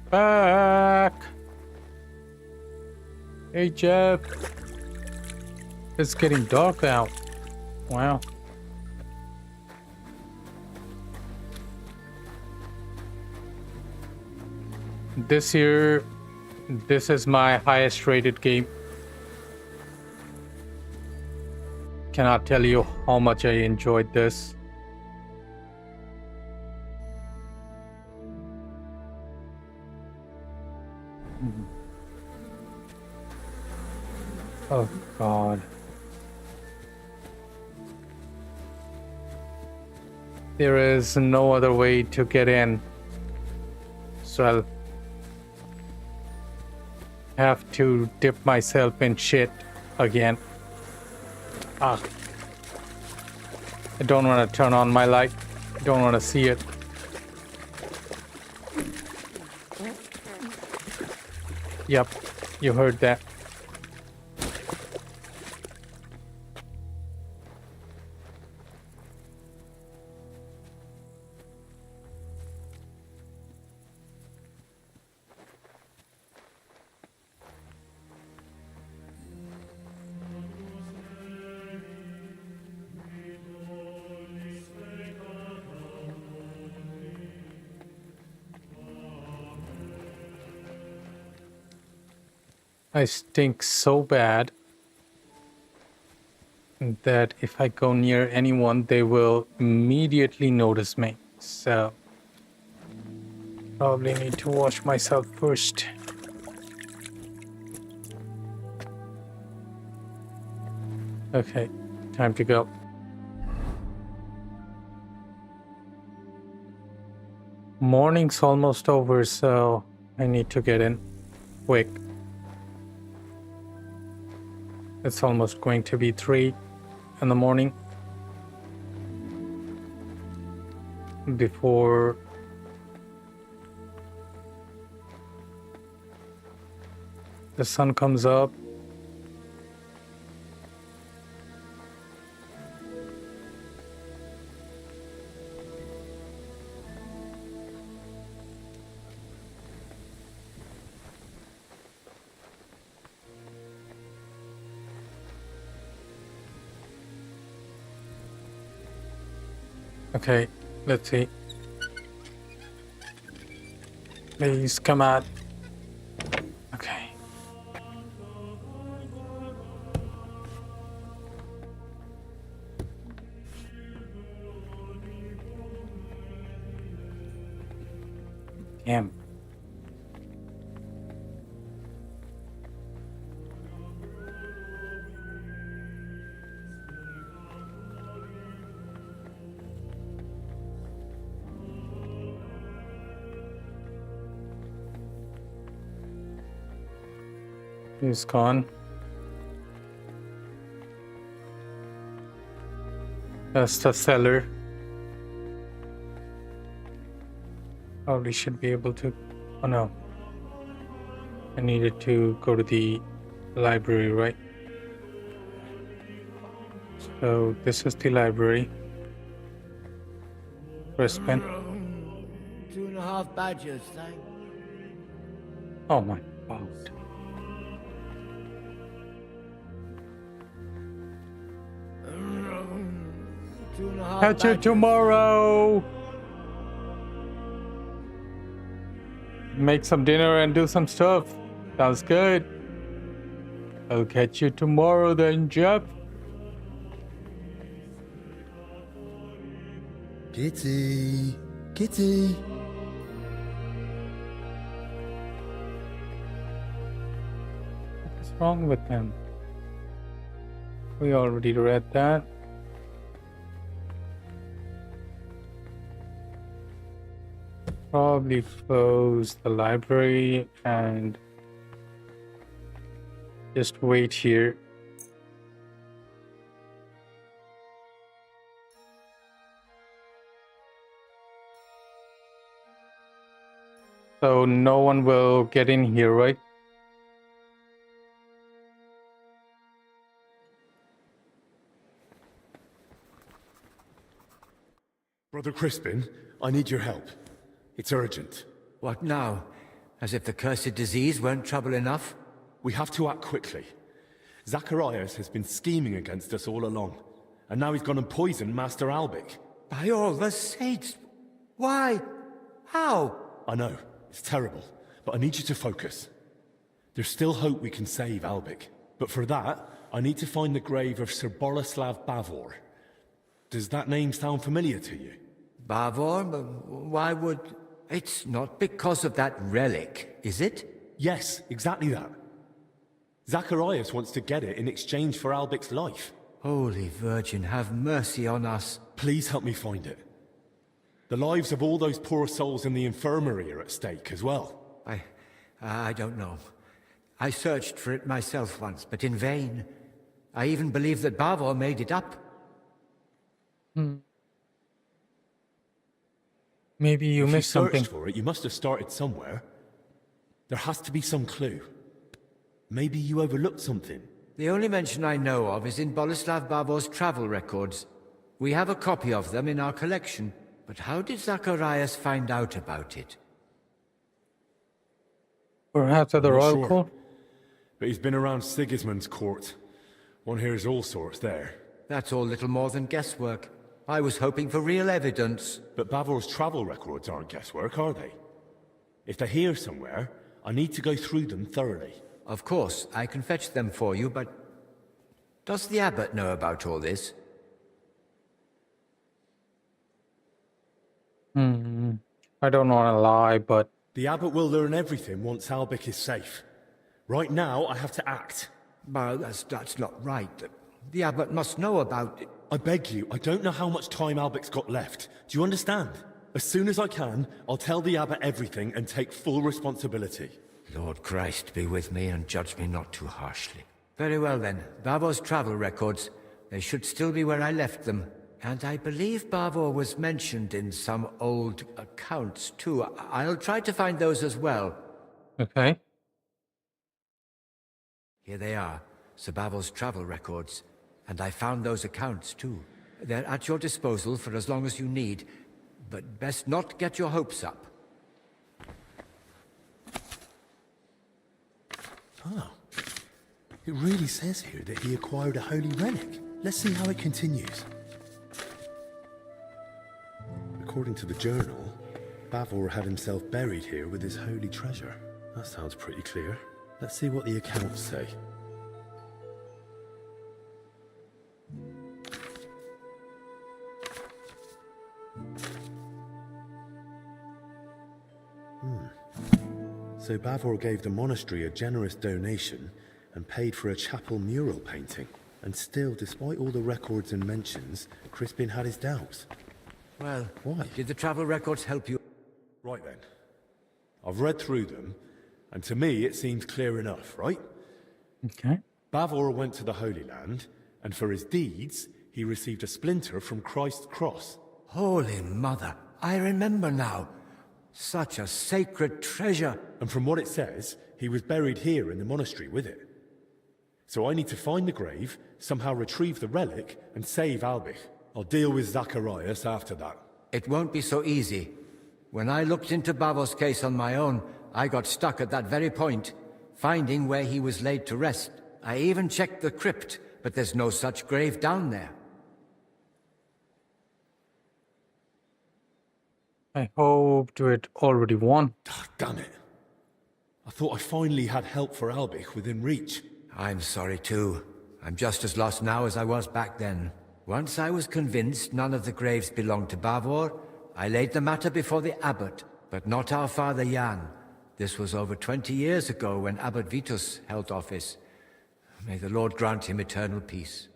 Back. Hey Jeff. It's getting dark out. Wow. This year, this is my highest rated game. Cannot tell you how much I enjoyed this. Oh God. There is no other way to get in. So I'll have to dip myself in shit again. I don't want to turn on my light. I don't want to see it. Yep, you heard that. I stink so bad that if I go near anyone, they will immediately notice me. So, probably need to wash myself first. Okay, time to go. Morning's almost over, so I need to get in quick. It's almost going to be 3 in the morning before the sun comes up. Okay, let's see. Please come out. Okay. Damn. He's gone. That's the cellar. Probably should be able to. Oh no. I needed to go to the library, right? So this is the library. Press pen. 2.5 badgers, thank. Oh my god. Catch you tomorrow. Make some dinner and do some stuff. Sounds good. I'll catch you tomorrow then, Jeff. Kitty. Kitty. What's wrong with him? We already read that. Probably close the library and just wait here. So no one will get in here, right? Brother Crispin, I need your help. It's urgent. What now? As if the cursed disease weren't trouble enough? We have to act quickly. Zacharias has been scheming against us all along, and now he's gone and poisoned Master Albic. By all the saints! Why? How? I know, it's terrible, but I need you to focus. There's still hope we can save Albic, but for that, I need to find the grave of Sir Boleslav Bavor. Does that name sound familiar to you? Bavor? Why would... It's not because of that relic, is it? Yes, exactly that. Zacharias wants to get it in exchange for Albic's life. Holy Virgin, have mercy on us. Please help me find it. The lives of all those poor souls in the infirmary are at stake as well. I don't know. I searched for it myself once, but in vain. I even believe that Bavor made it up. Maybe you missed something. If you searched for it, you must have started somewhere. There has to be some clue. Maybe you overlooked something. The only mention I know of is in Boleslav Bavor's travel records. We have a copy of them in our collection. But how did Zacharias find out about it? Perhaps at the royal court? But he's been around Sigismund's court. One hears all sorts there. That's all little more than guesswork. I was hoping for real evidence. But Bavor's travel records aren't guesswork, are they? If they're here somewhere, I need to go through them thoroughly. Of course, I can fetch them for you, but... Does the abbot know about all this? I don't want to lie, but... The abbot will learn everything once Albic is safe. Right now, I have to act. Well, that's not right. The abbot must know about it. I beg you, I don't know how much time Albic's got left. Do you understand? As soon as I can, I'll tell the abbot everything and take full responsibility. Lord Christ be with me and judge me not too harshly. Very well then. Bavor's travel records. They should still be where I left them. And I believe Bavor was mentioned in some old accounts too. I'll try to find those as well. Okay. Here they are, Sir Bavor's travel records. And I found those accounts too. They're at your disposal for as long as you need. But best not get your hopes up. Oh. It really says here that he acquired a holy relic. Let's see how it continues. According to the journal, Bavor had himself buried here with his holy treasure. That sounds pretty clear. Let's see what the accounts say. So Bavor gave the monastery a generous donation and paid for a chapel mural painting. And still, despite all the records and mentions, Crispin had his doubts. Well, why? Did the travel records help you? Right then. I've read through them, and to me it seems clear enough, right? Okay. Bavor went to the Holy Land, and for his deeds, he received a splinter from Christ's cross. Holy Mother, I remember now. Such a sacred treasure. And from what it says, he was buried here in the monastery with it. So I need to find the grave, somehow retrieve the relic, and save Albich. I'll deal with Zacharias after that. It won't be so easy. When I looked into Bavor's case on my own, I got stuck at that very point, finding where he was laid to rest. I even checked the crypt, but there's no such grave down there. I hoped we'd already won. Damn it. I thought I finally had help for Albich within reach. I'm sorry too. I'm just as lost now as I was back then. Once I was convinced none of the graves belonged to Bavor, I laid the matter before the abbot, but not our father Jan. This was over 20 years ago when Abbot Vitus held office. May the Lord grant him eternal peace.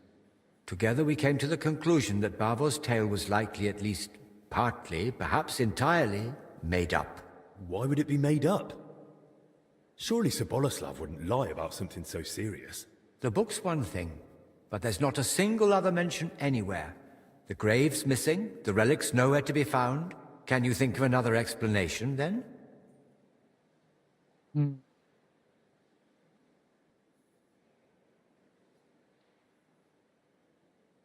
Together we came to the conclusion that Bavor's tale was likely at least partly, perhaps entirely, made up. Why would it be made up? Surely Sir Boleslav wouldn't lie about something so serious. The book's one thing, but there's not a single other mention anywhere. The grave's missing, the relic's nowhere to be found. Can you think of another explanation, then?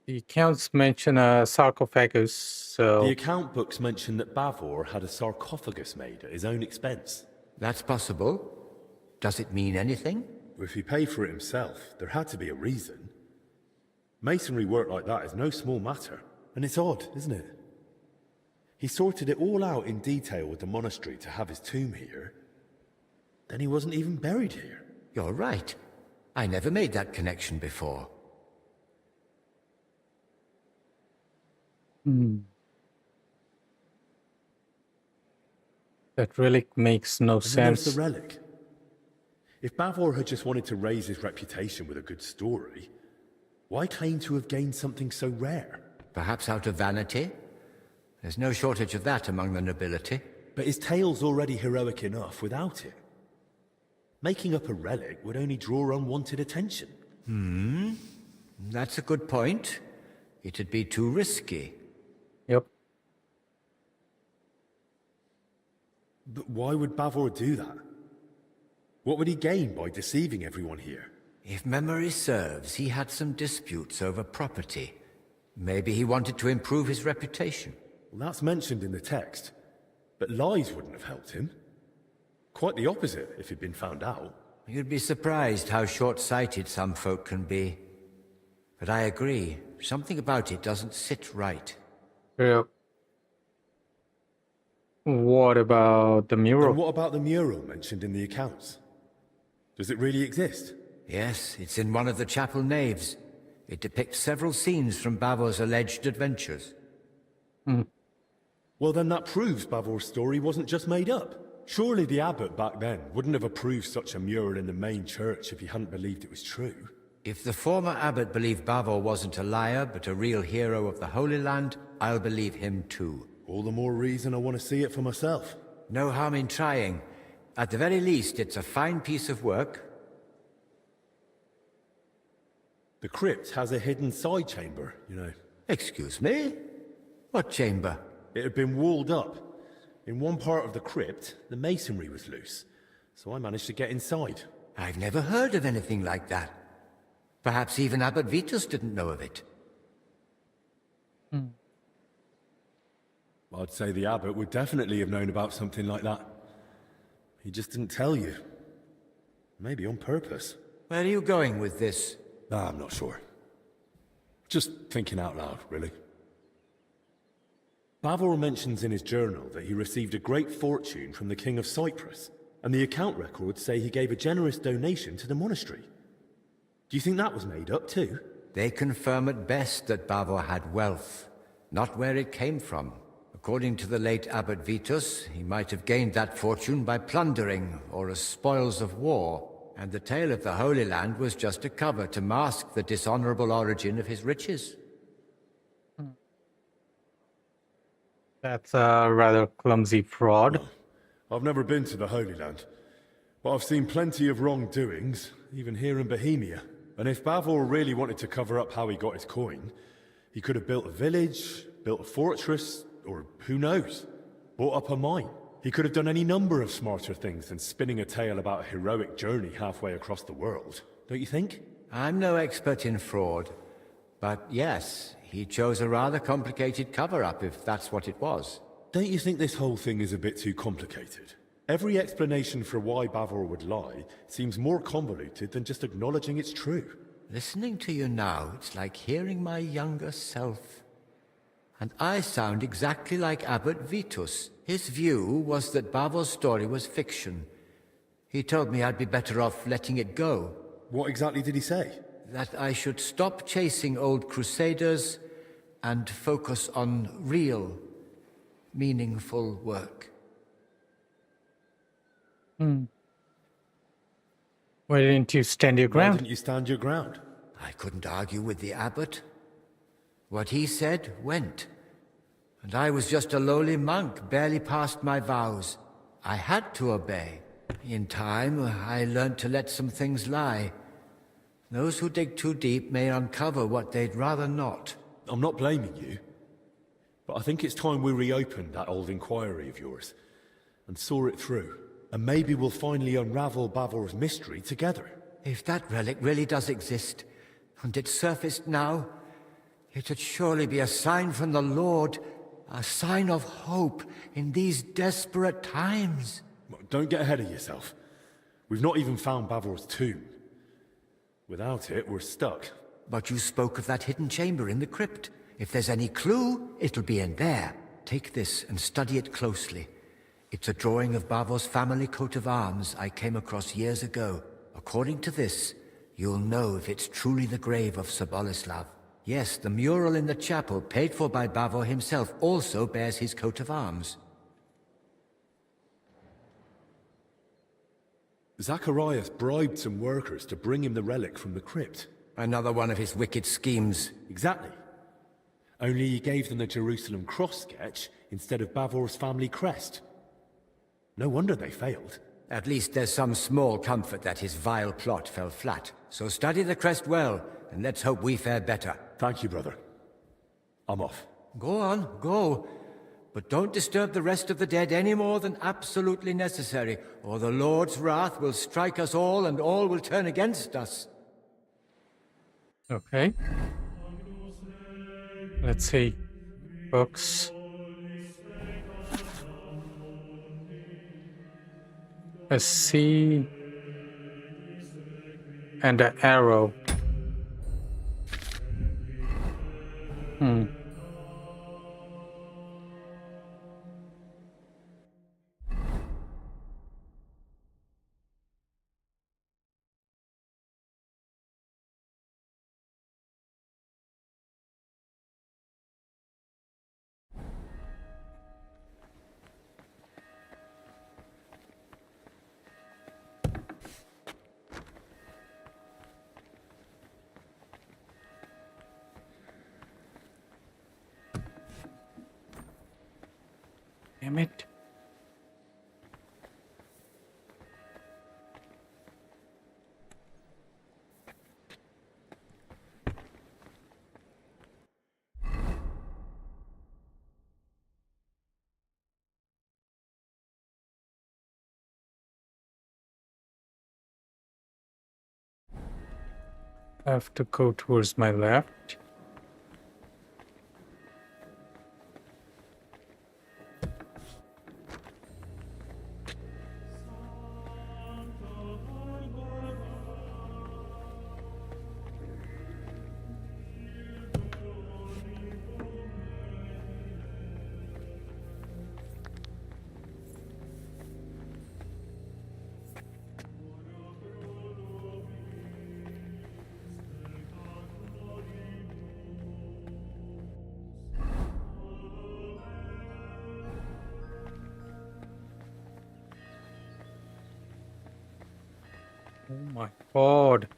The accounts mention a sarcophagus, so... The account books mention that Bavor had a sarcophagus made at his own expense. That's possible. Does it mean anything? If he paid for it himself, there had to be a reason. Masonry work like that is no small matter, and it's odd, isn't it? He sorted it all out in detail with the monastery to have his tomb here. Then he wasn't even buried here. You're right. I never made that connection before. That relic makes no sense. There's the relic. If Bavor had just wanted to raise his reputation with a good story, why claim to have gained something so rare? Perhaps out of vanity? There's no shortage of that among the nobility. But his tale's already heroic enough without it. Making up a relic would only draw unwanted attention. That's a good point. It'd be too risky. Yep. But why would Bavor do that? What would he gain by deceiving everyone here? If memory serves, he had some disputes over property. Maybe he wanted to improve his reputation. Well, that's mentioned in the text. But lies wouldn't have helped him. Quite the opposite, if he'd been found out. You'd be surprised how short-sighted some folk can be. But I agree. Something about it doesn't sit right. Yep. What about the mural? And what about the mural mentioned in the accounts? Does it really exist? Yes, it's in one of the chapel naves. It depicts several scenes from Bavor's alleged adventures. Well, then that proves Bavor's story wasn't just made up. Surely the abbot back then wouldn't have approved such a mural in the main church if he hadn't believed it was true. If the former abbot believed Bavor wasn't a liar, but a real hero of the Holy Land, I'll believe him too. All the more reason I want to see it for myself. No harm in trying. At the very least, it's a fine piece of work. The crypt has a hidden side chamber, you know. Excuse me? What chamber? It had been walled up. In one part of the crypt, the masonry was loose, so I managed to get inside. I've never heard of anything like that. Perhaps even Abbot Vitus didn't know of it. I'd say the abbot would definitely have known about something like that. He just didn't tell you. Maybe on purpose. Where are you going with this? I'm not sure. Just thinking out loud, really. Bavor mentions in his journal that he received a great fortune from the King of Cyprus, and the account records say he gave a generous donation to the monastery. Do you think that was made up too? They confirm at best that Bavor had wealth, not where it came from. According to the late Abbot Vitus, he might have gained that fortune by plundering or as spoils of war, and the tale of the Holy Land was just a cover to mask the dishonorable origin of his riches. That's a rather clumsy fraud. Well, I've never been to the Holy Land, but I've seen plenty of wrongdoings, even here in Bohemia. And if Bavor really wanted to cover up how he got his coin, He could have built a village, built a fortress, or who knows, bought up a mine. He could have done any number of smarter things than spinning a tale about a heroic journey halfway across the world, don't you think? I'm no expert in fraud, but yes, he chose a rather complicated cover-up, if that's what it was. Don't you think this whole thing is a bit too complicated? Every explanation for why Bavor would lie seems more convoluted than just acknowledging it's true. Listening to you now, it's like hearing my younger self. And I sound exactly like Abbot Vitus. His view was that Bavor's story was fiction. He told me I'd be better off letting it go. What exactly did he say? That I should stop chasing old crusaders and focus on real, meaningful work. Why didn't you stand your ground? Why didn't you stand your ground? I couldn't argue with the abbot. What he said went. And I was just a lowly monk, barely past my vows. I had to obey. In time, I learned to let some things lie. Those who dig too deep may uncover what they'd rather not. I'm not blaming you, but I think it's time we reopened that old inquiry of yours and saw it through. And maybe we'll finally unravel Bavor's mystery together. If that relic really does exist, and it surfaced now, it'd surely be a sign from the Lord, a sign of hope in these desperate times. Don't get ahead of yourself. We've not even found Bavor's tomb. Without it, we're stuck. But you spoke of that hidden chamber in the crypt. If there's any clue, it'll be in there. Take this and study it closely. It's a drawing of Bavor's family coat of arms I came across years ago. According to this, you'll know if it's truly the grave of Sir Boleslav. Yes, the mural in the chapel, paid for by Bavor himself, also bears his coat of arms. Zacharias bribed some workers to bring him the relic from the crypt. Another one of his wicked schemes. Exactly. Only he gave them the Jerusalem cross sketch instead of Bavor's family crest. No wonder they failed. At least there's some small comfort that his vile plot fell flat. So study the crest well, and let's hope we fare better. Thank you, brother. I'm off. Go on, go. But don't disturb the rest of the dead any more than absolutely necessary, or the Lord's wrath will strike us all and all will turn against us. Okay. Let's see. Books. A sea and an arrow. Damn it. I have to go towards my left. Oh my god.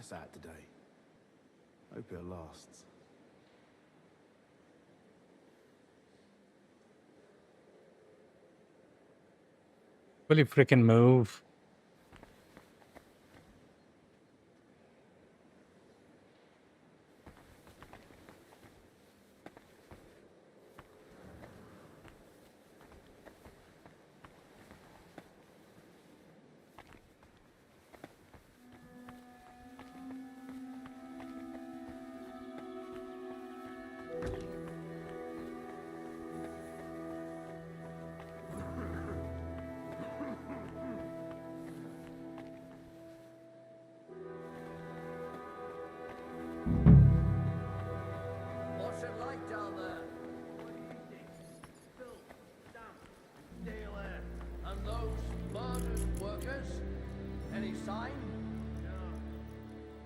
nice out today. Hope it lasts. Will you freaking move? What's it like down there? Filth, damp, stale air. And those murdered workers? Any sign? No.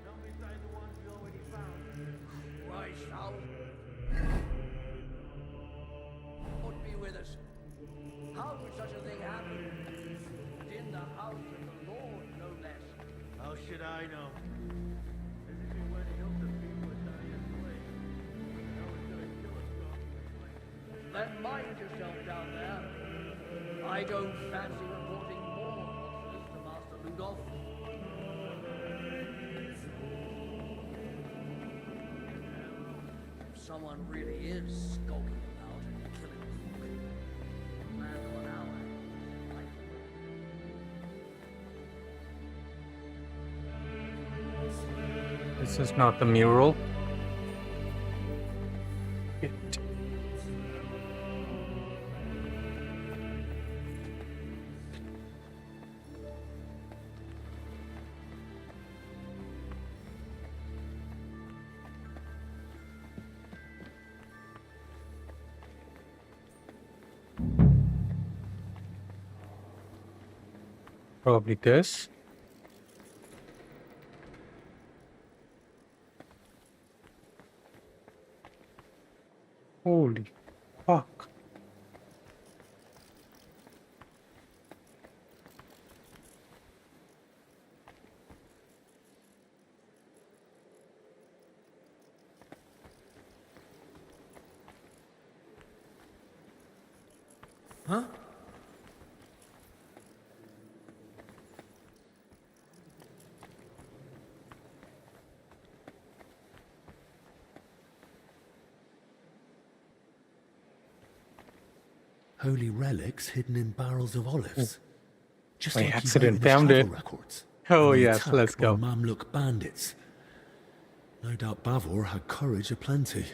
Not beside the ones we already found. Christ, Al. Would be with us. How would such a thing happen? In the house of the Lord, no less. How should I know? As if it went help the people at dying place. Now it's gonna kill us all. Then mind yourself down there. I don't fancy reporting more losses to Master Rudolph. If someone really is skulking about and killing folk, land on our This is not the mural. It. Probably this. Holy fuck. Huh? Holy relics hidden in barrels of olives. Just By like accident you wrote in found his it. travel records. Oh And the yes, attack let's by go. Mamluk bandits. No doubt Bavor had courage aplenty.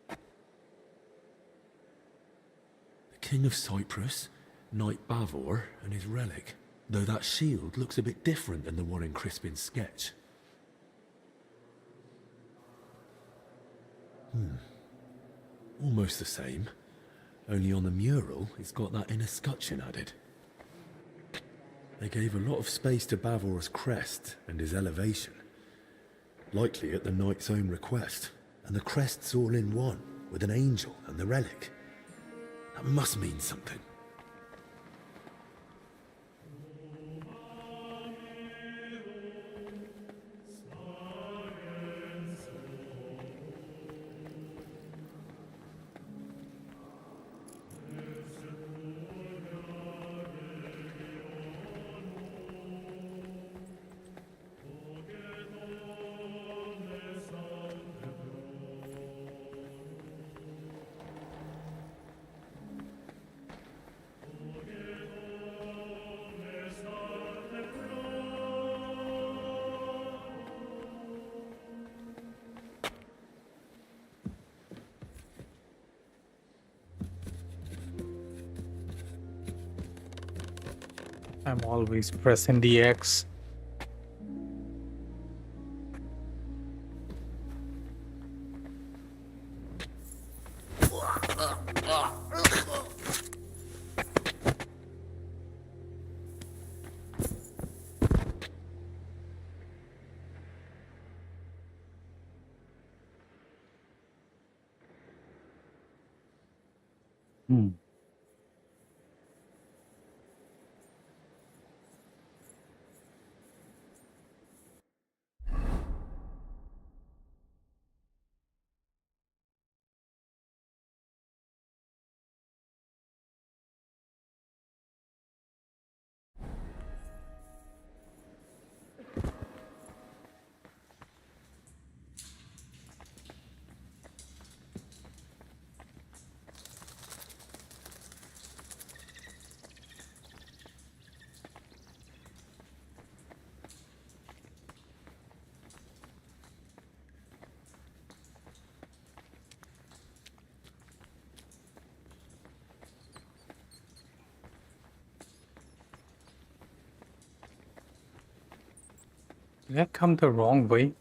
The King of Cyprus, Knight Bavor, and his relic. Though that shield looks a bit different than the one in Crispin's sketch. Almost the same. Only on the mural, it's got that inner scutcheon added. They gave a lot of space to Bavor's crest and his elevation. Likely at the knight's own request. And the crest's all in one, with an angel and the relic. That must mean something. I'm always pressing the X. Did I come the wrong way?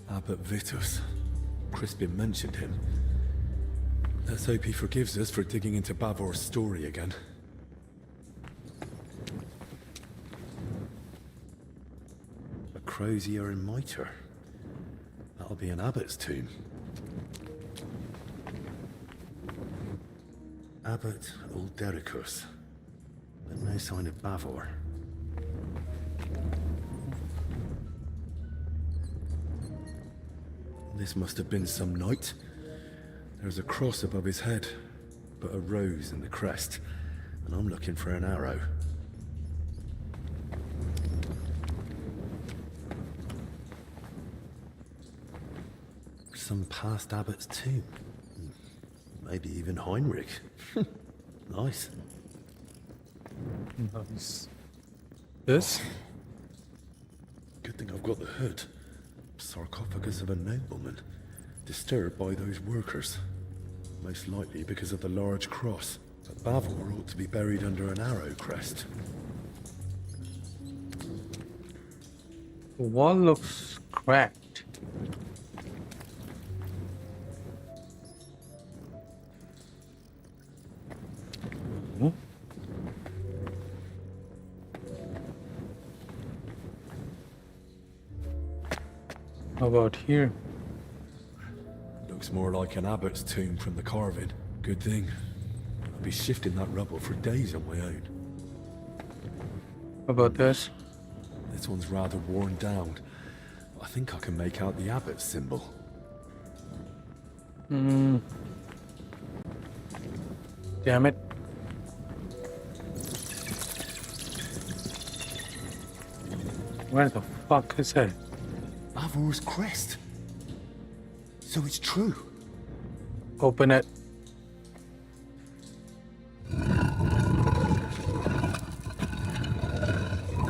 Abbot Vitus. Crispin mentioned him. Let's hope he forgives us for digging into Bavor's story again. A crozier and mitre. That'll be an abbot's tomb. Abbot Uldericus. But no sign of Bavor. This must have been some knight. There's a cross above his head, but a rose in the crest, and I'm looking for an arrow. Some past abbot's tomb. Maybe even Heinrich. Nice. Nice. This? Good thing I've got the hood. Sarcophagus of a nobleman, disturbed by those workers. Most likely because of the large cross. But Bavor ought to be buried under an arrow crest. The wall looks cracked. Hmm? How about here? Looks more like an abbot's tomb from the carving. Good thing. I'll be shifting that rubble for days on my own. How about this? This one's rather worn down. I think I can make out the abbot's symbol. Hmm. Damn it. Where the fuck is it? Bavor's crest. So it's true. Open it.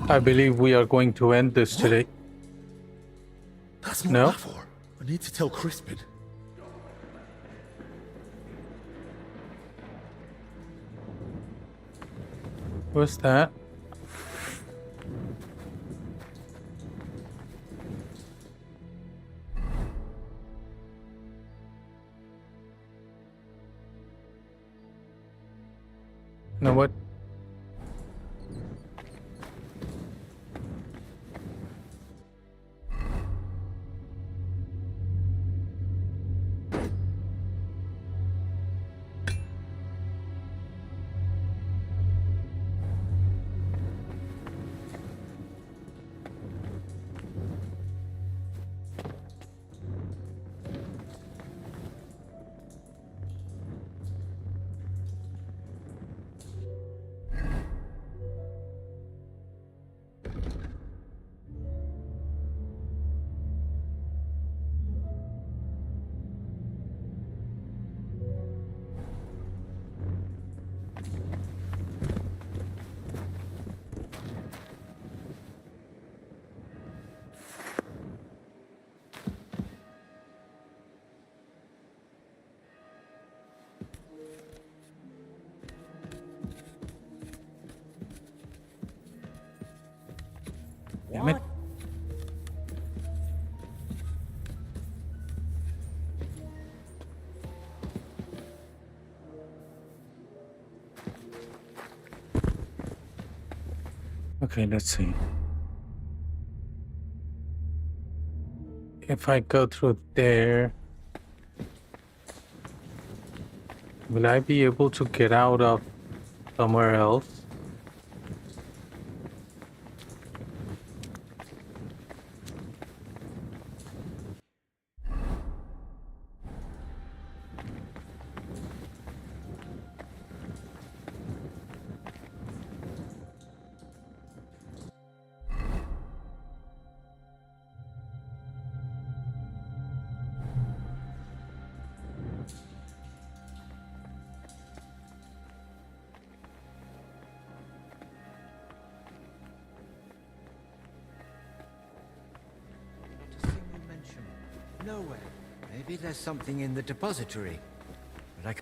I believe we are going to end this today. That's not No? Bavor. I need to tell Crispin. What's that? Now what? Okay, let's see. If I go through there, will I be able to get out of somewhere else? Nowhere. Maybe there's something in the depository. But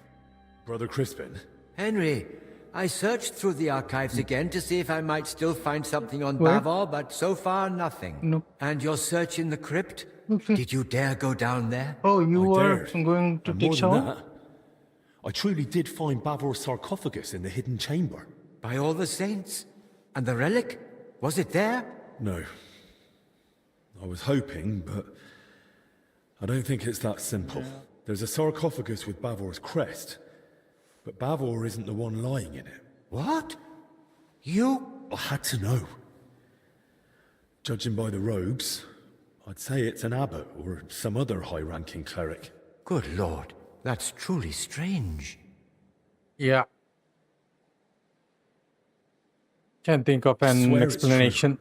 Brother Crispin? Henry, I searched through the archives again to see if I might still find something on Where? Bavor, but so far nothing. Nope. And your search in the crypt? Okay. Did you dare go down there? Oh, you were dared. going to And take more than some? that, I truly did find Bavor's sarcophagus in the hidden chamber. By all the saints? And the relic? Was it there? No. I was hoping, but I don't think it's that simple. There's a sarcophagus with Bavor's crest, but Bavor isn't the one lying in it. What? You? I had to know. Judging by the robes, I'd say it's an abbot or some other high-ranking cleric. Good lord, that's truly strange. Yeah. Can't think of an Swear it's explanation.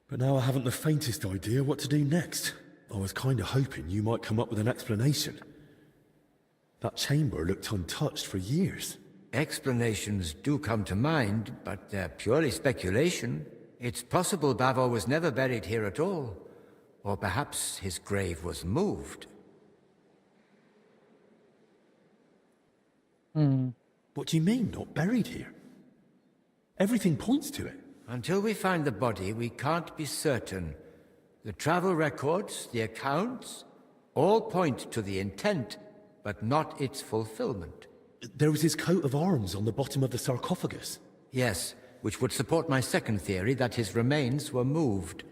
But now I haven't the faintest idea what to do next. I was kind of hoping you might come up with an explanation. That chamber looked untouched for years. Explanations do come to mind, but they're purely speculation. It's possible Bavor was never buried here at all. Or perhaps his grave was moved. What do you mean, not buried here? Everything points to it. Until we find the body, we can't be certain. The travel records, the accounts, all point to the intent, but not its fulfillment. There was his coat of arms on the bottom of the sarcophagus. Yes, which would support my second theory that his remains were moved.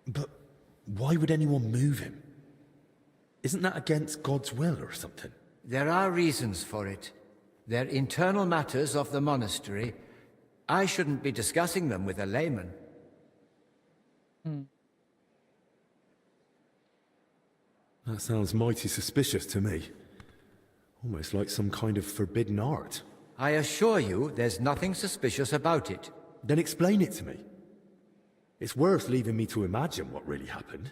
But why would anyone move him? Isn't that against God's will or something? There are reasons for it. They're internal matters of the monastery. I shouldn't be discussing them with a layman. That sounds mighty suspicious to me. Almost like some kind of forbidden art. I assure you, there's nothing suspicious about it. Then explain it to me. It's worth leaving me to imagine what really happened.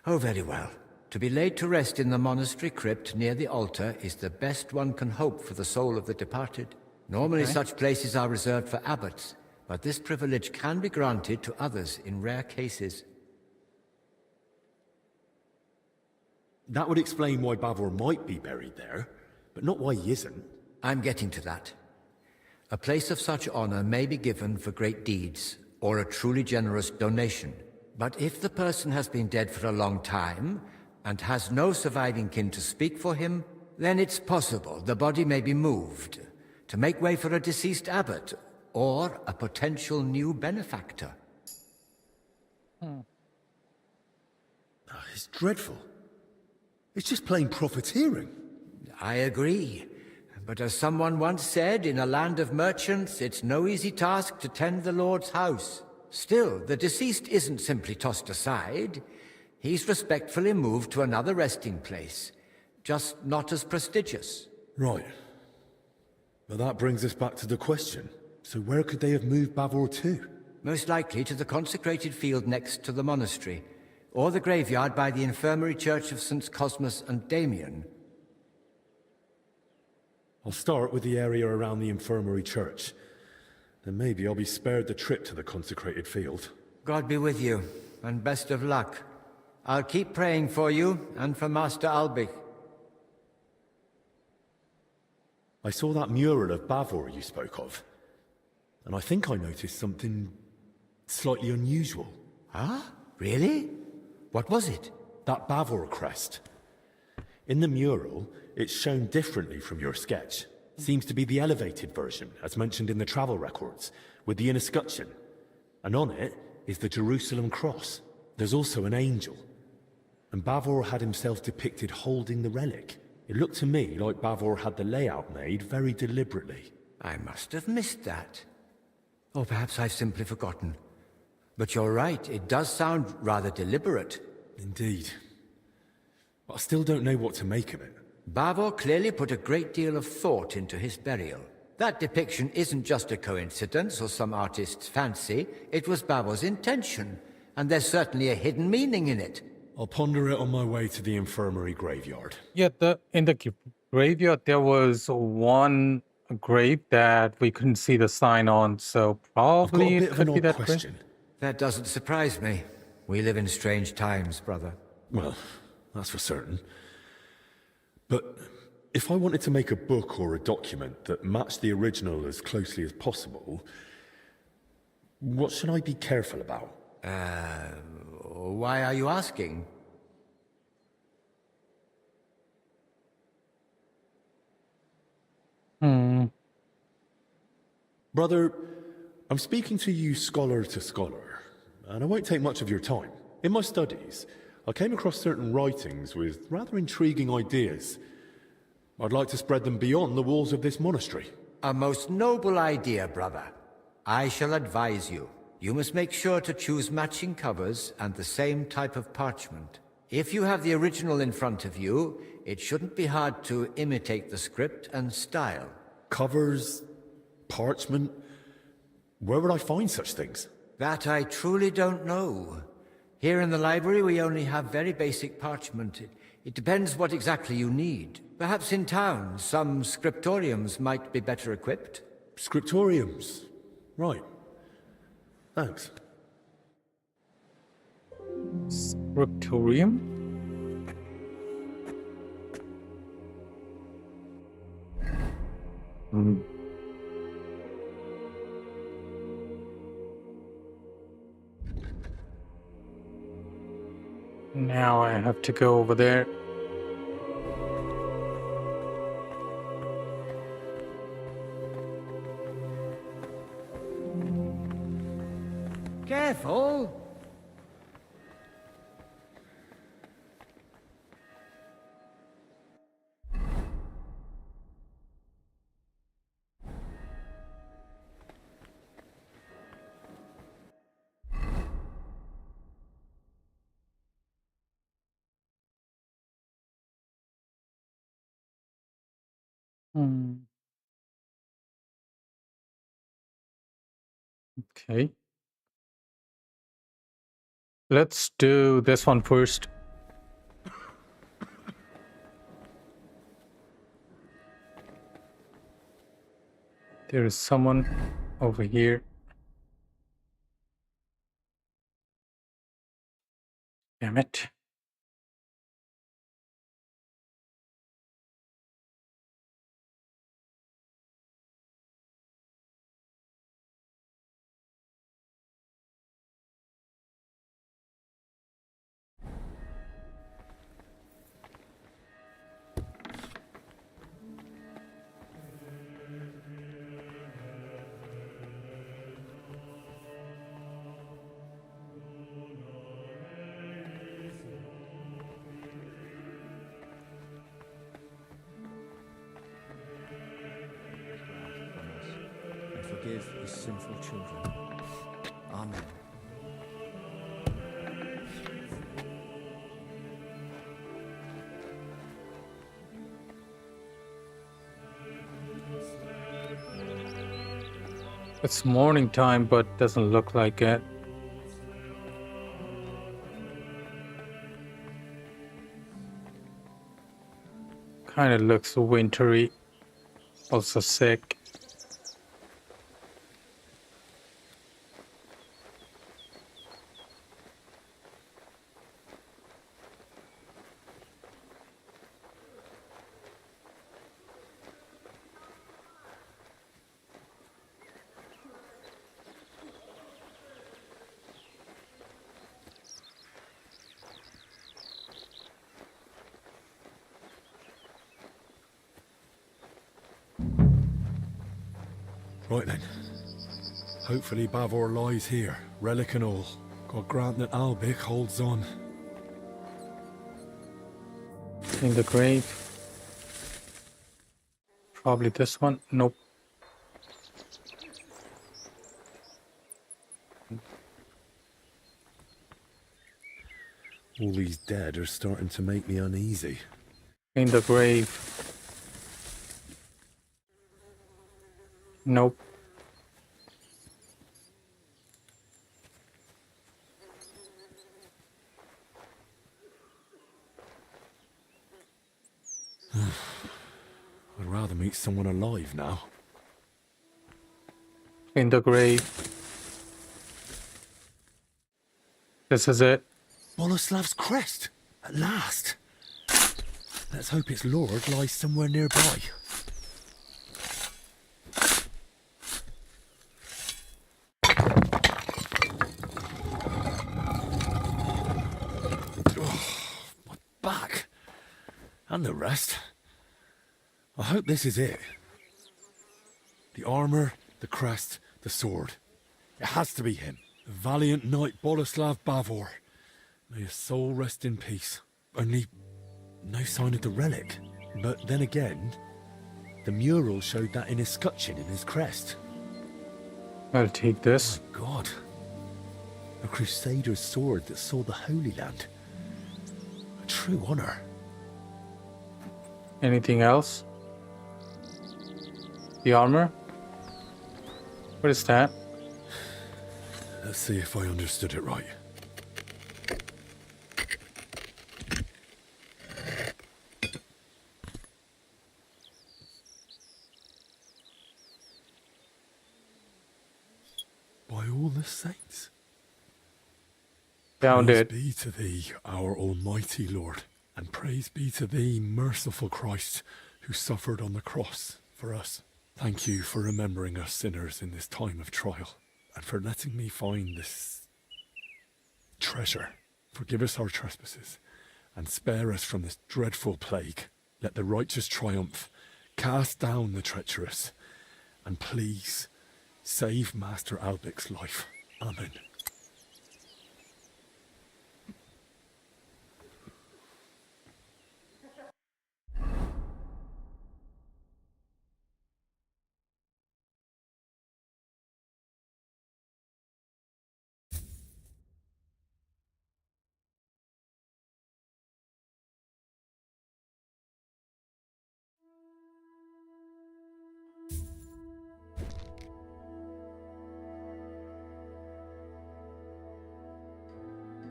Oh, very well. To be laid to rest in the monastery crypt near the altar is the best one can hope for the soul of the departed. Normally such places are reserved for abbots, but this privilege can be granted to others in rare cases. That would explain why Bavor might be buried there, but not why he isn't. I'm getting to that. A place of such honor may be given for great deeds, or a truly generous donation. But if the person has been dead for a long time, and has no surviving kin to speak for him, then it's possible the body may be moved, to make way for a deceased abbot, or a potential new benefactor. It's dreadful. It's just plain profiteering. I agree. But as someone once said, in a land of merchants, it's no easy task to tend the Lord's house. Still, the deceased isn't simply tossed aside. He's respectfully moved to another resting place, just not as prestigious. Right. But that brings us back to the question. So where could they have moved Bavor to? Most likely to the consecrated field next to the monastery, or the graveyard by the infirmary church of St. Cosmas and Damian. I'll start with the area around the infirmary church. Then maybe I'll be spared the trip to the consecrated field. God be with you, and best of luck. I'll keep praying for you, and for Master Albig. I saw that mural of Bavor you spoke of, and I think I noticed something slightly unusual. Ah? Really? What was it? That Bavor crest. In the mural, it's shown differently from your sketch. Seems to be the elevated version, as mentioned in the travel records, with the inner scutcheon. And on it is the Jerusalem cross. There's also an angel. And Bavor had himself depicted holding the relic. It looked to me like Bavor had the layout made very deliberately. I must have missed that. Or perhaps I've simply forgotten. But you're right, it does sound rather deliberate. Indeed. But I still don't know what to make of it. Bavor clearly put a great deal of thought into his burial. That depiction isn't just a coincidence or some artist's fancy. It was Bavor's intention, and there's certainly a hidden meaning in it. I'll ponder it on my way to the infirmary graveyard. Yeah, in the graveyard there was one grave that we couldn't see the sign on, so probably it could be that question. That doesn't surprise me. We live in strange times, brother. Well, that's for certain. But if I wanted to make a book or a document that matched the original as closely as possible, what should I be careful about? Why are you asking? Brother, I'm speaking to you scholar to scholar, and I won't take much of your time. In my studies, I came across certain writings with rather intriguing ideas. I'd like to spread them beyond the walls of this monastery. A most noble idea, brother. I shall advise you. You must make sure to choose matching covers and the same type of parchment. If you have the original in front of you, it shouldn't be hard to imitate the script and style. Covers? Parchment? Where would I find such things? That I truly don't know. Here in the library we only have very basic parchment. It depends what exactly you need. Perhaps in town, some scriptoriums might be better equipped. Scriptoriums? Right. Thanks. Scriptorium? Now I have to go over there. Careful! Okay. Let's do this one first. There is someone over here. Damn it. And forgive his sinful children. Amen. It's morning time, but doesn't look like it. Kind of looks wintry. Also sick. Right then. Hopefully Bavor lies here, relic and all. God grant that Albic holds on. In the grave. Probably this one. Nope. All these dead are starting to make me uneasy. In the grave. Nope. I'd rather meet someone alive now. In the grave. This is it. Boleslav's crest, at last. Let's hope its lord lies somewhere nearby. My back. And the rest. I hope this is it. The armor, the crest, the sword. It has to be him. The valiant knight Boleslav Bavor. May his soul rest in peace. Only no sign of the relic. But then again, the mural showed that in his scutcheon in his crest. I'll take this. My God. A crusader's sword that saw the Holy Land. A true honor. Anything else? The armor? What is that? Let's see if I understood it right. By all the saints. Found praise it. Be to thee, our almighty Lord, and praise be to thee, merciful Christ, who suffered on the cross for us. Thank you for remembering us sinners in this time of trial, and for letting me find this treasure. Forgive us our trespasses, and spare us from this dreadful plague. Let the righteous triumph, cast down the treacherous, and please save Master Albic's life. Amen.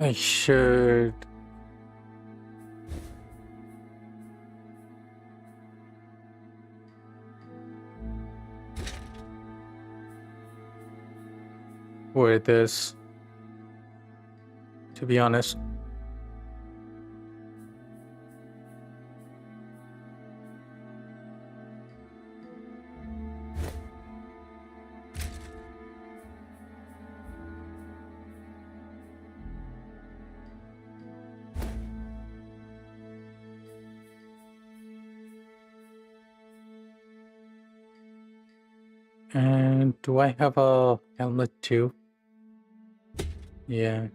I should. Wear this. To be honest. And do I have a helmet too? Yeah.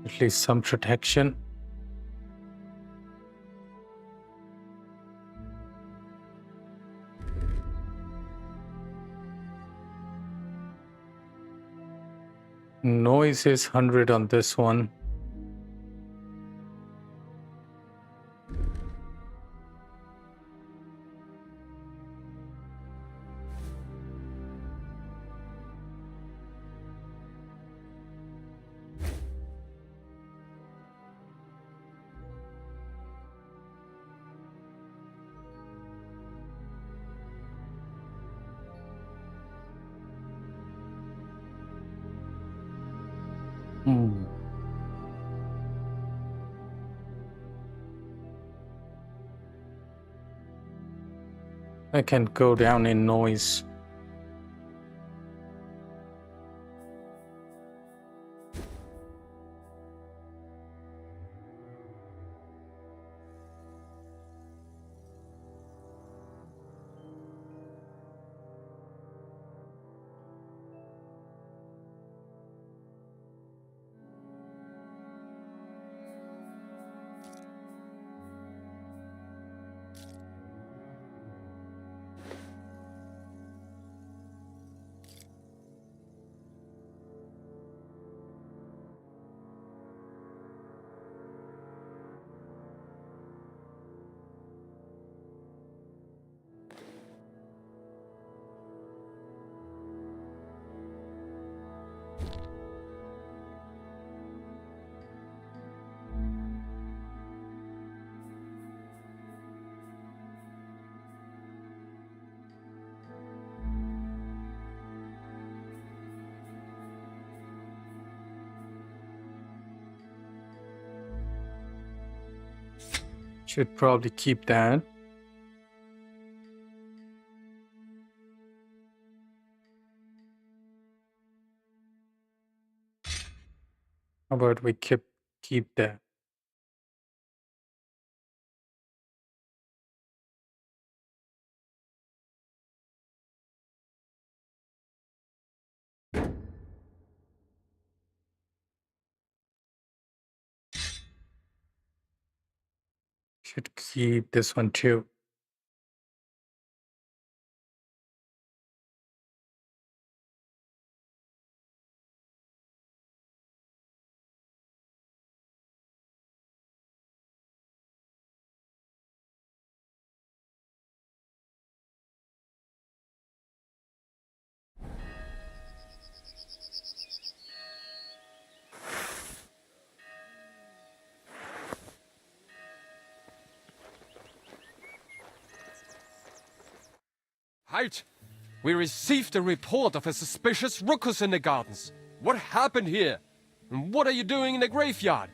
At least some protection. Noise is 100 on this one. I can go down in noise. Should probably keep that. How about we keep that? Should keep this one too. Halt! We received a report of a suspicious ruckus in the gardens. What happened here? And what are you doing in the graveyard?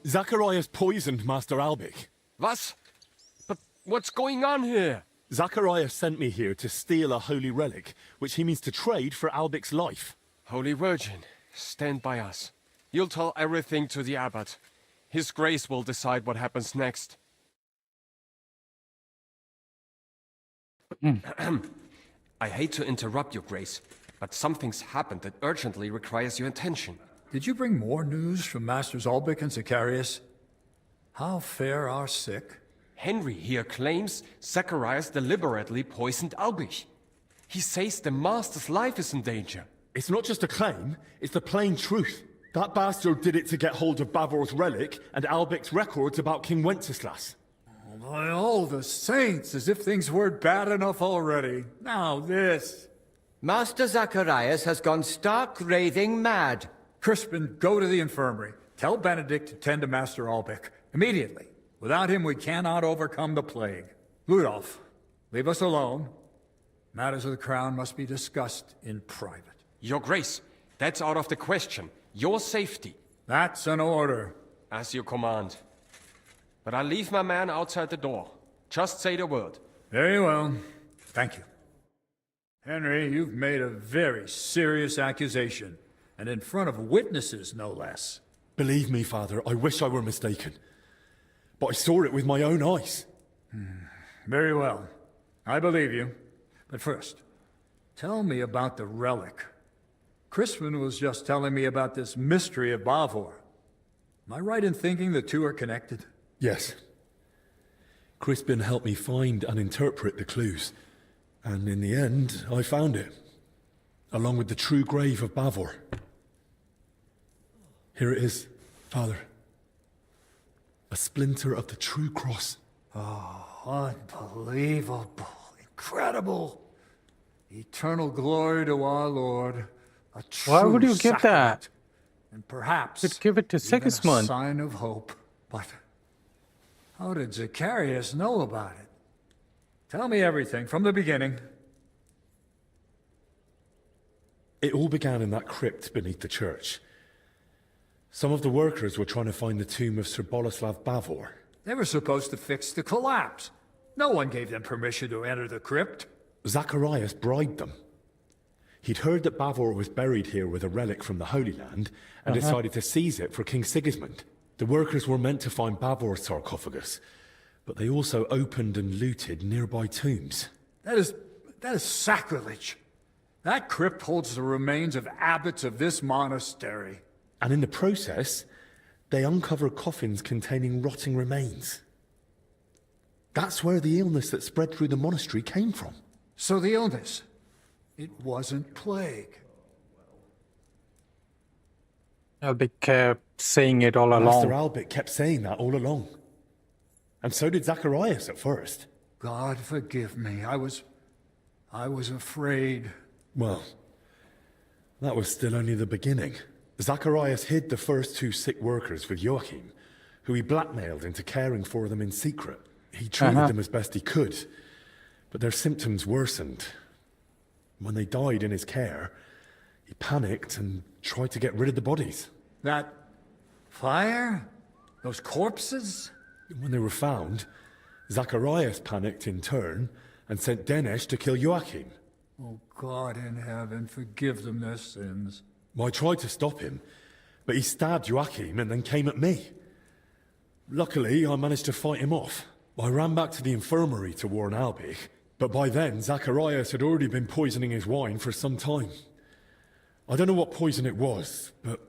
Zacharias poisoned Master Albic. Was? But what's going on here? Zacharias sent me here to steal a holy relic, which he means to trade for Albic's life. Holy Virgin, stand by us. You'll tell everything to the abbot. His grace will decide what happens next. I hate to interrupt your grace, but something's happened that urgently requires your attention. Did you bring more news from Masters Albic and Zacharias? How fare our sick? Henry here claims Zacharias deliberately poisoned Albic. He says the master's life is in danger. It's not just a claim, it's the plain truth. That bastard did it to get hold of Bavor's relic and Albic's records about King Wenceslas. By all the saints, as if things weren't bad enough already. Now this. Master Zacharias has gone stark raving mad. Crispin, go to the infirmary. Tell Benedict to tend to Master Albic. Immediately. Without him, we cannot overcome the plague. Ludolf, leave us alone. Matters of the crown must be discussed in private. Your grace, that's out of the question. Your safety. That's an order. As you command. But I'll leave my man outside the door. Just say the word. Very well. Thank you. Henry, you've made a very serious accusation. And in front of witnesses, no less. Believe me, Father, I wish I were mistaken. But I saw it with my own eyes. Very well. I believe you. But first, tell me about the relic. Crispin was just telling me about this mystery of Bavor. Am I right in thinking the two are connected? Yes. Crispin helped me find and interpret the clues. And in the end, I found it. Along with the true grave of Bavor. Here it is, Father. A splinter of the true cross. Oh, unbelievable. Incredible. Eternal glory to our Lord. A true Why would you give that? And perhaps You'd give it to even a Sigismund. sign of hope. But how did Zacharias know about it? Tell me everything from the beginning. It all began in that crypt beneath the church. Some of the workers were trying to find the tomb of Sir Boleslav Bavor. They were supposed to fix the collapse. No one gave them permission to enter the crypt. Zacharias bribed them. He'd heard that Bavor was buried here with a relic from the Holy Land and decided to seize it for King Sigismund. The workers were meant to find Bavor's sarcophagus, but they also opened and looted nearby tombs. That is sacrilege. That crypt holds the remains of abbots of this monastery. And in the process, they uncovered coffins containing rotting remains. That's where the illness that spread through the monastery came from. So the illness, it wasn't plague. Albic kept saying it all along. Master Albic kept saying that all along. And so did Zacharias at first. God forgive me. I was afraid. Well, that was still only the beginning. Zacharias hid the first two sick workers with Joachim, who he blackmailed into caring for them in secret. He treated them as best he could, but their symptoms worsened. When they died in his care, he panicked and tried to get rid of the bodies. That Fire? Those corpses? When they were found, Zacharias panicked in turn and sent Dinesh to kill Joachim. Oh, God in heaven, forgive them their sins. I tried to stop him, but he stabbed Joachim and then came at me. Luckily, I managed to fight him off. I ran back to the infirmary to warn Albich, but by then, Zacharias had already been poisoning his wine for some time. I don't know what poison it was, but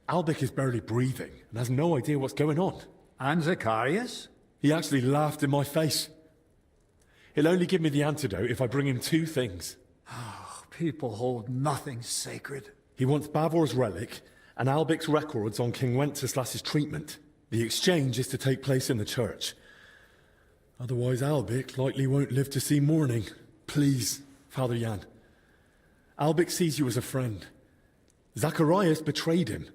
Albich is barely breathing and has no idea what's going on. And Zacharias? He actually laughed in my face. He'll only give me the antidote if I bring him 2 things. People hold nothing sacred. He wants Bavor's relic and Albich's records on King Wenceslas's treatment. The exchange is to take place in the church. Otherwise, Albich likely won't live to see morning. Please, Father Jan. Albich sees you as a friend. Zacharias betrayed him.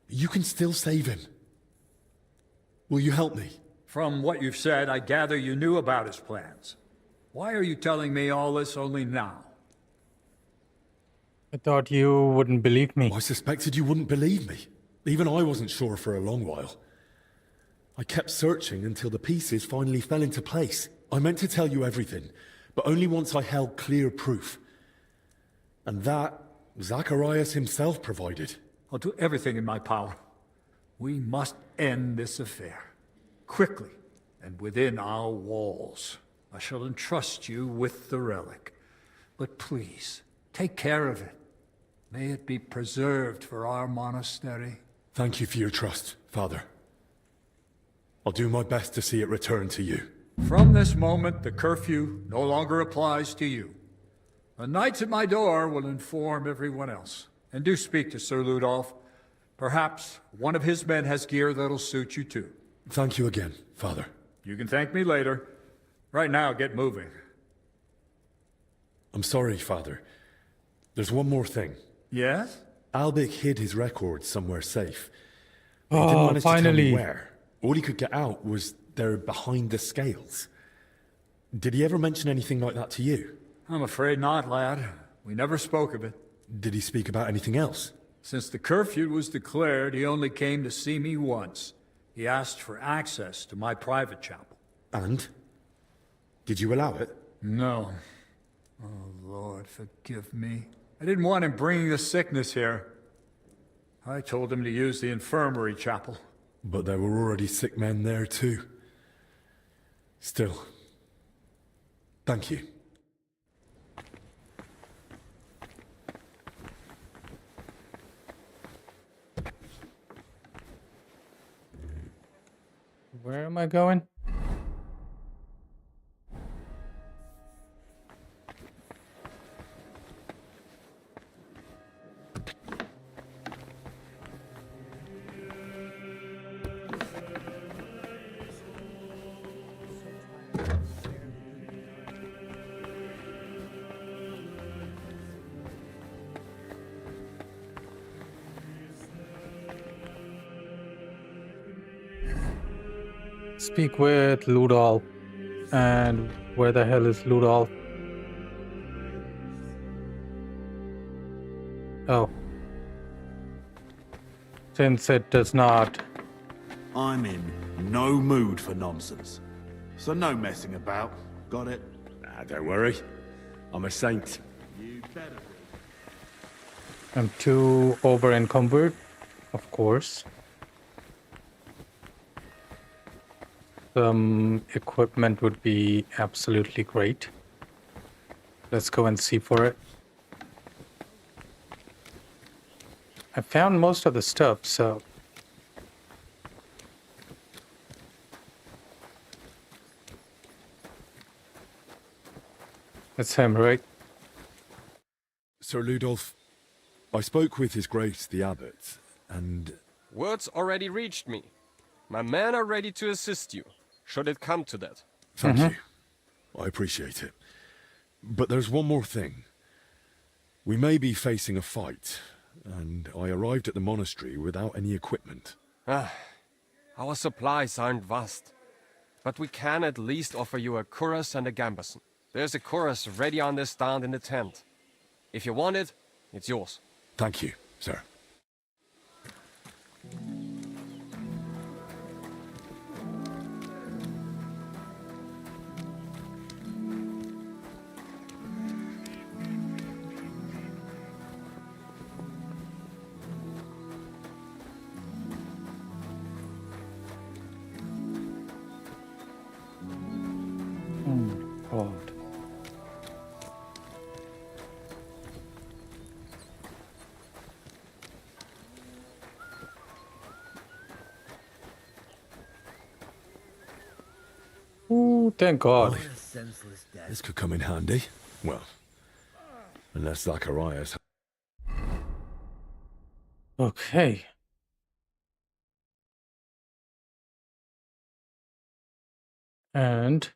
You can still save him. Will you help me? From what you've said, I gather you knew about his plans. Why are you telling me all this only now? I thought you wouldn't believe me. I suspected you wouldn't believe me. Even I wasn't sure for a long while. I kept searching until the pieces finally fell into place. I meant to tell you everything, but only once I held clear proof. And that, Zacharias himself provided. I'll do everything in my power. We must end this affair. Quickly, and within our walls. I shall entrust you with the relic. But please, take care of it. May it be preserved for our monastery. Thank you for your trust, Father. I'll do my best to see it return to you. From this moment, the curfew no longer applies to you. The knights at my door will inform everyone else. And do speak to Sir Ludolf. Perhaps one of his men has gear that'll suit you too. Thank you again, Father. You can thank me later. Right now, get moving. I'm sorry, Father. There's one more thing. Yes? Albich hid his records somewhere safe. He didn't manage to tell finally. me where. All he could get out was they're behind the scales. Did he ever mention anything like that to you? I'm afraid not, lad. We never spoke of it. Did he speak about anything else? Since the curfew was declared, he only came to see me once. He asked for access to my private chapel. And? Did you allow it? No. Oh, Lord, forgive me. I didn't want him bringing the sickness here. I told him to use the infirmary chapel. But there were already sick men there too. Still, thank you. Where am I going? Speak with Ludolf. And where the hell is Ludolf? Oh. Since it does not. I'm in no mood for nonsense. So no messing about. Got it? Nah, don't worry. I'm a saint. You better be. I'm too over encumbered, of course. Some equipment would be absolutely great. Let's go and see for it. I found most of the stuff, so... It's him, right? Sir Ludolf, I spoke with His Grace the Abbot, and... Words already reached me. My men are ready to assist you, should it come to that. Thank you. I appreciate it. But there's one more thing. We may be facing a fight, and I arrived at the monastery without any equipment. Our supplies aren't vast, but we can at least offer you a cuirass and a gambeson. There's a cuirass ready on the stand in the tent. If you want it, it's yours. Thank you, sir. God. Ooh, thank God. This could come in handy. Well, unless Zacharias... Okay. And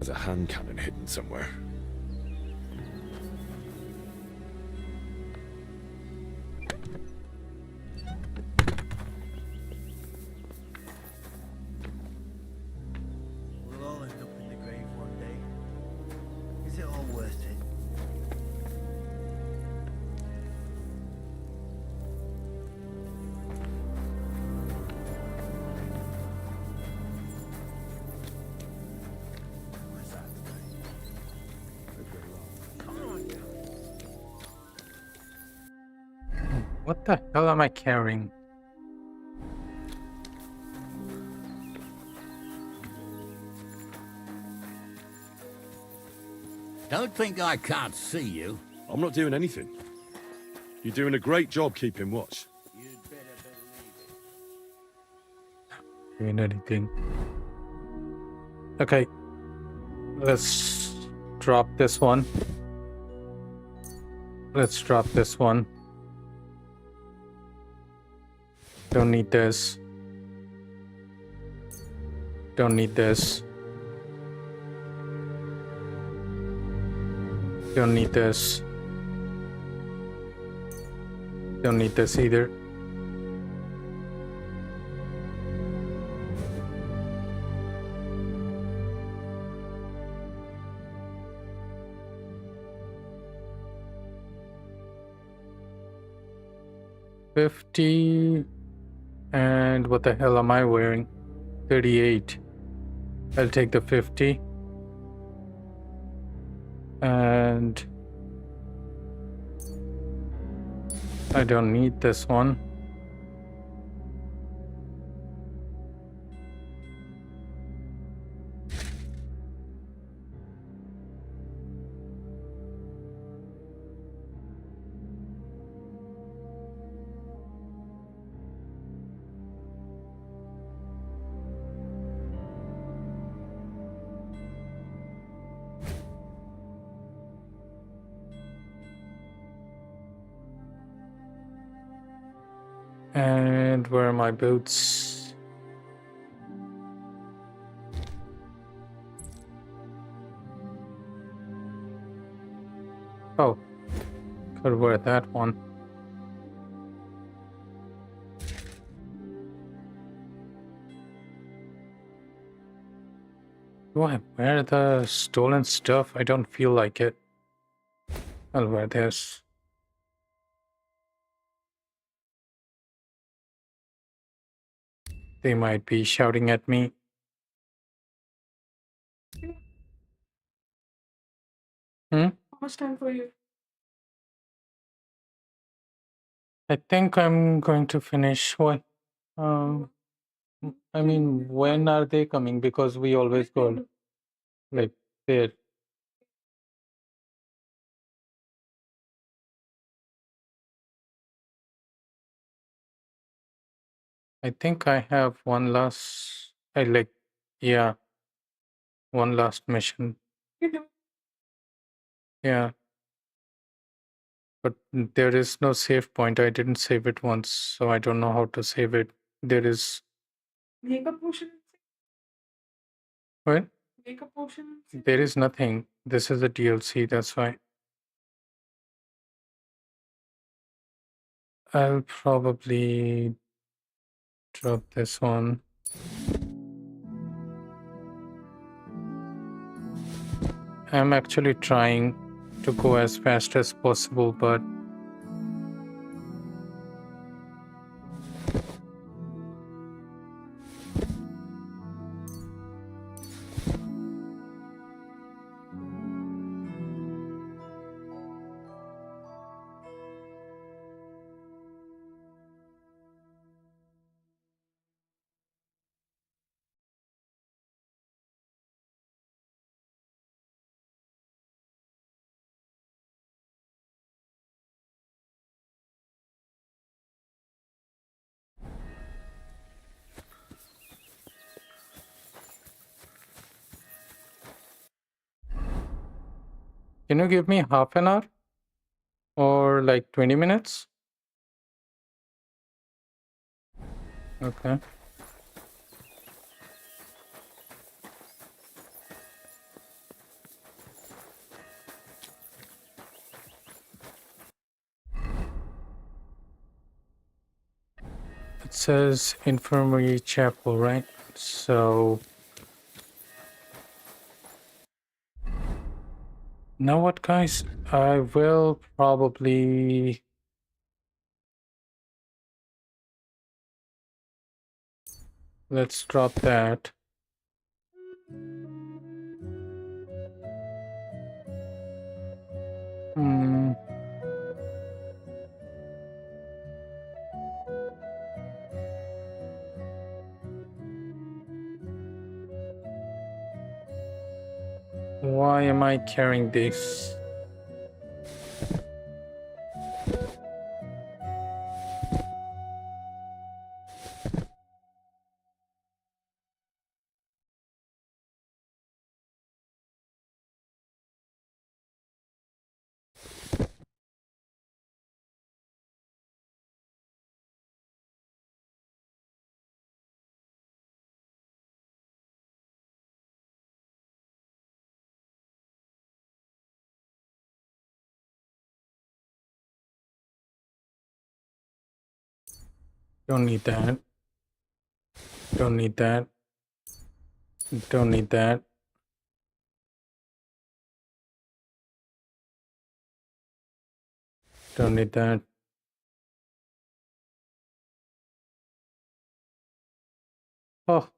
There's a hand cannon hidden somewhere. We'll all end up in the grave one day. Is it all worth it? What's that? Come on now. what the hell am I carrying? Don't think I can't see you. I'm not doing anything. You're doing a great job keeping watch. Doing anything. Okay. Let's drop this one. Let's drop this one. Don't need this. Don't need this. Don't need this. Don't need this either. $50. And what the hell am I wearing? 38. I'll take the 50. And I don't need this one. And where are my boots? Oh, could wear that one. Do I wear the stolen stuff? I don't feel like it. I'll wear this. They might be shouting at me. Hmm? How much time for you? I think I'm going to finish. What? I mean, when are they coming? Because we always go like there. I think I have one last. Yeah, one last mission. Yeah. But there is no save point. I didn't save it once, so I don't know how to save it. There is... Makeup potion? What? Makeup potion? There is nothing. This is a DLC, that's why. I'll probably drop this one. I'm actually trying to go as fast as possible, but can you give me half an hour? Or like 20 minutes? Okay. It says Infirmary Chapel, right? So now what, guys? I will probably... Let's drop that. Hmm. Why am I carrying this? Don't need that. Don't need that. Don't need that. Don't need that. Oh.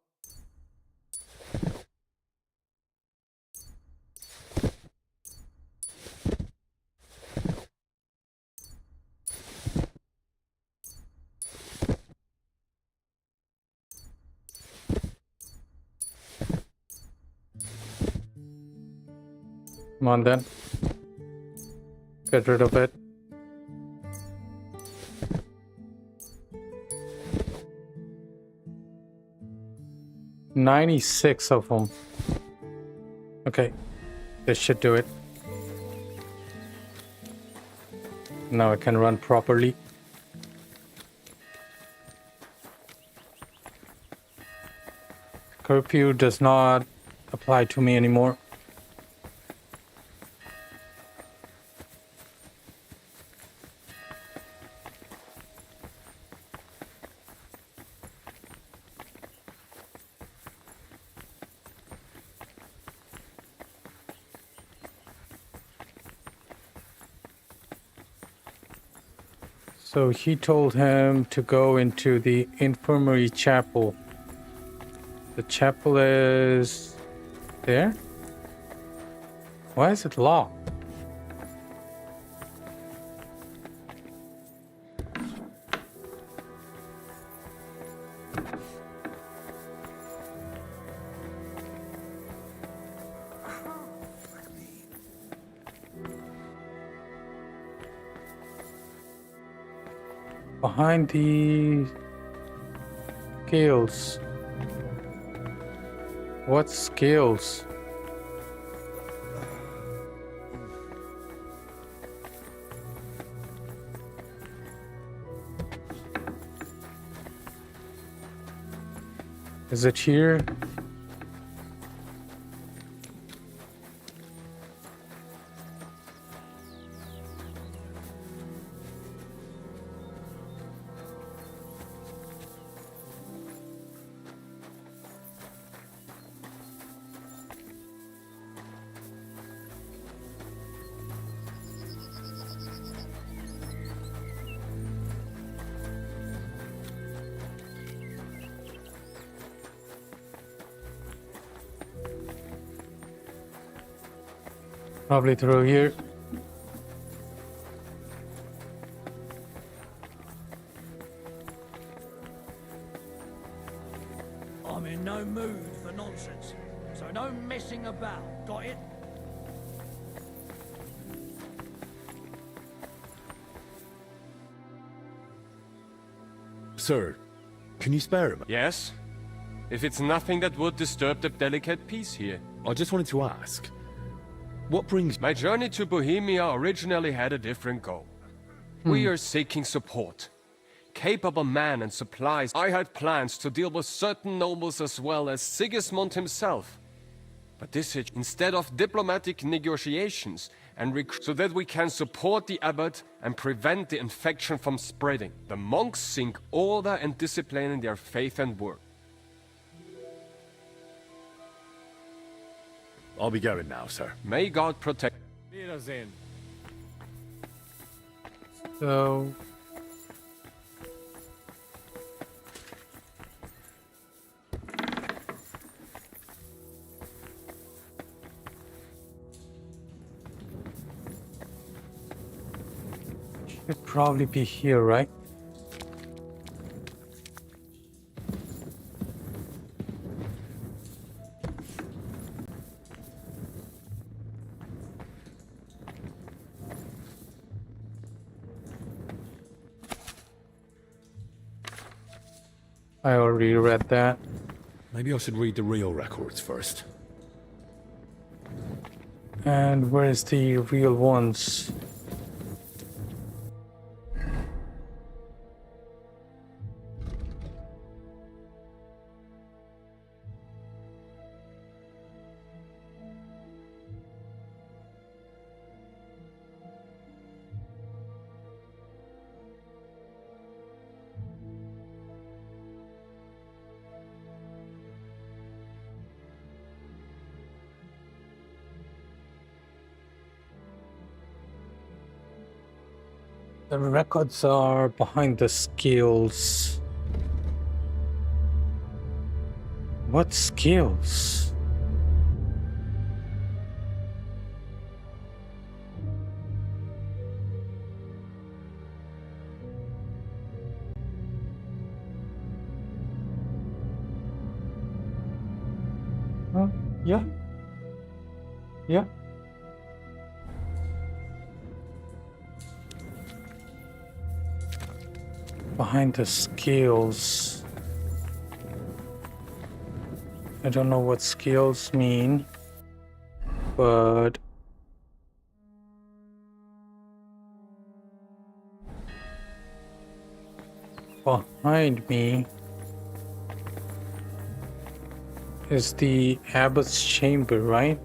Come on then. Get rid of it. $96 of them. Okay. This should do it. Now I can run properly. Curfew does not apply to me anymore. So he told him to go into the infirmary chapel. The chapel is there? Why is it locked? Behind the scales. What scales? Is it here? Probably through here. I'm in no mood for nonsense, so no messing about. Got it? Sir, can you spare him? Yes? If it's nothing that would disturb the delicate peace here. I just wanted to ask, what brings... My journey to Bohemia originally had a different goal. We are seeking support. Capable men and supplies. I had plans to deal with certain nobles as well as Sigismund himself. But this is instead of diplomatic negotiations and so that we can support the abbot and prevent the infection from spreading. The monks seek order and discipline in their faith and work. I'll be going now, sir. May God protect. Wiedersehen. So should probably be here, right? I already read that. Maybe I should read the real records first. And where's the real ones? The records are behind the skills. What skills? Yeah. Yeah. Behind the skills. I don't know what skills mean, but behind me is the abbot's chamber, right?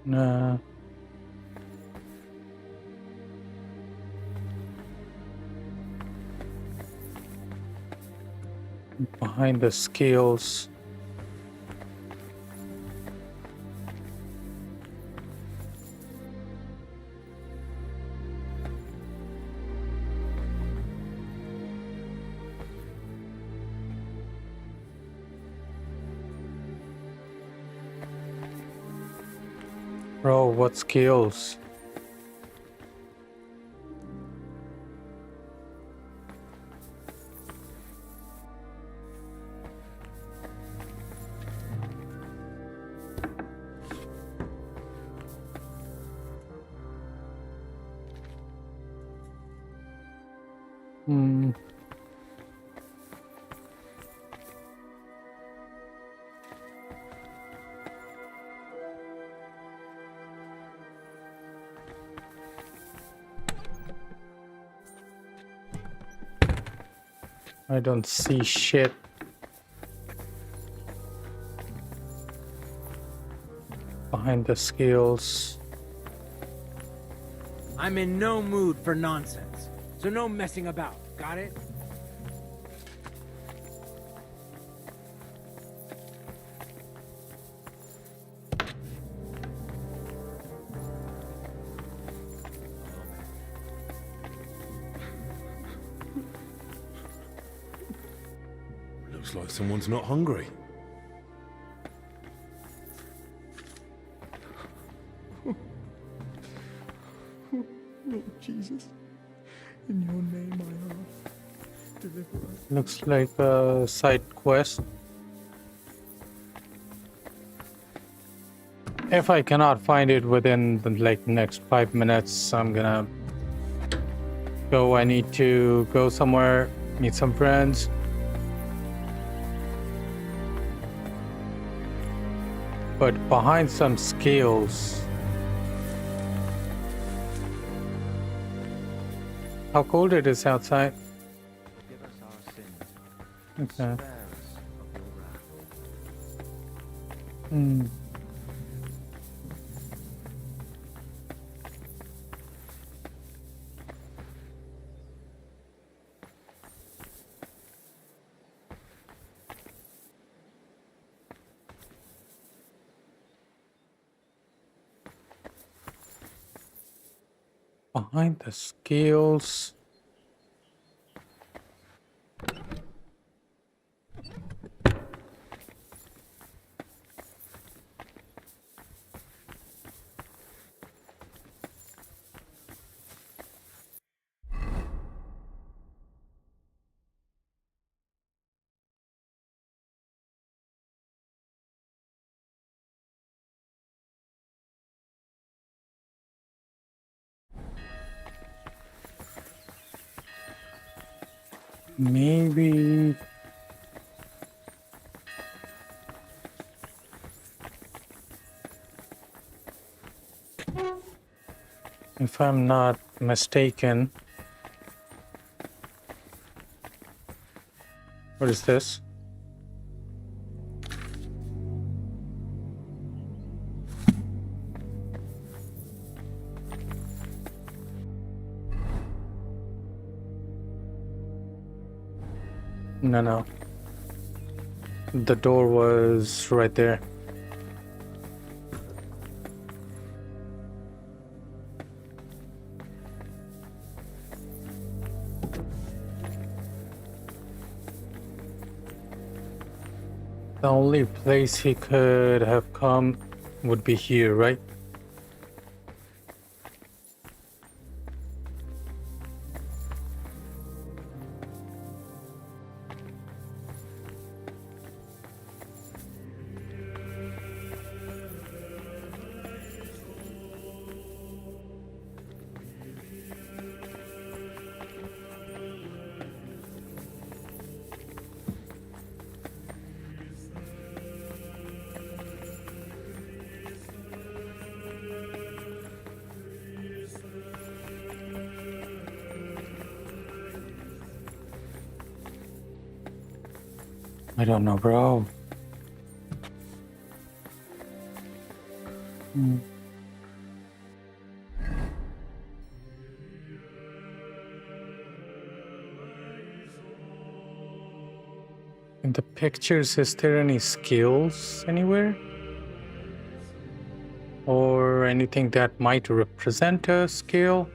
Nah. Behind the scales. Bro, what skills? Hmm. I don't see shit. Behind the scales. I'm in no mood for nonsense, so no messing about. Got it? Looks like someone's not hungry. Lord Jesus, in your name I ask, deliver us. Looks like a side quest. If I cannot find it within the next 5 minutes, I'm gonna go. I need to go somewhere, meet some friends. But behind some scales. How cold it is outside. Forgive us our sins. Okay. Spare us of your wrath. Hmm. Behind the scales. Maybe if I'm not mistaken. What is this? No. The door was right there. The only place he could have come would be here, right? I don't know, bro. In the pictures, is there any skills anywhere? Or anything that might represent a skill?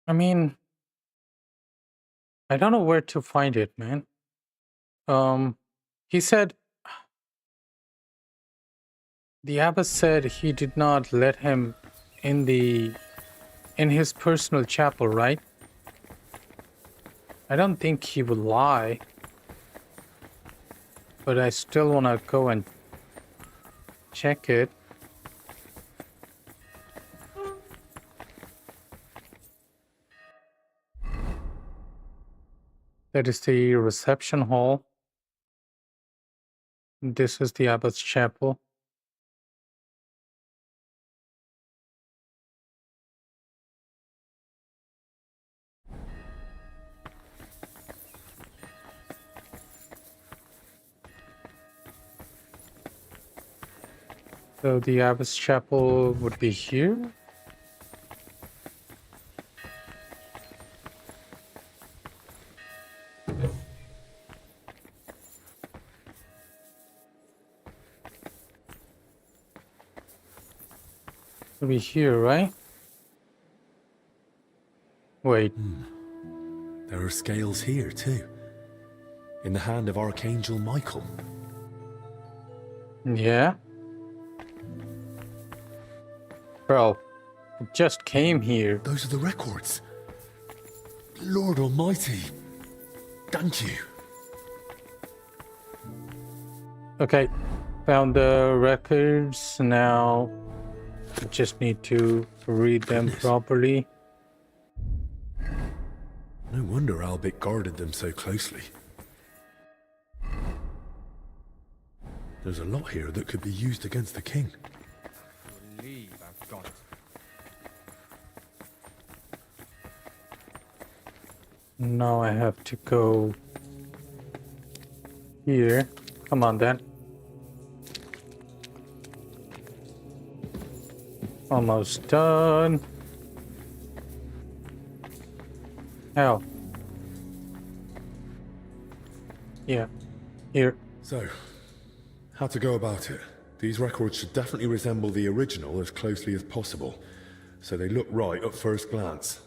I mean, I don't know where to find it, man. He said the abbot said he did not let him in his personal chapel, right? I don't think he would lie, but I still want to go and check it. That is the reception hall. This is the abbot's chapel. So the abbot's chapel would be here. Would be here, right? Wait. There are scales here too. In the hand of Archangel Michael. Yeah. Bro, I just came here. Those are the records. Lord Almighty. Thank you. Okay, found the records. Now I just need to read them properly. No wonder Albert guarded them so closely. There's a lot here that could be used against the king. I believe I've got it. Now I have to go here. Come on then. Almost done. How? Yeah, here. So, how to go about it? These records should definitely resemble the original as closely as possible, so they look right at first glance.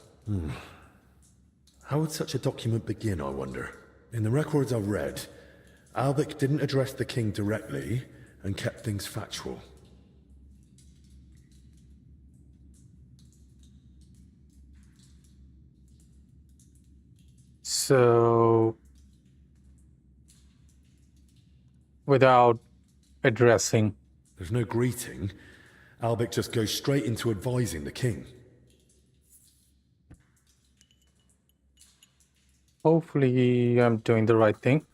How would such a document begin, I wonder? In the records I've read, Albert didn't address the king directly and kept things factual. So, without addressing. There's no greeting. Albert just goes straight into advising the king. Hopefully I'm doing the right thing.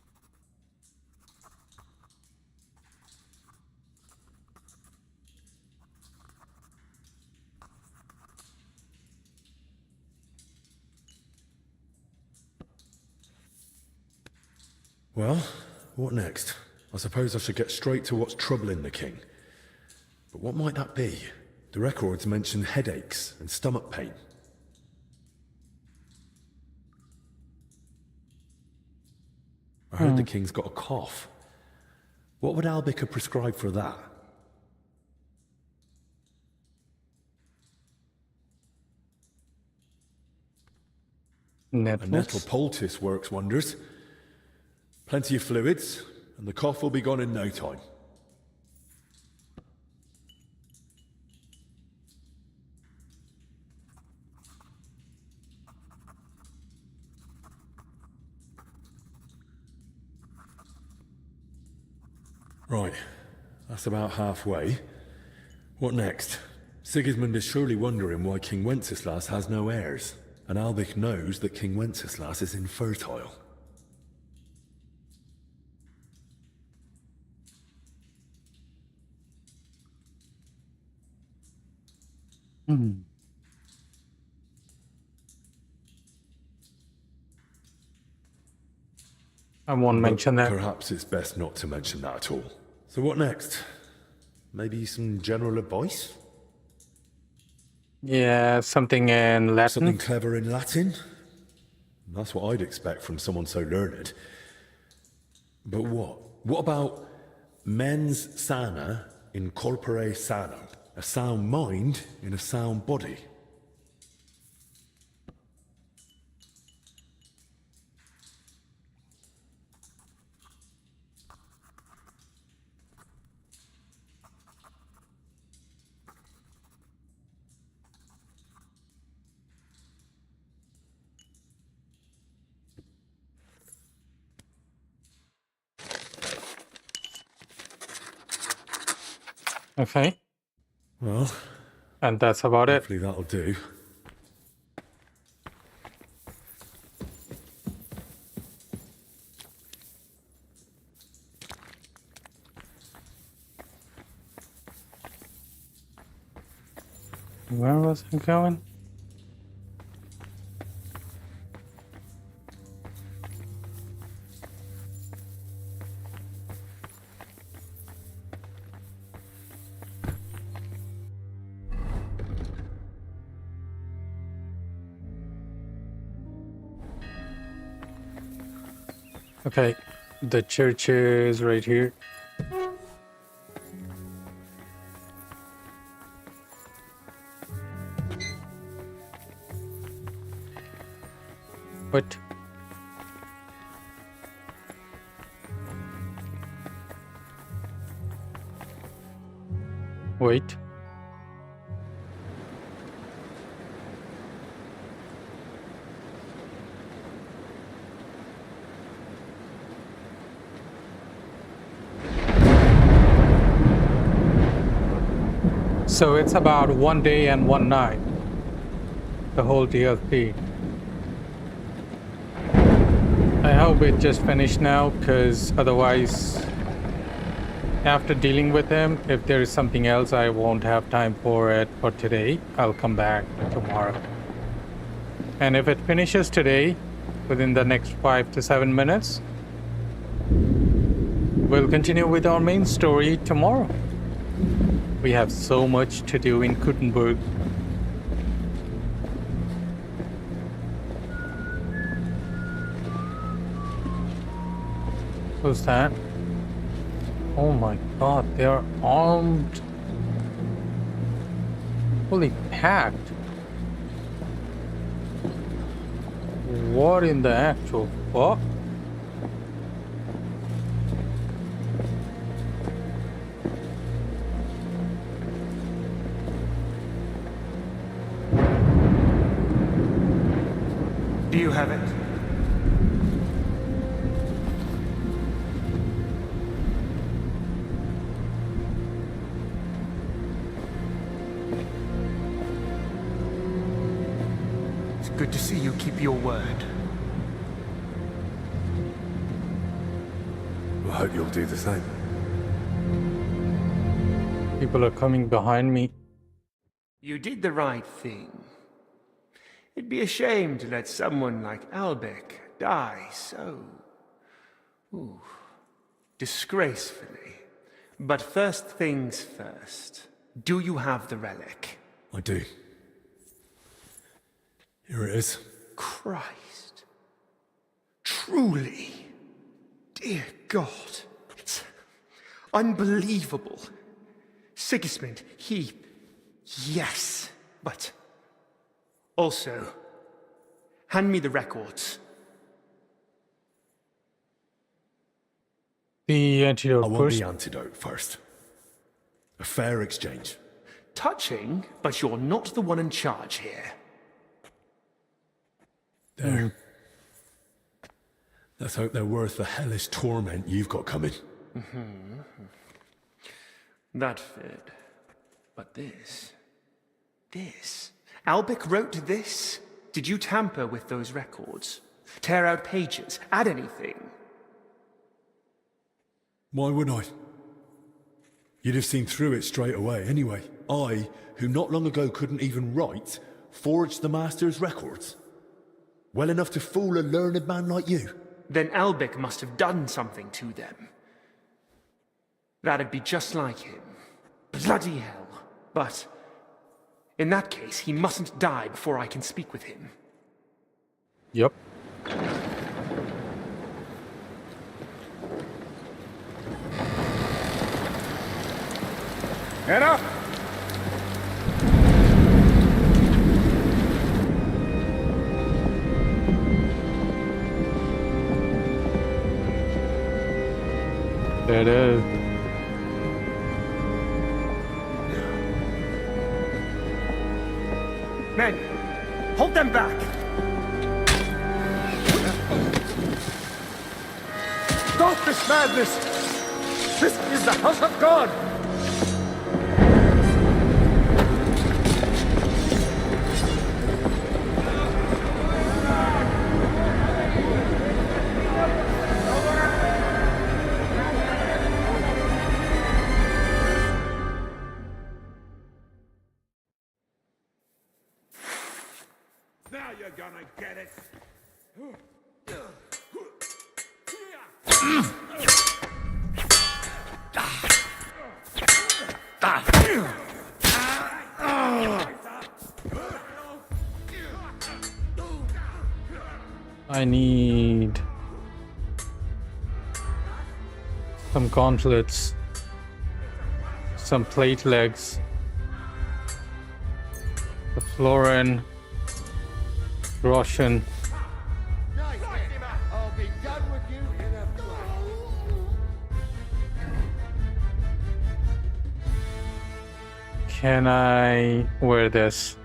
Well, what next? I suppose I should get straight to what's troubling the king. But what might that be? The records mention headaches and stomach pain. I heard the king's got a cough. What would Albica prescribe for that? A nettle poultice works wonders. Plenty of fluids, and the cough will be gone in no time. Right, that's about halfway. What next? Sigismund is surely wondering why King Wenceslas has no heirs, and Albich knows that King Wenceslas is infertile. I won't mention that. Perhaps it's best not to mention that at all. So what next? Maybe some general advice? Yeah, something in Latin. Something clever in Latin? That's what I'd expect from someone so learned. But what? What about mens sana in corpore sano? A sound mind in a sound body? Okay. Well, and that's about it. Hopefully that'll do. Where was I going? Okay, the church is right here. What? Wait. So it's about 1 day and 1 night. The whole DLC. I hope it just finished now, because otherwise, after dealing with him, if there is something else I won't have time for it for today, I'll come back tomorrow. And if it finishes today, within the next 5 to 7 minutes, we'll continue with our main story tomorrow. We have so much to do in Gutenberg. Who's that? Oh my god, they're armed. Fully packed. What in the actual fuck? Do you have it? It's good to see you keep your word. I hope you'll do the same. People are coming behind me. You did the right thing. It'd be a shame to let someone like Albec die so... disgracefully. But first things first. Do you have the relic? I do. Here it is. Christ. Truly. Dear God. It's unbelievable. Sigismund, he... Yes, but... Also, hand me the records. The antidote I want first. the antidote first. A fair exchange. Touching, but you're not the one in charge here. There. Let's hope they're worth the hellish torment you've got coming. That fit. But this... Albec wrote this? Did you tamper with those records? Tear out pages? Add anything? Why would I? You'd have seen through it straight away anyway. I, who not long ago couldn't even write, forged the Master's records. Well enough to fool a learned man like you. Then Albec must have done something to them. That'd be just like him. Bloody hell. But... in that case, he mustn't die before I can speak with him. Yep. Get up! There it is. Men, hold them back! Stop this madness! This is the house of God! get it. I need some gauntlets, some plate legs, the florin, Roshan. I'll be done with you in a Can I wear this?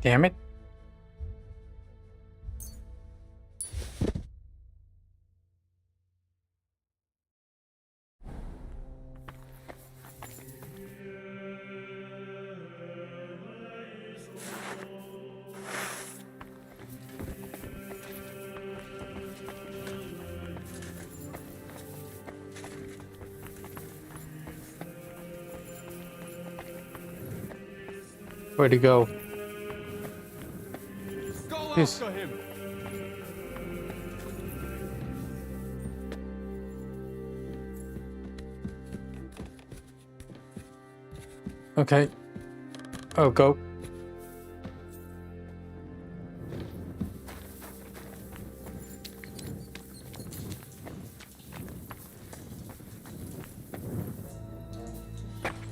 Damn it. Where'd he go? Go Yes. after him. Okay. I'll go.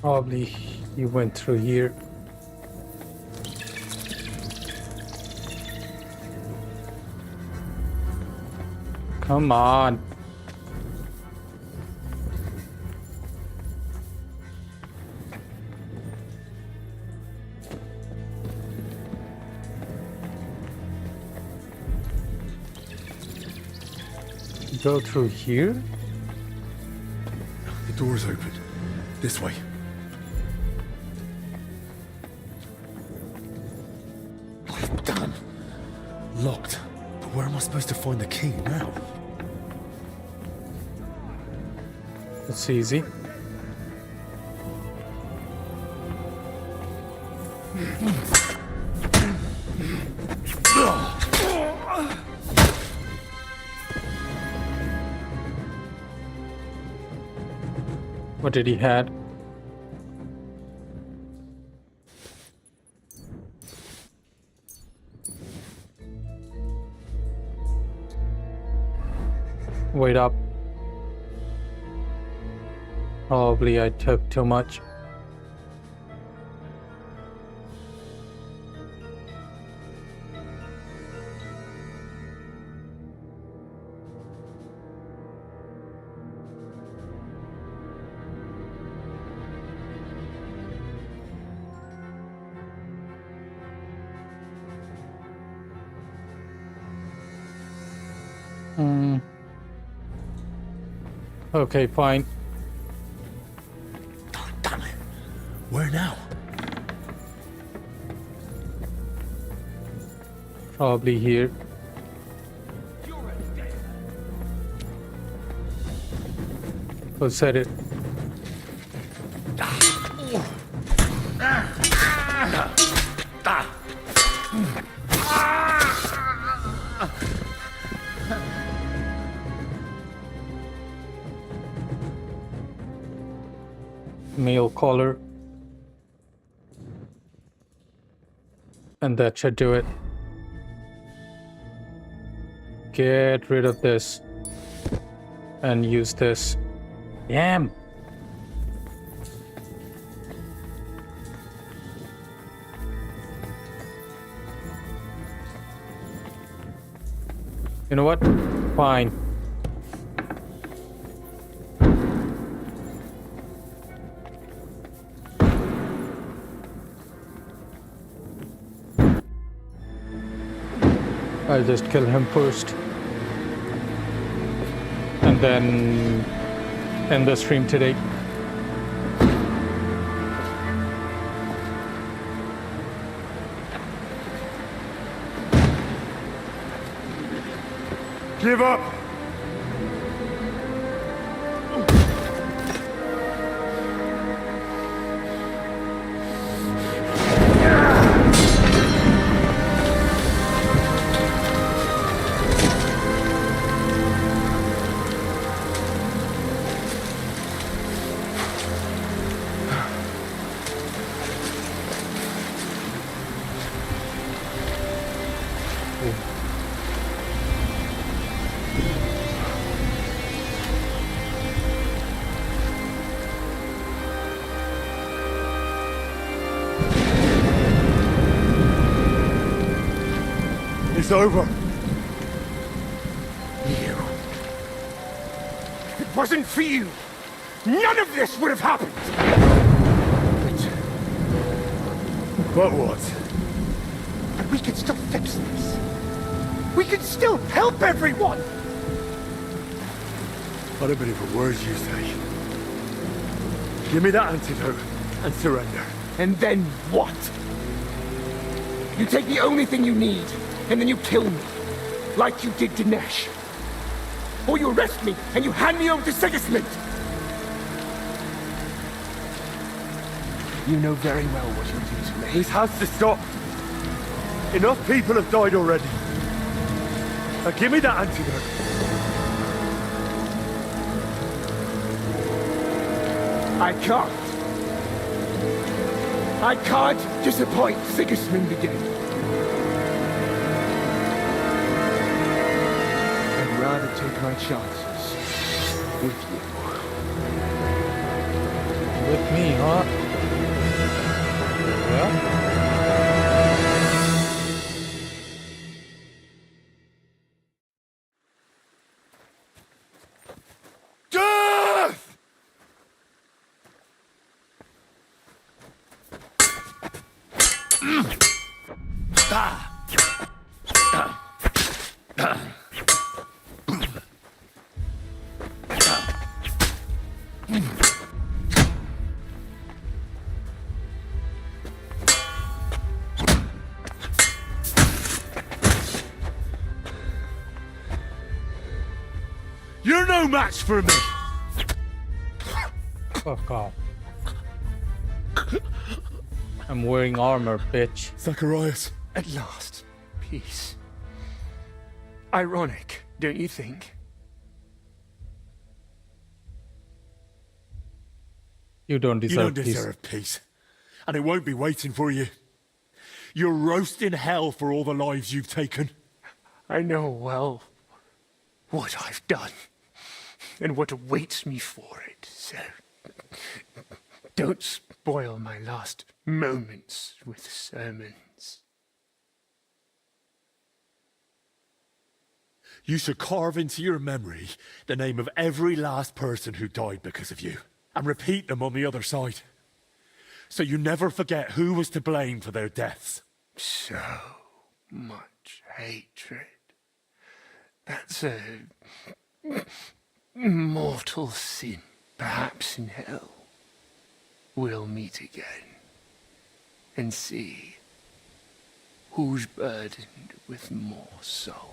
Probably he went through here. Come on. Go through here? The door's open. This way. Damn. Locked. But where am I supposed to find the key now? It's easy. What did he had? Wait up. Probably I took too much. Okay, fine. Damn it. Where now? Probably here. Who said it? Mail caller. And that should do it. Get rid of this. And use this. Damn! You know what? Fine. I'll just kill him first. And then end the stream today. Give up! It's over. You. If it wasn't for you, none of this would have happened! But what? But we can still fix this. We can still help everyone! What a bit of a words you say. Give me that antidote and surrender. And then what? You take the only thing you need, and then you kill me. Like you did Dinesh. Or you arrest me, and you hand me over to Sigismund! You know very well what you'll do to me. This has to stop. Enough people have died already. Now give me that antidote. I can't. I can't disappoint Sigismund again. I'd rather take my chances with you. With me, huh? Yeah. You're no match for me! Fuck off. I'm wearing armor, bitch. Zacharias. At last, peace. Ironic, don't you think? You don't deserve You don't deserve peace. And it won't be waiting for you. You're roasting hell for all the lives you've taken. I know well what I've done and what awaits me for it, so don't spoil my last moments with sermons. You should carve into your memory the name of every last person who died because of you, and repeat them on the other side, so you never forget who was to blame for their deaths. So much hatred. That's a mortal sin. Perhaps in hell we'll meet again and see who's burdened with more souls.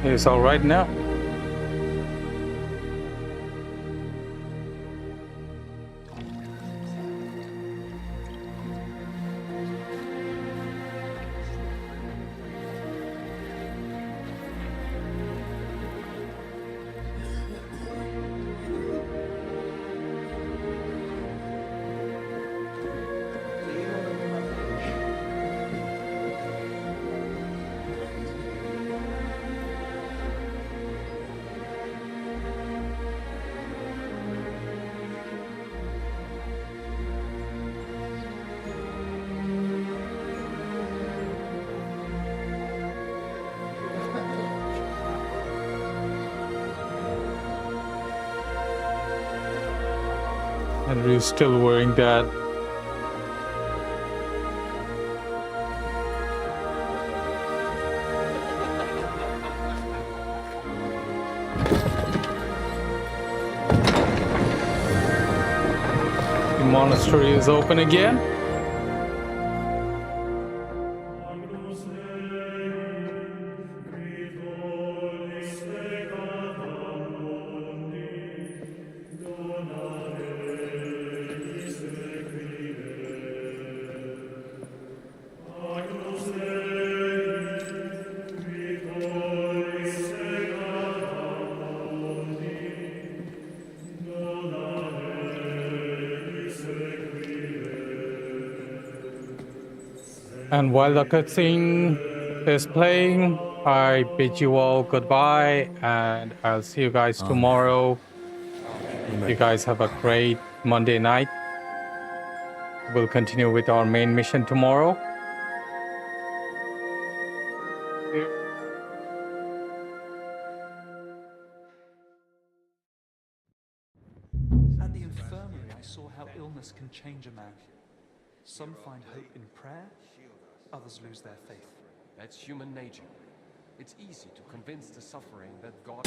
It's all right now. Andrew's still wearing that. The monastery is open again. And while the cutscene is playing, I bid you all goodbye, and I'll see you guys tomorrow. You guys have a great Monday night. We'll continue with our main mission tomorrow. At the infirmary, I saw how illness can change a man. Some find hope in prayer, others lose their faith. That's human nature. It's easy to convince the suffering that God...